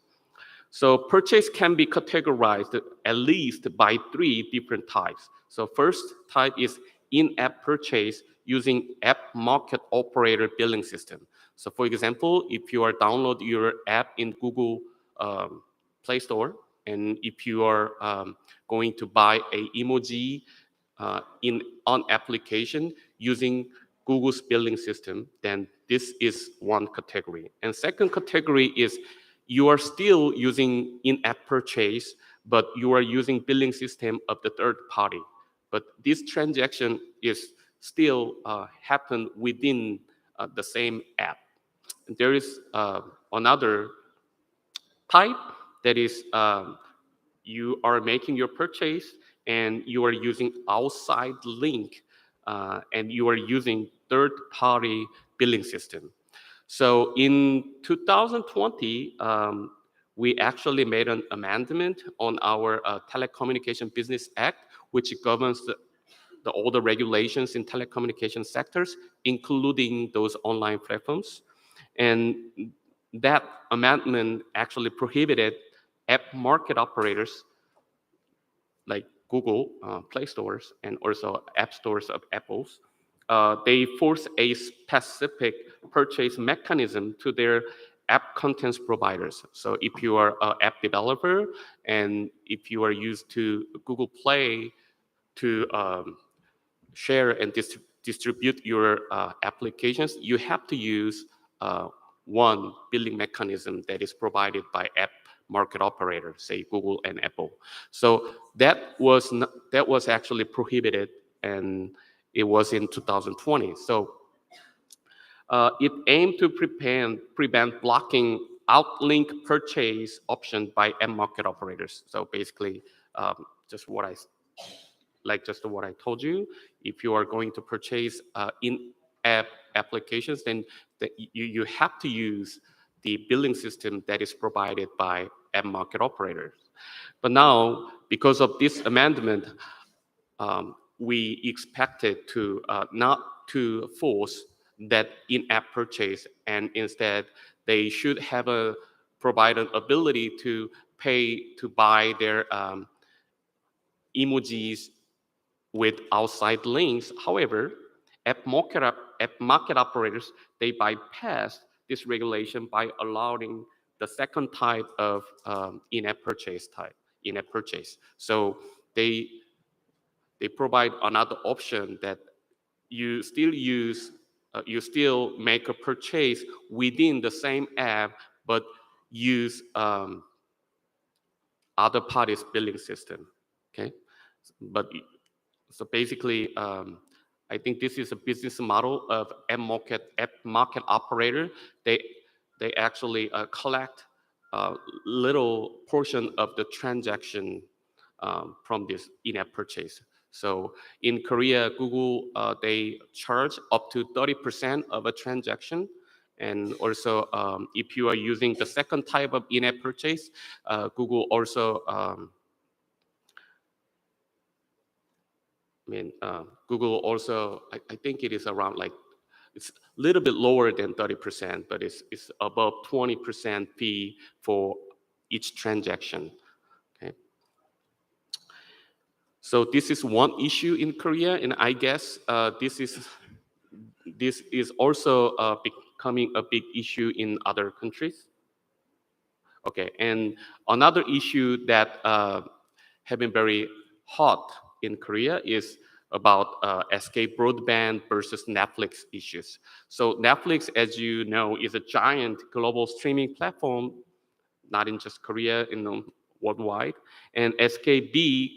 So purchase can be categorized at least by 3 different types. So first type is in-app purchase using app market operator billing system. So for example, if you are download your app in Google Play Store, and if you are going to buy a emoji on application using Google's billing system, then this is one category. And second category is you are still using in-app purchase, but you are using billing system of the third party. But this transaction is still happen within the same app. There is another type that is you are making your purchase and you are using outside link and you are using third-party billing system. So in 2020, we actually made an amendment on our Telecommunication Business Act, which governs all the regulations in telecommunication sectors, including those online platforms. And that amendment actually prohibited app market operators like Google Play Stores and also app stores of Apple's. They force a specific purchase mechanism to their app contents providers. So if you are an app developer and if you are used to Google Play to share and distribute your applications, you have to use one billing mechanism that is provided by app market operator, say Google and Apple. So that was actually prohibited, and it was in 2020. So it aimed to prevent blocking outlink purchase option by app market operators. So basically, just what I told you, if you are going to purchase in-app applications, then you have to use the billing system that is provided by app market operators. But now, because of this amendment, we expected to not to force that in-app purchase, and instead they should have provide an ability to pay to buy their emojis with outside links. However, app market operators, they bypass this regulation by allowing the second type of in-app purchase. So they provide another option that you still use, you still make a purchase within the same app, but use other parties' billing system. Okay, but so basically, I think this is a business model of app market operator. They actually collect a little portion of the transaction from this in-app purchase. So in Korea, Google, they charge up to 30% of a transaction. And also, if you are using the second type of in-app purchase, Google also, Google also, I think it is around like, it's a little bit lower than 30%, but it's above 20% fee for each transaction. Okay. So this is one issue in Korea, and I guess this is also becoming a big issue in other countries. Okay, and another issue that have been very hot in Korea is about SK broadband versus Netflix issues. So Netflix, as you know, is a giant global streaming platform, not in just Korea, worldwide. And SKB,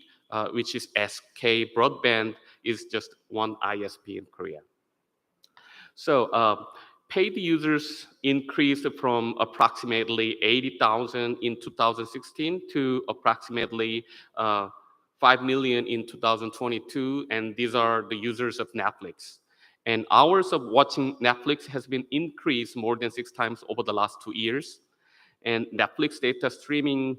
which is SK broadband, is just one ISP in Korea. So paid users increased from approximately 80,000 in 2016 to approximately 5 million in 2022, and these are the users of Netflix. And hours of watching Netflix has been increased more than 6 times over the last 2 years. And Netflix data streaming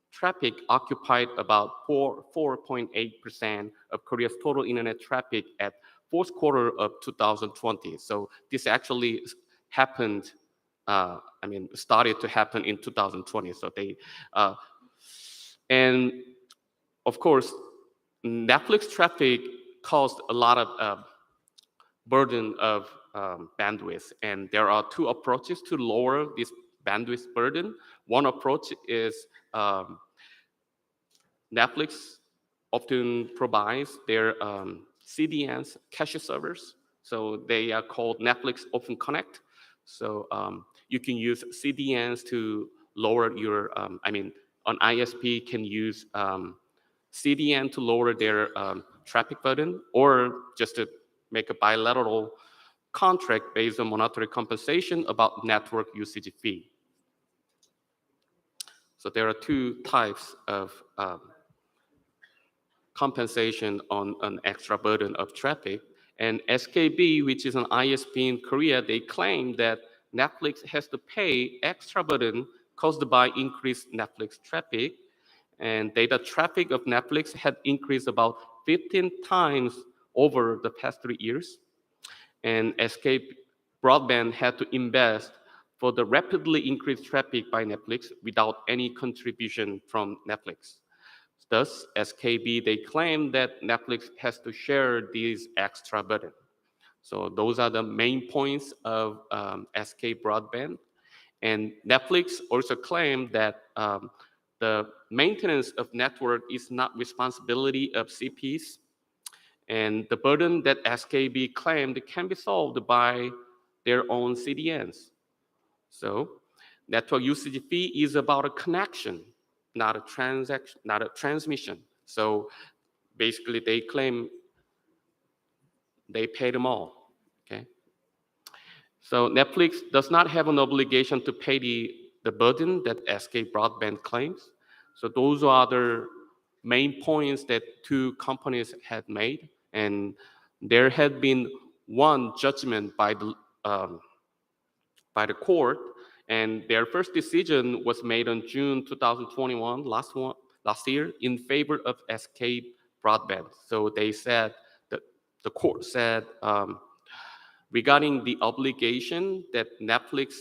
traffic occupied about 4.8% of Korea's total internet traffic at fourth quarter of 2020. So this actually happened, started to happen in 2020. So and of course, Netflix traffic caused a lot of burden of bandwidth. And there are 2 approaches to lower this bandwidth burden. One approach is Netflix often provides their CDNs, cache servers. So they are called Netflix Open Connect. So you can use CDNs to lower your, an ISP can use CDN to lower their traffic burden, or just to make a bilateral contract based on monetary compensation about network usage fee. So there are 2 types of compensation on an extra burden of traffic. And SKB, which is an ISP in Korea, they claim that Netflix has to pay extra burden caused by increased Netflix traffic. And data traffic of Netflix had increased about 15 times over the past 3 years. And SK Broadband had to invest for the rapidly increased traffic by Netflix without any contribution from Netflix. Thus, SKB, they claim that Netflix has to share these extra burden. So those are the main points of SK Broadband. And Netflix also claimed that the maintenance of network is not responsibility of CPs. And the burden that SKB claimed can be solved by their own CDNs. So network usage fee is about a connection, not a transaction, not a transmission. So basically they claim they pay them all, okay? So Netflix does not have an obligation to pay the burden that SK Broadband claims. So those are the main points that 2 companies had made. And there had been one judgment by the court, and their first decision was made on June 2021, last year, in favor of SK Broadband. So they said that the court said regarding the obligation that Netflix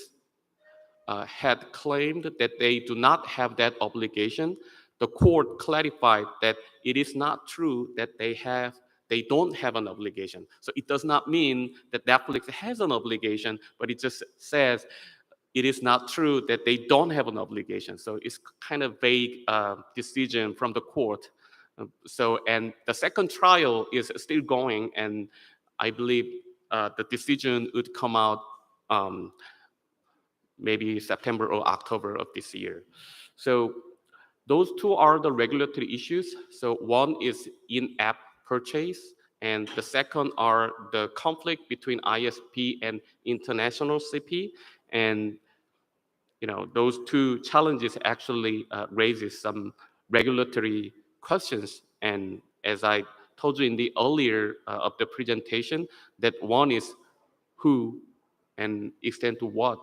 had claimed that they do not have that obligation, the court clarified that it is not true that they don't have an obligation. So it does not mean that Netflix has an obligation, but it just says it is not true that they don't have an obligation. So it's kind of vague decision from the court. And the second trial is still going, and I believe the decision would come out maybe September or October of this year. So those 2 are the regulatory issues. So one is in-app purchase, and the second are the conflict between ISP and international CP. And those 2 challenges actually raises some regulatory questions. And as I told you in the earlier of the presentation, that one is who and extent to what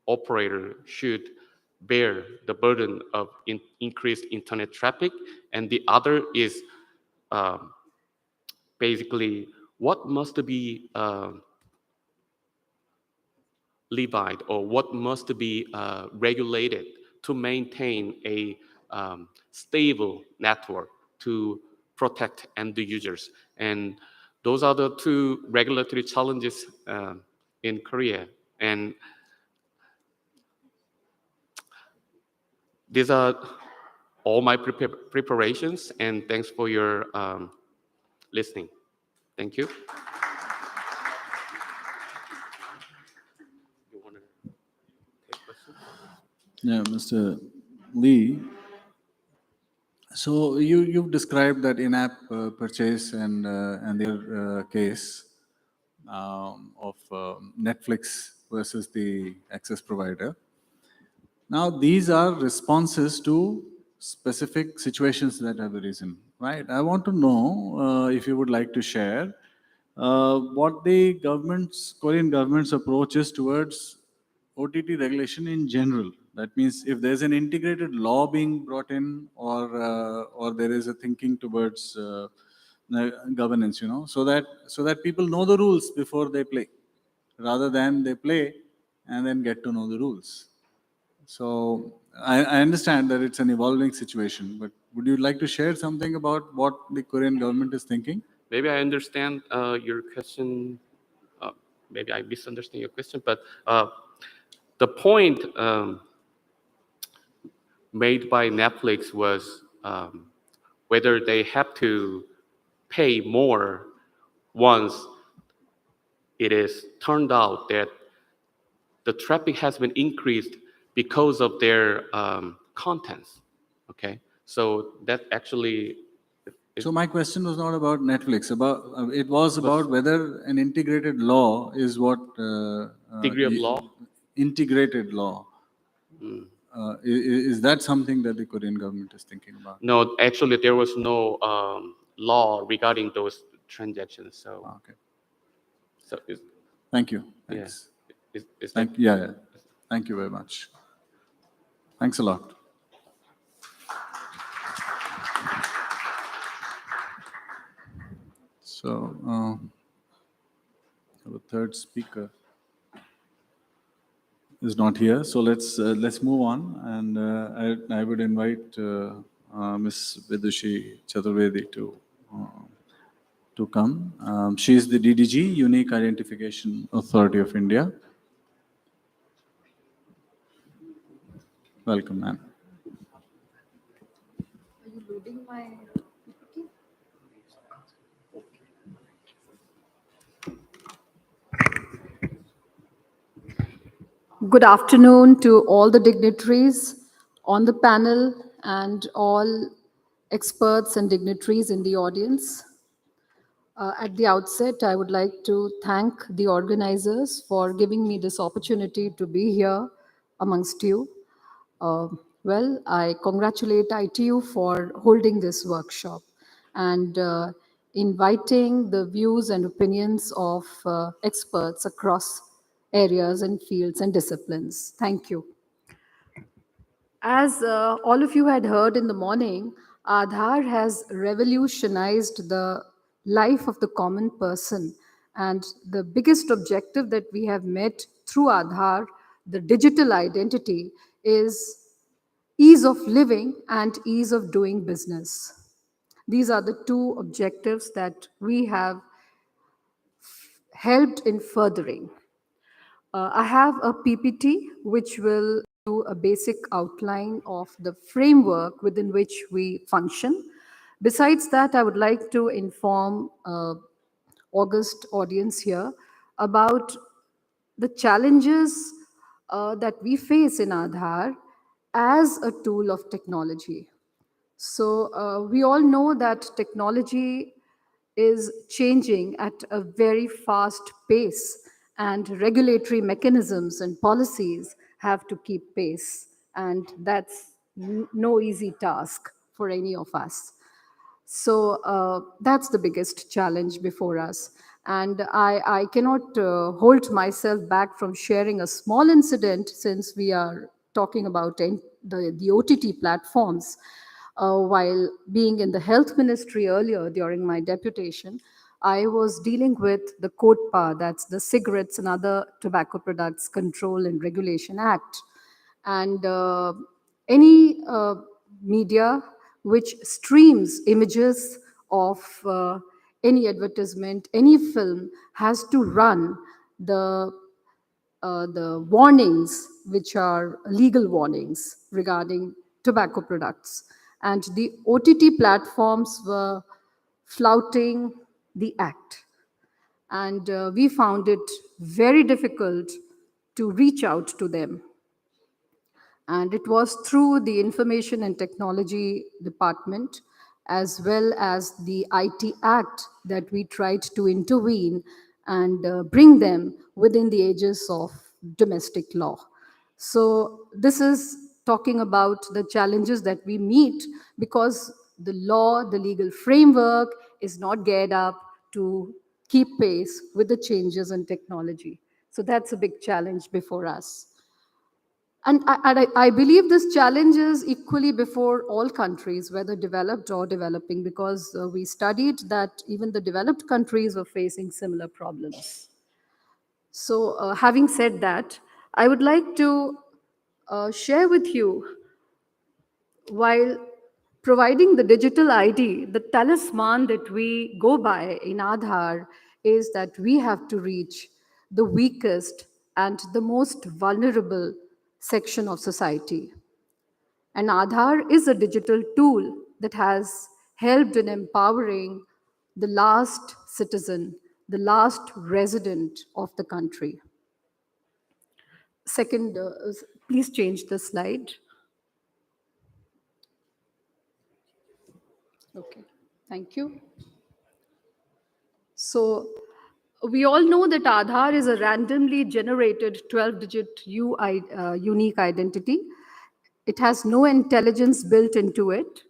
operator should bear the burden of increased internet traffic, and the other is basically what must be levied or what must be regulated to maintain a stable network to protect end users. And those are the two regulatory challenges in Korea. And these are all my preparations, and thanks for your listening. Thank you. You want to take questions? Yeah, Mr. Lee. So you've described that in-app purchase and their case of Netflix versus the access provider. Now, these are responses to specific situations that have arisen, right? I want to know if you would like to share what the Korean government's approach is towards OTT regulation in general. That means if there's an integrated law being brought in, or there is a thinking towards governance, so that people know the rules before they play, rather than they play and then get to know the rules. So I understand that it's an evolving situation, but would you like to share something about what the Korean government is thinking? Maybe I understand your question. Maybe I misunderstand your question, but the point made by Netflix was whether they have to pay more once it is turned out that the traffic has been increased because of their contents. Okay, so that actually. So my question was not about Netflix. It was about whether an integrated law is what degree of law. Integrated law. Is that something that the Korean government is thinking about? No, actually, there was no law regarding those transactions. So okay. So thank you. Thanks. Yeah. Yeah. Thank you very much. Thanks a lot. So, our third speaker is not here. So let's move on, and I would invite Ms. Vidushi Chaturvedi to come. She is the DDG, Unique Identification Authority of India. Welcome, ma'am. Are you loading my PPT? Good afternoon to all the dignitaries on the panel and all experts and dignitaries in the audience. At the outset, I would like to thank the organizers for giving me this opportunity to be here amongst you. Well, I congratulate ITU for holding this workshop and inviting the views and opinions of experts across areas and fields and disciplines. Thank you. As all of you had heard in the morning, Aadhaar has revolutionized the life of the common person. And the biggest objective that we have met through Aadhaar, the digital identity, is ease of living and ease of doing business. These are the two objectives that we have helped in furthering. I have a PPT which will do a basic outline of the framework within which we function. Besides that, I would like to inform August audience here about the challenges that we face in Aadhaar as a tool of technology. So we all know that technology is changing at a very fast pace, and regulatory mechanisms and policies have to keep pace. And that's no easy task for any of us. So that's the biggest challenge before us. And I cannot hold myself back from sharing a small incident since we are talking about the OTT platforms. While being in the health ministry earlier during my deputation, I was dealing with the COTPA, that's the Cigarettes and Other Tobacco Products Control and Regulation Act. And any media which streams images of any advertisement, any film has to run the warnings, which are legal warnings regarding tobacco products. And the OTT platforms were flouting the act. And we found it very difficult to reach out to them. And it was through the Information and Technology Department as well as the IT Act that we tried to intervene and bring them within the aegis of domestic law. So this is talking about the challenges that we meet because the law, the legal framework is not geared up to keep pace with the changes in technology. So that's a big challenge before us. And I believe this challenge is equally before all countries, whether developed or developing, because we studied that even the developed countries were facing similar problems. So having said that, I would like to share with you, while providing the digital ID, the talisman that we go by in Aadhaar is that we have to reach the weakest and the most vulnerable section of society. And Aadhaar is a digital tool that has helped in empowering the last citizen, the last resident of the country. Second, please change the slide. Okay, thank you. So we all know that Aadhaar is a randomly generated 12-digit unique identity. It has no intelligence built into it.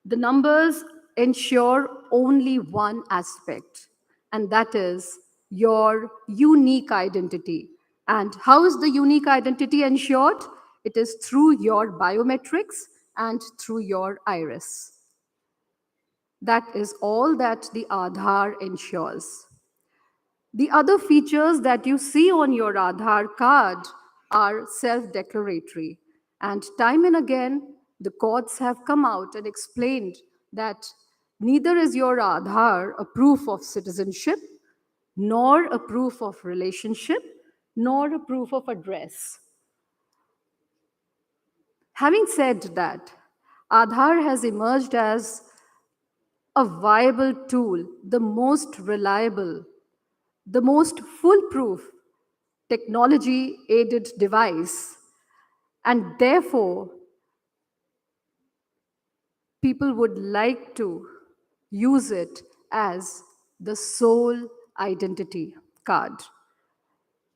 The numbers ensure only one aspect, and that is your unique identity. And how is the unique identity ensured? It is through your biometrics and through your iris. That is all that the Aadhaar ensures. The other features that you see on your Aadhaar card are self-declaratory. And time and again, the courts have come out and explained that neither is your Aadhaar a proof of citizenship, nor a proof of relationship, nor a proof of address. Having said that, Aadhaar has emerged as a viable tool, the most reliable, the most foolproof technology-aided device, and therefore people would like to use it as the sole identity card.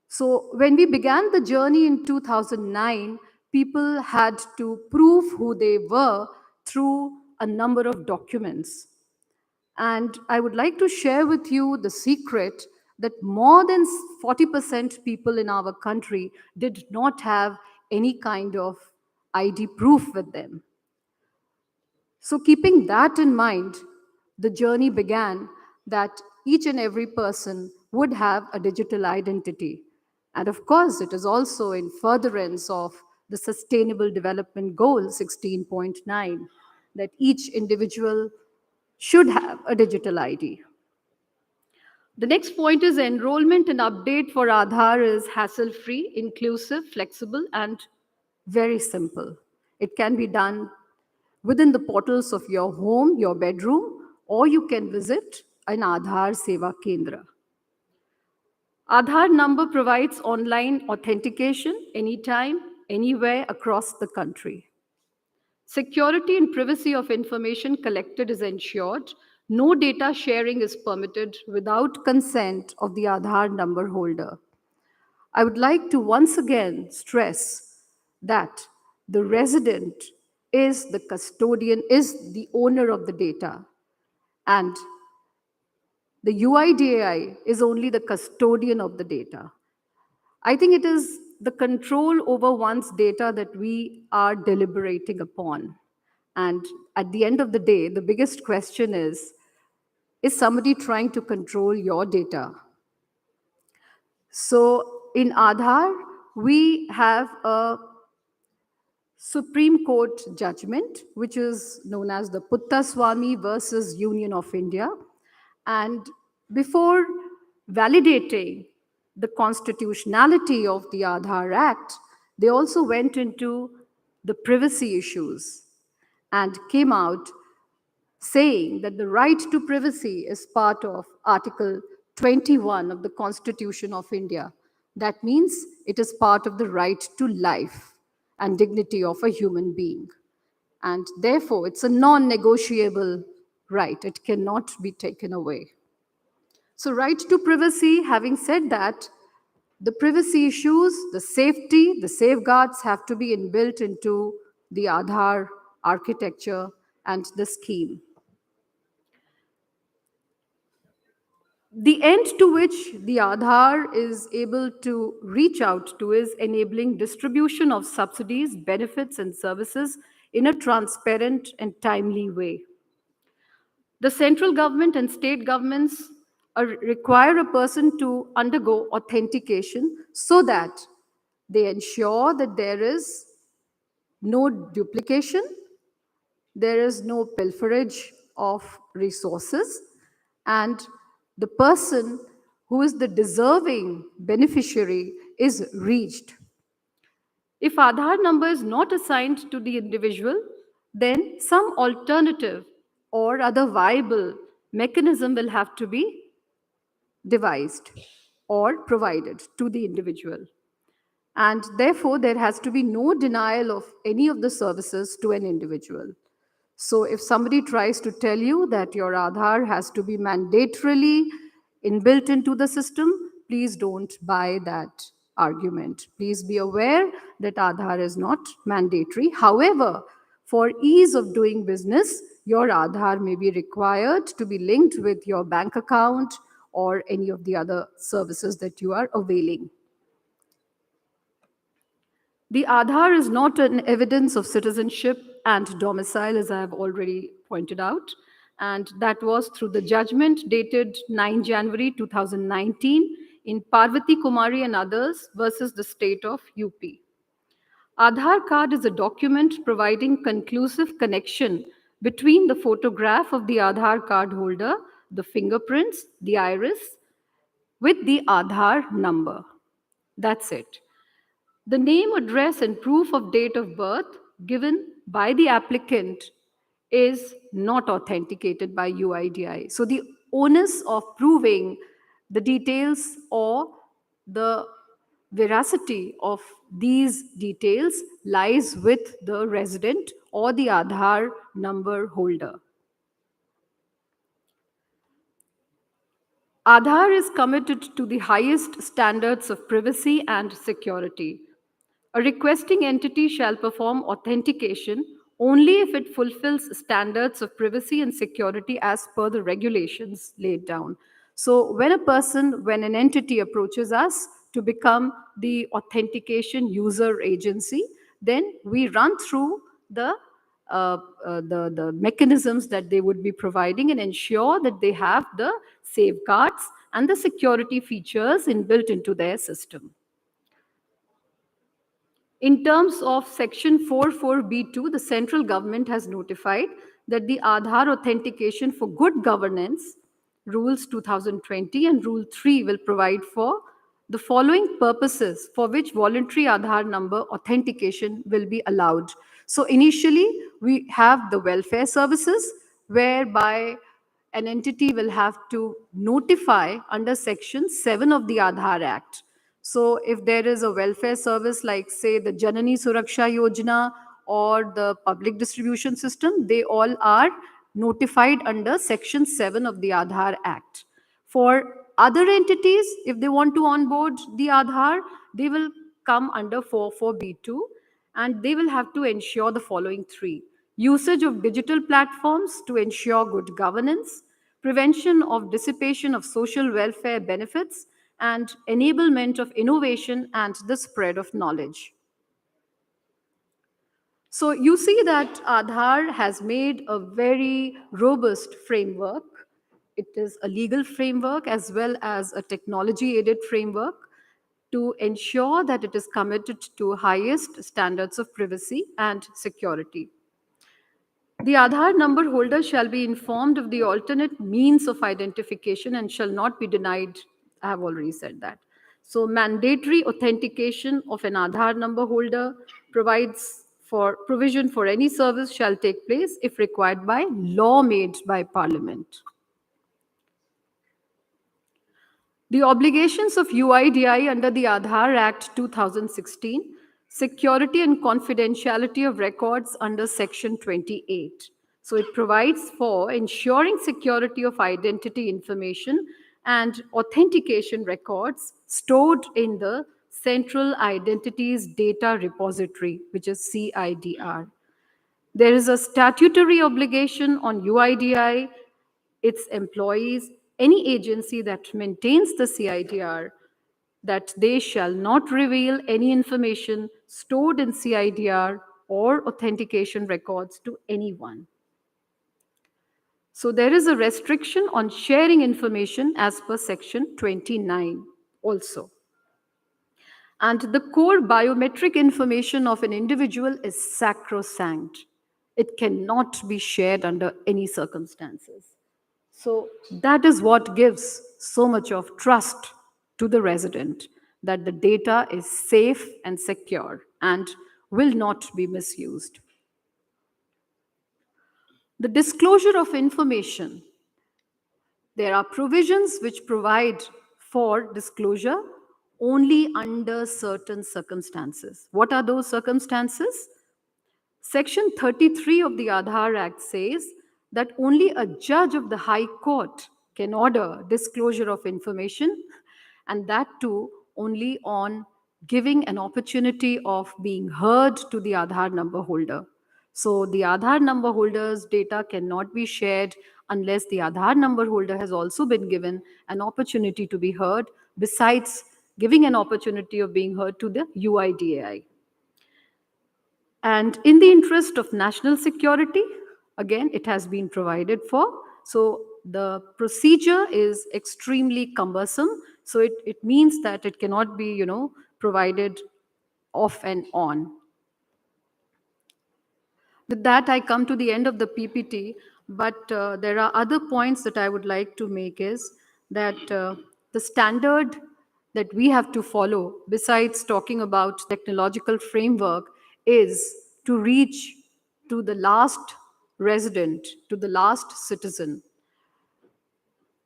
So when we began the journey in 2009, people had to prove who they were through a number of documents. And I would like to share with you the secret that more than 40% people in our country did not have any kind of ID proof with them. So keeping that in mind, the journey began that each and every person would have a digital identity. And of course, it is also in furtherance of the Sustainable Development Goal 16.9 that each individual should have a digital ID. The next point is enrollment and update for Aadhaar is hassle-free, inclusive, flexible, and very simple. It can be done within the portals of your home, your bedroom, or you can visit an Aadhaar Seva Kendra. Aadhaar number provides online authentication anytime, anywhere across the country. Security and privacy of information collected is ensured. No data sharing is permitted without consent of the Aadhaar number holder. I would like to once again stress that the resident is the custodian, is the owner of the data. And The UIDAI is only the custodian of the data. I think it is the control over one's data that we are deliberating upon. And at the end of the day, the biggest question is somebody trying to control your data? So in Aadhaar, we have a Supreme Court judgment, which is known as the Puttaswamy versus Union of India. And before validating the constitutionality of the Aadhaar Act, they also went into the privacy issues and came out saying that the right to privacy is part of Article 21 of the Constitution of India. That means it is part of the right to life and dignity of a human being. And therefore, it's a non-negotiable right. It cannot be taken away. So right to privacy, having said that, the privacy issues, the safety, the safeguards have to be inbuilt into the Aadhaar architecture and the scheme. The end to which the Aadhaar is able to reach out to is enabling distribution of subsidies, benefits, and services in a transparent and timely way. The central government and state governments require a person to undergo authentication so that they ensure that there is no duplication, there is no pilferage of resources, and the person who is the deserving beneficiary is reached. If Aadhaar number is not assigned to the individual, then some alternative or other viable mechanism will have to be devised or provided to the individual. And therefore, there has to be no denial of any of the services to an individual. So if somebody tries to tell you that your Aadhaar has to be mandatorily inbuilt into the system, please don't buy that argument. Please be aware that Aadhaar is not mandatory. However, for ease of doing business, your Aadhaar may be required to be linked with your bank account or any of the other services that you are availing. The Aadhaar is not an evidence of citizenship and domicile, as I have already pointed out, and that was through the judgment dated 9 January 2019 in Parvati Kumari and others versus the state of UP. Aadhaar card is a document providing conclusive connection between the photograph of the Aadhaar card holder, the fingerprints, the iris, with the Aadhaar number. That's it. The name, address, and proof of date of birth given by the applicant is not authenticated by UIDAI. So the onus of proving the details or the veracity of these details lies with the resident or the Aadhaar number holder. Aadhaar is committed to the highest standards of privacy and security. A requesting entity shall perform authentication only if it fulfills standards of privacy and security as per the regulations laid down. So when an entity approaches us to become the authentication user agency, then we run through the mechanisms that they would be providing and ensure that they have the safeguards and the security features inbuilt into their system. In terms of Section 44B2, the central government has notified that the Aadhaar authentication for good governance, Rules 2020 and Rule 3 will provide for the following purposes for which voluntary Aadhaar number authentication will be allowed. So initially, we have the welfare services, whereby an entity will have to notify under Section 7 of the Aadhaar Act. So if there is a welfare service like, say, the Janani Suraksha Yojana or the public distribution system, they all are notified under Section 7 of the Aadhaar Act. For other entities, if they want to onboard the Aadhaar, they will come under 44B2 and they will have to ensure the following three: usage of digital platforms to ensure good governance, prevention of dissipation of social welfare benefits, and enablement of innovation and the spread of knowledge. So you see that Aadhaar has made a very robust framework. It is a legal framework as well as a technology-aided framework to ensure that it is committed to highest standards of privacy and security. The Aadhaar number holder shall be informed of the alternate means of identification and shall not be denied. I have already said that. So mandatory authentication of an Aadhaar number holder provides for provision for any service shall take place if required by law made by Parliament. The obligations of UIDI under the Aadhaar Act 2016, security and confidentiality of records under Section 28. So it provides for ensuring security of identity information and authentication records stored in the Central Identities Data Repository, which is CIDR. There is a statutory obligation on UIDI, its employees, any agency that maintains the CIDR, that they shall not reveal any information stored in CIDR or authentication records to anyone. So there is a restriction on sharing information as per Section 29 also. And the core biometric information of an individual is sacrosanct. It cannot be shared under any circumstances. So that is what gives so much of trust to the resident, that the data is safe and secure and will not be misused. The disclosure of information. There are provisions which provide for disclosure only under certain circumstances. What are those circumstances? Section 33 of the Aadhaar Act says that only a judge of the High Court can order disclosure of information, and that too only on giving an opportunity of being heard to the Aadhaar number holder. So the Aadhaar number holder's data cannot be shared unless the Aadhaar number holder has also been given an opportunity to be heard, besides giving an opportunity of being heard to the UIDAI. And in the interest of national security, again, it has been provided for. So the procedure is extremely cumbersome. So it means that it cannot be, provided off and on. With that, I come to the end of the PPT, but there are other points that I would like to make is that the standard that we have to follow, besides talking about technological framework, is to reach to the last resident, to the last citizen,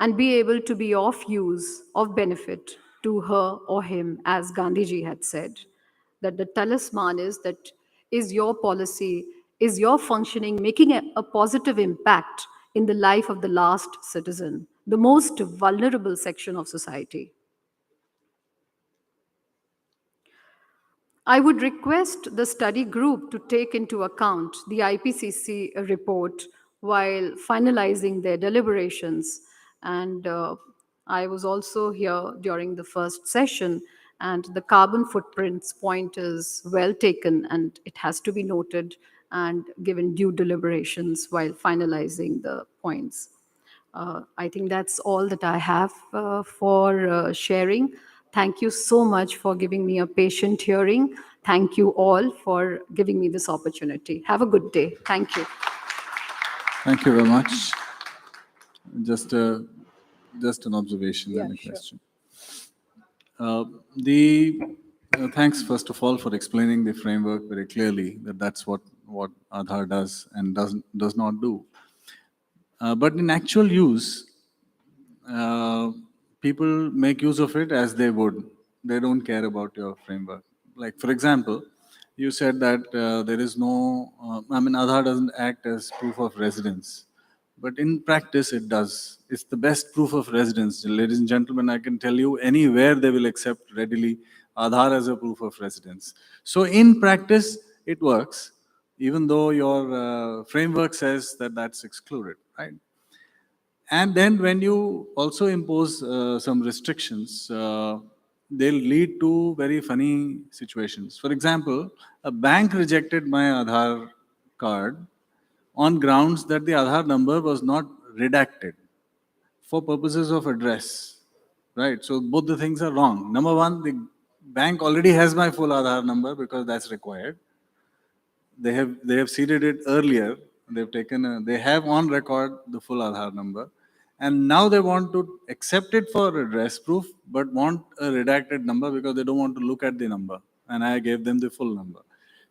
and be able to be of use, of benefit to her or him, as Gandhiji had said, that the talisman is that is your policy, is your functioning making a positive impact in the life of the last citizen, the most vulnerable section of society. I would request the study group to take into account the IPCC report while finalizing their deliberations. And I was also here during the first session, and the carbon footprints point is well taken, and it has to be noted and given due deliberations while finalizing the points. I think that's all that I have for sharing. Thank you so much for giving me a patient hearing. Thank you all for giving me this opportunity. Have a good day. Thank you. Thank you very much. Just an observation and a sure. question. Thanks, first of all, for explaining the framework very clearly, that that's what Aadhaar does and does not do. But in actual use, people make use of it as they would. They don't care about your framework. Like, for example, you said that there is no, Aadhaar doesn't act as proof of residence. But in practice, it does. It's the best proof of residence. Ladies and gentlemen, I can tell you anywhere they will accept readily Aadhaar as a proof of residence. So in practice, it works, even though your framework says that that's excluded, right? And then when you also impose some restrictions, they'll lead to very funny situations. For example, a bank rejected my Aadhaar card on grounds that the Aadhaar number was not redacted for purposes of address, right? So both the things are wrong. Number one, the bank already has my full Aadhaar number because that's required. They have seeded it earlier. They have on record the full Aadhaar number, and now they want to accept it for address proof, but want a redacted number because they don't want to look at the number, and I gave them the full number.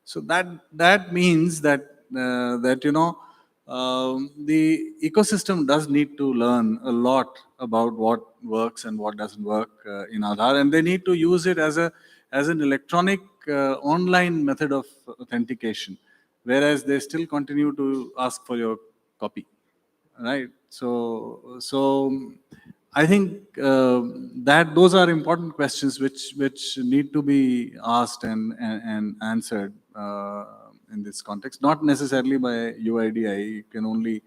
So that means that the ecosystem does need to learn a lot about what works and what doesn't work in Aadhaar, and they need to use it as an electronic online method of authentication, whereas they still continue to ask for your copy, right? So I think that those are important questions which need to be asked and answered in this context, not necessarily by UIDAI. You can only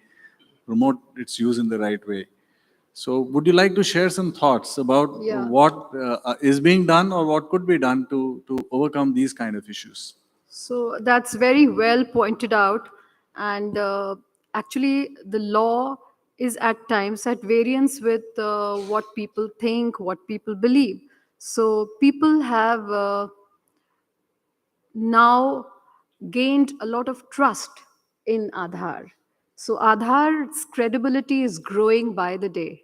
promote its use in the right way. So would you like to share some thoughts about what is being done or what could be done to overcome these kind of issues? So that's very well pointed out. And actually, the law is at times at variance with what people think, what people believe. So people have now gained a lot of trust in Aadhaar. So Aadhaar's credibility is growing by the day.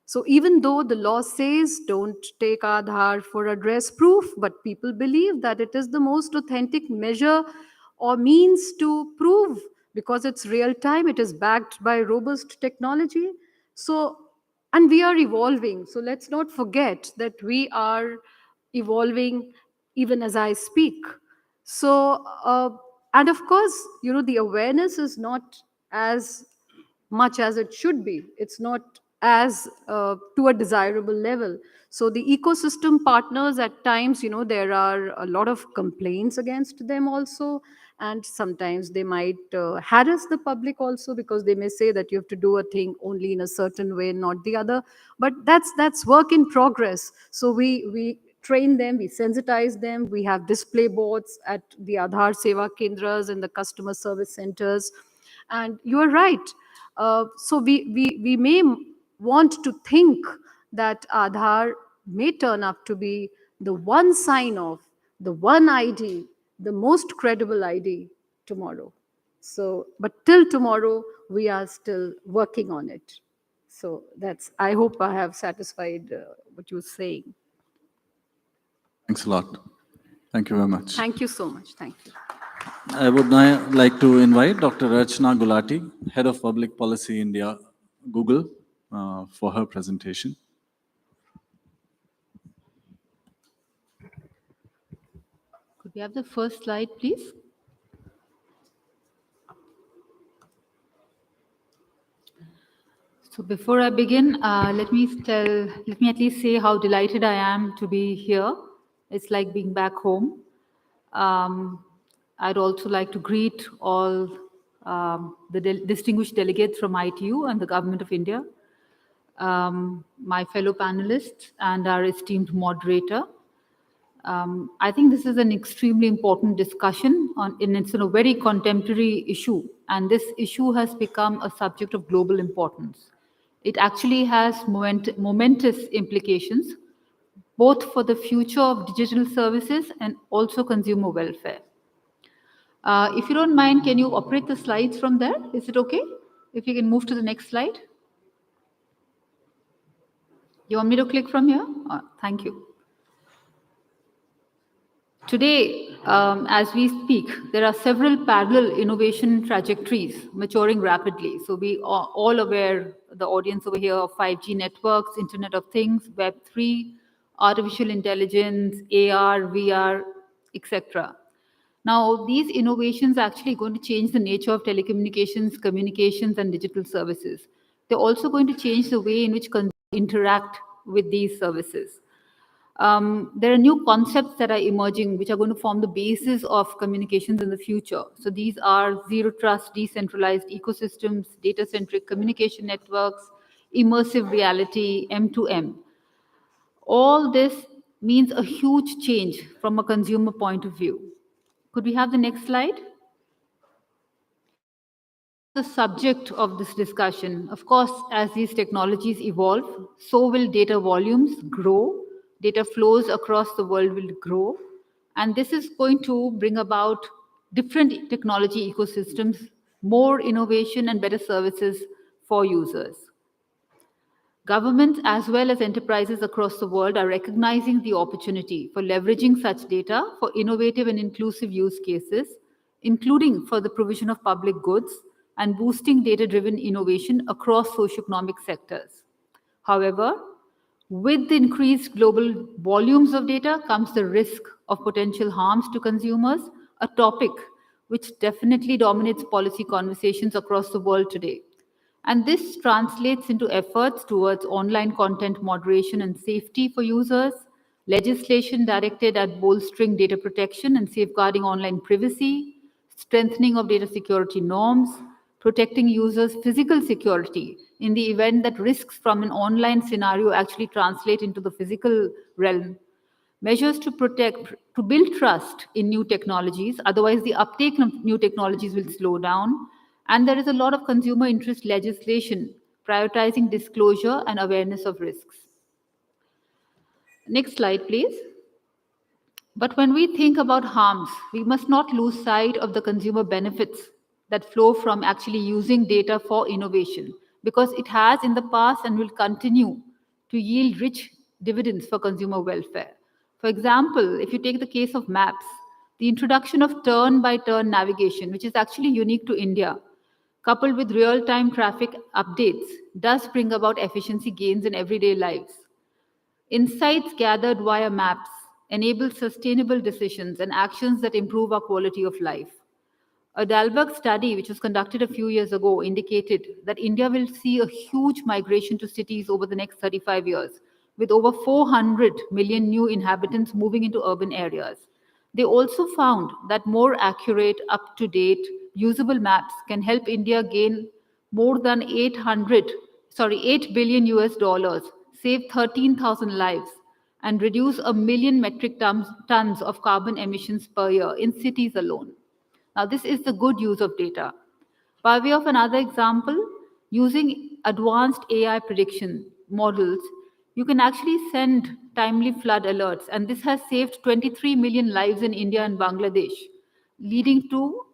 So even though the law says don't take Aadhaar for address proof, but people believe that it is the most authentic measure or means to prove, because it's real time, it is backed by robust technology. So, and we are evolving. So let's not forget that we are evolving even as I speak. So, and of course, the awareness is not as much as it should be. It's not as to a desirable level. So the ecosystem partners at times, there are a lot of complaints against them also. And sometimes they might harass the public also, because they may say that you have to do a thing only in a certain way, not the other. But that's work in progress. So we train them, we sensitize them, we have display boards at the Aadhaar Seva Kendras and the customer service centers. And you are right. So we may want to think that Aadhaar may turn up to be the one sign off, the one ID, the most credible ID tomorrow. So, but till tomorrow, we are still working on it. So I hope I have satisfied what you were saying. Thanks a lot. Thank you very much. Thank you so much. Thank you. I would now like to invite Dr. Rachna Gulati, Head of Public Policy India, Google, for her presentation. Could we have the first slide, please? So before I begin, let me at least say how delighted I am to be here. It's like being back home. I'd also like to greet all the distinguished delegates from ITU and the Government of India, my fellow panelists, and our esteemed moderator. I think this is an extremely important discussion and it's a very contemporary issue. And this issue has become a subject of global importance. It actually has momentous implications, both for the future of digital services and also consumer welfare. If you don't mind, can you operate the slides from there? Is it okay? If you can move to the next slide. You want me to click from here? Thank you. Today, as we speak, there are several parallel innovation trajectories maturing rapidly. So we are all aware, the audience over here, of 5G networks, Internet of Things, Web3, artificial intelligence, AR, VR, etc. Now, these innovations are actually going to change the nature of telecommunications, communications, and digital services. They're also going to change the way in which consumers interact with these services. There are new concepts that are emerging, which are going to form the basis of communications in the future. So these are zero trust, decentralized ecosystems, data-centric communication networks, immersive reality, M2M. All this means a huge change from a consumer point of view. Could we have the next slide? The subject of this discussion, of course, as these technologies evolve, so will data volumes grow, data flows across the world will grow, and this is going to bring about different technology ecosystems, more innovation and better services for users. Governments as well as enterprises across the world are recognizing the opportunity for leveraging such data for innovative and inclusive use cases, including for the provision of public goods and boosting data-driven innovation across socioeconomic sectors. However, with the increased global volumes of data comes the risk of potential harms to consumers, a topic which definitely dominates policy conversations across the world today. And this translates into efforts towards online content moderation and safety for users, legislation directed at bolstering data protection and safeguarding online privacy, strengthening of data security norms, protecting users' physical security in the event that risks from an online scenario actually translate into the physical realm, measures to build trust in new technologies, otherwise the uptake of new technologies will slow down, and there is a lot of consumer interest legislation prioritizing disclosure and awareness of risks. Next slide, please. But when we think about harms, we must not lose sight of the consumer benefits that flow from actually using data for innovation, because it has in the past and will continue to yield rich dividends for consumer welfare. For example, if you take the case of maps, the introduction of turn-by-turn navigation, which is actually unique to India, coupled with real-time traffic updates, does bring about efficiency gains in everyday lives. Insights gathered via maps enable sustainable decisions and actions that improve our quality of life. A Dalberg study, which was conducted a few years ago, indicated that India will see a huge migration to cities over the next 35 years, with over 400 million new inhabitants moving into urban areas. They also found that more accurate, up-to-date, usable maps can help India gain more than 8 billion US dollars, save 13,000 lives, and reduce 1 million metric tons of carbon emissions per year in cities alone. Now, this is the good use of data. By way of another example, using advanced AI prediction models, you can actually send timely flood alerts, and this has saved 23 million lives in India and Bangladesh, leading to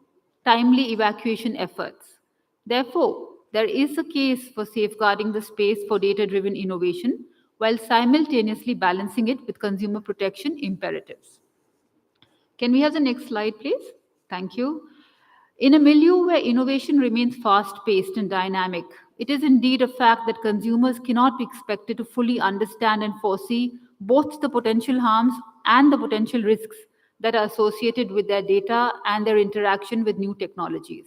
timely evacuation efforts. Therefore, there is a case for safeguarding the space for data-driven innovation while simultaneously balancing it with consumer protection imperatives. Can we have the next slide, please? Thank you. In a milieu where innovation remains fast-paced and dynamic, it is indeed a fact that consumers cannot be expected to fully understand and foresee both the potential harms and the potential risks that are associated with their data and their interaction with new technologies.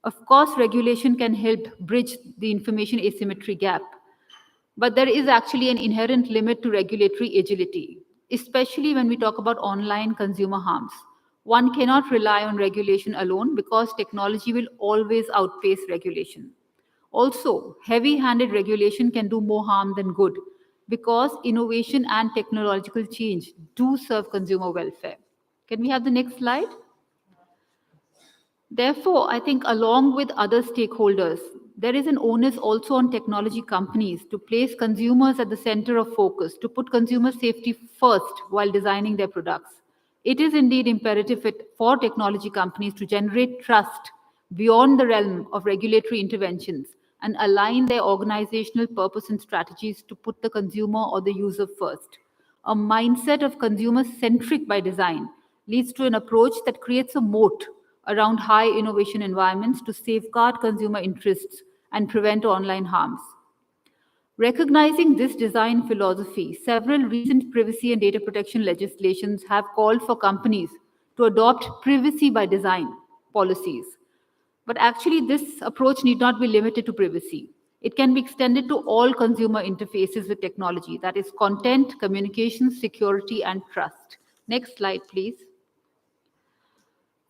Of course, regulation can help bridge the information asymmetry gap, but there is actually an inherent limit to regulatory agility, especially when we talk about online consumer harms. One cannot rely on regulation alone because technology will always outpace regulation. Also, heavy-handed regulation can do more harm than good because innovation and technological change do serve consumer welfare. Can we have the next slide? Therefore, I think along with other stakeholders, there is an onus also on technology companies to place consumers at the center of focus, to put consumer safety first while designing their products. It is indeed imperative for technology companies to generate trust beyond the realm of regulatory interventions and align their organizational purpose and strategies to put the consumer or the user first. A mindset of consumer-centric by design leads to an approach that creates a moat around high innovation environments to safeguard consumer interests and prevent online harms. Recognizing this design philosophy, several recent privacy and data protection legislations have called for companies to adopt privacy by design policies. But actually, this approach need not be limited to privacy. It can be extended to all consumer interfaces with technology, that is content, communication, security, and trust. Next slide, please.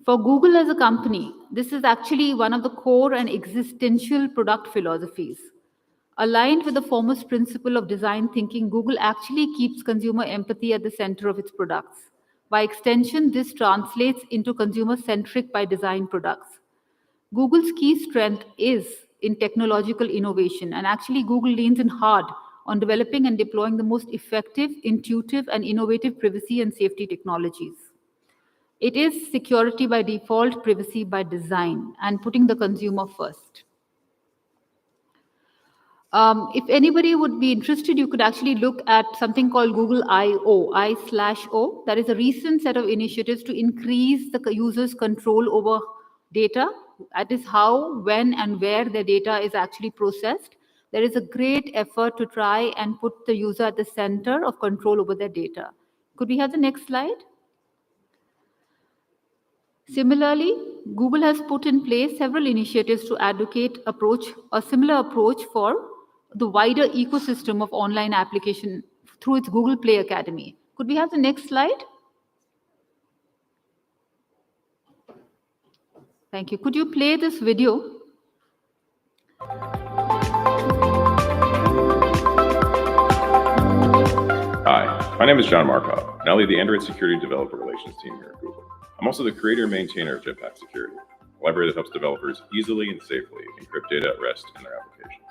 For Google as a company, this is actually one of the core and existential product philosophies. Aligned with the foremost principle of design thinking, Google actually keeps consumer empathy at the center of its products. By extension, this translates into consumer-centric by design products. Google's key strength is in technological innovation, and actually Google leans in hard on developing and deploying the most effective, intuitive, and innovative privacy and safety technologies. It is security by default, privacy by design, and putting the consumer first. If anybody would be interested, you could actually look at something called Google I/O, I/O. That is a recent set of initiatives to increase the user's control over data. That is how, when, and where their data is actually processed. There is a great effort to try and put the user at the center of control over their data. Could we have the next slide? Similarly, Google has put in place several initiatives to advocate a similar approach for the wider ecosystem of online application through its Google Play Academy. Could we have the next slide? Thank you. Could you play this video? Hi, my name is John Markov, and I lead the Android Security Developer Relations team here at Google. I'm also the creator and maintainer of Jetpack Security, a library that helps developers easily and safely encrypt data at rest in their applications.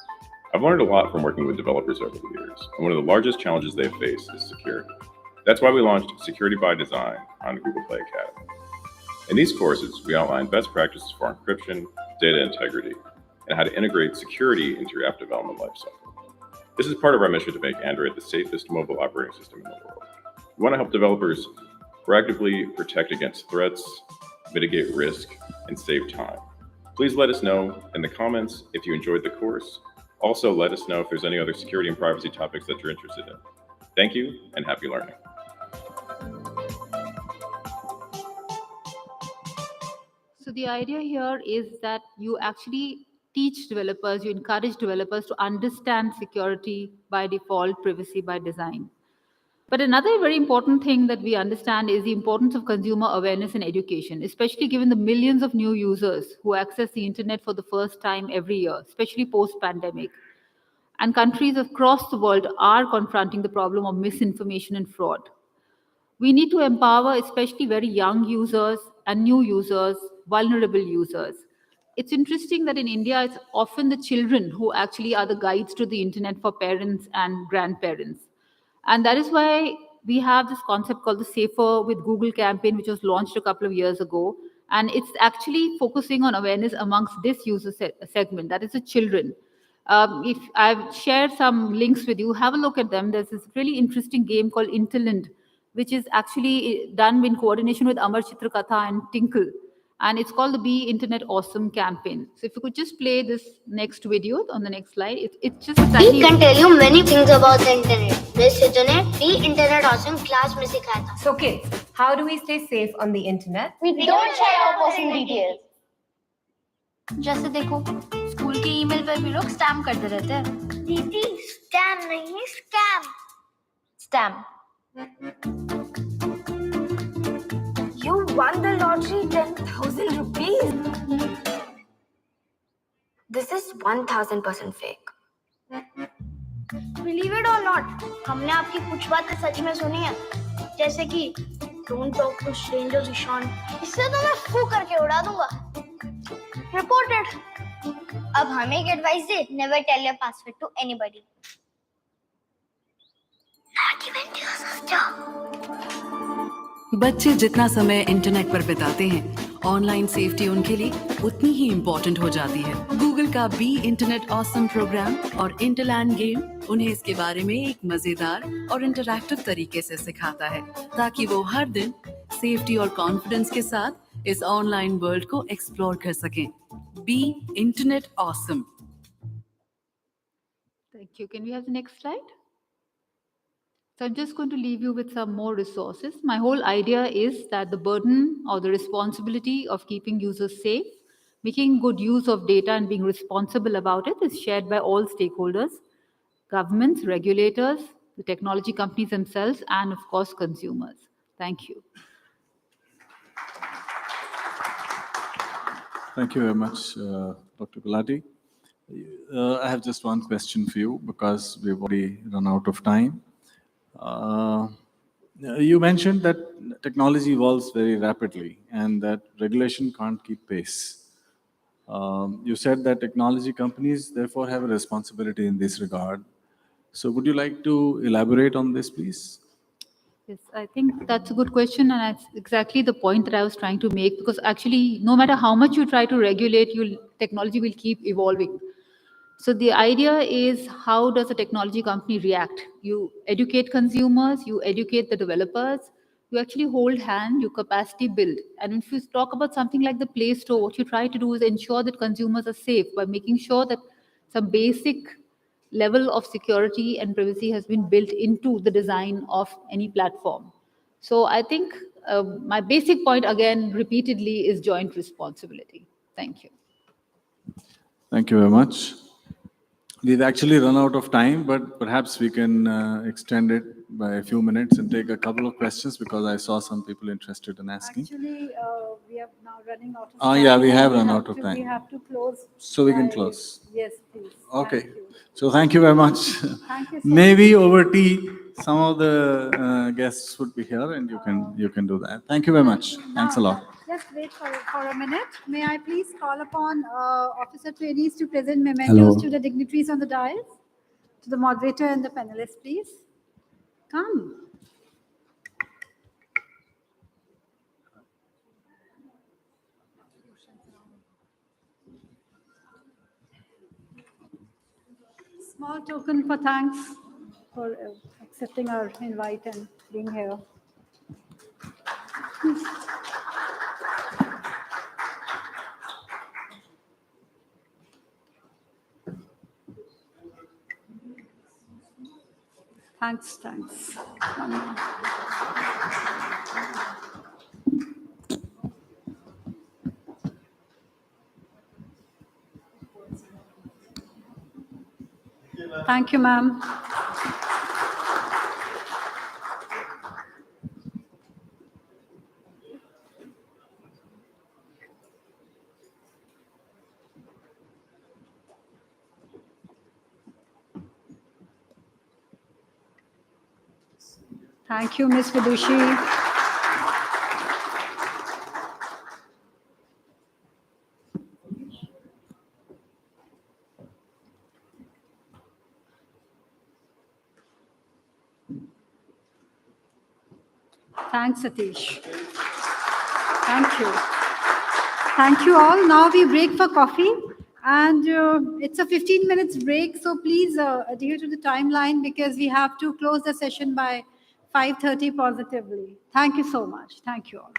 I've learned a lot from working with developers over the years, and one of the largest challenges they face is security. That's why we launched Security by Design on Google Play Academy. In these courses, we outline best practices for encryption, data integrity, and how to integrate security into your app development lifecycle. This is part of our mission to make Android the safest mobile operating system in the world. We want to help developers proactively protect against threats, mitigate risk, and save time. Please let us know in the comments if you enjoyed the course. Also, let us know if there's any other security and privacy topics that you're interested in. Thank you, and happy learning. So the idea here is that you actually teach developers, you encourage developers to understand security by default, privacy by design. But another very important thing that we understand is the importance of consumer awareness and education, especially given the millions of new users who access the internet for the first time every year, especially post-pandemic. And countries across the world are confronting the problem of misinformation and fraud. We need to empower especially very young users and new users, vulnerable users. It's interesting that in India, it's often the children who actually are the guides to the internet for parents and grandparents. And that is why we have this concept called the Safer with Google campaign, which was launched a couple of years ago. And it's actually focusing on awareness amongst this user segment, that is the children. If I've shared some links with you, have a look at them. There's this really interesting game called Interland, which is actually done in coordination with Amar Chitrakatha and Tinkle. And it's called the Be Internet Awesome campaign. So if you could just play this next video on the next slide. It's just We can tell you many things about the internet. This internet, Be Internet Awesome class में सिखाया था. So kids, how do we stay safe on the internet? We don't share our personal details. जैसे देखो, school के email पर भी लोग spam करते रहते हैं. दीदी, स्पैम नहीं, scam. Stamp. You won the lottery 10,000 rupees. This is 1000% fake. Believe it or not, हमने आपकी कुछ बातें सच में सुनी है. जैसे कि don't talk to strangers, Ishan. इससे तो मैं फू करके उड़ा दूंगा. Reported. अब हमें एक advice they, never tell your password to anybody. Not even to your sister. बच्चे जितना समय इंटरनेट पर बिताते हैं, ऑनलाइन सेफ्टी उनके लिए उतनी ही इम्पोर्टेंट हो जाती है. गूगल का बी इंटरनेट ऑसम प्रोग्राम और इंटरलैंड गेम उन्हें इसके बारे में एक मजेदार और इंटरैक्टिव तरीके से सिखाता है, ताकि वो हर दिन सेफ्टी और कॉन्फिडेंस के साथ इस ऑनलाइन वर्ल्ड को एक्सप्लोर कर सकें. Be internet awesome. Thank you. Can we have the next slide? So I'm just going to leave you with some more resources. My whole idea is that the burden or the responsibility of keeping users safe, making good use of data and being responsible about it is shared by all stakeholders, governments, regulators, the technology companies themselves, and of course, consumers. Thank you. Thank you very much, Dr. Gulati. I have just one question for you because we've already run out of time. You mentioned that technology evolves very rapidly and that regulation can't keep pace. You said that technology companies therefore have a responsibility in this regard. So would you like to elaborate on this, please? Yes, I think that's a good question, and that's exactly the point that I was trying to make, because actually, no matter how much you try to regulate, technology will keep evolving. So the idea is, how does a technology company react? You educate consumers, you educate the developers, you actually hold hand, you capacity build. And if you talk about something like the Play Store, what you try to do is ensure that consumers are safe by making sure that some basic level of security and privacy has been built into the design of any platform. So I think my basic point, again, repeatedly, is joint responsibility. Thank you. Thank you very much. We've actually run out of time, but perhaps we can extend it by a few minutes and take a couple of questions because I saw some people interested in asking. Actually, we are now running out of time. Yeah, we have run out of time. We have to close. So we can close. Yes, please. Okay. Thank you. So thank you very much. Thank you so Maybe over tea, some of the guests would be here, and you can do that. Thank you very much. Thanks a lot. Just wait for a minute. May I please call upon officer trainees to present mementos Hello. to the dignitaries on the dais, to the moderator and the panelists, please. Come. Small token for thanks for accepting our invite and being here. Thanks. Thank you, ma'am. Thank you, Ms. Vidushi. Thanks, Satish. Thank you. Thank you all. Now we break for coffee, and it's a 15 minutes break, so please adhere to the timeline because we have to close the session by 5:30 positively. Thank you so much. Thank you all.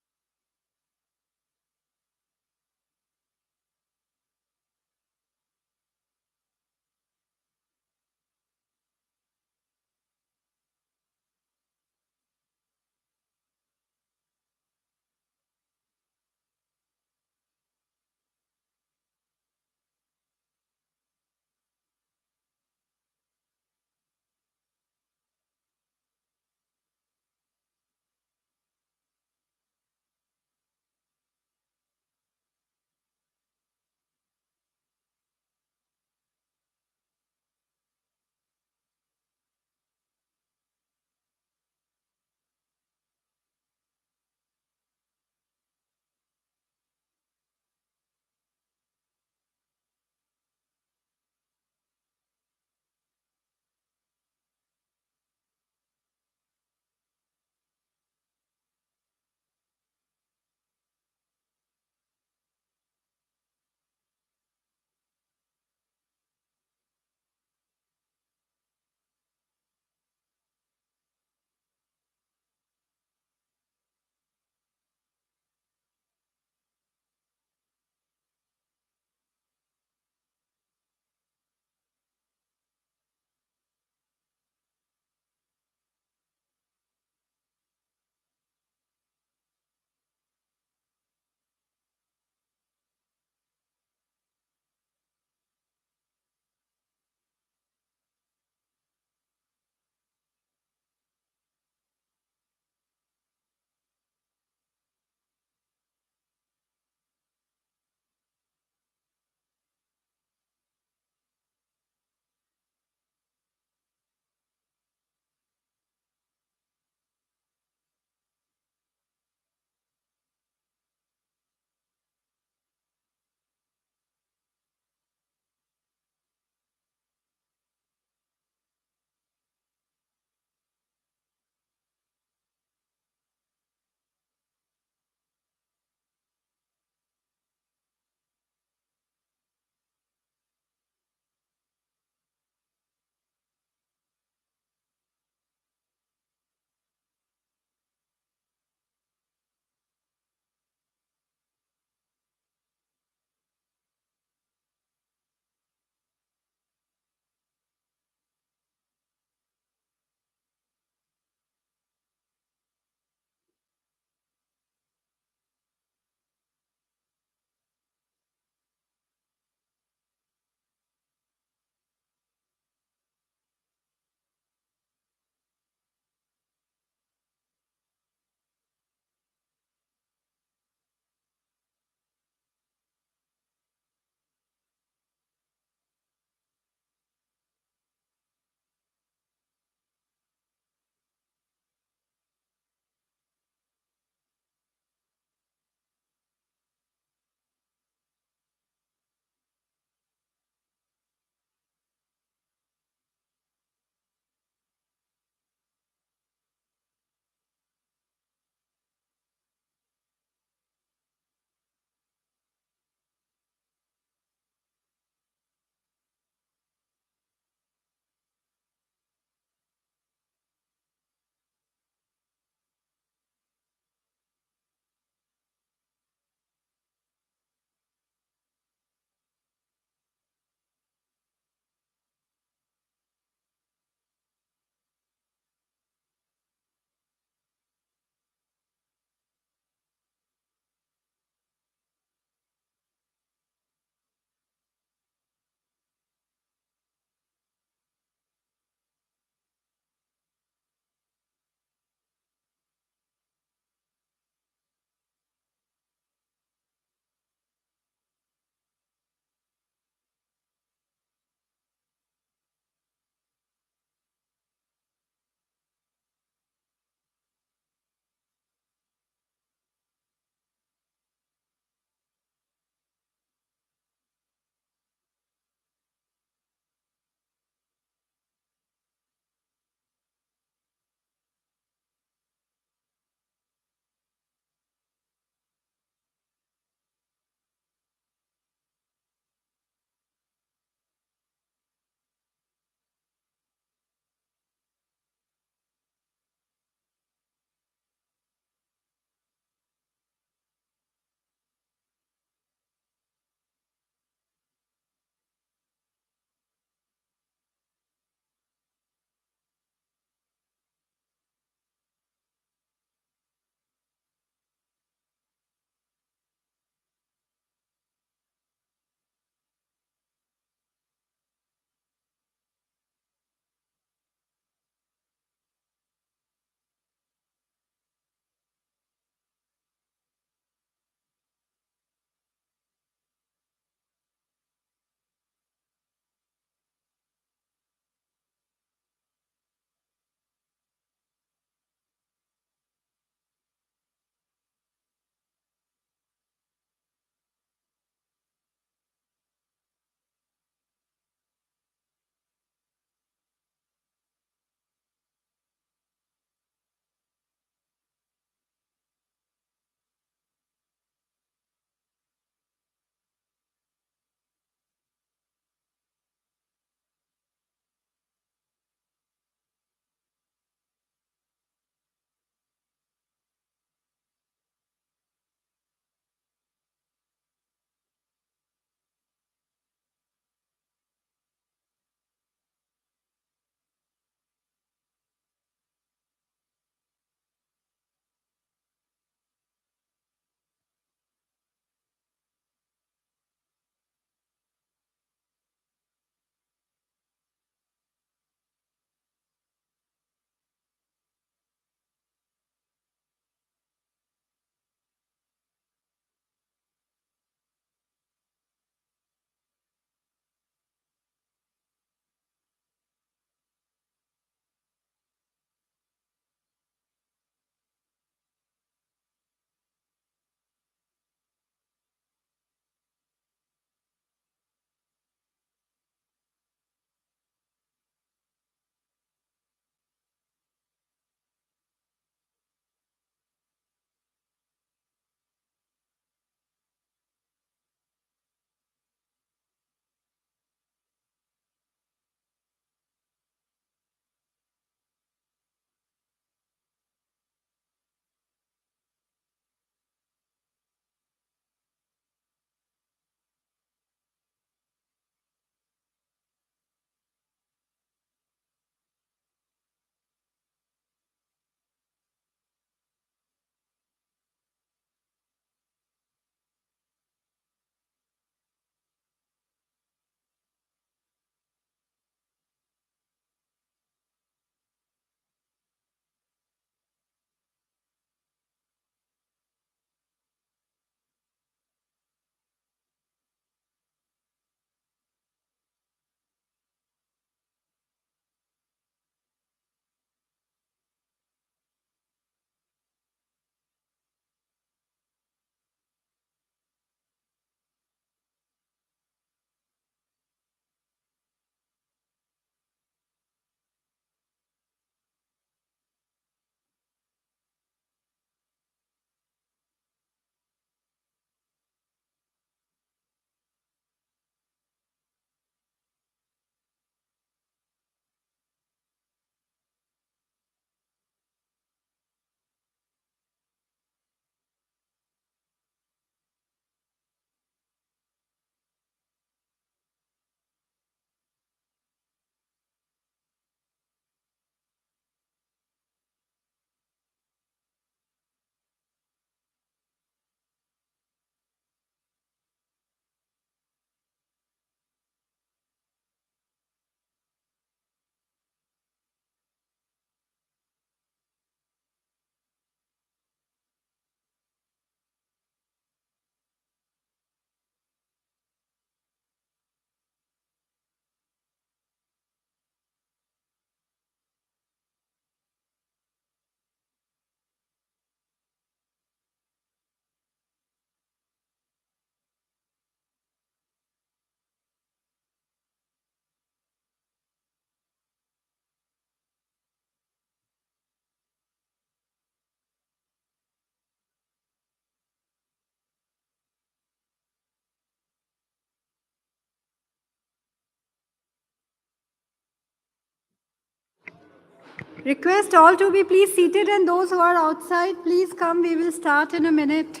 Request all to be please seated, and those who are outside, please come. We will start in a minute.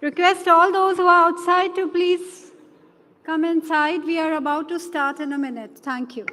Request all those who are outside to please come inside. We are about to start in a minute. Thank you.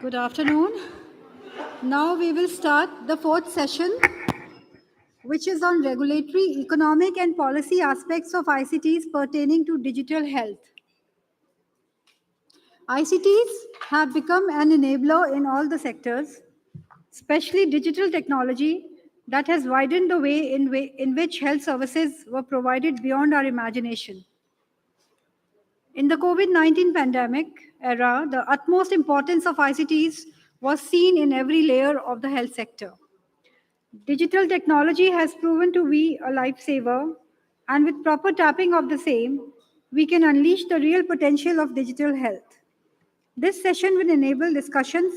Good afternoon. Now we will start the fourth session, which is on regulatory, economic, and policy aspects of ICTs pertaining to digital health. ICTs have become an enabler in all the sectors, especially digital technology that has widened the way in which health services were provided beyond our imagination. In the COVID-19 pandemic era, the utmost importance of ICTs was seen in every layer of the health sector. Digital technology has proven to be a lifesaver, and with proper tapping of the same, we can unleash the real potential of digital health. This session will enable discussions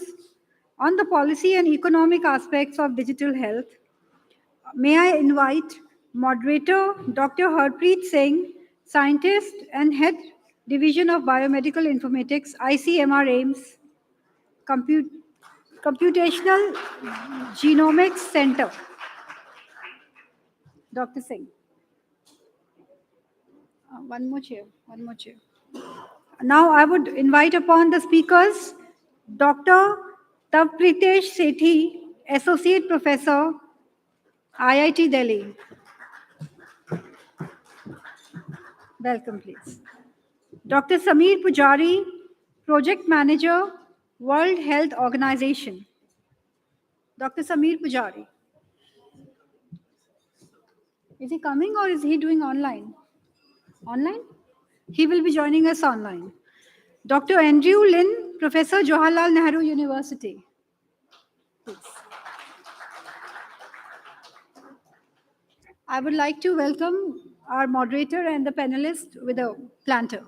on the policy and economic aspects of digital health. May I invite moderator Dr. Harpreet Singh, scientist and head Division of Biomedical Informatics, ICMR AIMS, Computational Genomics Center. Dr. Singh. One more chair. Now I would invite upon the speakers Dr. Tavpritesh Sethi, Associate Professor, IIT Delhi. Welcome, please. Dr. Sameer Pujari, Project Manager, World Health Organization. Dr. Sameer Pujari. Is he coming or is he doing online? Online? He will be joining us online. Dr. Andrew Lin, Professor, Jawaharlal Nehru University. Please. I would like to welcome our moderator and the panelists with a planter.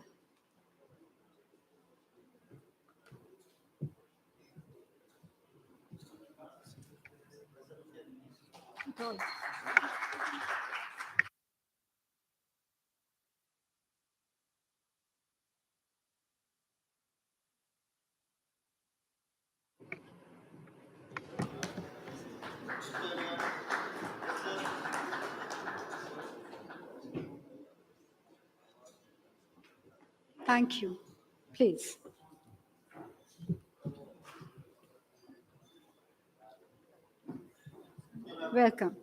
Thank you. Please. Welcome.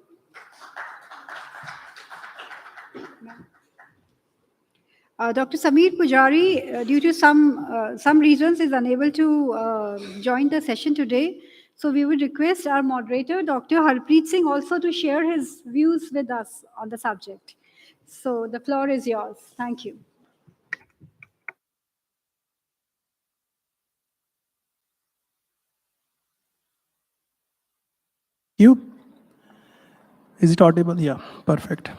Dr. Sameer Pujari, due to some reasons, is unable to join the session today. So we would request our moderator, Dr. Harpreet Singh, also to share his views with us on the subject. So the floor is yours. Thank you. Is it audible? Yeah, perfect.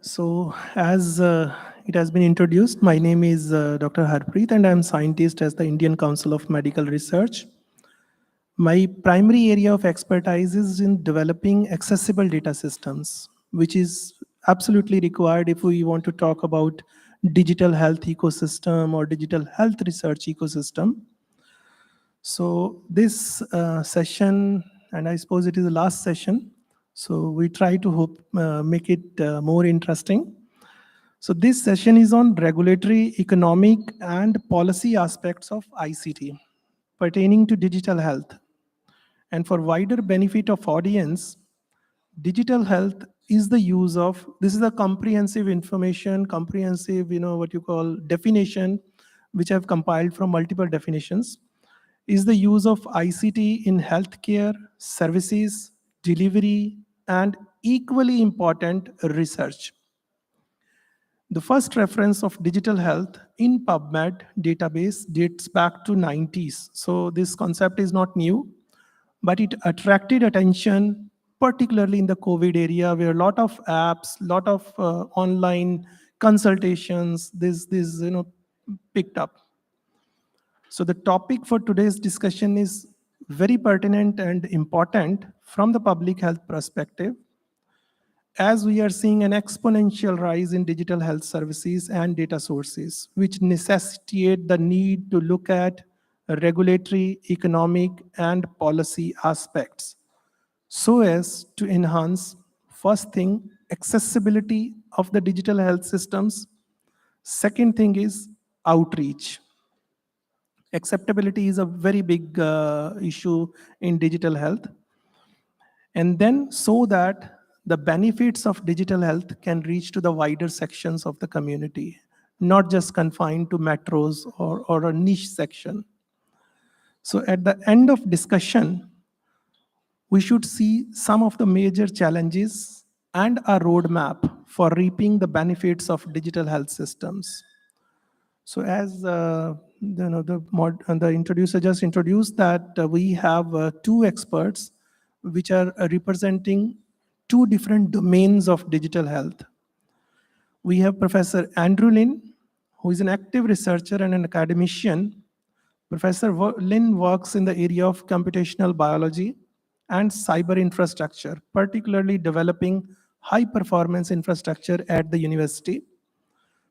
So as it has been introduced, my name is Dr. Harpreet and I'm scientist at the Indian Council of Medical Research. My primary area of expertise is in developing accessible data systems, which is absolutely required if we want to talk about digital health ecosystem or digital health research ecosystem. So this session, and I suppose it is the last session, so we try to make it more interesting. So this session is on regulatory, economic, and policy aspects of ICT pertaining to digital health. And for wider benefit of audience, digital health is the use of, this is a comprehensive information, comprehensive, what you call definition, which I've compiled from multiple definitions, is the use of ICT in healthcare, services, delivery, and equally important, research. The first reference of digital health in PubMed database dates back to 90s. So this concept is not new, but it attracted attention, particularly in the COVID area, where a lot of apps, lot of online consultations, this picked up. So the topic for today's discussion is very pertinent and important from the public health perspective, as we are seeing an exponential rise in digital health services and data sources, which necessitate the need to look at regulatory, economic, and policy aspects so as to enhance, first thing, accessibility of the digital health systems. Second thing is outreach. Acceptability is a very big issue in digital health. And then so that the benefits of digital health can reach to the wider sections of the community, not just confined to metros or a niche section. So at the end of discussion, we should see some of the major challenges and a roadmap for reaping the benefits of digital health systems. So as the introducer just introduced that we have two experts which are representing two different domains of digital health. We have Professor Andrew Lin, who is an active researcher and an academician. Professor Lin works in the area of computational biology and cyber infrastructure, particularly developing high-performance infrastructure at the university.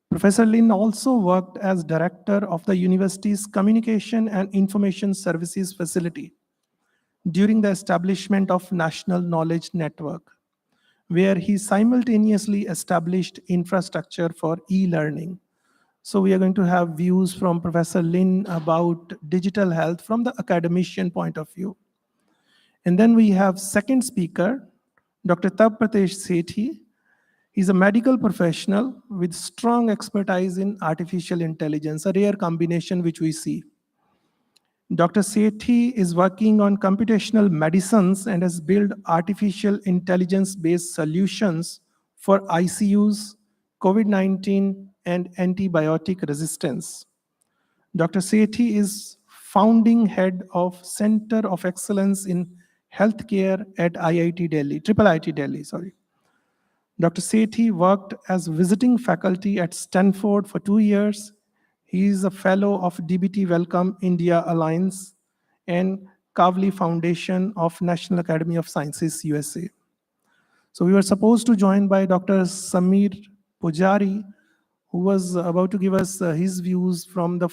Professor Lin also worked as director of the university's Communication and Information Services facility during the establishment of National Knowledge Network, where he simultaneously established infrastructure for e-learning. So we are going to have views from Professor Lin about digital health from the academician point of view. And then we have second speaker, Dr. Tabpratesh Sethi. He's a medical professional with strong expertise in artificial intelligence, a rare combination which we see. Dr. Sethi is working on computational medicines and has built artificial intelligence-based solutions for ICUs, COVID-19, and antibiotic resistance. Dr. Sethi is founding head of Center of Excellence in Healthcare at IIT Delhi, IIIT Delhi, sorry. Dr. Sethi worked as visiting faculty at Stanford for 2 years. He is a fellow of DBT Welcome India Alliance and Kavli Foundation of National Academy of Sciences, USA. So we were supposed to join by Dr. Samir Pujari, who was about to give us his views from the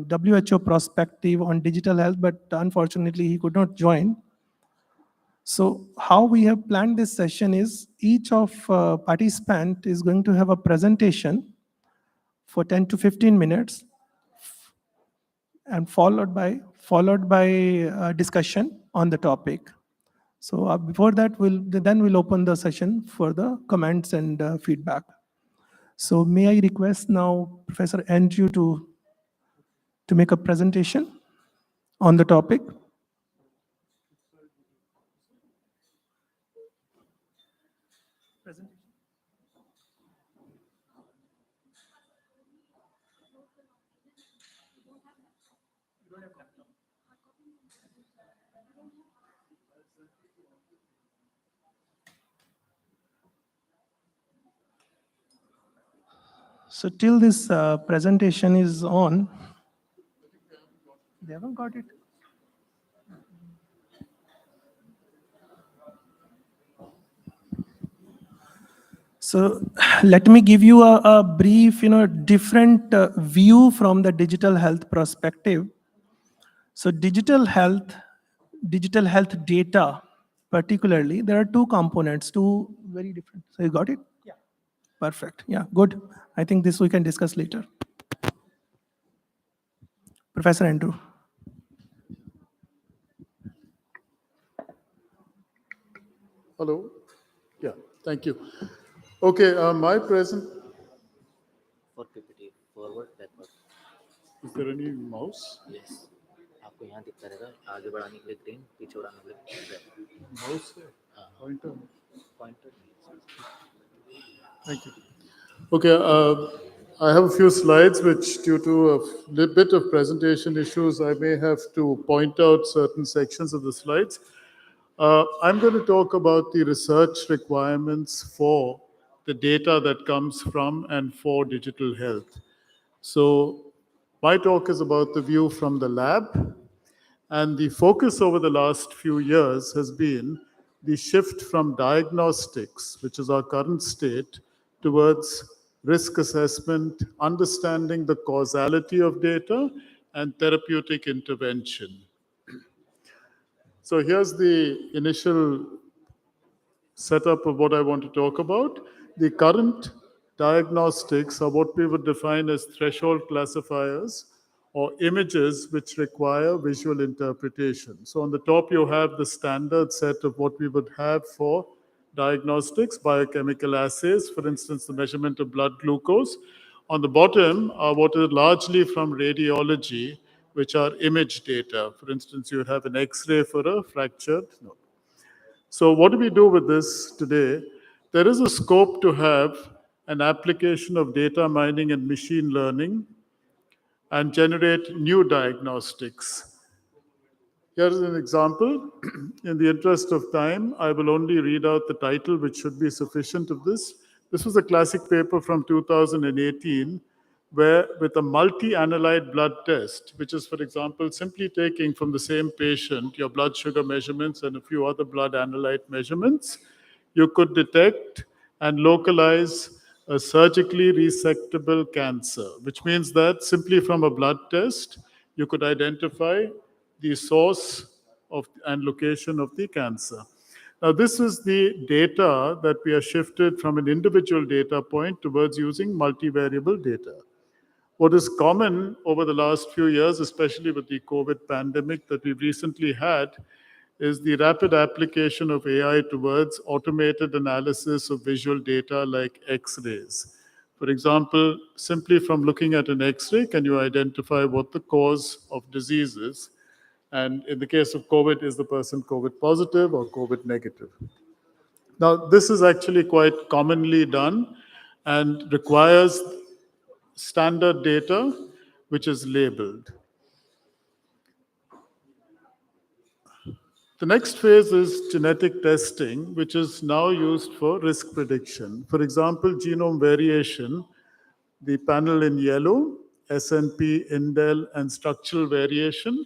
WHO perspective on digital health, but unfortunately he could not join. So how we have planned this session is each of participant is going to have a presentation for 10 to 15 minutes and followed by a discussion on the topic. So before that, we'll open the session for the comments and feedback. So may I request now Professor Andrew to make a presentation on the topic. So till this presentation is on, they haven't got it. So let me give you a brief, different view from the digital health perspective. So digital health data, particularly, there are two components, two very different. So you got it? Yeah. Perfect. Yeah, good. I think this we can discuss later. Professor Andrew. Hello. Yeah, thank you. Okay, my present. For PPT, forward, backward. Is there any mouse? Yes. आपको यहाँ दिखता रहेगा आगे बढ़ाने के लिए green पीछे बढ़ाने के लिए रेड Mouse है? Pointer. Pointer Thank you. Okay, I have a few slides which, due to a bit of presentation issues, I may have to point out certain sections of the slides. I'm going to talk about the research requirements for the data that comes from and for digital health. So my talk is about the view from the lab, and the focus over the last few years has been the shift from diagnostics, which is our current state, towards risk assessment, understanding the causality of data, and therapeutic intervention. So here's the initial setup of what I want to talk about. The current diagnostics are what we would define as threshold classifiers or images which require visual interpretation. So on the top, you have the standard set of what we would have for diagnostics, biochemical assays, for instance, the measurement of blood glucose. On the bottom are what are largely from radiology, which are image data. For instance, you would have an X-ray for a fractured node. So what do we do with this today? There is a scope to have an application of data mining and machine learning and generate new diagnostics. Here's an example. In the interest of time, I will only read out the title, which should be sufficient of this. This was a classic paper from 2018, where with a multi-analyte blood test, which is, for example, simply taking from the same patient your blood sugar measurements and a few other blood analyte measurements, you could detect and localize a surgically resectable cancer, which means that simply from a blood test, you could identify the source of and location of the cancer. Now, this is the data that we have shifted from an individual data point towards using multivariable data. What is common over the last few years, especially with the COVID pandemic that we've recently had, is the rapid application of AI towards automated analysis of visual data like X-rays. For example, simply from looking at an X-ray, can you identify what the cause of disease is? And in the case of COVID, is the person COVID positive or COVID negative? Now, this is actually quite commonly done and requires standard data, which is labeled. The next phase is genetic testing, which is now used for risk prediction. For example, genome variation, the panel in yellow, SNP, indel, and structural variation.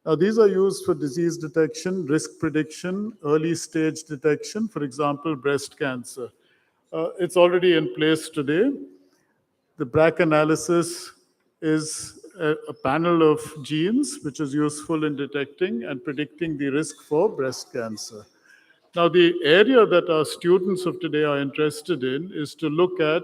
Now, these are used for disease detection, risk prediction, early stage detection, for example, breast cancer. It's already in place today. The BRCA analysis is a panel of genes which is useful in detecting and predicting the risk for breast cancer. Now, the area that our students of today are interested in is to look at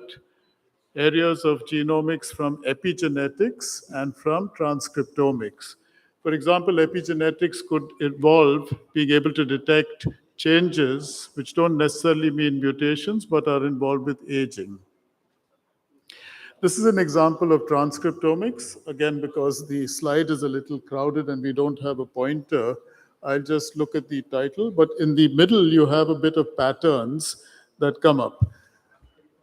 areas of genomics from epigenetics and from transcriptomics. For example, epigenetics could involve being able to detect changes which don't necessarily mean mutations but are involved with aging. This is an example of transcriptomics. Again, because the slide is a little crowded and we don't have a pointer, I'll just look at the title. But in the middle, you have a bit of patterns that come up.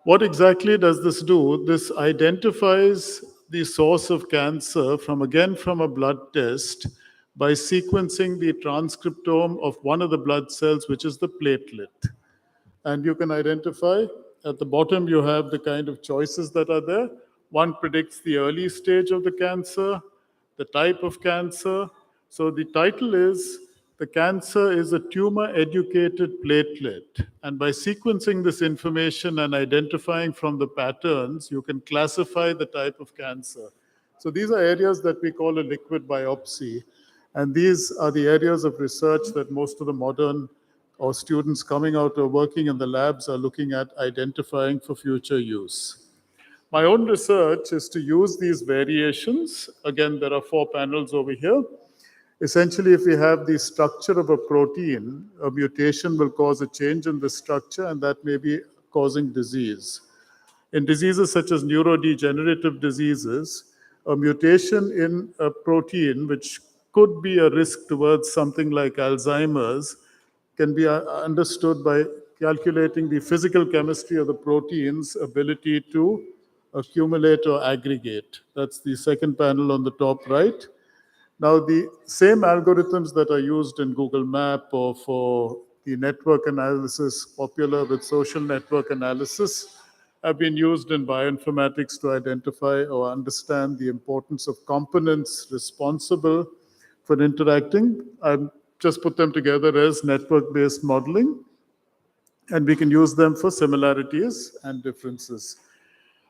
What exactly does this do? This identifies the source of cancer from a blood test by sequencing the transcriptome of one of the blood cells, which is the platelet. And you can identify, at the bottom, you have the kind of choices that are there. One predicts the early stage of the cancer, the type of cancer. So the title is, the cancer is a tumor-educated platelet. And by sequencing this information and identifying from the patterns, you can classify the type of cancer. So these are areas that we call a liquid biopsy. And these are the areas of research that most of the modern or students coming out or working in the labs are looking at identifying for future use. My own research is to use these variations. Again, there are 4 panels over here. Essentially, if we have the structure of a protein, a mutation will cause a change in the structure, and that may be causing disease. In diseases such as neurodegenerative diseases, a mutation in a protein, which could be a risk towards something like Alzheimer's, can be understood by calculating the physical chemistry of the protein's ability to accumulate or aggregate. That's the second panel on the top right. Now, the same algorithms that are used in Google Map or for the network analysis popular with social network analysis have been used in bioinformatics to identify or understand the importance of components responsible for interacting. I've just put them together as network-based modeling, and we can use them for similarities and differences.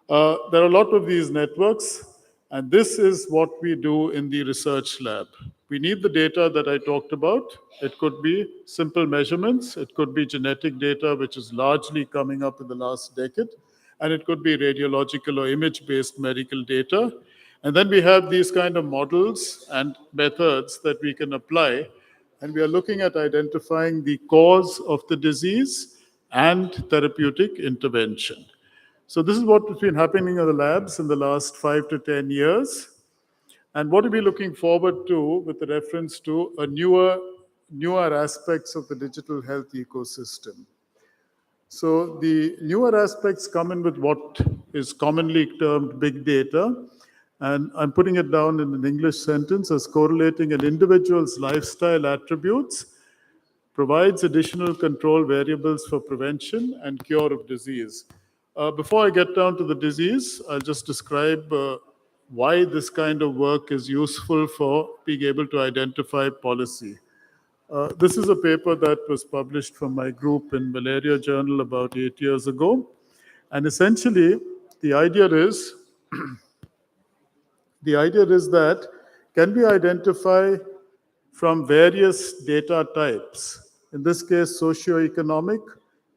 There are a lot of these networks, and this is what we do in the research lab. We need the data that I talked about. It could be simple measurements. It could be genetic data, which is largely coming up in the last decade. And it could be radiological or image-based medical data. And then we have these kind of models and methods that we can apply. And we are looking at identifying the cause of the disease and therapeutic intervention. So this is what has been happening in the labs in the last 5 to 10 years. And what are we looking forward to with the reference to a newer aspects of the digital health ecosystem? So the newer aspects come in with what is commonly termed big data. And I'm putting it down in an English sentence as correlating an individual's lifestyle attributes, provides additional control variables for prevention and cure of disease. Before I get down to the disease, I'll just describe why this kind of work is useful for being able to identify policy. This is a paper that was published from my group in Malaria Journal about 8 years ago. And essentially, the idea is that can we identify from various data types, in this case, socioeconomic,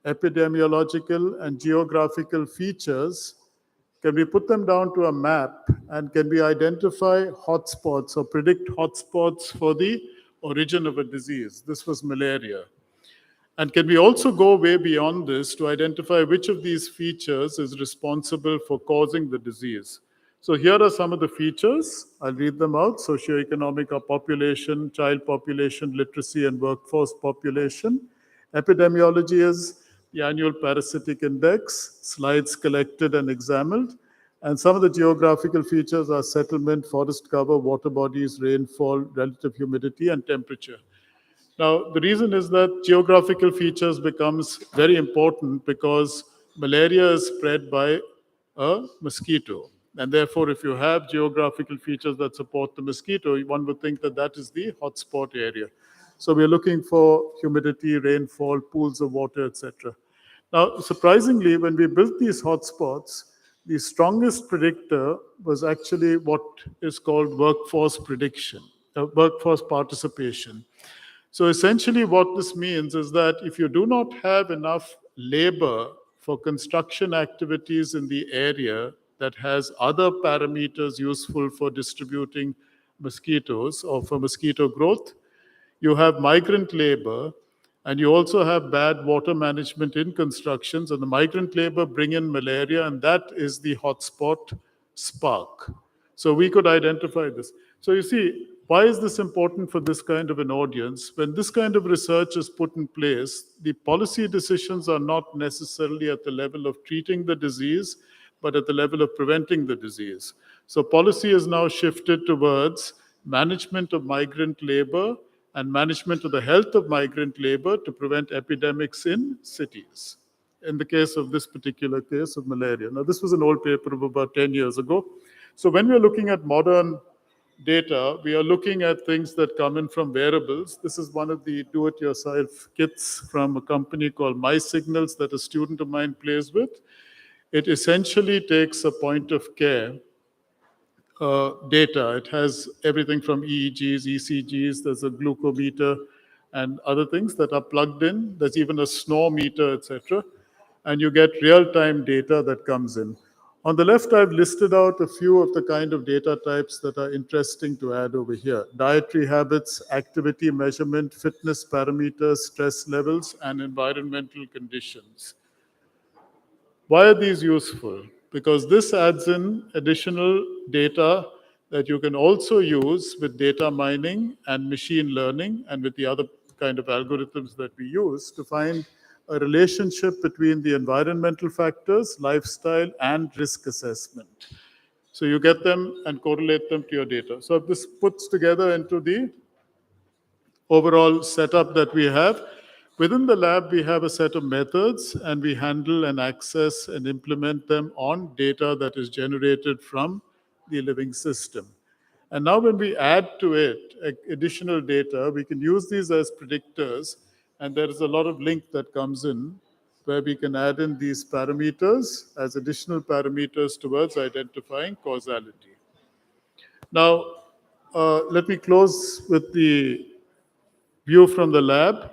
epidemiological, and geographical features, can we put them down to a map and can we identify hotspots or predict hotspots for the origin of a disease? This was malaria. And can we also go way beyond this to identify which of these features is responsible for causing the disease? So here are some of the features. I'll read them out. Socioeconomic or population, child population, literacy and workforce population. Epidemiology is the annual parasitic index, slides collected and examined. And some of the geographical features are settlement, forest cover, water bodies, rainfall, relative humidity, and temperature. Now, the reason is that geographical features becomes very important because malaria is spread by a mosquito. And therefore, if you have geographical features that support the mosquito, one would think that that is the hotspot area. So we're looking for humidity, rainfall, pools of water, etc. Now, surprisingly, when we built these hotspots, the strongest predictor was actually what is called workforce prediction, workforce participation. So essentially what this means is that if you do not have enough labor for construction activities in the area that has other parameters useful for distributing mosquitoes or for mosquito growth, you have migrant labor, and you also have bad water management in constructions, and the migrant labor bring in malaria, and that is the hotspot spark. So we could identify this. So you see, why is this important for this kind of an audience? When this kind of research is put in place, the policy decisions are not necessarily at the level of treating the disease, but at the level of preventing the disease. So policy is now shifted towards management of migrant labor and management of the health of migrant labor to prevent epidemics in cities. In the case of this particular case of malaria. Now, this was an old paper of about 10 years ago. So when we're looking at modern data, we are looking at things that come in from wearables. This is one of the do-it-yourself kits from a company called MySignals that a student of mine plays with. It essentially takes a point of care data. It has everything from EEGs, ECGs, there's a glucometer and other things that are plugged in. There's even a snore meter, etc. And you get real-time data that comes in. On the left, I've listed out a few of the kind of data types that are interesting to add over here. Dietary habits, activity measurement, fitness parameters, stress levels, and environmental conditions. Why are these useful? Because this adds in additional data that you can also use with data mining and machine learning and with the other kind of algorithms that we use to find a relationship between the environmental factors, lifestyle, and risk assessment. So you get them and correlate them to your data. So this puts together into the overall setup that we have. Within the lab, we have a set of methods, and we handle and access and implement them on data that is generated from the living system. And now when we add to it additional data, we can use these as predictors, and there is a lot of link that comes in where we can add in these parameters as additional parameters towards identifying causality. Now, let me close with the view from the lab.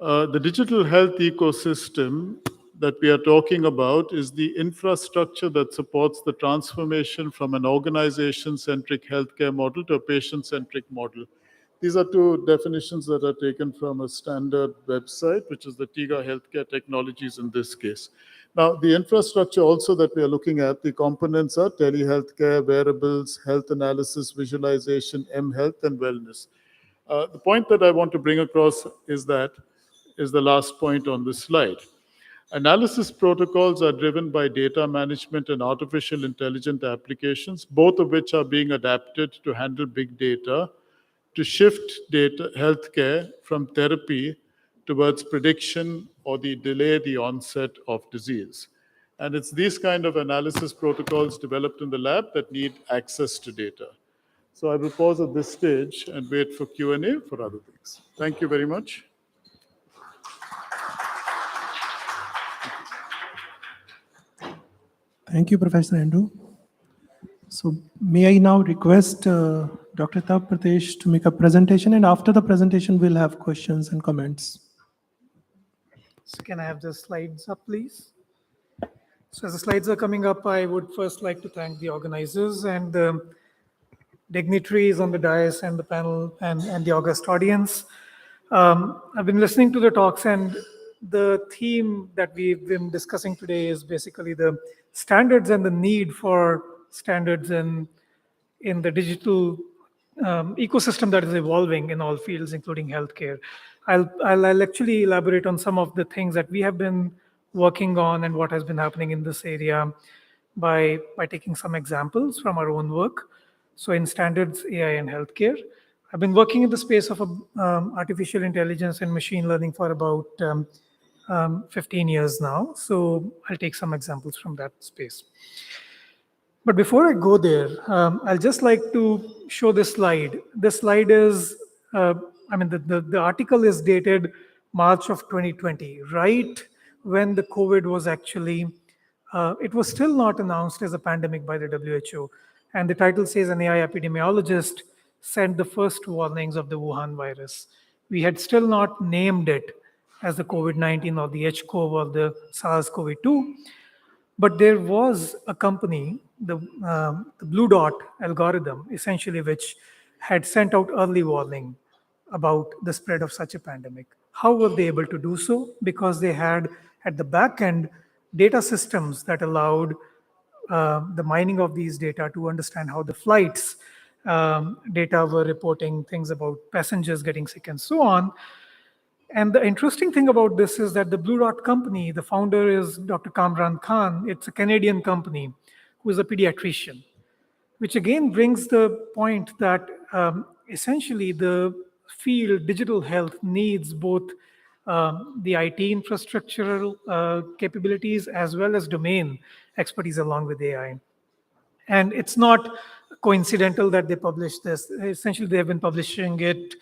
The digital health ecosystem that we are talking about is the infrastructure that supports the transformation from an organization-centric healthcare model to a patient-centric model. These are two definitions that are taken from a standard website, which is the TIGA Healthcare Technologies in this case. Now, the infrastructure also that we are looking at, the components are telehealthcare, wearables, health analysis, visualization, mHealth, and wellness. The point that I want to bring across is the last point on this slide. Analysis protocols are driven by data management and artificial intelligence applications, both of which are being adapted to handle big data, to shift data healthcare from therapy towards prediction or delay the onset of disease. And it's these kind of analysis protocols developed in the lab that need access to data. So I will pause at this stage and wait for Q&A for other things. Thank you very much. Thank you, Professor Andrew. So may I now request Dr. Tav Pratesh to make a presentation, and after the presentation, we'll have questions and comments. So can I have the slides up, please? So as the slides are coming up, I would first like to thank the organizers and the dignitaries on the dais and the panel and the august audience. I've been listening to the talks, and the theme that we've been discussing today is basically the standards and the need for standards in the digital ecosystem that is evolving in all fields, including healthcare. I'll actually elaborate on some of the things that we have been working on and what has been happening in this area by taking some examples from our own work. So in standards, AI, and healthcare, I've been working in the space of artificial intelligence and machine learning for about 15 years now. So I'll take some examples from that space. But before I go there, I'll just like to show this slide. This slide is, the article is dated March of 2020, right when the COVID was actually, it was still not announced as a pandemic by the WHO. And the title says an AI epidemiologist sent the first warnings of the Wuhan virus. We had still not named it as the COVID-19 or the HCOV or the SARS-CoV-2. But there was a company, the Blue Dot algorithm, essentially, which had sent out early warning about the spread of such a pandemic. How were they able to do so? Because they had, at the back end, data systems that allowed the mining of these data to understand how the flights data were reporting things about passengers getting sick and so on. And the interesting thing about this is that the Blue Dot company, the founder is Dr. Kamran Khan. It's a Canadian company who is a pediatrician, which again brings the point that essentially the field, digital health, needs both the IT infrastructural capabilities as well as domain expertise along with AI. And it's not coincidental that they published this. Essentially, they have been publishing it,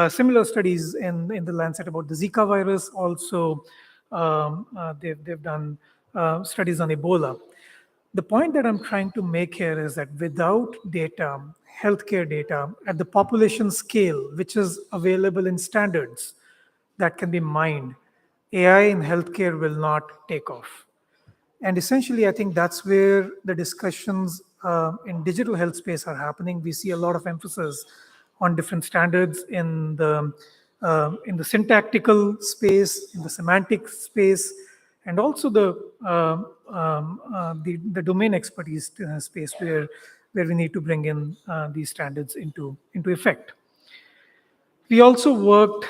similar studies in the Lancet about the Zika virus. Also, they've done studies on Ebola. The point that I'm trying to make here is that without data, healthcare data at the population scale, which is available in standards that can be mined, AI in healthcare will not take off. And essentially, I think that's where the discussions in digital health space are happening. We see a lot of emphasis on different standards in the syntactical space, in the semantic space, and also the domain expertise space where we need to bring in these standards into effect. We also worked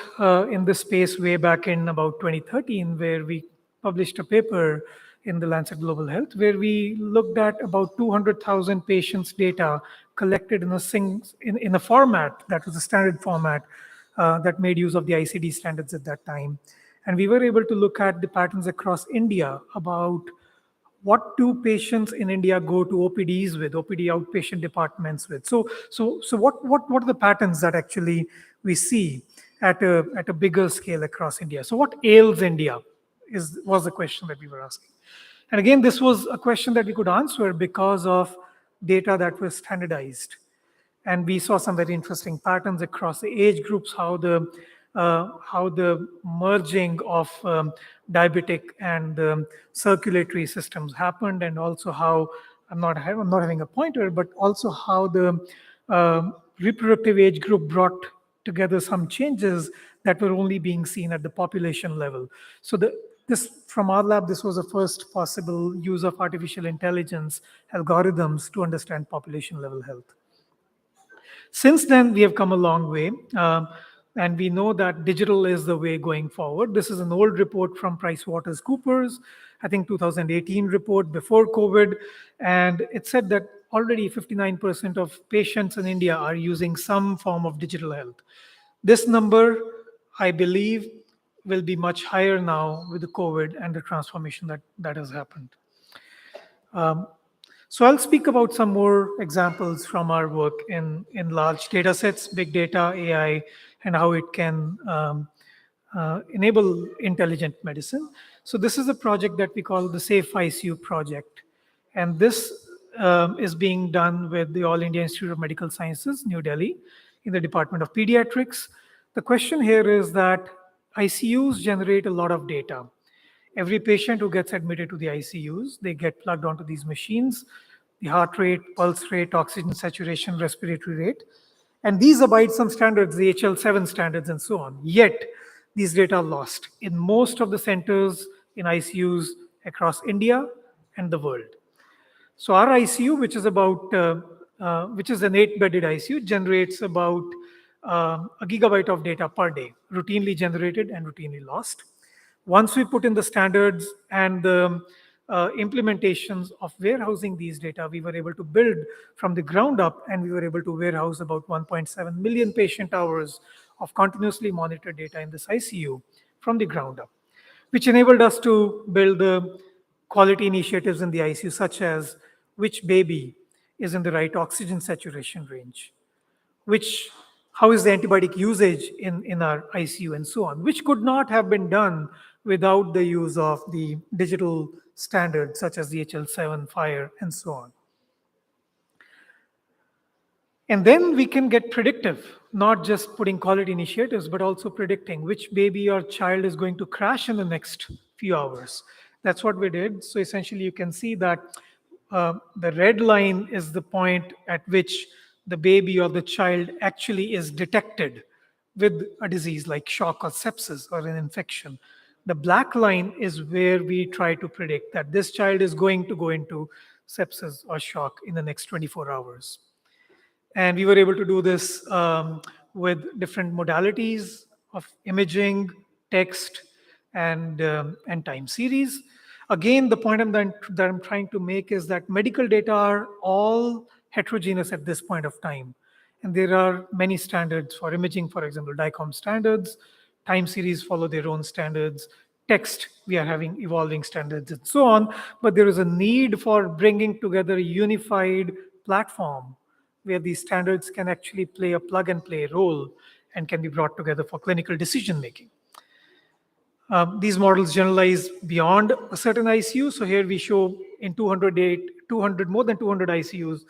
in this space way back in about 2013, where we published a paper in the Lancet Global Health, where we looked at about 200,000 patients' data collected in a format that was a standard format that made use of the ICD standards at that time. And we were able to look at the patterns across India about what do patients in India go to OPDs with, OPD outpatient departments with. So what are the patterns that actually we see at a bigger scale across India? So what ails India was the question that we were asking. And again, this was a question that we could answer because of data that was standardized. And we saw some very interesting patterns across the age groups, how the merging of diabetic and circulatory systems happened, and also how, I'm not having a pointer, but also how the reproductive age group brought together some changes that were only being seen at the population level. So from our lab, this was the first possible use of artificial intelligence algorithms to understand population level health. Since then, we have come a long way, and we know that digital is the way going forward. This is an old report from PricewaterhouseCoopers, I think 2018 report before COVID, and it said that already 59% of patients in India are using some form of digital health. This number, I believe, will be much higher now with the COVID and the transformation that has happened. So I'll speak about some more examples from our work in large data sets, big data, AI, and how it can enable intelligent medicine. So this is a project that we call the Safe ICU project. And this is being done with the All India Institute of Medical Sciences, New Delhi, in the Department of Pediatrics. The question here is that ICUs generate a lot of data. Every patient who gets admitted to the ICUs, they get plugged onto these machines, the heart rate, pulse rate, oxygen saturation, respiratory rate. And these abide some standards, the HL7 standards and so on. Yet, these data are lost in most of the centers in ICUs across India and the world. So our ICU, which is which is an 8-bedded ICU, generates about a gigabyte of data per day, routinely generated and routinely lost. Once we put in the standards and the implementations of warehousing these data, we were able to build from the ground up, and we were able to warehouse about 1.7 million patient hours of continuously monitored data in this ICU from the ground up, which enabled us to build the quality initiatives in the ICU, such as which baby is in the right oxygen saturation range, how is the antibiotic usage in our ICU, and so on, which could not have been done without the use of the digital standards such as the HL7, FHIR, and so on. And then we can get predictive, not just putting quality initiatives, but also predicting which baby or child is going to crash in the next few hours. That's what we did. So essentially, you can see that the red line is the point at which the baby or the child actually is detected with a disease like shock or sepsis or an infection. The black line is where we try to predict that this child is going to go into sepsis or shock in the next 24 hours. And we were able to do this with different modalities of imaging, text, and time series. Again, the point that I'm trying to make is that medical data are all heterogeneous at this point of time. And there are many standards for imaging, for example, DICOM standards, time series follow their own standards, text, we are having evolving standards and so on. But there is a need for bringing together a unified platform where these standards can actually play a plug and play role and can be brought together for clinical decision making. These models generalize beyond a certain ICU. So here we show in more than 200 ICUs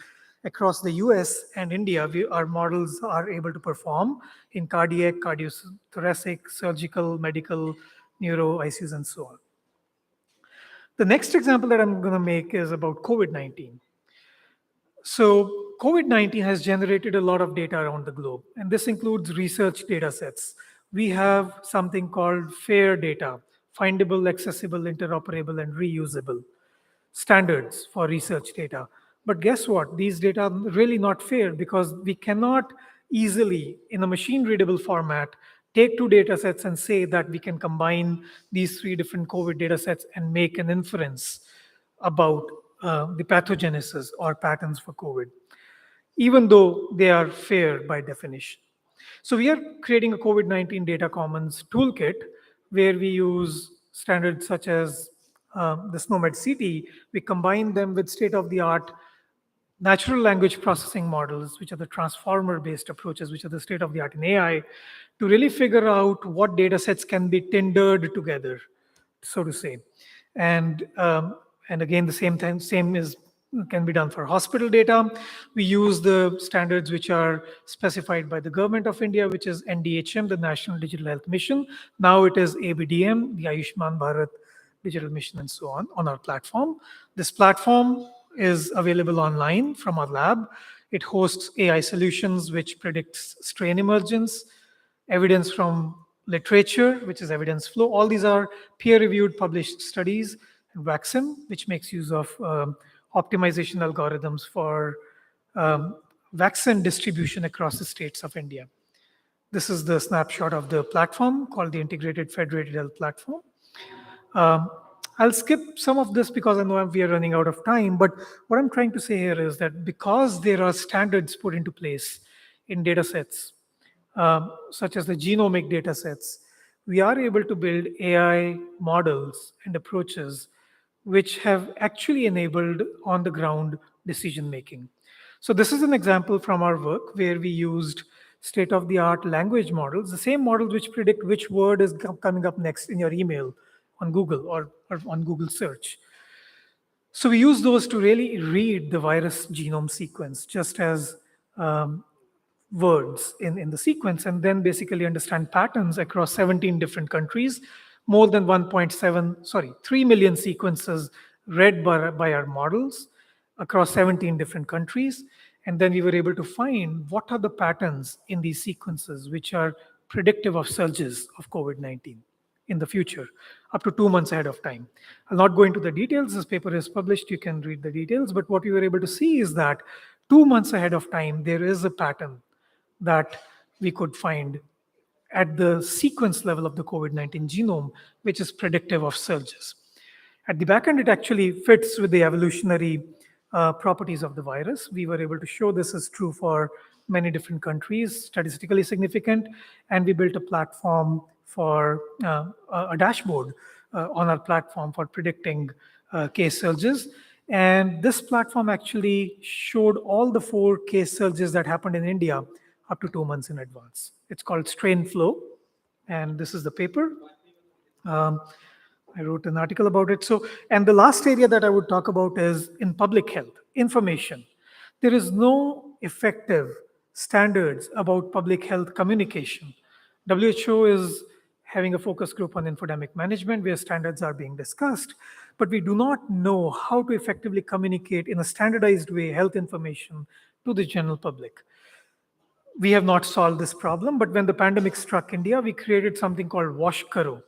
across the US and India, our models are able to perform in cardiac, cardiothoracic, surgical, medical, neuro ICUs, and so on. The next example that I'm going to make is about COVID-19. So COVID-19 has generated a lot of data around the globe, and this includes research data sets. We have something called FAIR data, findable, accessible, interoperable, and reusable standards for research data. But guess what? These data are really not fair because we cannot easily, in a machine-readable format, take two data sets and say that we can combine these 3 different COVID data sets and make an inference about the pathogenesis or patterns for COVID, even though they are fair by definition. So we are creating a COVID-19 data commons toolkit where we use standards such as the SNOMED CT. We combine them with state-of-the-art natural language processing models, which are the transformer-based approaches, which are the state-of-the-art in AI, to really figure out what data sets can be tendered together, so to say. And again, the same can be done for hospital data. We use the standards which are specified by the government of India, which is NDHM, the National Digital Health Mission. Now it is ABDM, the Ayushman Bharat Digital Mission, and so on our platform. This platform is available online from our lab. It hosts AI solutions which predicts strain emergence, evidence from literature, which is evidence flow. All these are peer-reviewed published studies. And Vaccine, which makes use of optimization algorithms for vaccine distribution across the states of India. This is the snapshot of the platform called the Integrated Federated Health Platform. I'll skip some of this because I know we are running out of time, but what I'm trying to say here is that because there are standards put into place in data sets, such as the genomic data sets, we are able to build AI models and approaches which have actually enabled on-the-ground decision-making. So this is an example from our work where we used state-of-the-art language models, the same models which predict which word is coming up next in your email on Google or on Google search. So we use those to really read the virus genome sequence just as words in the sequence, and then basically understand patterns across 17 different countries more than 3 million sequences read by our models across 17 different countries. And then we were able to find what are the patterns in these sequences which are predictive of surges of COVID-19 in the future, up to 2 months ahead of time. I'll not go into the details. This paper is published. You can read the details. But what we were able to see is that 2 months ahead of time, there is a pattern that we could find at the sequence level of the COVID-19 genome, which is predictive of surges. At the back end, it actually fits with the evolutionary properties of the virus. We were able to show this is true for many different countries, statistically significant, and we built a platform for a dashboard on our platform for predicting case surges. And this platform actually showed all the 4 case surges that happened in India up to 2 months in advance. It's called Strain Flow, and this is the paper. I wrote an article about it. So, and the last area that I would talk about is in public health, information. There is no effective standards about public health communication. WHO is having a focus group on infodemic management where standards are being discussed, but we do not know how to effectively communicate in a standardized way health information to the general public. We have not solved this problem, but when the pandemic struck India, we created something called Wash Karo.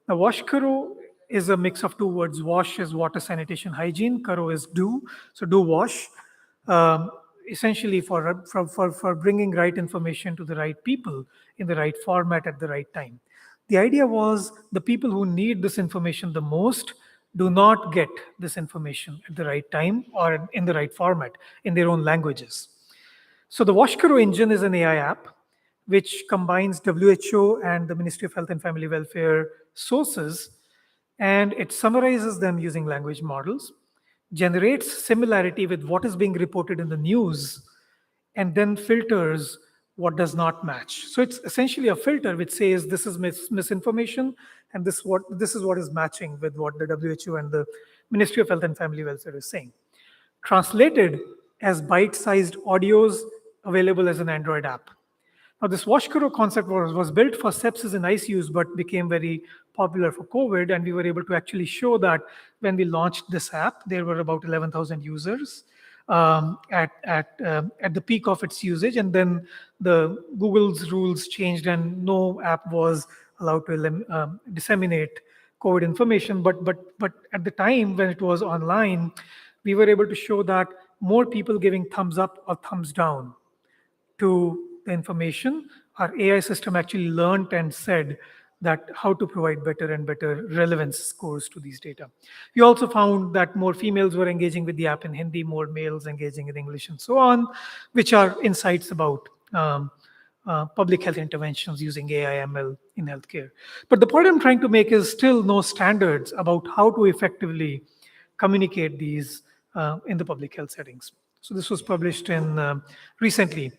Now, Wash Karo is a mix of 2 words. Wash is water, sanitation, hygiene. Karo is do. So do wash, essentially for bringing right information to the right people in the right format at the right time. The idea was the people who need this information the most do not get this information at the right time or in the right format in their own languages. So the Wash Karo engine is an AI app which combines WHO and the Ministry of Health and Family Welfare sources, and it summarizes them using language models, generates similarity with what is being reported in the news, and then filters what does not match. So it's essentially a filter which says this is misinformation, and this is what is matching with what the WHO and the Ministry of Health and Family Welfare is saying. Translated as bite-sized audios available as an Android app. Now, this Wash Karo concept was built for sepsis in ICUs, but became very popular for COVID, and we were able to actually show that when we launched this app, there were about 11,000 users at the peak of its usage, and then the Google's rules changed, and no app was allowed to disseminate COVID information. But at the time when it was online, we were able to show that more people giving thumbs up or thumbs down to the information, our AI system actually learned and said that how to provide better and better relevance scores to these data. We also found that more females were engaging with the app in Hindi, more males engaging in English, and so on, which are insights about public health interventions using AI ML in healthcare. But the point I'm trying to make is still no standards about how to effectively communicate these in the public health settings. So this was published in recently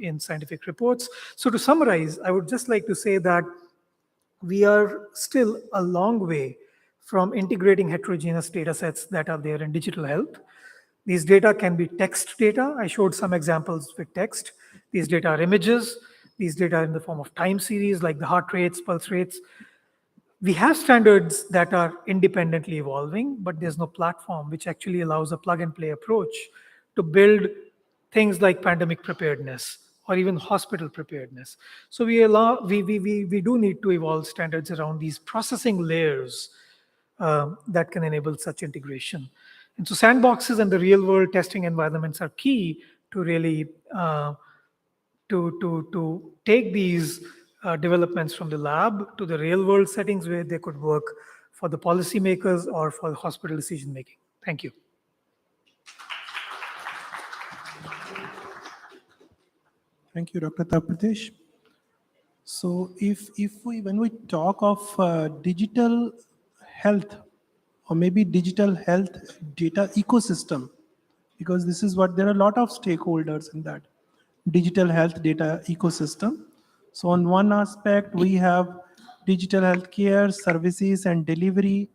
in scientific reports. So to summarize, I would just like to say that we are still a long way from integrating heterogeneous data sets that are there in digital health. These data can be text data. I showed some examples with text. These data are images. These data are in the form of time series like the heart rates, pulse rates. We have standards that are independently evolving, but there's no platform which actually allows a plug and play approach to build things like pandemic preparedness or even hospital preparedness. So we do need to evolve standards around these processing layers that can enable such integration. And so sandboxes and the real world testing environments are key to really to take these developments from the lab to the real world settings where they could work for the policymakers or for hospital decision making. Thank you. Thank you, Dr. Tapradesh. So when we talk of digital health, or maybe digital health data ecosystem, because this is what there are a lot of stakeholders in that digital health data ecosystem. So on one aspect, we have digital healthcare services and delivery.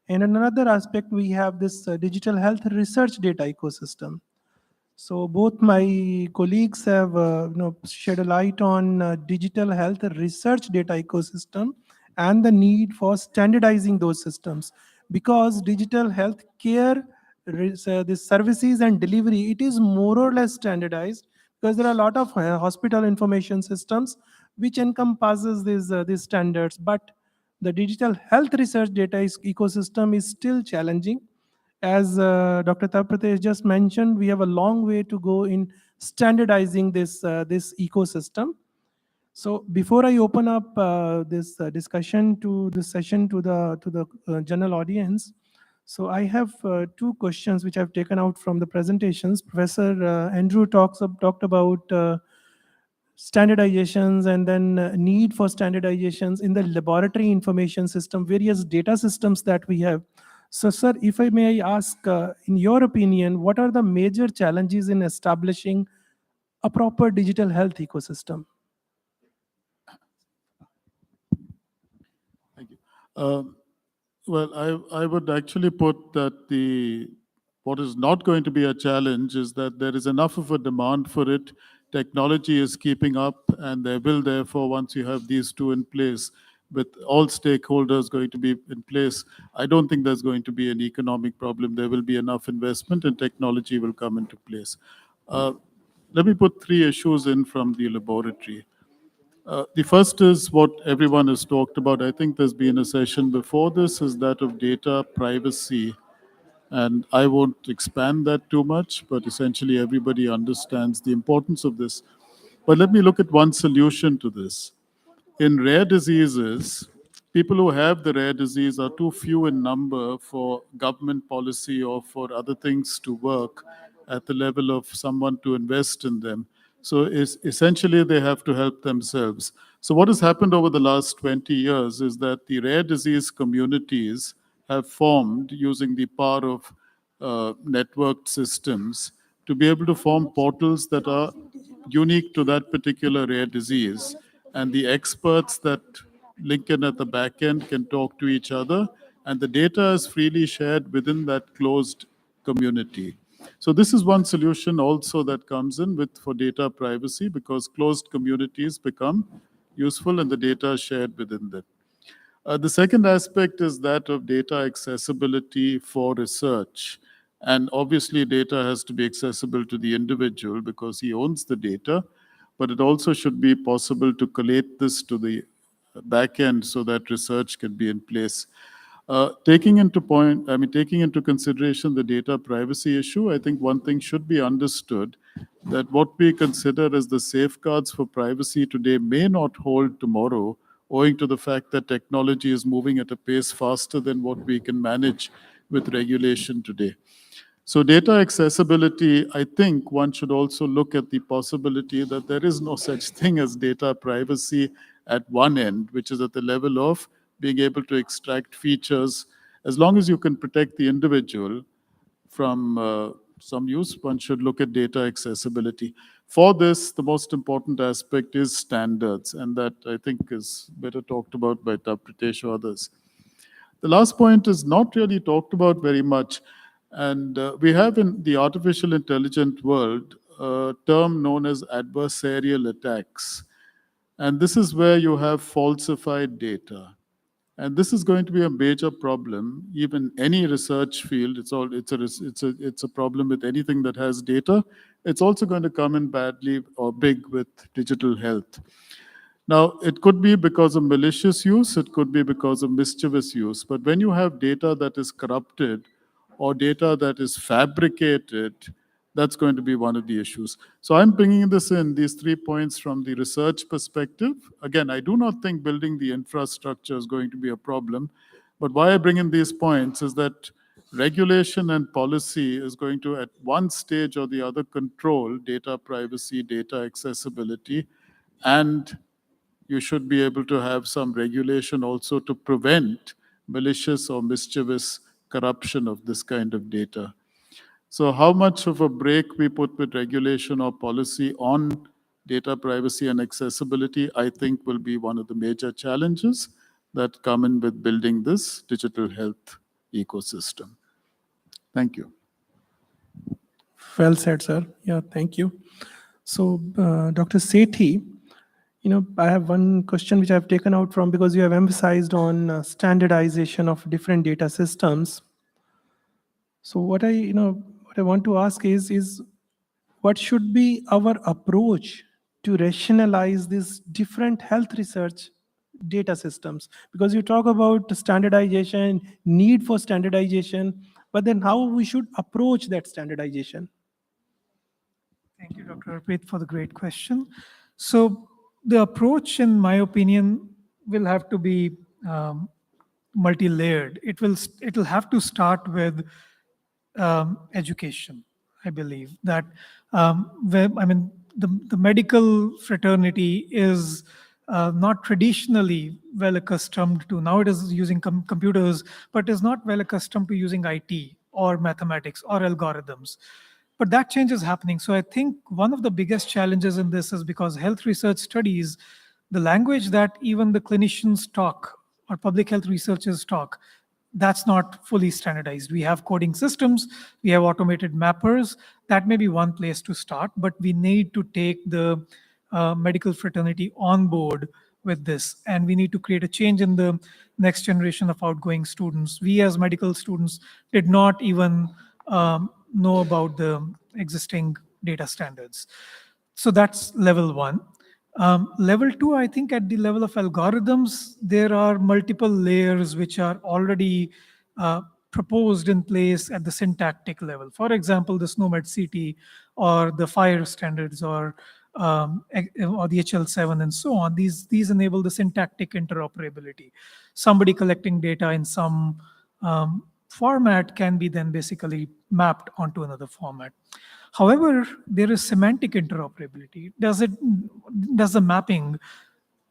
And on another aspect, we have this digital health research data ecosystem. So both my colleagues have shed a light on digital health research data ecosystem and the need for standardizing those systems, because digital health care the services and delivery, it is more or less standardized, because there are a lot of hospital information systems which encompasses these standards, but the digital health research data ecosystem is still challenging. As Dr. Tapratesh just mentioned, we have a long way to go in standardizing this ecosystem. So before I open up this discussion to this session to the general audience, so I have two questions which I've taken out from the presentations. Professor Andrew talked about standardizations and then need for standardizations in the laboratory information system, various data systems that we have. So sir, if I may ask, in your opinion, what are the major challenges in establishing a proper digital health ecosystem? Thank you. Well, I would actually put that what is not going to be a challenge is that there is enough of a demand for it. Technology is keeping up, and there will therefore, once you have these two in place, with all stakeholders going to be in place, I don't think there's going to be an economic problem. There will be enough investment and technology will come into place. Let me put three issues in from the laboratory. The first is what everyone has talked about. I think there's been a session before this, is that of data privacy. And I won't expand that too much, but essentially everybody understands the importance of this. But let me look at one solution to this. In rare diseases, people who have the rare disease are too few in number for government policy or for other things to work at the level of someone to invest in them. So essentially, they have to help themselves. So what has happened over the last 20 years is that the rare disease communities have formed using the power of networked systems to be able to form portals that are unique to that particular rare disease. And the experts that link in at the back end can talk to each other, and the data is freely shared within that closed community. So this is one solution also that comes in with for data privacy, because closed communities become useful and the data is shared within them. The second aspect is that of data accessibility for research. And obviously, data has to be accessible to the individual because he owns the data, but it also should be possible to collate this to the back end so that research can be in place. Taking into consideration the data privacy issue, I think one thing should be understood, that what we consider as the safeguards for privacy today may not hold tomorrow, owing to the fact that technology is moving at a pace faster than what we can manage with regulation today. So data accessibility, I think one should also look at the possibility that there is no such thing as data privacy at one end, which is at the level of being able to extract features. As long as you can protect the individual from some use, one should look at data accessibility. For this, the most important aspect is standards, and that I think is better talked about by Tapratesh or others. The last point is not really talked about very much, and we have in the artificial intelligent world a term known as adversarial attacks. And this is where you have falsified data. And this is going to be a major problem, even any research field. It's a problem with anything that has data. It's also going to come in badly or big with digital health. Now, it could be because of malicious use, it could be because of mischievous use. But when you have data that is corrupted or data that is fabricated, that's going to be one of the issues. So I'm bringing these 3 points from the research perspective. Again, I do not think building the infrastructure is going to be a problem. But why I bring in these points is that regulation and policy is going to, at one stage or the other, control data privacy, data accessibility, and you should be able to have some regulation also to prevent malicious or mischievous corruption of this kind of data. So how much of a brake we put with regulation or policy on data privacy and accessibility, I think will be one of the major challenges that come in with building this digital health ecosystem. Thank you. Well said, sir. Yeah, thank you. So, Dr. Sethi, I have one question which I've taken out from, because you have emphasized on standardization of different data systems. So what I want to ask is what should be our approach to rationalize these different health research data systems? Because you talk about standardization, need for standardization, but then how we should approach that standardization? Thank you, Dr. Harpreet, for the great question. So the approach, in my opinion, will have to be multi-layered. It'll have to start with education. I believe that the medical fraternity is not traditionally well accustomed to, now it is using computers, but is not well accustomed to using IT or mathematics or algorithms. But that change is happening. So I think one of the biggest challenges in this is because health research studies, the language that even the clinicians talk or public health researchers talk, that's not fully standardized. We have coding systems, we have automated mappers. That may be one place to start, but we need to take the medical fraternity on board with this. And we need to create a change in the next generation of outgoing students. We as medical students did not even know about the existing data standards. So that's level one. Level two, I think at the level of algorithms, there are multiple layers which are already proposed in place at the syntactic level. For example, the SNOMED CT or the FIRE standards or the HL7 and so on. These enable the syntactic interoperability. Somebody collecting data in some format can be then basically mapped onto another format. However, there is semantic interoperability. Does the mapping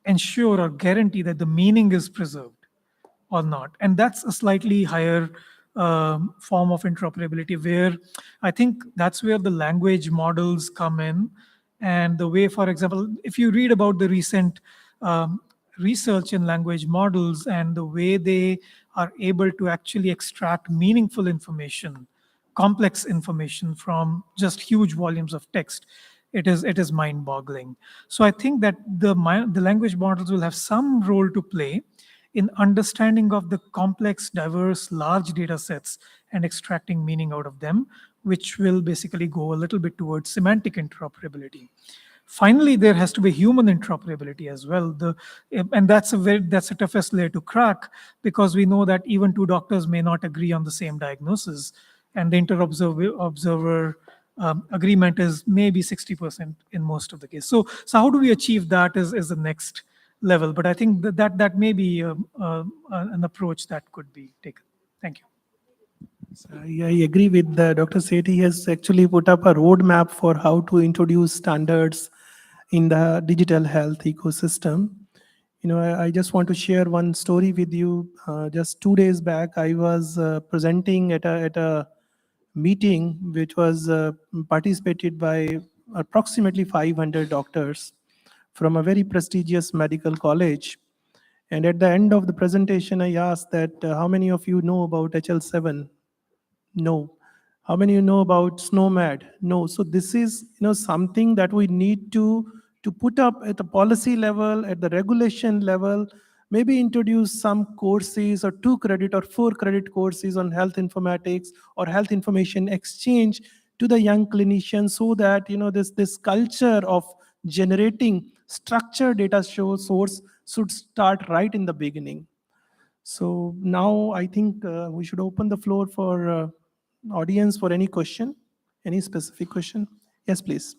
ensure or guarantee that the meaning is preserved or not? And that's a slightly higher form of interoperability, where I think that's where the language models come in. And the way, for example, if you read about the recent research in language models and the way they are able to actually extract meaningful information, complex information from just huge volumes of text, it is mind-boggling. So I think that the language models will have some role to play in understanding of the complex, diverse, large data sets and extracting meaning out of them, which will basically go a little bit towards semantic interoperability. Finally, there has to be human interoperability as well. And that's the toughest layer to crack, because we know that even two doctors may not agree on the same diagnosis, and the inter-observer agreement is maybe 60% in most of the cases. So how do we achieve that is the next level. But I think that may be an approach that could be taken. Thank you. I agree with Dr. Sethi. He has actually put up a roadmap for how to introduce standards in the digital health ecosystem. I just want to share one story with you. Just 2 days back, I was presenting at a meeting which was participated by approximately 500 doctors from a very prestigious medical college. And at the end of the presentation, I asked that how many of you know about HL7? No. How many you know about SNOMED? No. So this is something that we need to put up at the policy level, at the regulation level, maybe introduce some courses or 2 credit or 4 credit courses on health informatics or health information exchange to the young clinicians, so that this culture of generating structured data source should start right in the beginning. So now I think we should open the floor for audience for any question, any specific question. Yes, please.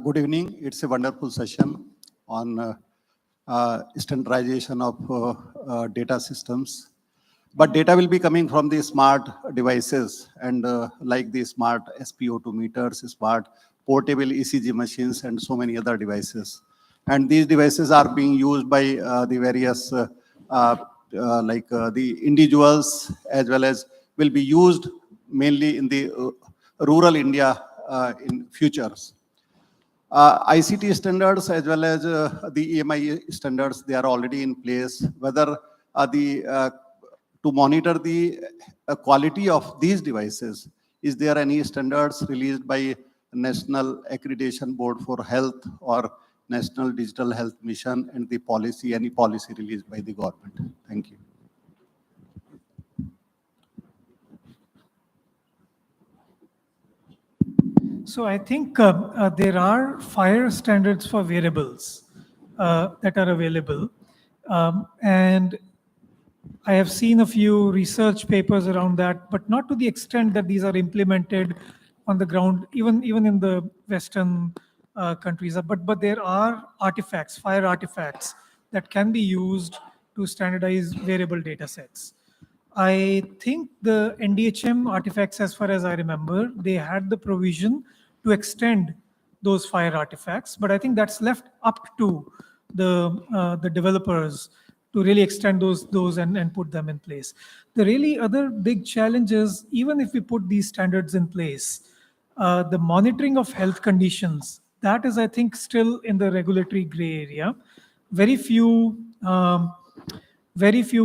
Good evening. It's a wonderful session on standardization of data systems. But data will be coming from the smart devices, and like the smart SpO2 meters, smart portable ECG machines, and so many other devices. And these devices are being used by the various the individuals, as well as will be used mainly in the rural India in futures. ICT standards as well as the EMI standards, they are already in place. Whether the to monitor the quality of these devices, is there any standards released by National Accreditation Board for Health or National Digital Health Mission, and the policy, any policy released by the government? Thank you. So I think there are FHIR standards for wearables that are available. And I have seen a few research papers around that, but not to the extent that these are implemented on the ground, even in the Western countries. But there are artifacts, FHIR artifacts, that can be used to standardize wearable data sets. I think the NDHM artifacts, as far as I remember, they had the provision to extend those FHIR artifacts, but I think that's left up to the developers to really extend those and put them in place. The really other big challenge is, even if we put these standards in place, the monitoring of health conditions, that is, I think, still in the regulatory gray area. Very few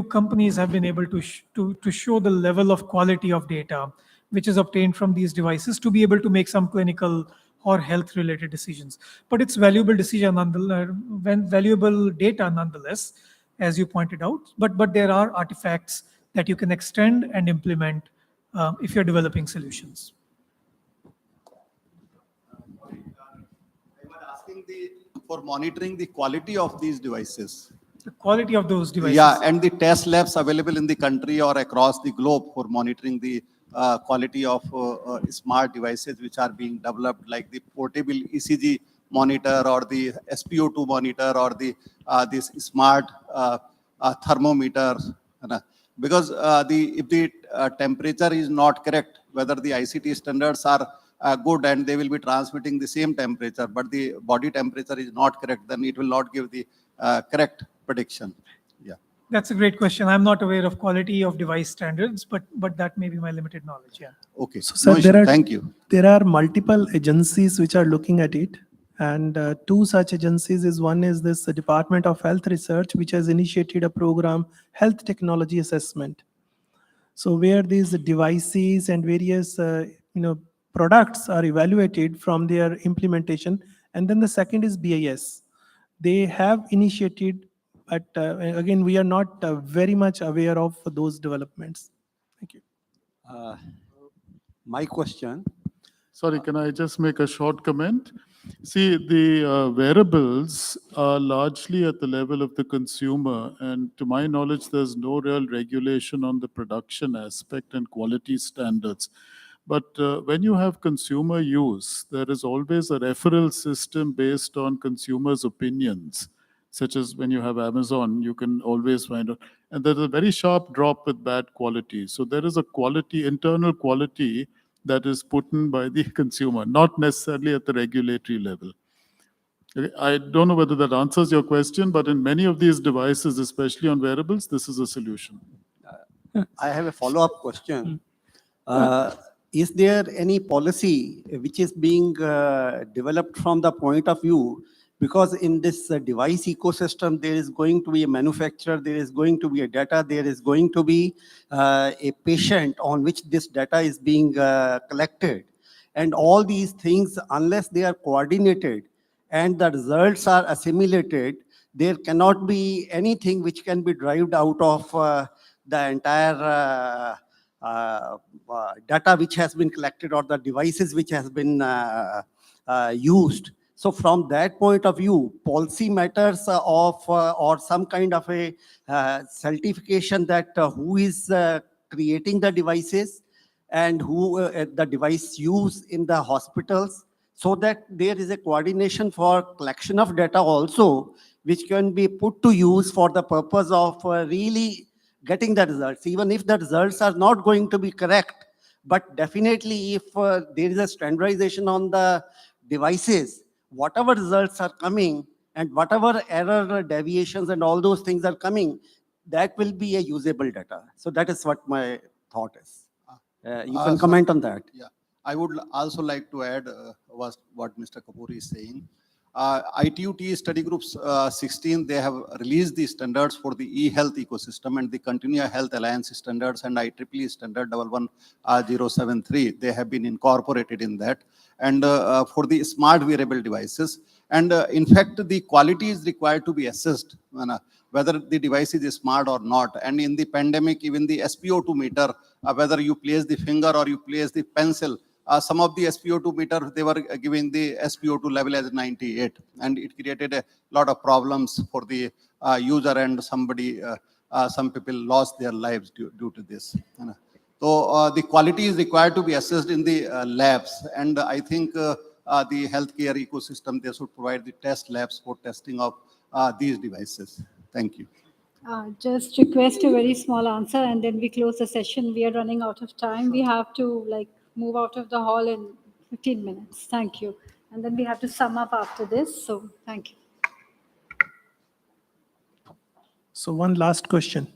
companies have been able to show the level of quality of data which is obtained from these devices to be able to make some clinical or health-related decisions. But it's valuable valuable data nonetheless, as you pointed out. But there are artifacts that you can extend and implement if you're developing solutions. For monitoring the quality of these devices. The quality of those devices. Yeah, and the test labs available in the country or across the globe for monitoring the quality of smart devices which are being developed, like the portable ECG monitor or the SpO2 monitor or the this smart thermometer. Because if the temperature is not correct, whether the ICT standards are good and they will be transmitting the same temperature, but the body temperature is not correct, then it will not give the correct prediction. Yeah. That's a great question. I'm not aware of quality of device standards, but that may be my limited knowledge. Yeah. Okay. So, sir, No, thank you. There are multiple agencies which are looking at it. And two such agencies is, one is this Department of Health Research, which has initiated a program, Health Technology Assessment. So where these devices and various products are evaluated from their implementation. And then the second is BIS. They have initiated, but again, we are not very much aware of those developments. Thank you. My question. Sorry, can I just make a short comment? See, the wearables are largely at the level of the consumer, and to my knowledge, there's no real regulation on the production aspect and quality standards. But when you have consumer use, there is always a referral system based on consumers' opinions, such as when you have Amazon, you can always find out. And there's a very sharp drop with bad quality. So there is a quality, internal quality, that is put in by the consumer, not necessarily at the regulatory level. Okay, I don't know whether that answers your question, but in many of these devices, especially on wearables, this is a solution. I have a follow-up question. Is there any policy which is being developed from the point of view, because in this device ecosystem, there is going to be a manufacturer, there is going to be a data, there is going to be a patient on which this data is being collected. And all these things, unless they are coordinated and the results are assimilated, there cannot be anything which can be derived out of the entire data which has been collected or the devices which has been used. So from that point of view, policy matters or some kind of a certification that who is creating the devices and who the device use in the hospitals, so that there is a coordination for collection of data also, which can be put to use for the purpose of really getting the results, even if the results are not going to be correct. But definitely if there is a standardization on the devices, whatever results are coming and whatever error deviations and all those things are coming, that will be a usable data. So that is what my thought is. You can comment on that. Yeah, I would also like to add what Mr. Kapoor is saying. ITU-T study groups 16, they have released the standards for the e-health ecosystem and the Continua Health Alliance standards and IEEE standard 11073. They have been incorporated in that. And for the smart wearable devices. And in fact, the quality is required to be assessed, whether the device is smart or not. And in the pandemic, even the SpO2 meter, whether you place the finger or you place the pencil, some of the SpO2 meter, they were giving the SpO2 level as 98. And it created a lot of problems for the user, and some people lost their lives due to this. So the quality is required to be assessed in the labs. And I think the healthcare ecosystem, they should provide the test labs for testing of these devices. Thank you. Just request a very small answer, and then we close the session. We are running out of time. We have to move out of the hall in 15 minutes. Thank you. And then we have to sum up after this. So thank you. So one last question.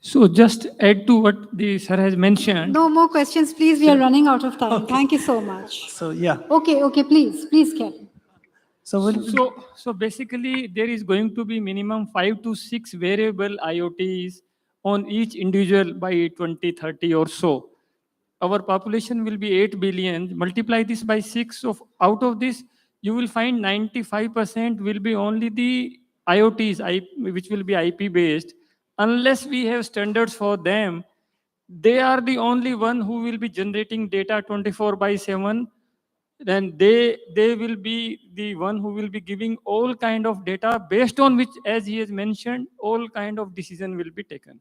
So just add to what the sir has mentioned. No more questions, please. We are running out of time. Okay. Thank you so much. So yeah. Okay, please, Kevin. So basically, there is going to be minimum 5 to 6 wearable IoTs on each individual by 2030 or so. Our population will be 8 billion. Multiply this by 6. So out of this, you will find 95% will be only the IoTs, which will be IP based. Unless we have standards for them, they are the only one who will be generating data 24/7. Then they will be the one who will be giving all kind of data based on which, as he has mentioned, all kind of decision will be taken.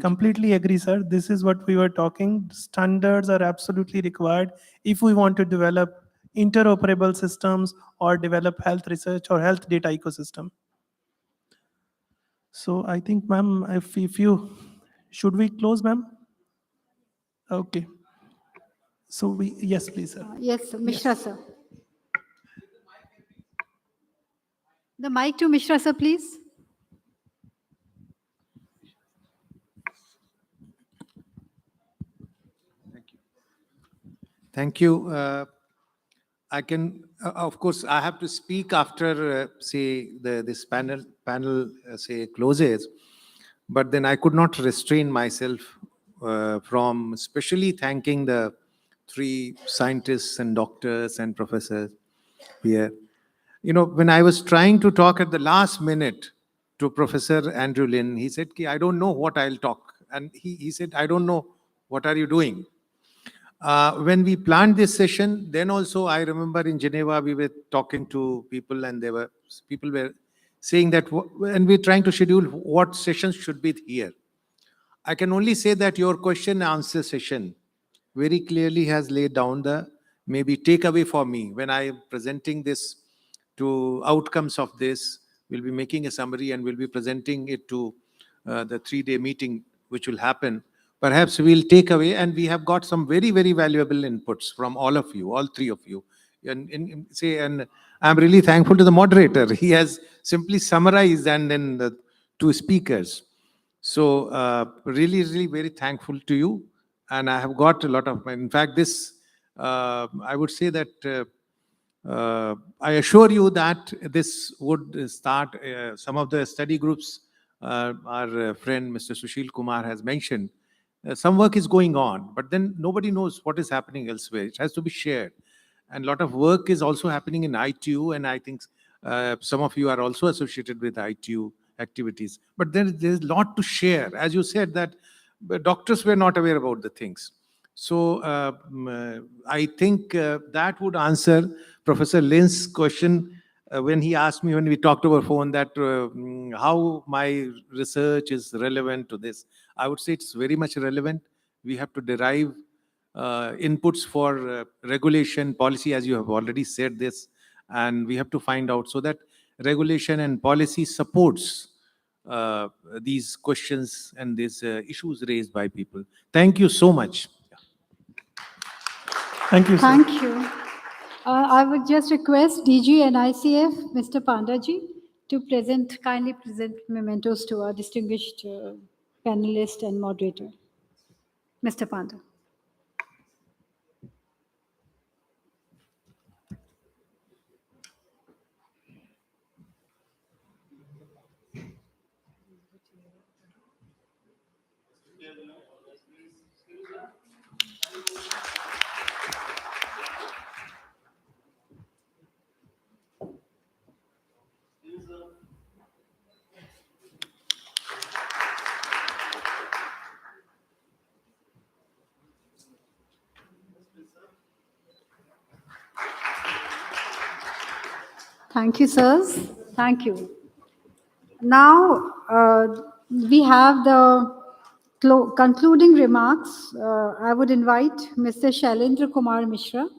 Completely agree, sir. This is what we were talking. Standards are absolutely required if we want to develop interoperable systems or develop health research or health data ecosystem. So I think, ma'am, should we close, ma'am? Okay. So yes, please, sir. Yes, Mishra, sir. The mic to Mishra, sir, please. Thank you. I can, of course, I have to speak after, say, this panel say, closes. But then I could not restrain myself from especially thanking the 3 scientists and doctors and professors here. You know, when I was trying to talk at the last minute to Professor Andrew Lin, he said, I don't know what I'll talk. And he said, I don't know, what are you doing? When we planned this session, then also I remember in Geneva, we were talking to people, and people were saying that, and we're trying to schedule what sessions should be here. I can only say that your question and answer session very clearly has laid down the maybe takeaway for me when I am presenting this to outcomes of this. We'll be making a summary and we'll be presenting it to the 3-day meeting, which will happen. Perhaps we'll take away, and we have got some very, very valuable inputs from all of you, all 3 of you. And I'm really thankful to the moderator. He has simply summarized, and then the 2 speakers. So really, really very thankful to you. And I have got a lot of, in fact, this, I would say that I assure you that this would start some of the study groups our friend Mr. Sushil Kumar has mentioned. Some work is going on, but then nobody knows what is happening elsewhere. It has to be shared. And a lot of work is also happening in ITU, and I think some of you are also associated with ITU activities. But there's a lot to share. As you said, that doctors were not aware about the things. So I think that would answer Professor Lin's question when he asked me, when we talked over phone, that how my research is relevant to this. I would say it's very much relevant. We have to derive inputs for regulation, policy, as you have already said this, and we have to find out so that regulation and policy supports these questions and these issues raised by people. Thank you so much. Thank you, sir. Thank you. I would just request DG and NICF, Mr. Pandaji, to kindly present mementos to our distinguished panelist and moderator. Mr. Panda. Thank you, sirs. Thank you. Now, we have the concluding remarks. I would invite Mr. Shailendra Kumar Mishra,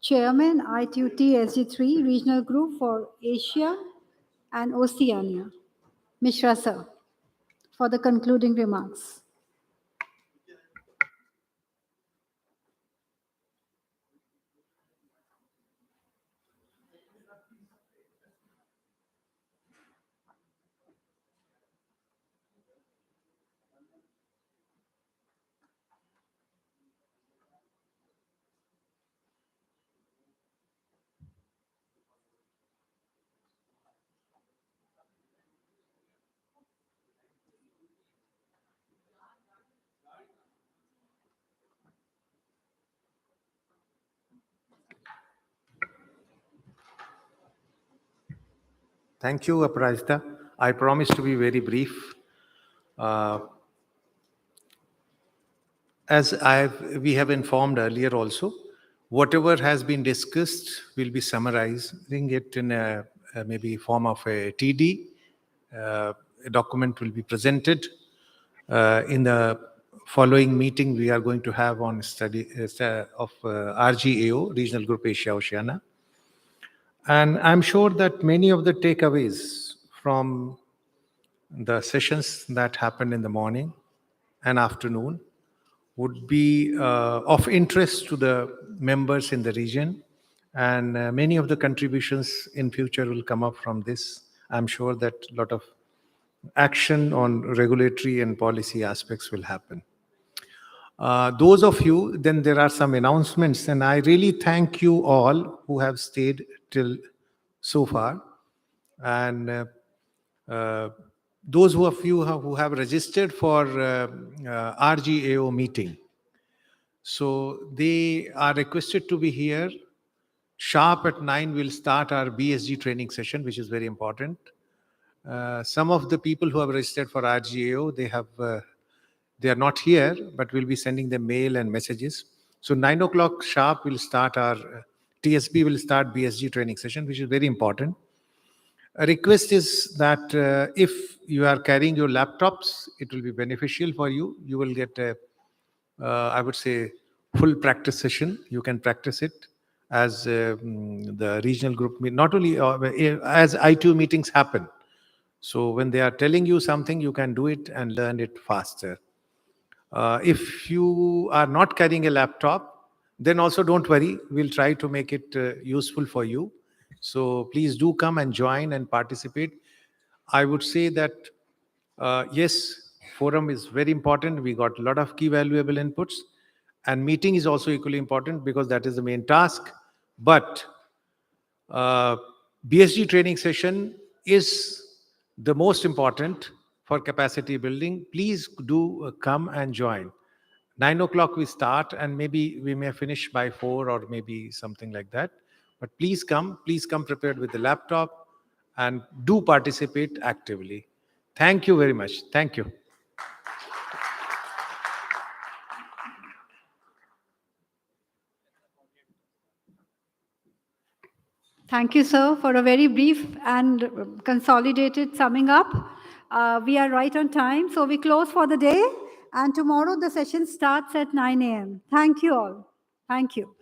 Chairman, ITUT SG3 Regional Group for Asia and Oceania. Mishra, sir, for the concluding remarks. Thank you, Aparajita. I promise to be very brief. We have informed earlier also, whatever has been discussed, we'll be summarizing it in a maybe form of a TD. A document will be presented in the following meeting we are going to have on study of RGAO, Regional Group Asia Oceania. And I'm sure that many of the takeaways from the sessions that happened in the morning and afternoon would be of interest to the members in the region. And many of the contributions in future will come up from this. I'm sure that a lot of action on regulatory and policy aspects will happen. Those of you, then there are some announcements, and I really thank you all who have stayed till so far. And those of you who have registered for RGAO meeting, so they are requested to be here. Sharp at 9, we'll start our BSG training session, which is very important. Some of the people who have registered for RGAO, they are not here, but we'll be sending them mail and messages. So 9 o'clock sharp, we'll start our TSB will start BSG training session, which is very important. A request is that if you are carrying your laptops, it will be beneficial for you. You will get a, I would say, full practice session. You can practice it as the regional group, not only as ITU meetings happen. So when they are telling you something, you can do it and learn it faster. If you are not carrying a laptop, then also don't worry. We'll try to make it useful for you. So please do come and join and participate. I would say that, yes, forum is very important. We got a lot of key valuable inputs. And meeting is also equally important because that is the main task. But BSG training session is the most important for capacity building. Please do come and join. 9 o'clock we start, and maybe we may finish by 4 or maybe something like that. But please come prepared with the laptop and do participate actively. Thank you very much. Thank you. Thank you, sir, for a very brief and consolidated summing up. We are right on time, so we close for the day. And tomorrow the session starts at 9 a.m. Thank you all. Thank you.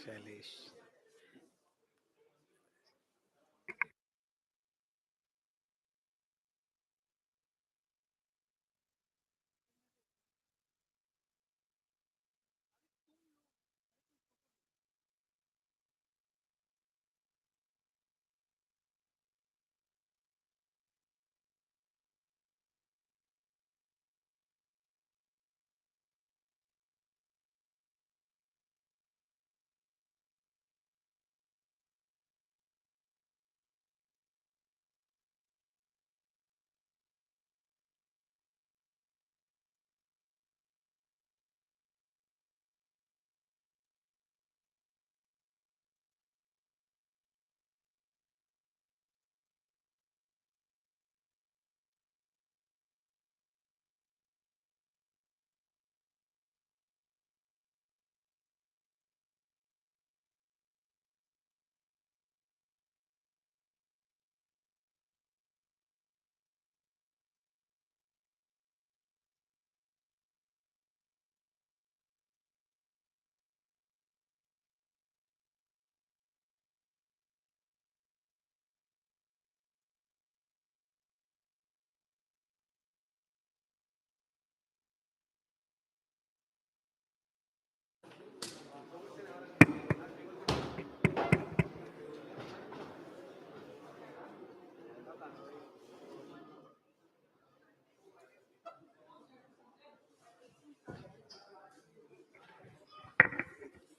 Shailesh.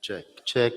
Check, check.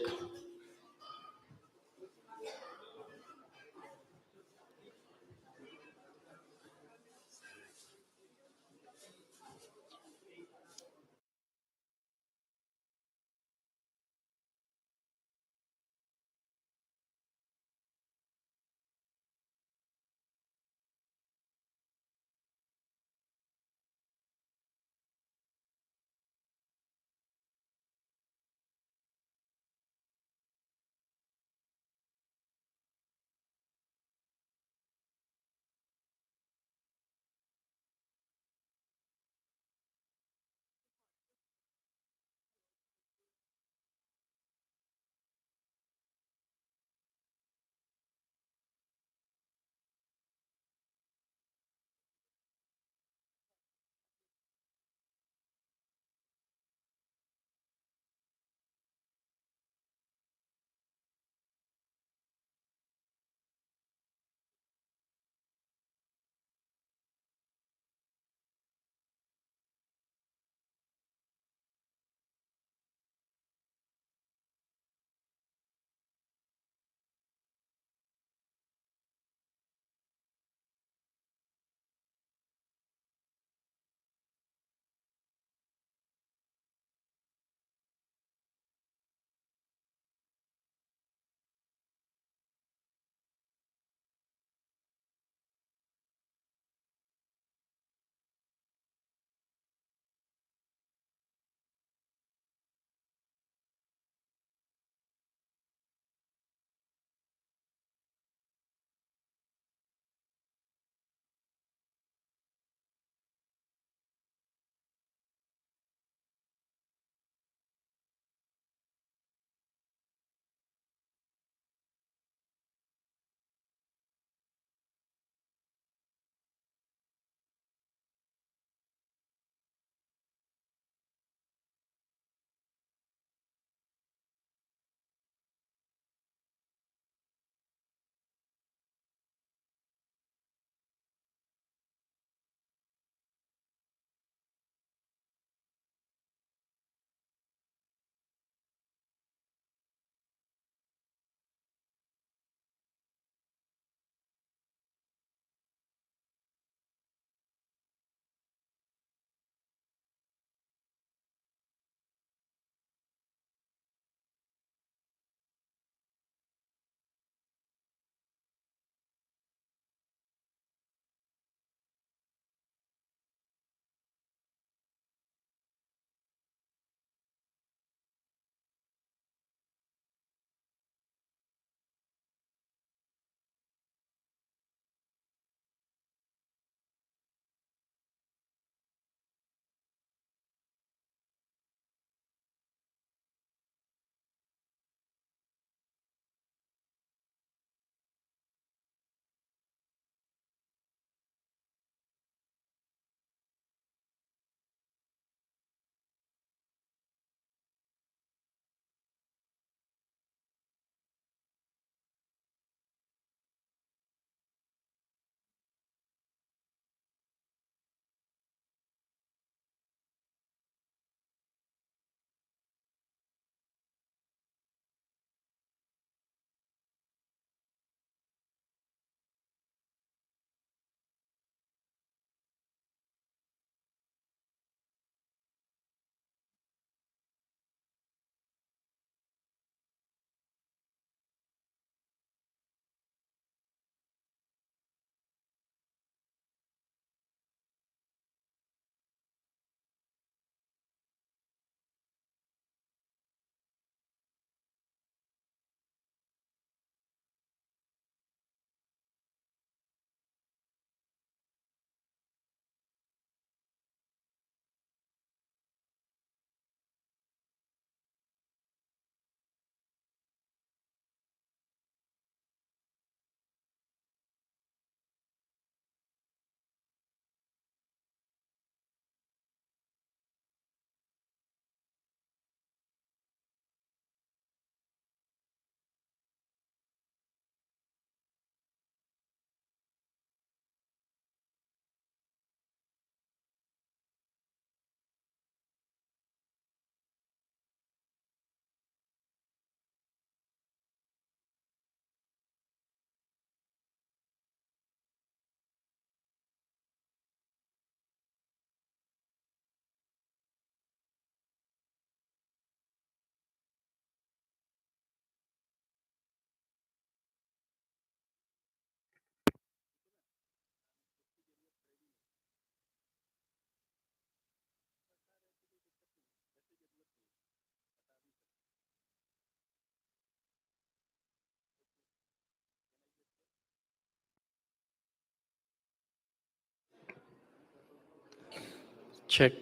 Check.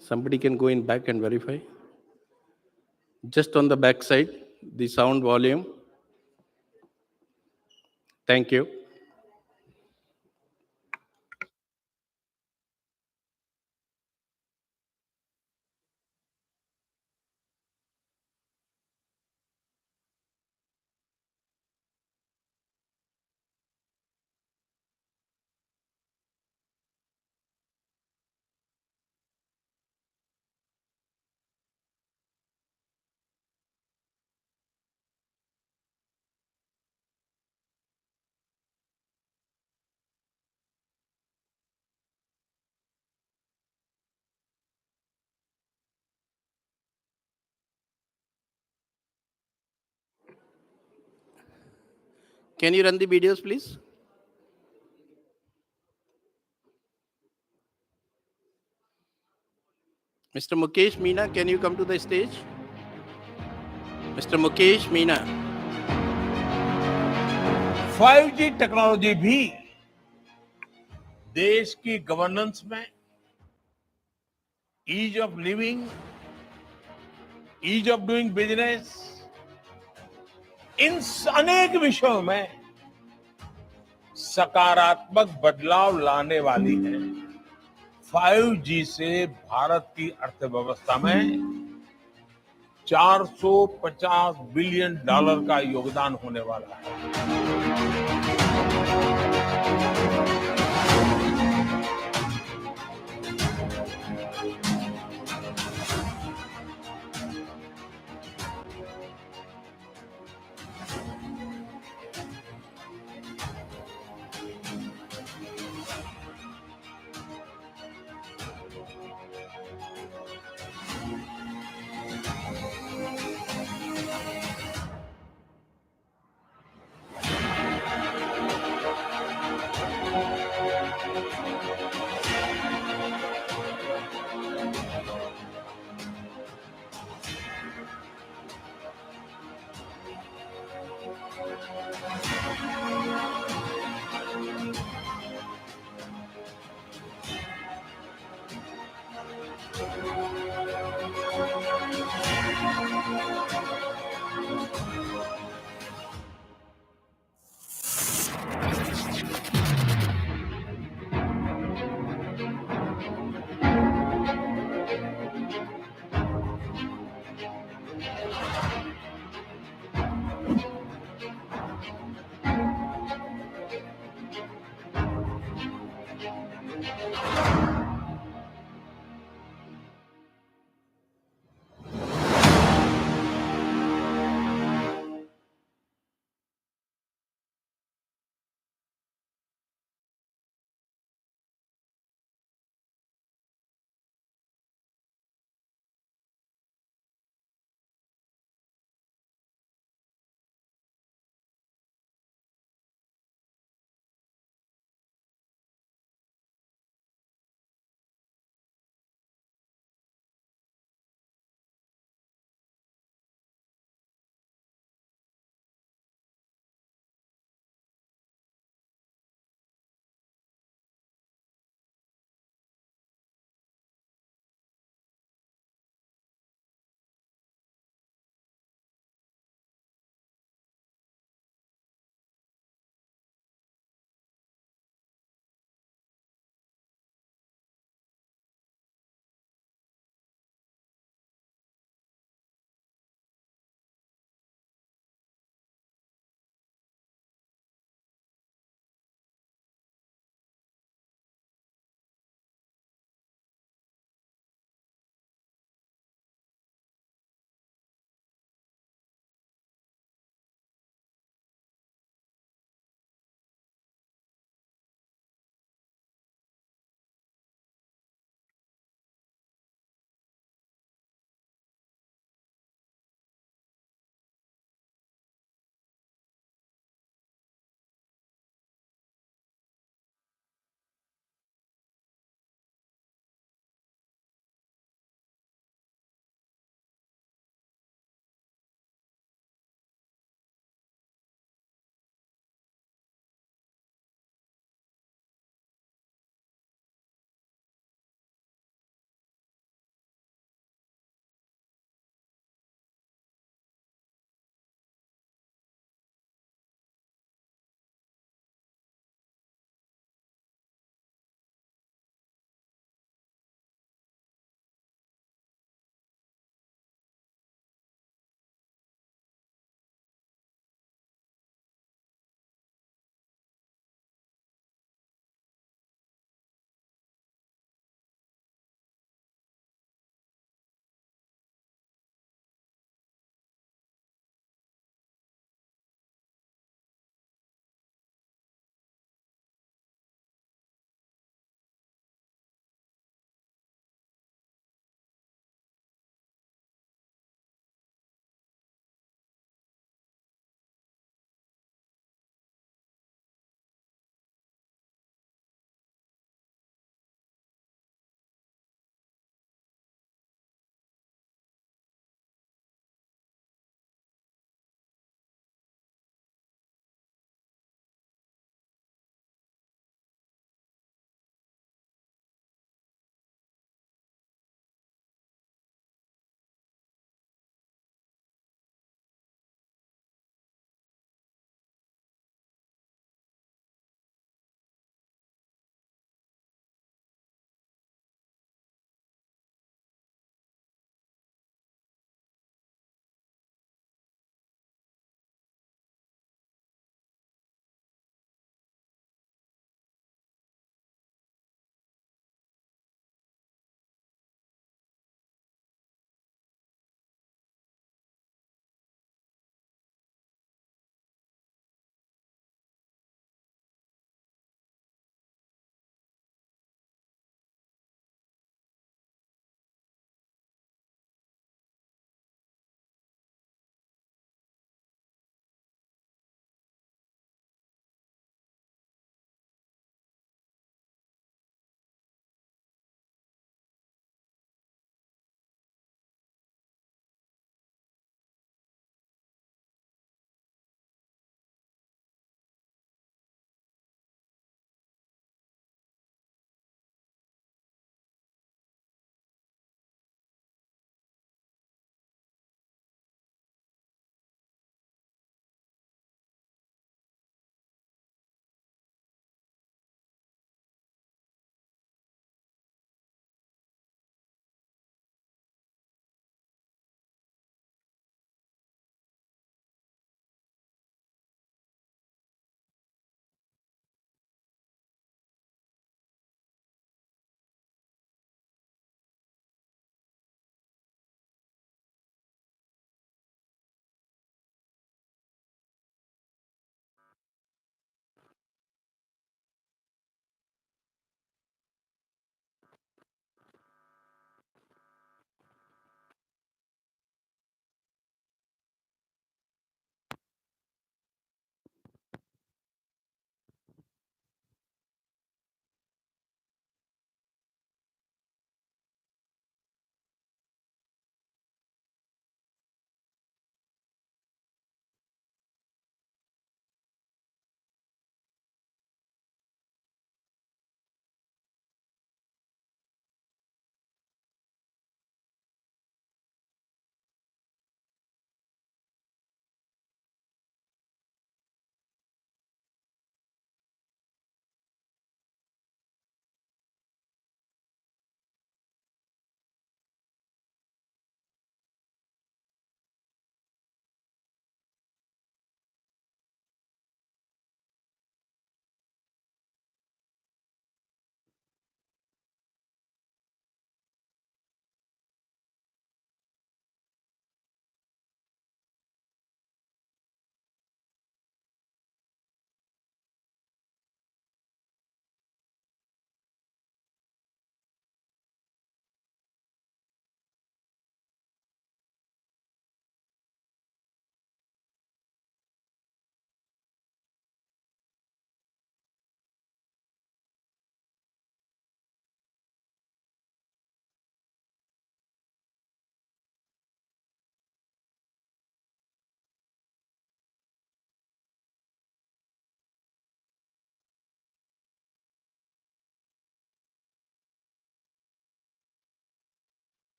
Somebody can go in back and verify. Just on the back side, the sound volume. Thank you. Can you run the videos, please? Mr. Mukesh Meena, can you come to the stage? Mr. Mukesh Meena. 5G technology भी देश की governance में ease of living, ease of doing business, इन अनेक विषयों में सकारात्मक बदलाव लाने वाली है। 5G से भारत की अर्थव्यवस्था में $450 बिलियन का योगदान होने वाला है।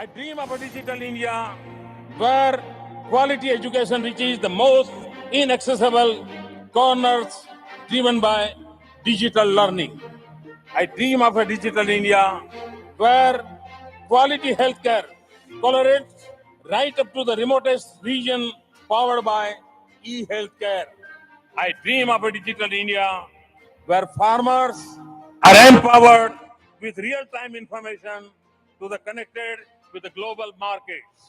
I dream of a digital India where quality education reaches the most inaccessible corners driven by digital learning. I dream of a digital India where quality healthcare collaborates right up to the remotest region powered by e-healthcare. I dream of a digital India where farmers are empowered with real-time information to the connected with the global markets.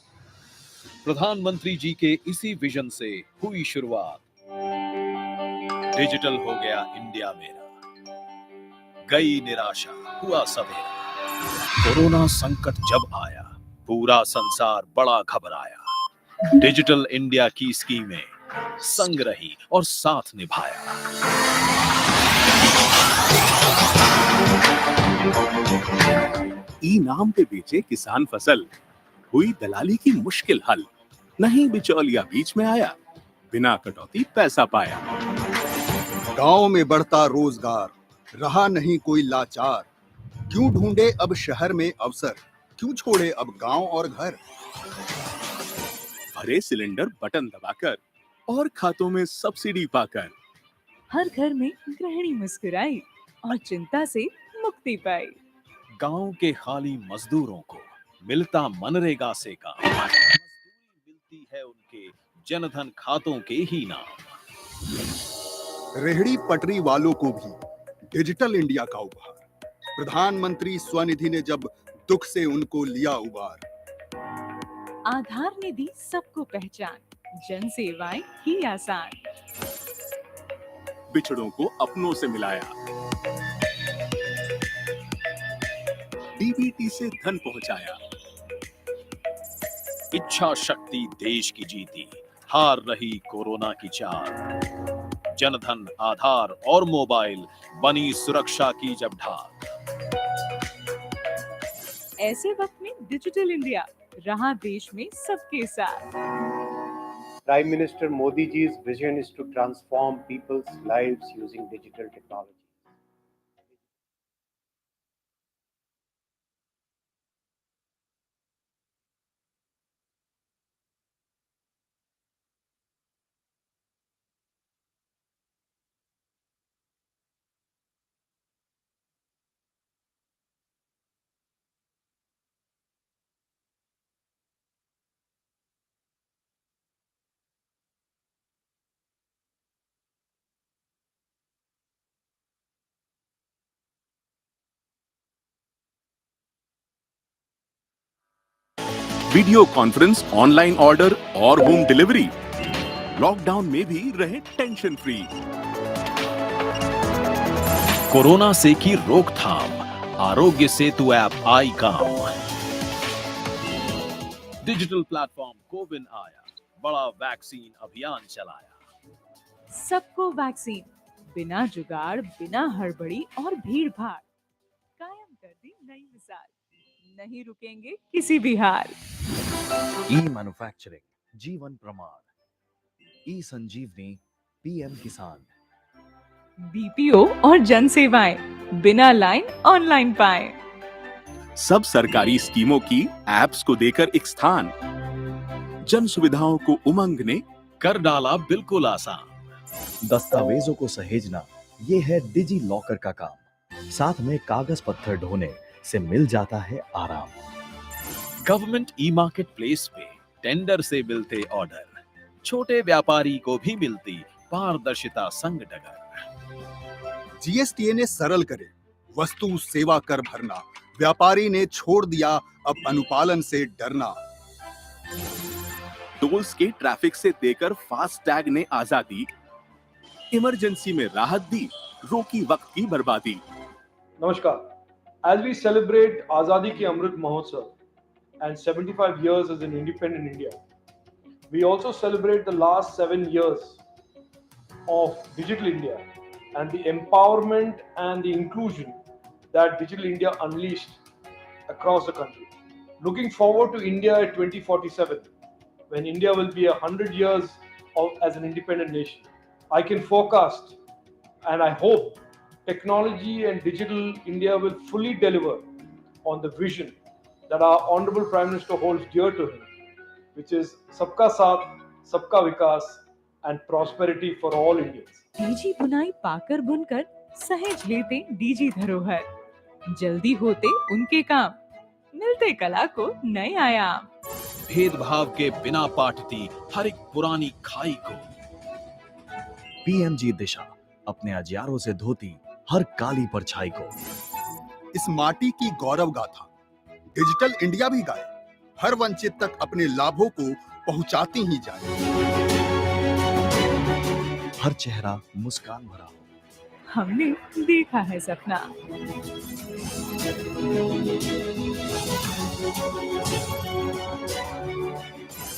प्रधानमंत्री जी के इसी vision से हुई शुरुआत। Digital हो गया India मेरा, गई निराशा, हुआ सवेरा। कोरोना संकट जब आया, पूरा संसार बड़ा घबराया। डिजिटल इंडिया की स्कीमें संग रही और साथ निभाया। ई नाम पे बेचे किसान फसल, हुई दलाली की मुश्किल हल। नहीं बिचौलिया बीच में आया, बिना कटौती पैसा पाया। गांव में बढ़ता रोजगार, रहा नहीं कोई लाचार। क्यों ढूंढे अब शहर में अवसर, क्यों छोड़े अब गांव और घर। भरे सिलेंडर बटन दबाकर और खातों में सब्सिडी पाकर। हर घर में गृहिणी मुस्कुराई और चिंता से मुक्ति पाई। गांव के खाली मजदूरों को मिलता मनरेगा से काम। मजदूरी मिलती है उनके जनधन खातों के ही नाम। रेहड़ी पटरी वालों को भी डिजिटल इंडिया का उपहार। प्रधानमंत्री स्वनिधि ने जब दुख से उनको लिया उबार। आधार ने दी सबको पहचान, जन सेवाएं की आसान। बिछड़ों को अपनों से मिलाया, डीबीटी से धन पहुंचाया। इच्छा शक्ति देश की जीती, हार रही कोरोना की चाल। जनधन, आधार और मोबाइल बनी सुरक्षा की जब ढाल। ऐसे वक्त में डिजिटल इंडिया रहा देश में सबके साथ। Prime Minister Modi ji's vision is to transform people's lives using digital technology. Video conference, online order और होम डिलीवरी। लॉकडाउन में भी रहे टेंशन फ्री। कोरोना से की रोकथाम, आरोग्य सेतु ऐप आई काम। डिजिटल प्लेटफॉर्म कोविन आया, बड़ा वैक्सीन अभियान चलाया। सबको वैक्सीन, बिना जुगाड़, बिना हड़बड़ी और भीड़ भाड़। कायम कर दी नई मिसाल, नहीं रुकेंगे किसी भी हाल। ई मैन्युफैक्चरिंग, जीवन प्रमाण, ई संजीवनी, पीएम किसान। बीपीओ और जन सेवाएं बिना लाइन ऑनलाइन पाएं। सब सरकारी स्कीमों की एप्स को देकर एक स्थान, जन सुविधाओं को उमंग ने कर डाला बिल्कुल आसान। दस्तावेजों को सहेजना, ये है डिजी लॉकर का काम। साथ में कागज पत्थर ढोने से मिल जाता है आराम। गवर्नमेंट ई मार्केट प्लेस पे टेंडर से मिलते ऑर्डर, छोटे व्यापारी को भी मिलती पारदर्शिता संग डगर। जीएसटीए ने सरल करे वस्तु सेवा कर भरना, व्यापारी ने छोड़ दिया अब अनुपालन से डरना। टोल्स के ट्रैफिक से देकर फास्ट टैग ने आजादी, इमरजेंसी में राहत दी, रोकी वक्त की बर्बादी। नमस्कार। As we celebrate Azadi Ki Amrit Mahotsav and 75 years as an independent India, we also celebrate the last 7 years of Digital India and the empowerment and the inclusion that Digital India unleashed across the country. Looking forward to India at 2047, when India will be 100 years as an independent nation, I can forecast and I hope technology and digital India will fully deliver on the vision that our Honorable Prime Minister holds dear to him, which is Sabka Saath, Sabka Vikas, and prosperity for all Indians. DG बुनाई पाकर बुनकर सहेज लेते DG धरोहर जल्दी होते उनके काम मिलते कला को नए आयाम भेदभाव के बिना पाटती हर एक पुरानी खाई को। पीएमजी दिशा अपने अजियारों से धोती हर काली परछाई को। इस माटी की गौरव गाथा डिजिटल इंडिया भी गाए, हर वंचित तक अपने लाभों को पहुंचाती ही जाए। हर चेहरा मुस्कान भरा हो। हमने देखा है सपना।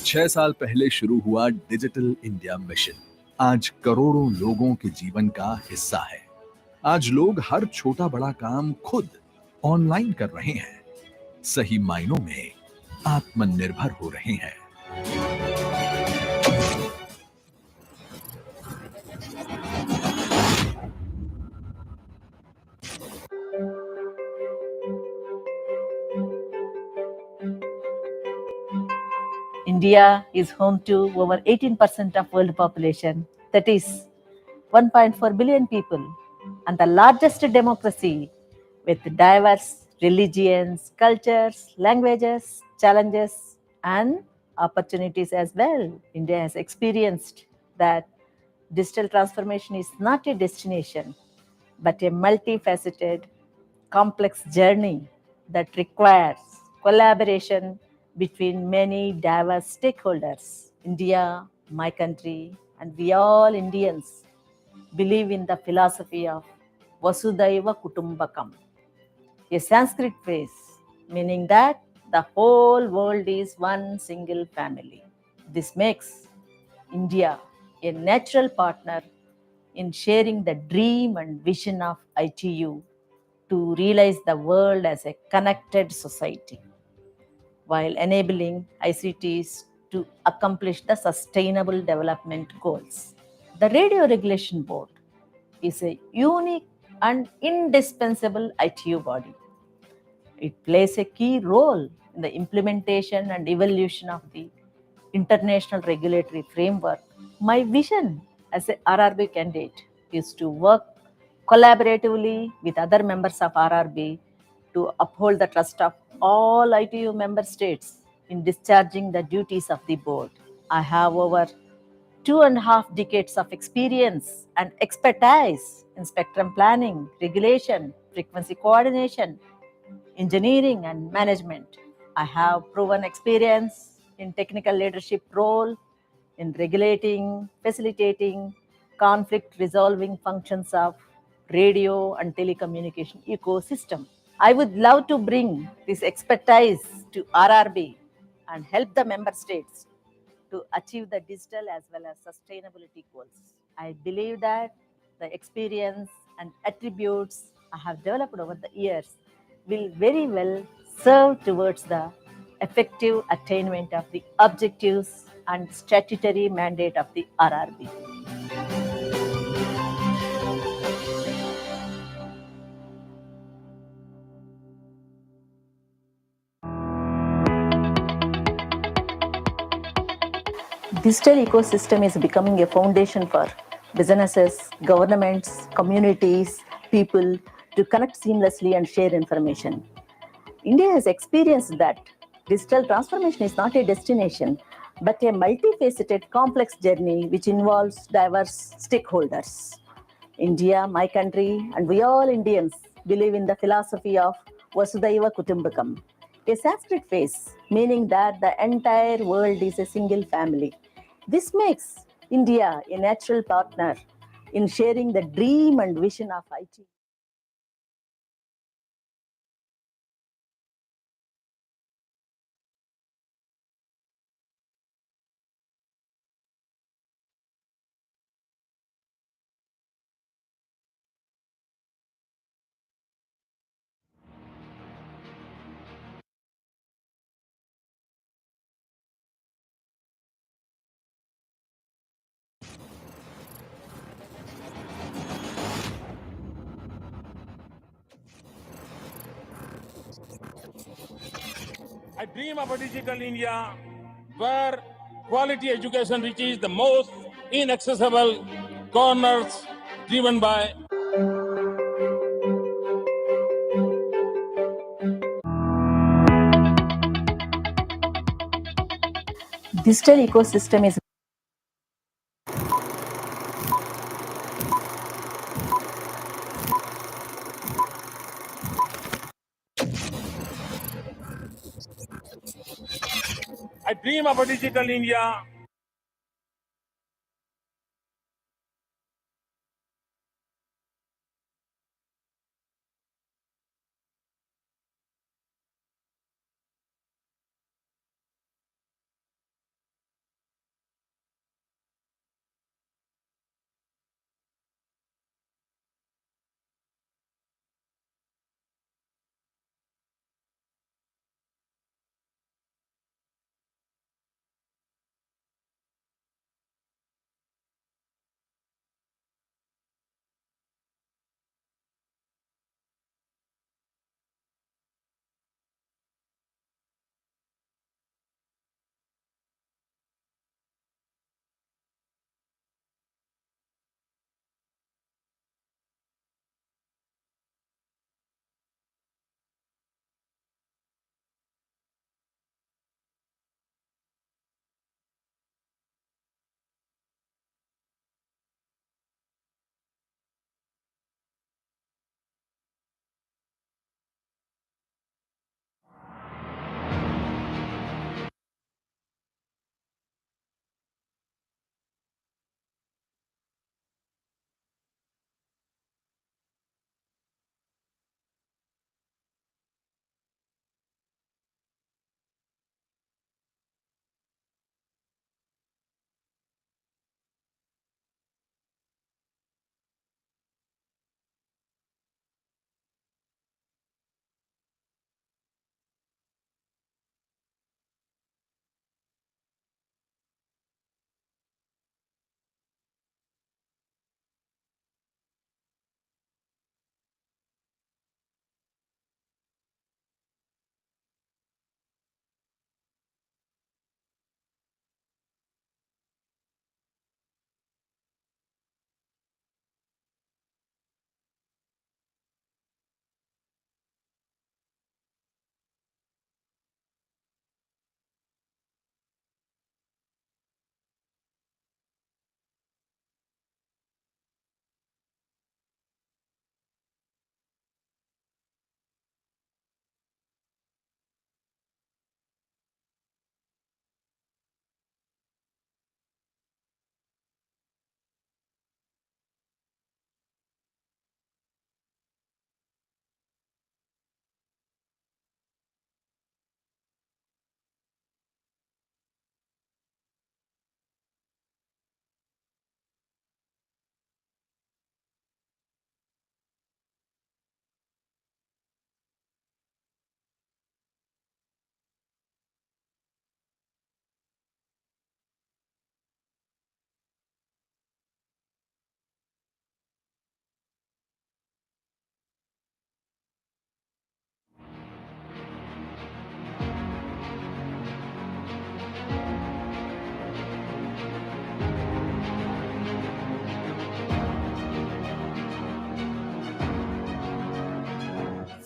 6 साल पहले शुरू हुआ डिजिटल इंडिया मिशन आज करोड़ों लोगों के जीवन का हिस्सा है। आज लोग हर छोटा बड़ा काम खुद ऑनलाइन कर रहे हैं, सही मायनों में आत्मनिर्भर हो रहे हैं। India is home to over 18% of world population, that is 1.4 billion people, and the largest democracy with diverse religions, cultures, languages, challenges, and opportunities as well. India has experienced that digital transformation is not a destination, but a multifaceted, complex journey that requires collaboration between many diverse stakeholders. India, my country, and we all Indians believe in the philosophy of Vasudhaiva Kutumbakam, a Sanskrit phrase meaning that the whole world is one single family. This makes India a natural partner in sharing the dream and vision of ITU to realize the world as a connected society, while enabling ICTs to accomplish the Sustainable Development Goals. The Radio Regulation Board is a unique and indispensable ITU body. It plays a key role in the implementation and evolution of the international regulatory framework. My vision as a RRB candidate is to work collaboratively with other members of RRB to uphold the trust of all ITU member states in discharging the duties of the board. I have over 2.5 decades of experience and expertise in spectrum planning, regulation, frequency coordination, engineering, and management. I have proven experience in technical leadership role in regulating, facilitating, conflict resolving functions of radio and telecommunication ecosystem. I would love to bring this expertise to RRB and help the member states to achieve the digital as well as sustainability goals. I believe that the experience and attributes I have developed over the years will very well serve towards the effective attainment of the objectives and statutory mandate of the RRB. Digital ecosystem is becoming a foundation for businesses, governments, communities, people to connect seamlessly and share information. India has experienced that digital transformation is not a destination, but a multifaceted, complex journey which involves diverse stakeholders. India, my country, and we all Indians believe in the philosophy of Vasudhaiva Kutumbakam, a Sanskrit phrase meaning that the entire world is a single family. This makes India a natural partner in sharing the dream and vision of IT. I dream of a digital India where quality education reaches the most inaccessible corners driven by Digital ecosystem is I dream of a digital India.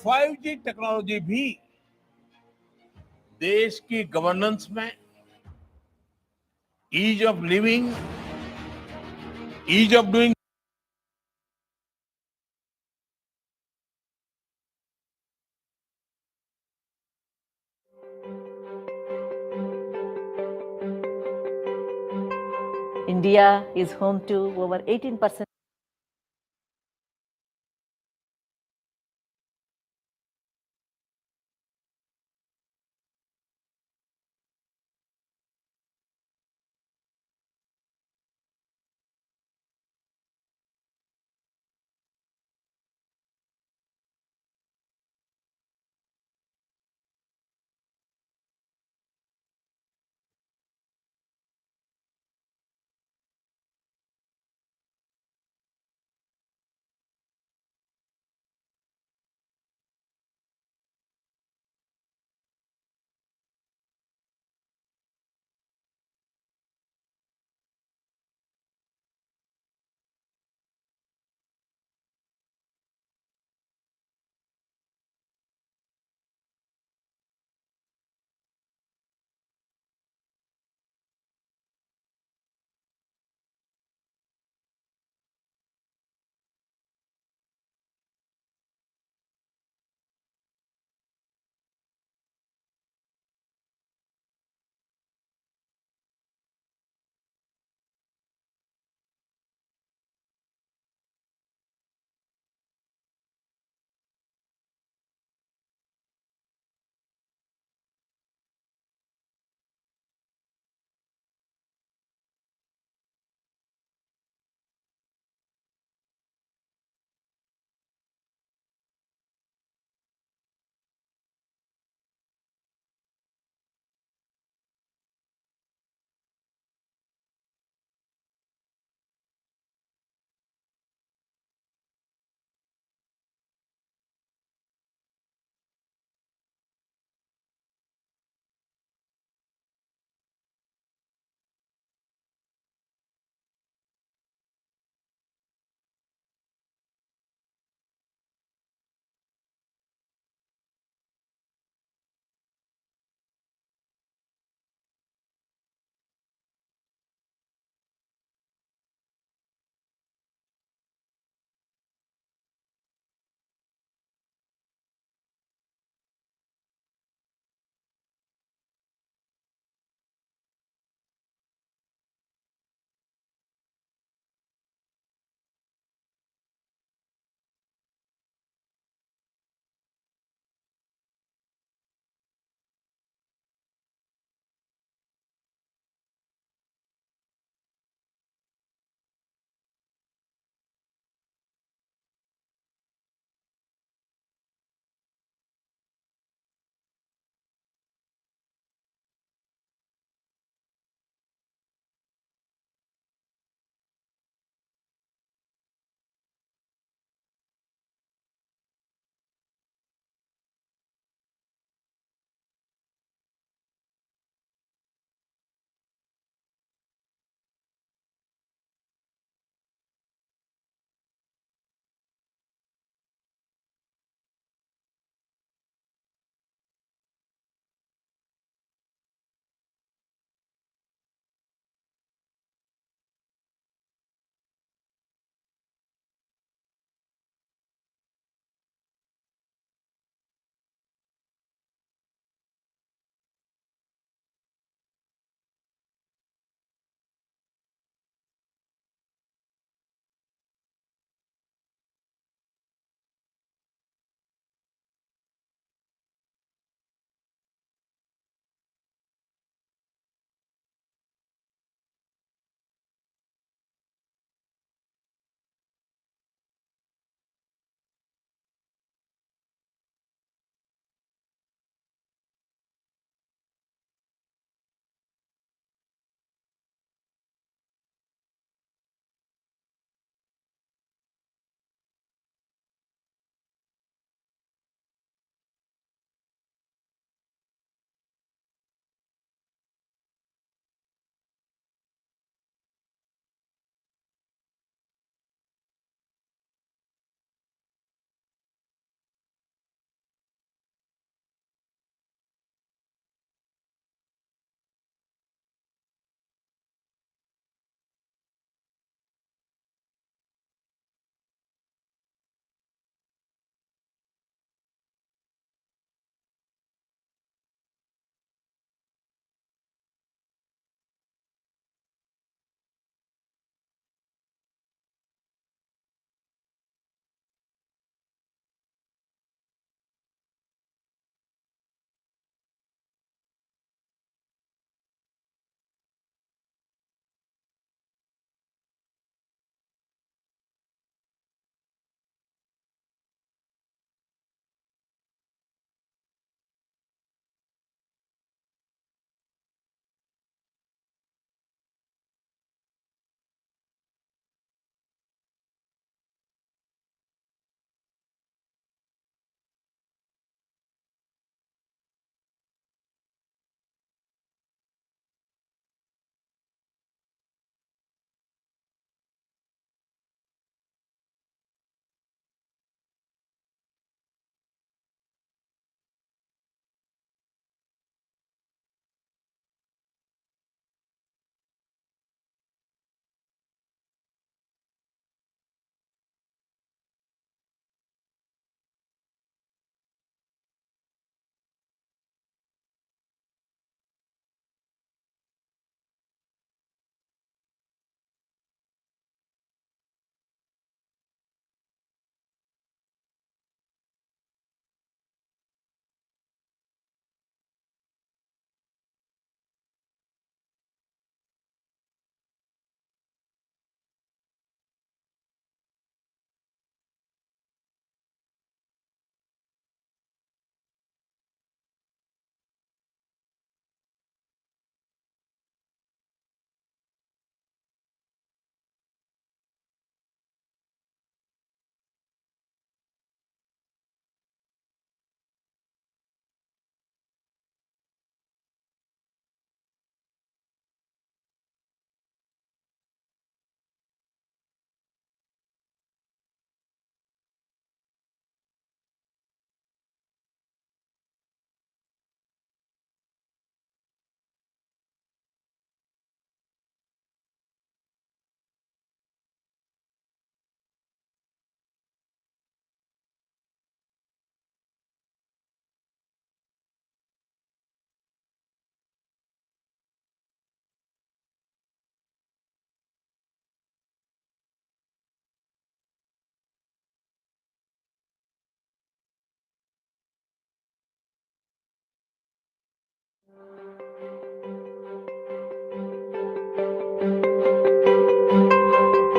Five G technology भी देश की governance में ease of living, ease of doing India is home to over 18%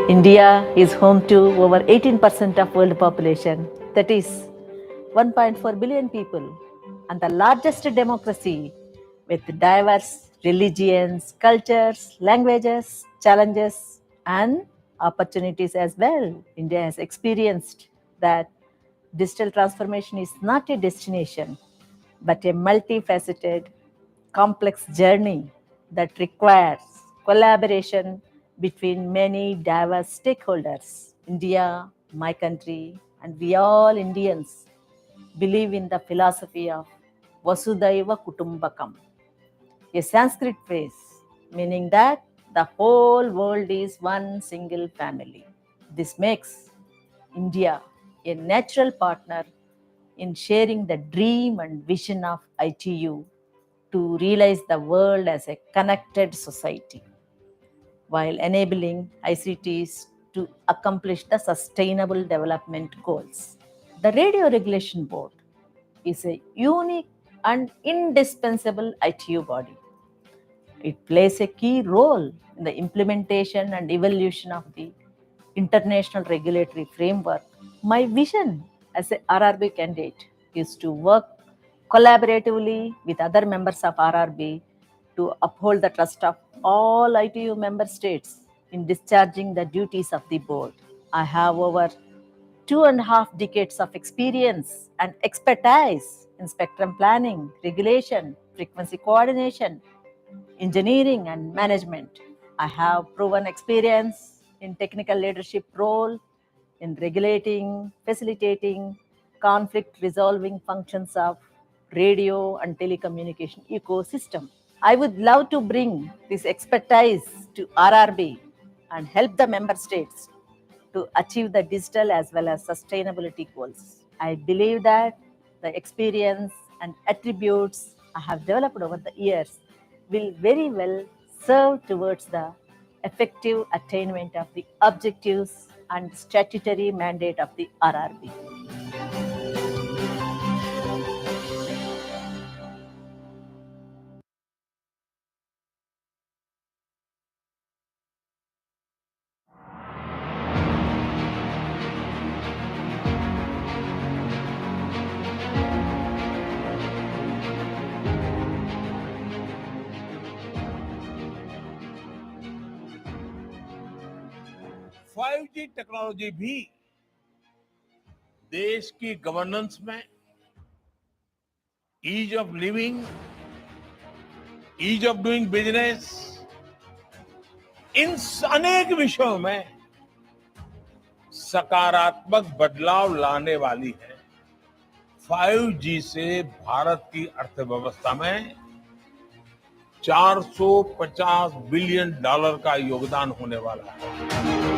India is home to over 18% of world population, that is 1.4 billion people, and the largest democracy with diverse religions, cultures, languages, challenges, and opportunities as well. India has experienced that digital transformation is not a destination, but a multifaceted, complex journey that requires collaboration between many diverse stakeholders. India, my country, and we all Indians believe in the philosophy of Vasudhaiva Kutumbakam, a Sanskrit phrase meaning that the whole world is one single family. This makes India a natural partner in sharing the dream and vision of ITU to realize the world as a connected society while enabling ICTs to accomplish the sustainable development goals. The Radio Regulation Board is a unique and indispensable ITU body. It plays a key role in the implementation and evolution of the international regulatory framework. My vision as a RRB candidate is to work collaboratively with other members of RRB to uphold the trust of all ITU member states in discharging the duties of the board. I have over 2.5 decades of experience and expertise in spectrum planning, regulation, frequency coordination, engineering, and management. I have proven experience in technical leadership role in regulating, facilitating, conflict resolving functions of radio and telecommunication ecosystem. I would love to bring this expertise to RRB and help the member states to achieve the digital as well as sustainability goals. I believe that the experience and attributes I have developed over the years will very well serve towards the effective attainment of the objectives and statutory mandate of the RRB. Five G technology भी देश की governance में ease of living, ease of doing business, इन अनेक विषयों में सकारात्मक बदलाव लाने वाली है। 5G से भारत की अर्थव्यवस्था में $450 बिलियन का योगदान होने वाला है।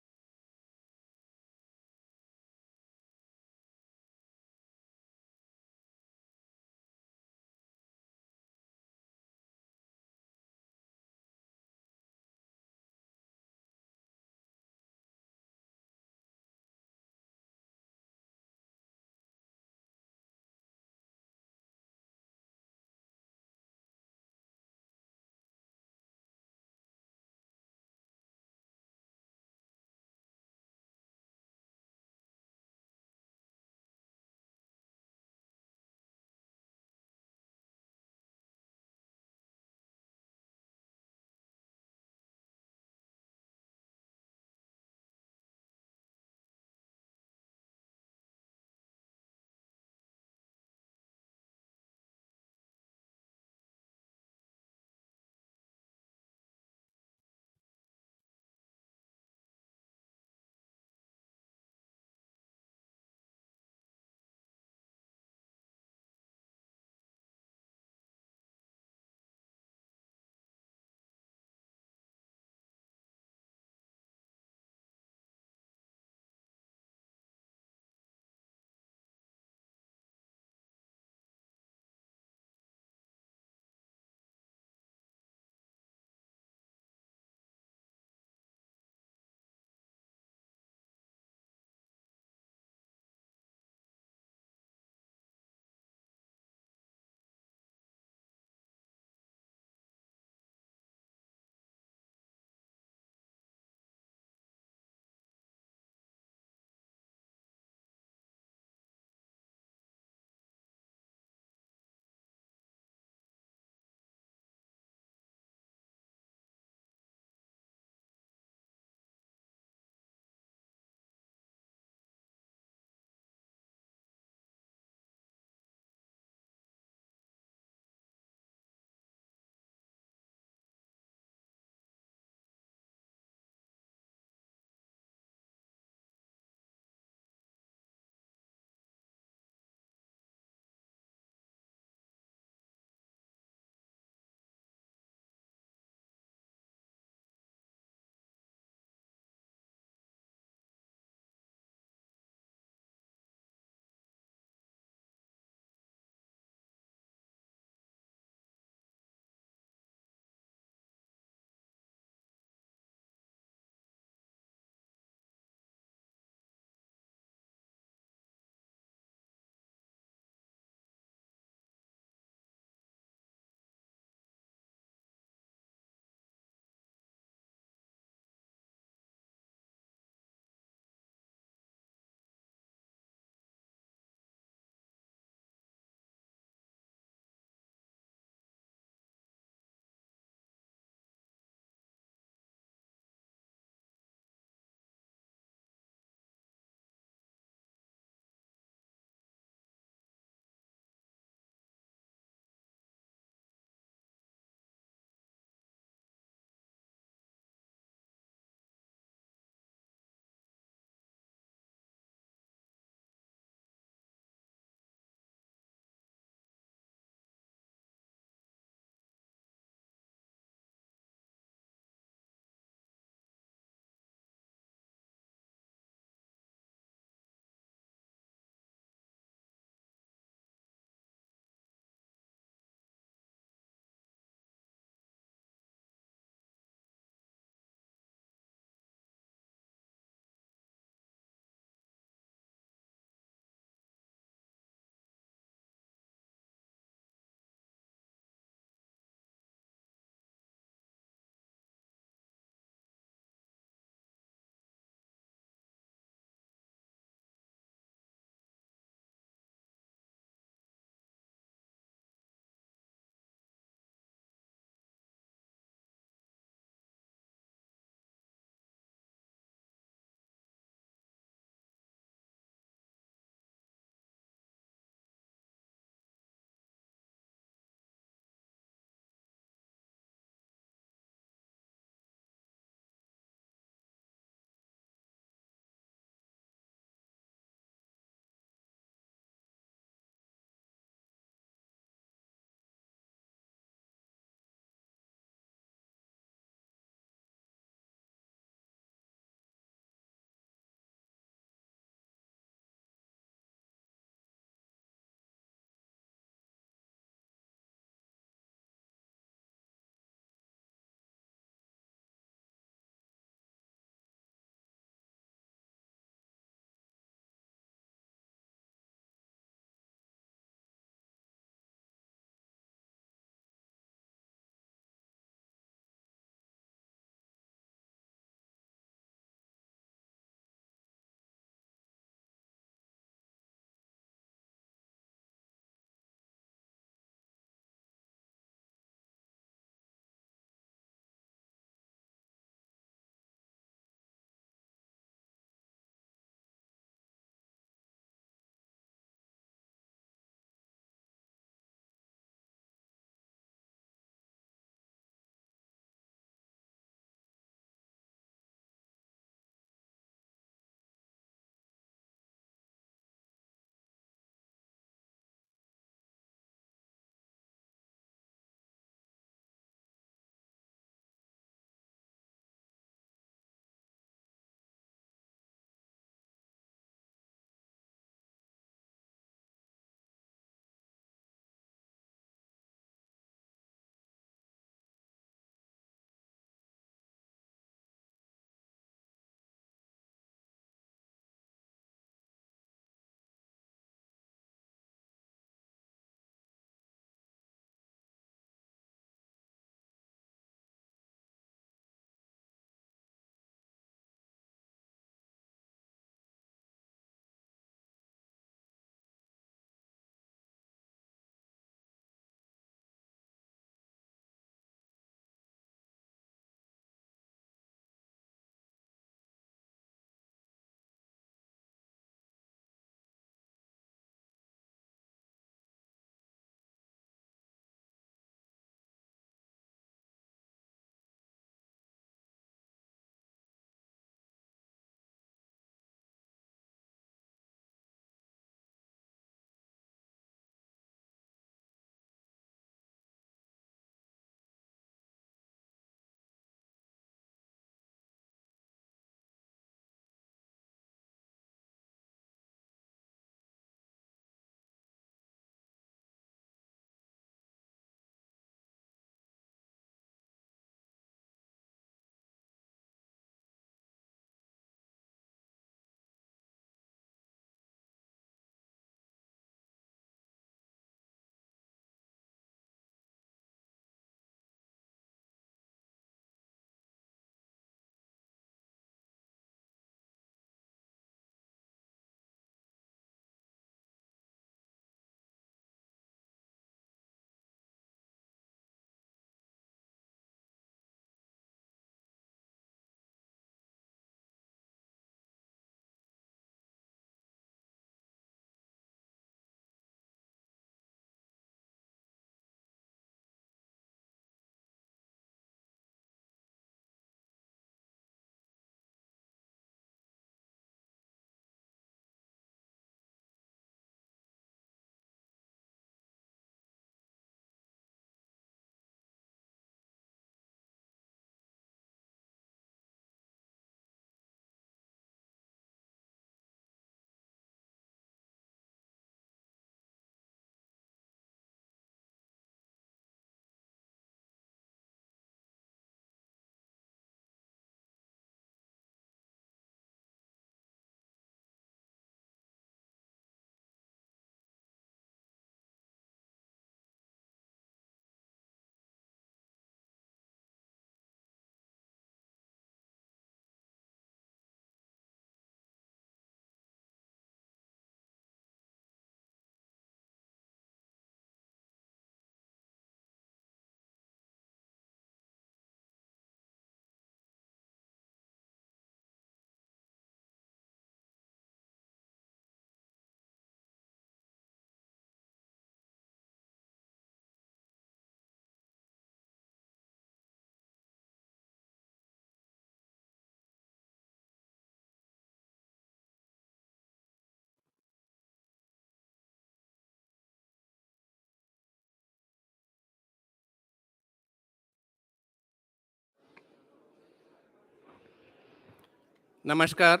Namaskar.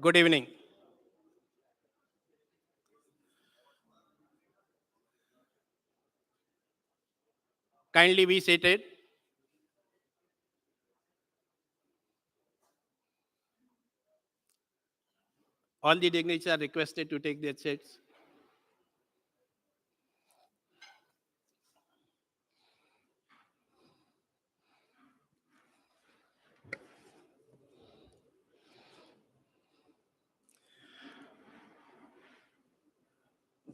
Good evening. Kindly be seated. All the dignitaries are requested to take their seats.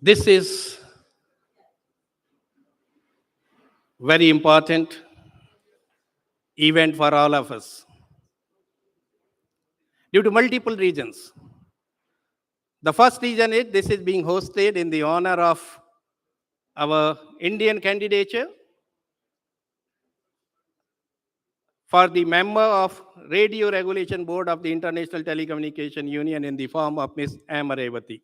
This is very important event for all of us due to multiple reasons. The first reason is this is being hosted in the honor of our Indian candidature for the member of Radio Regulation Board of the International Telecommunication Union in the form of Ms. M. Revati.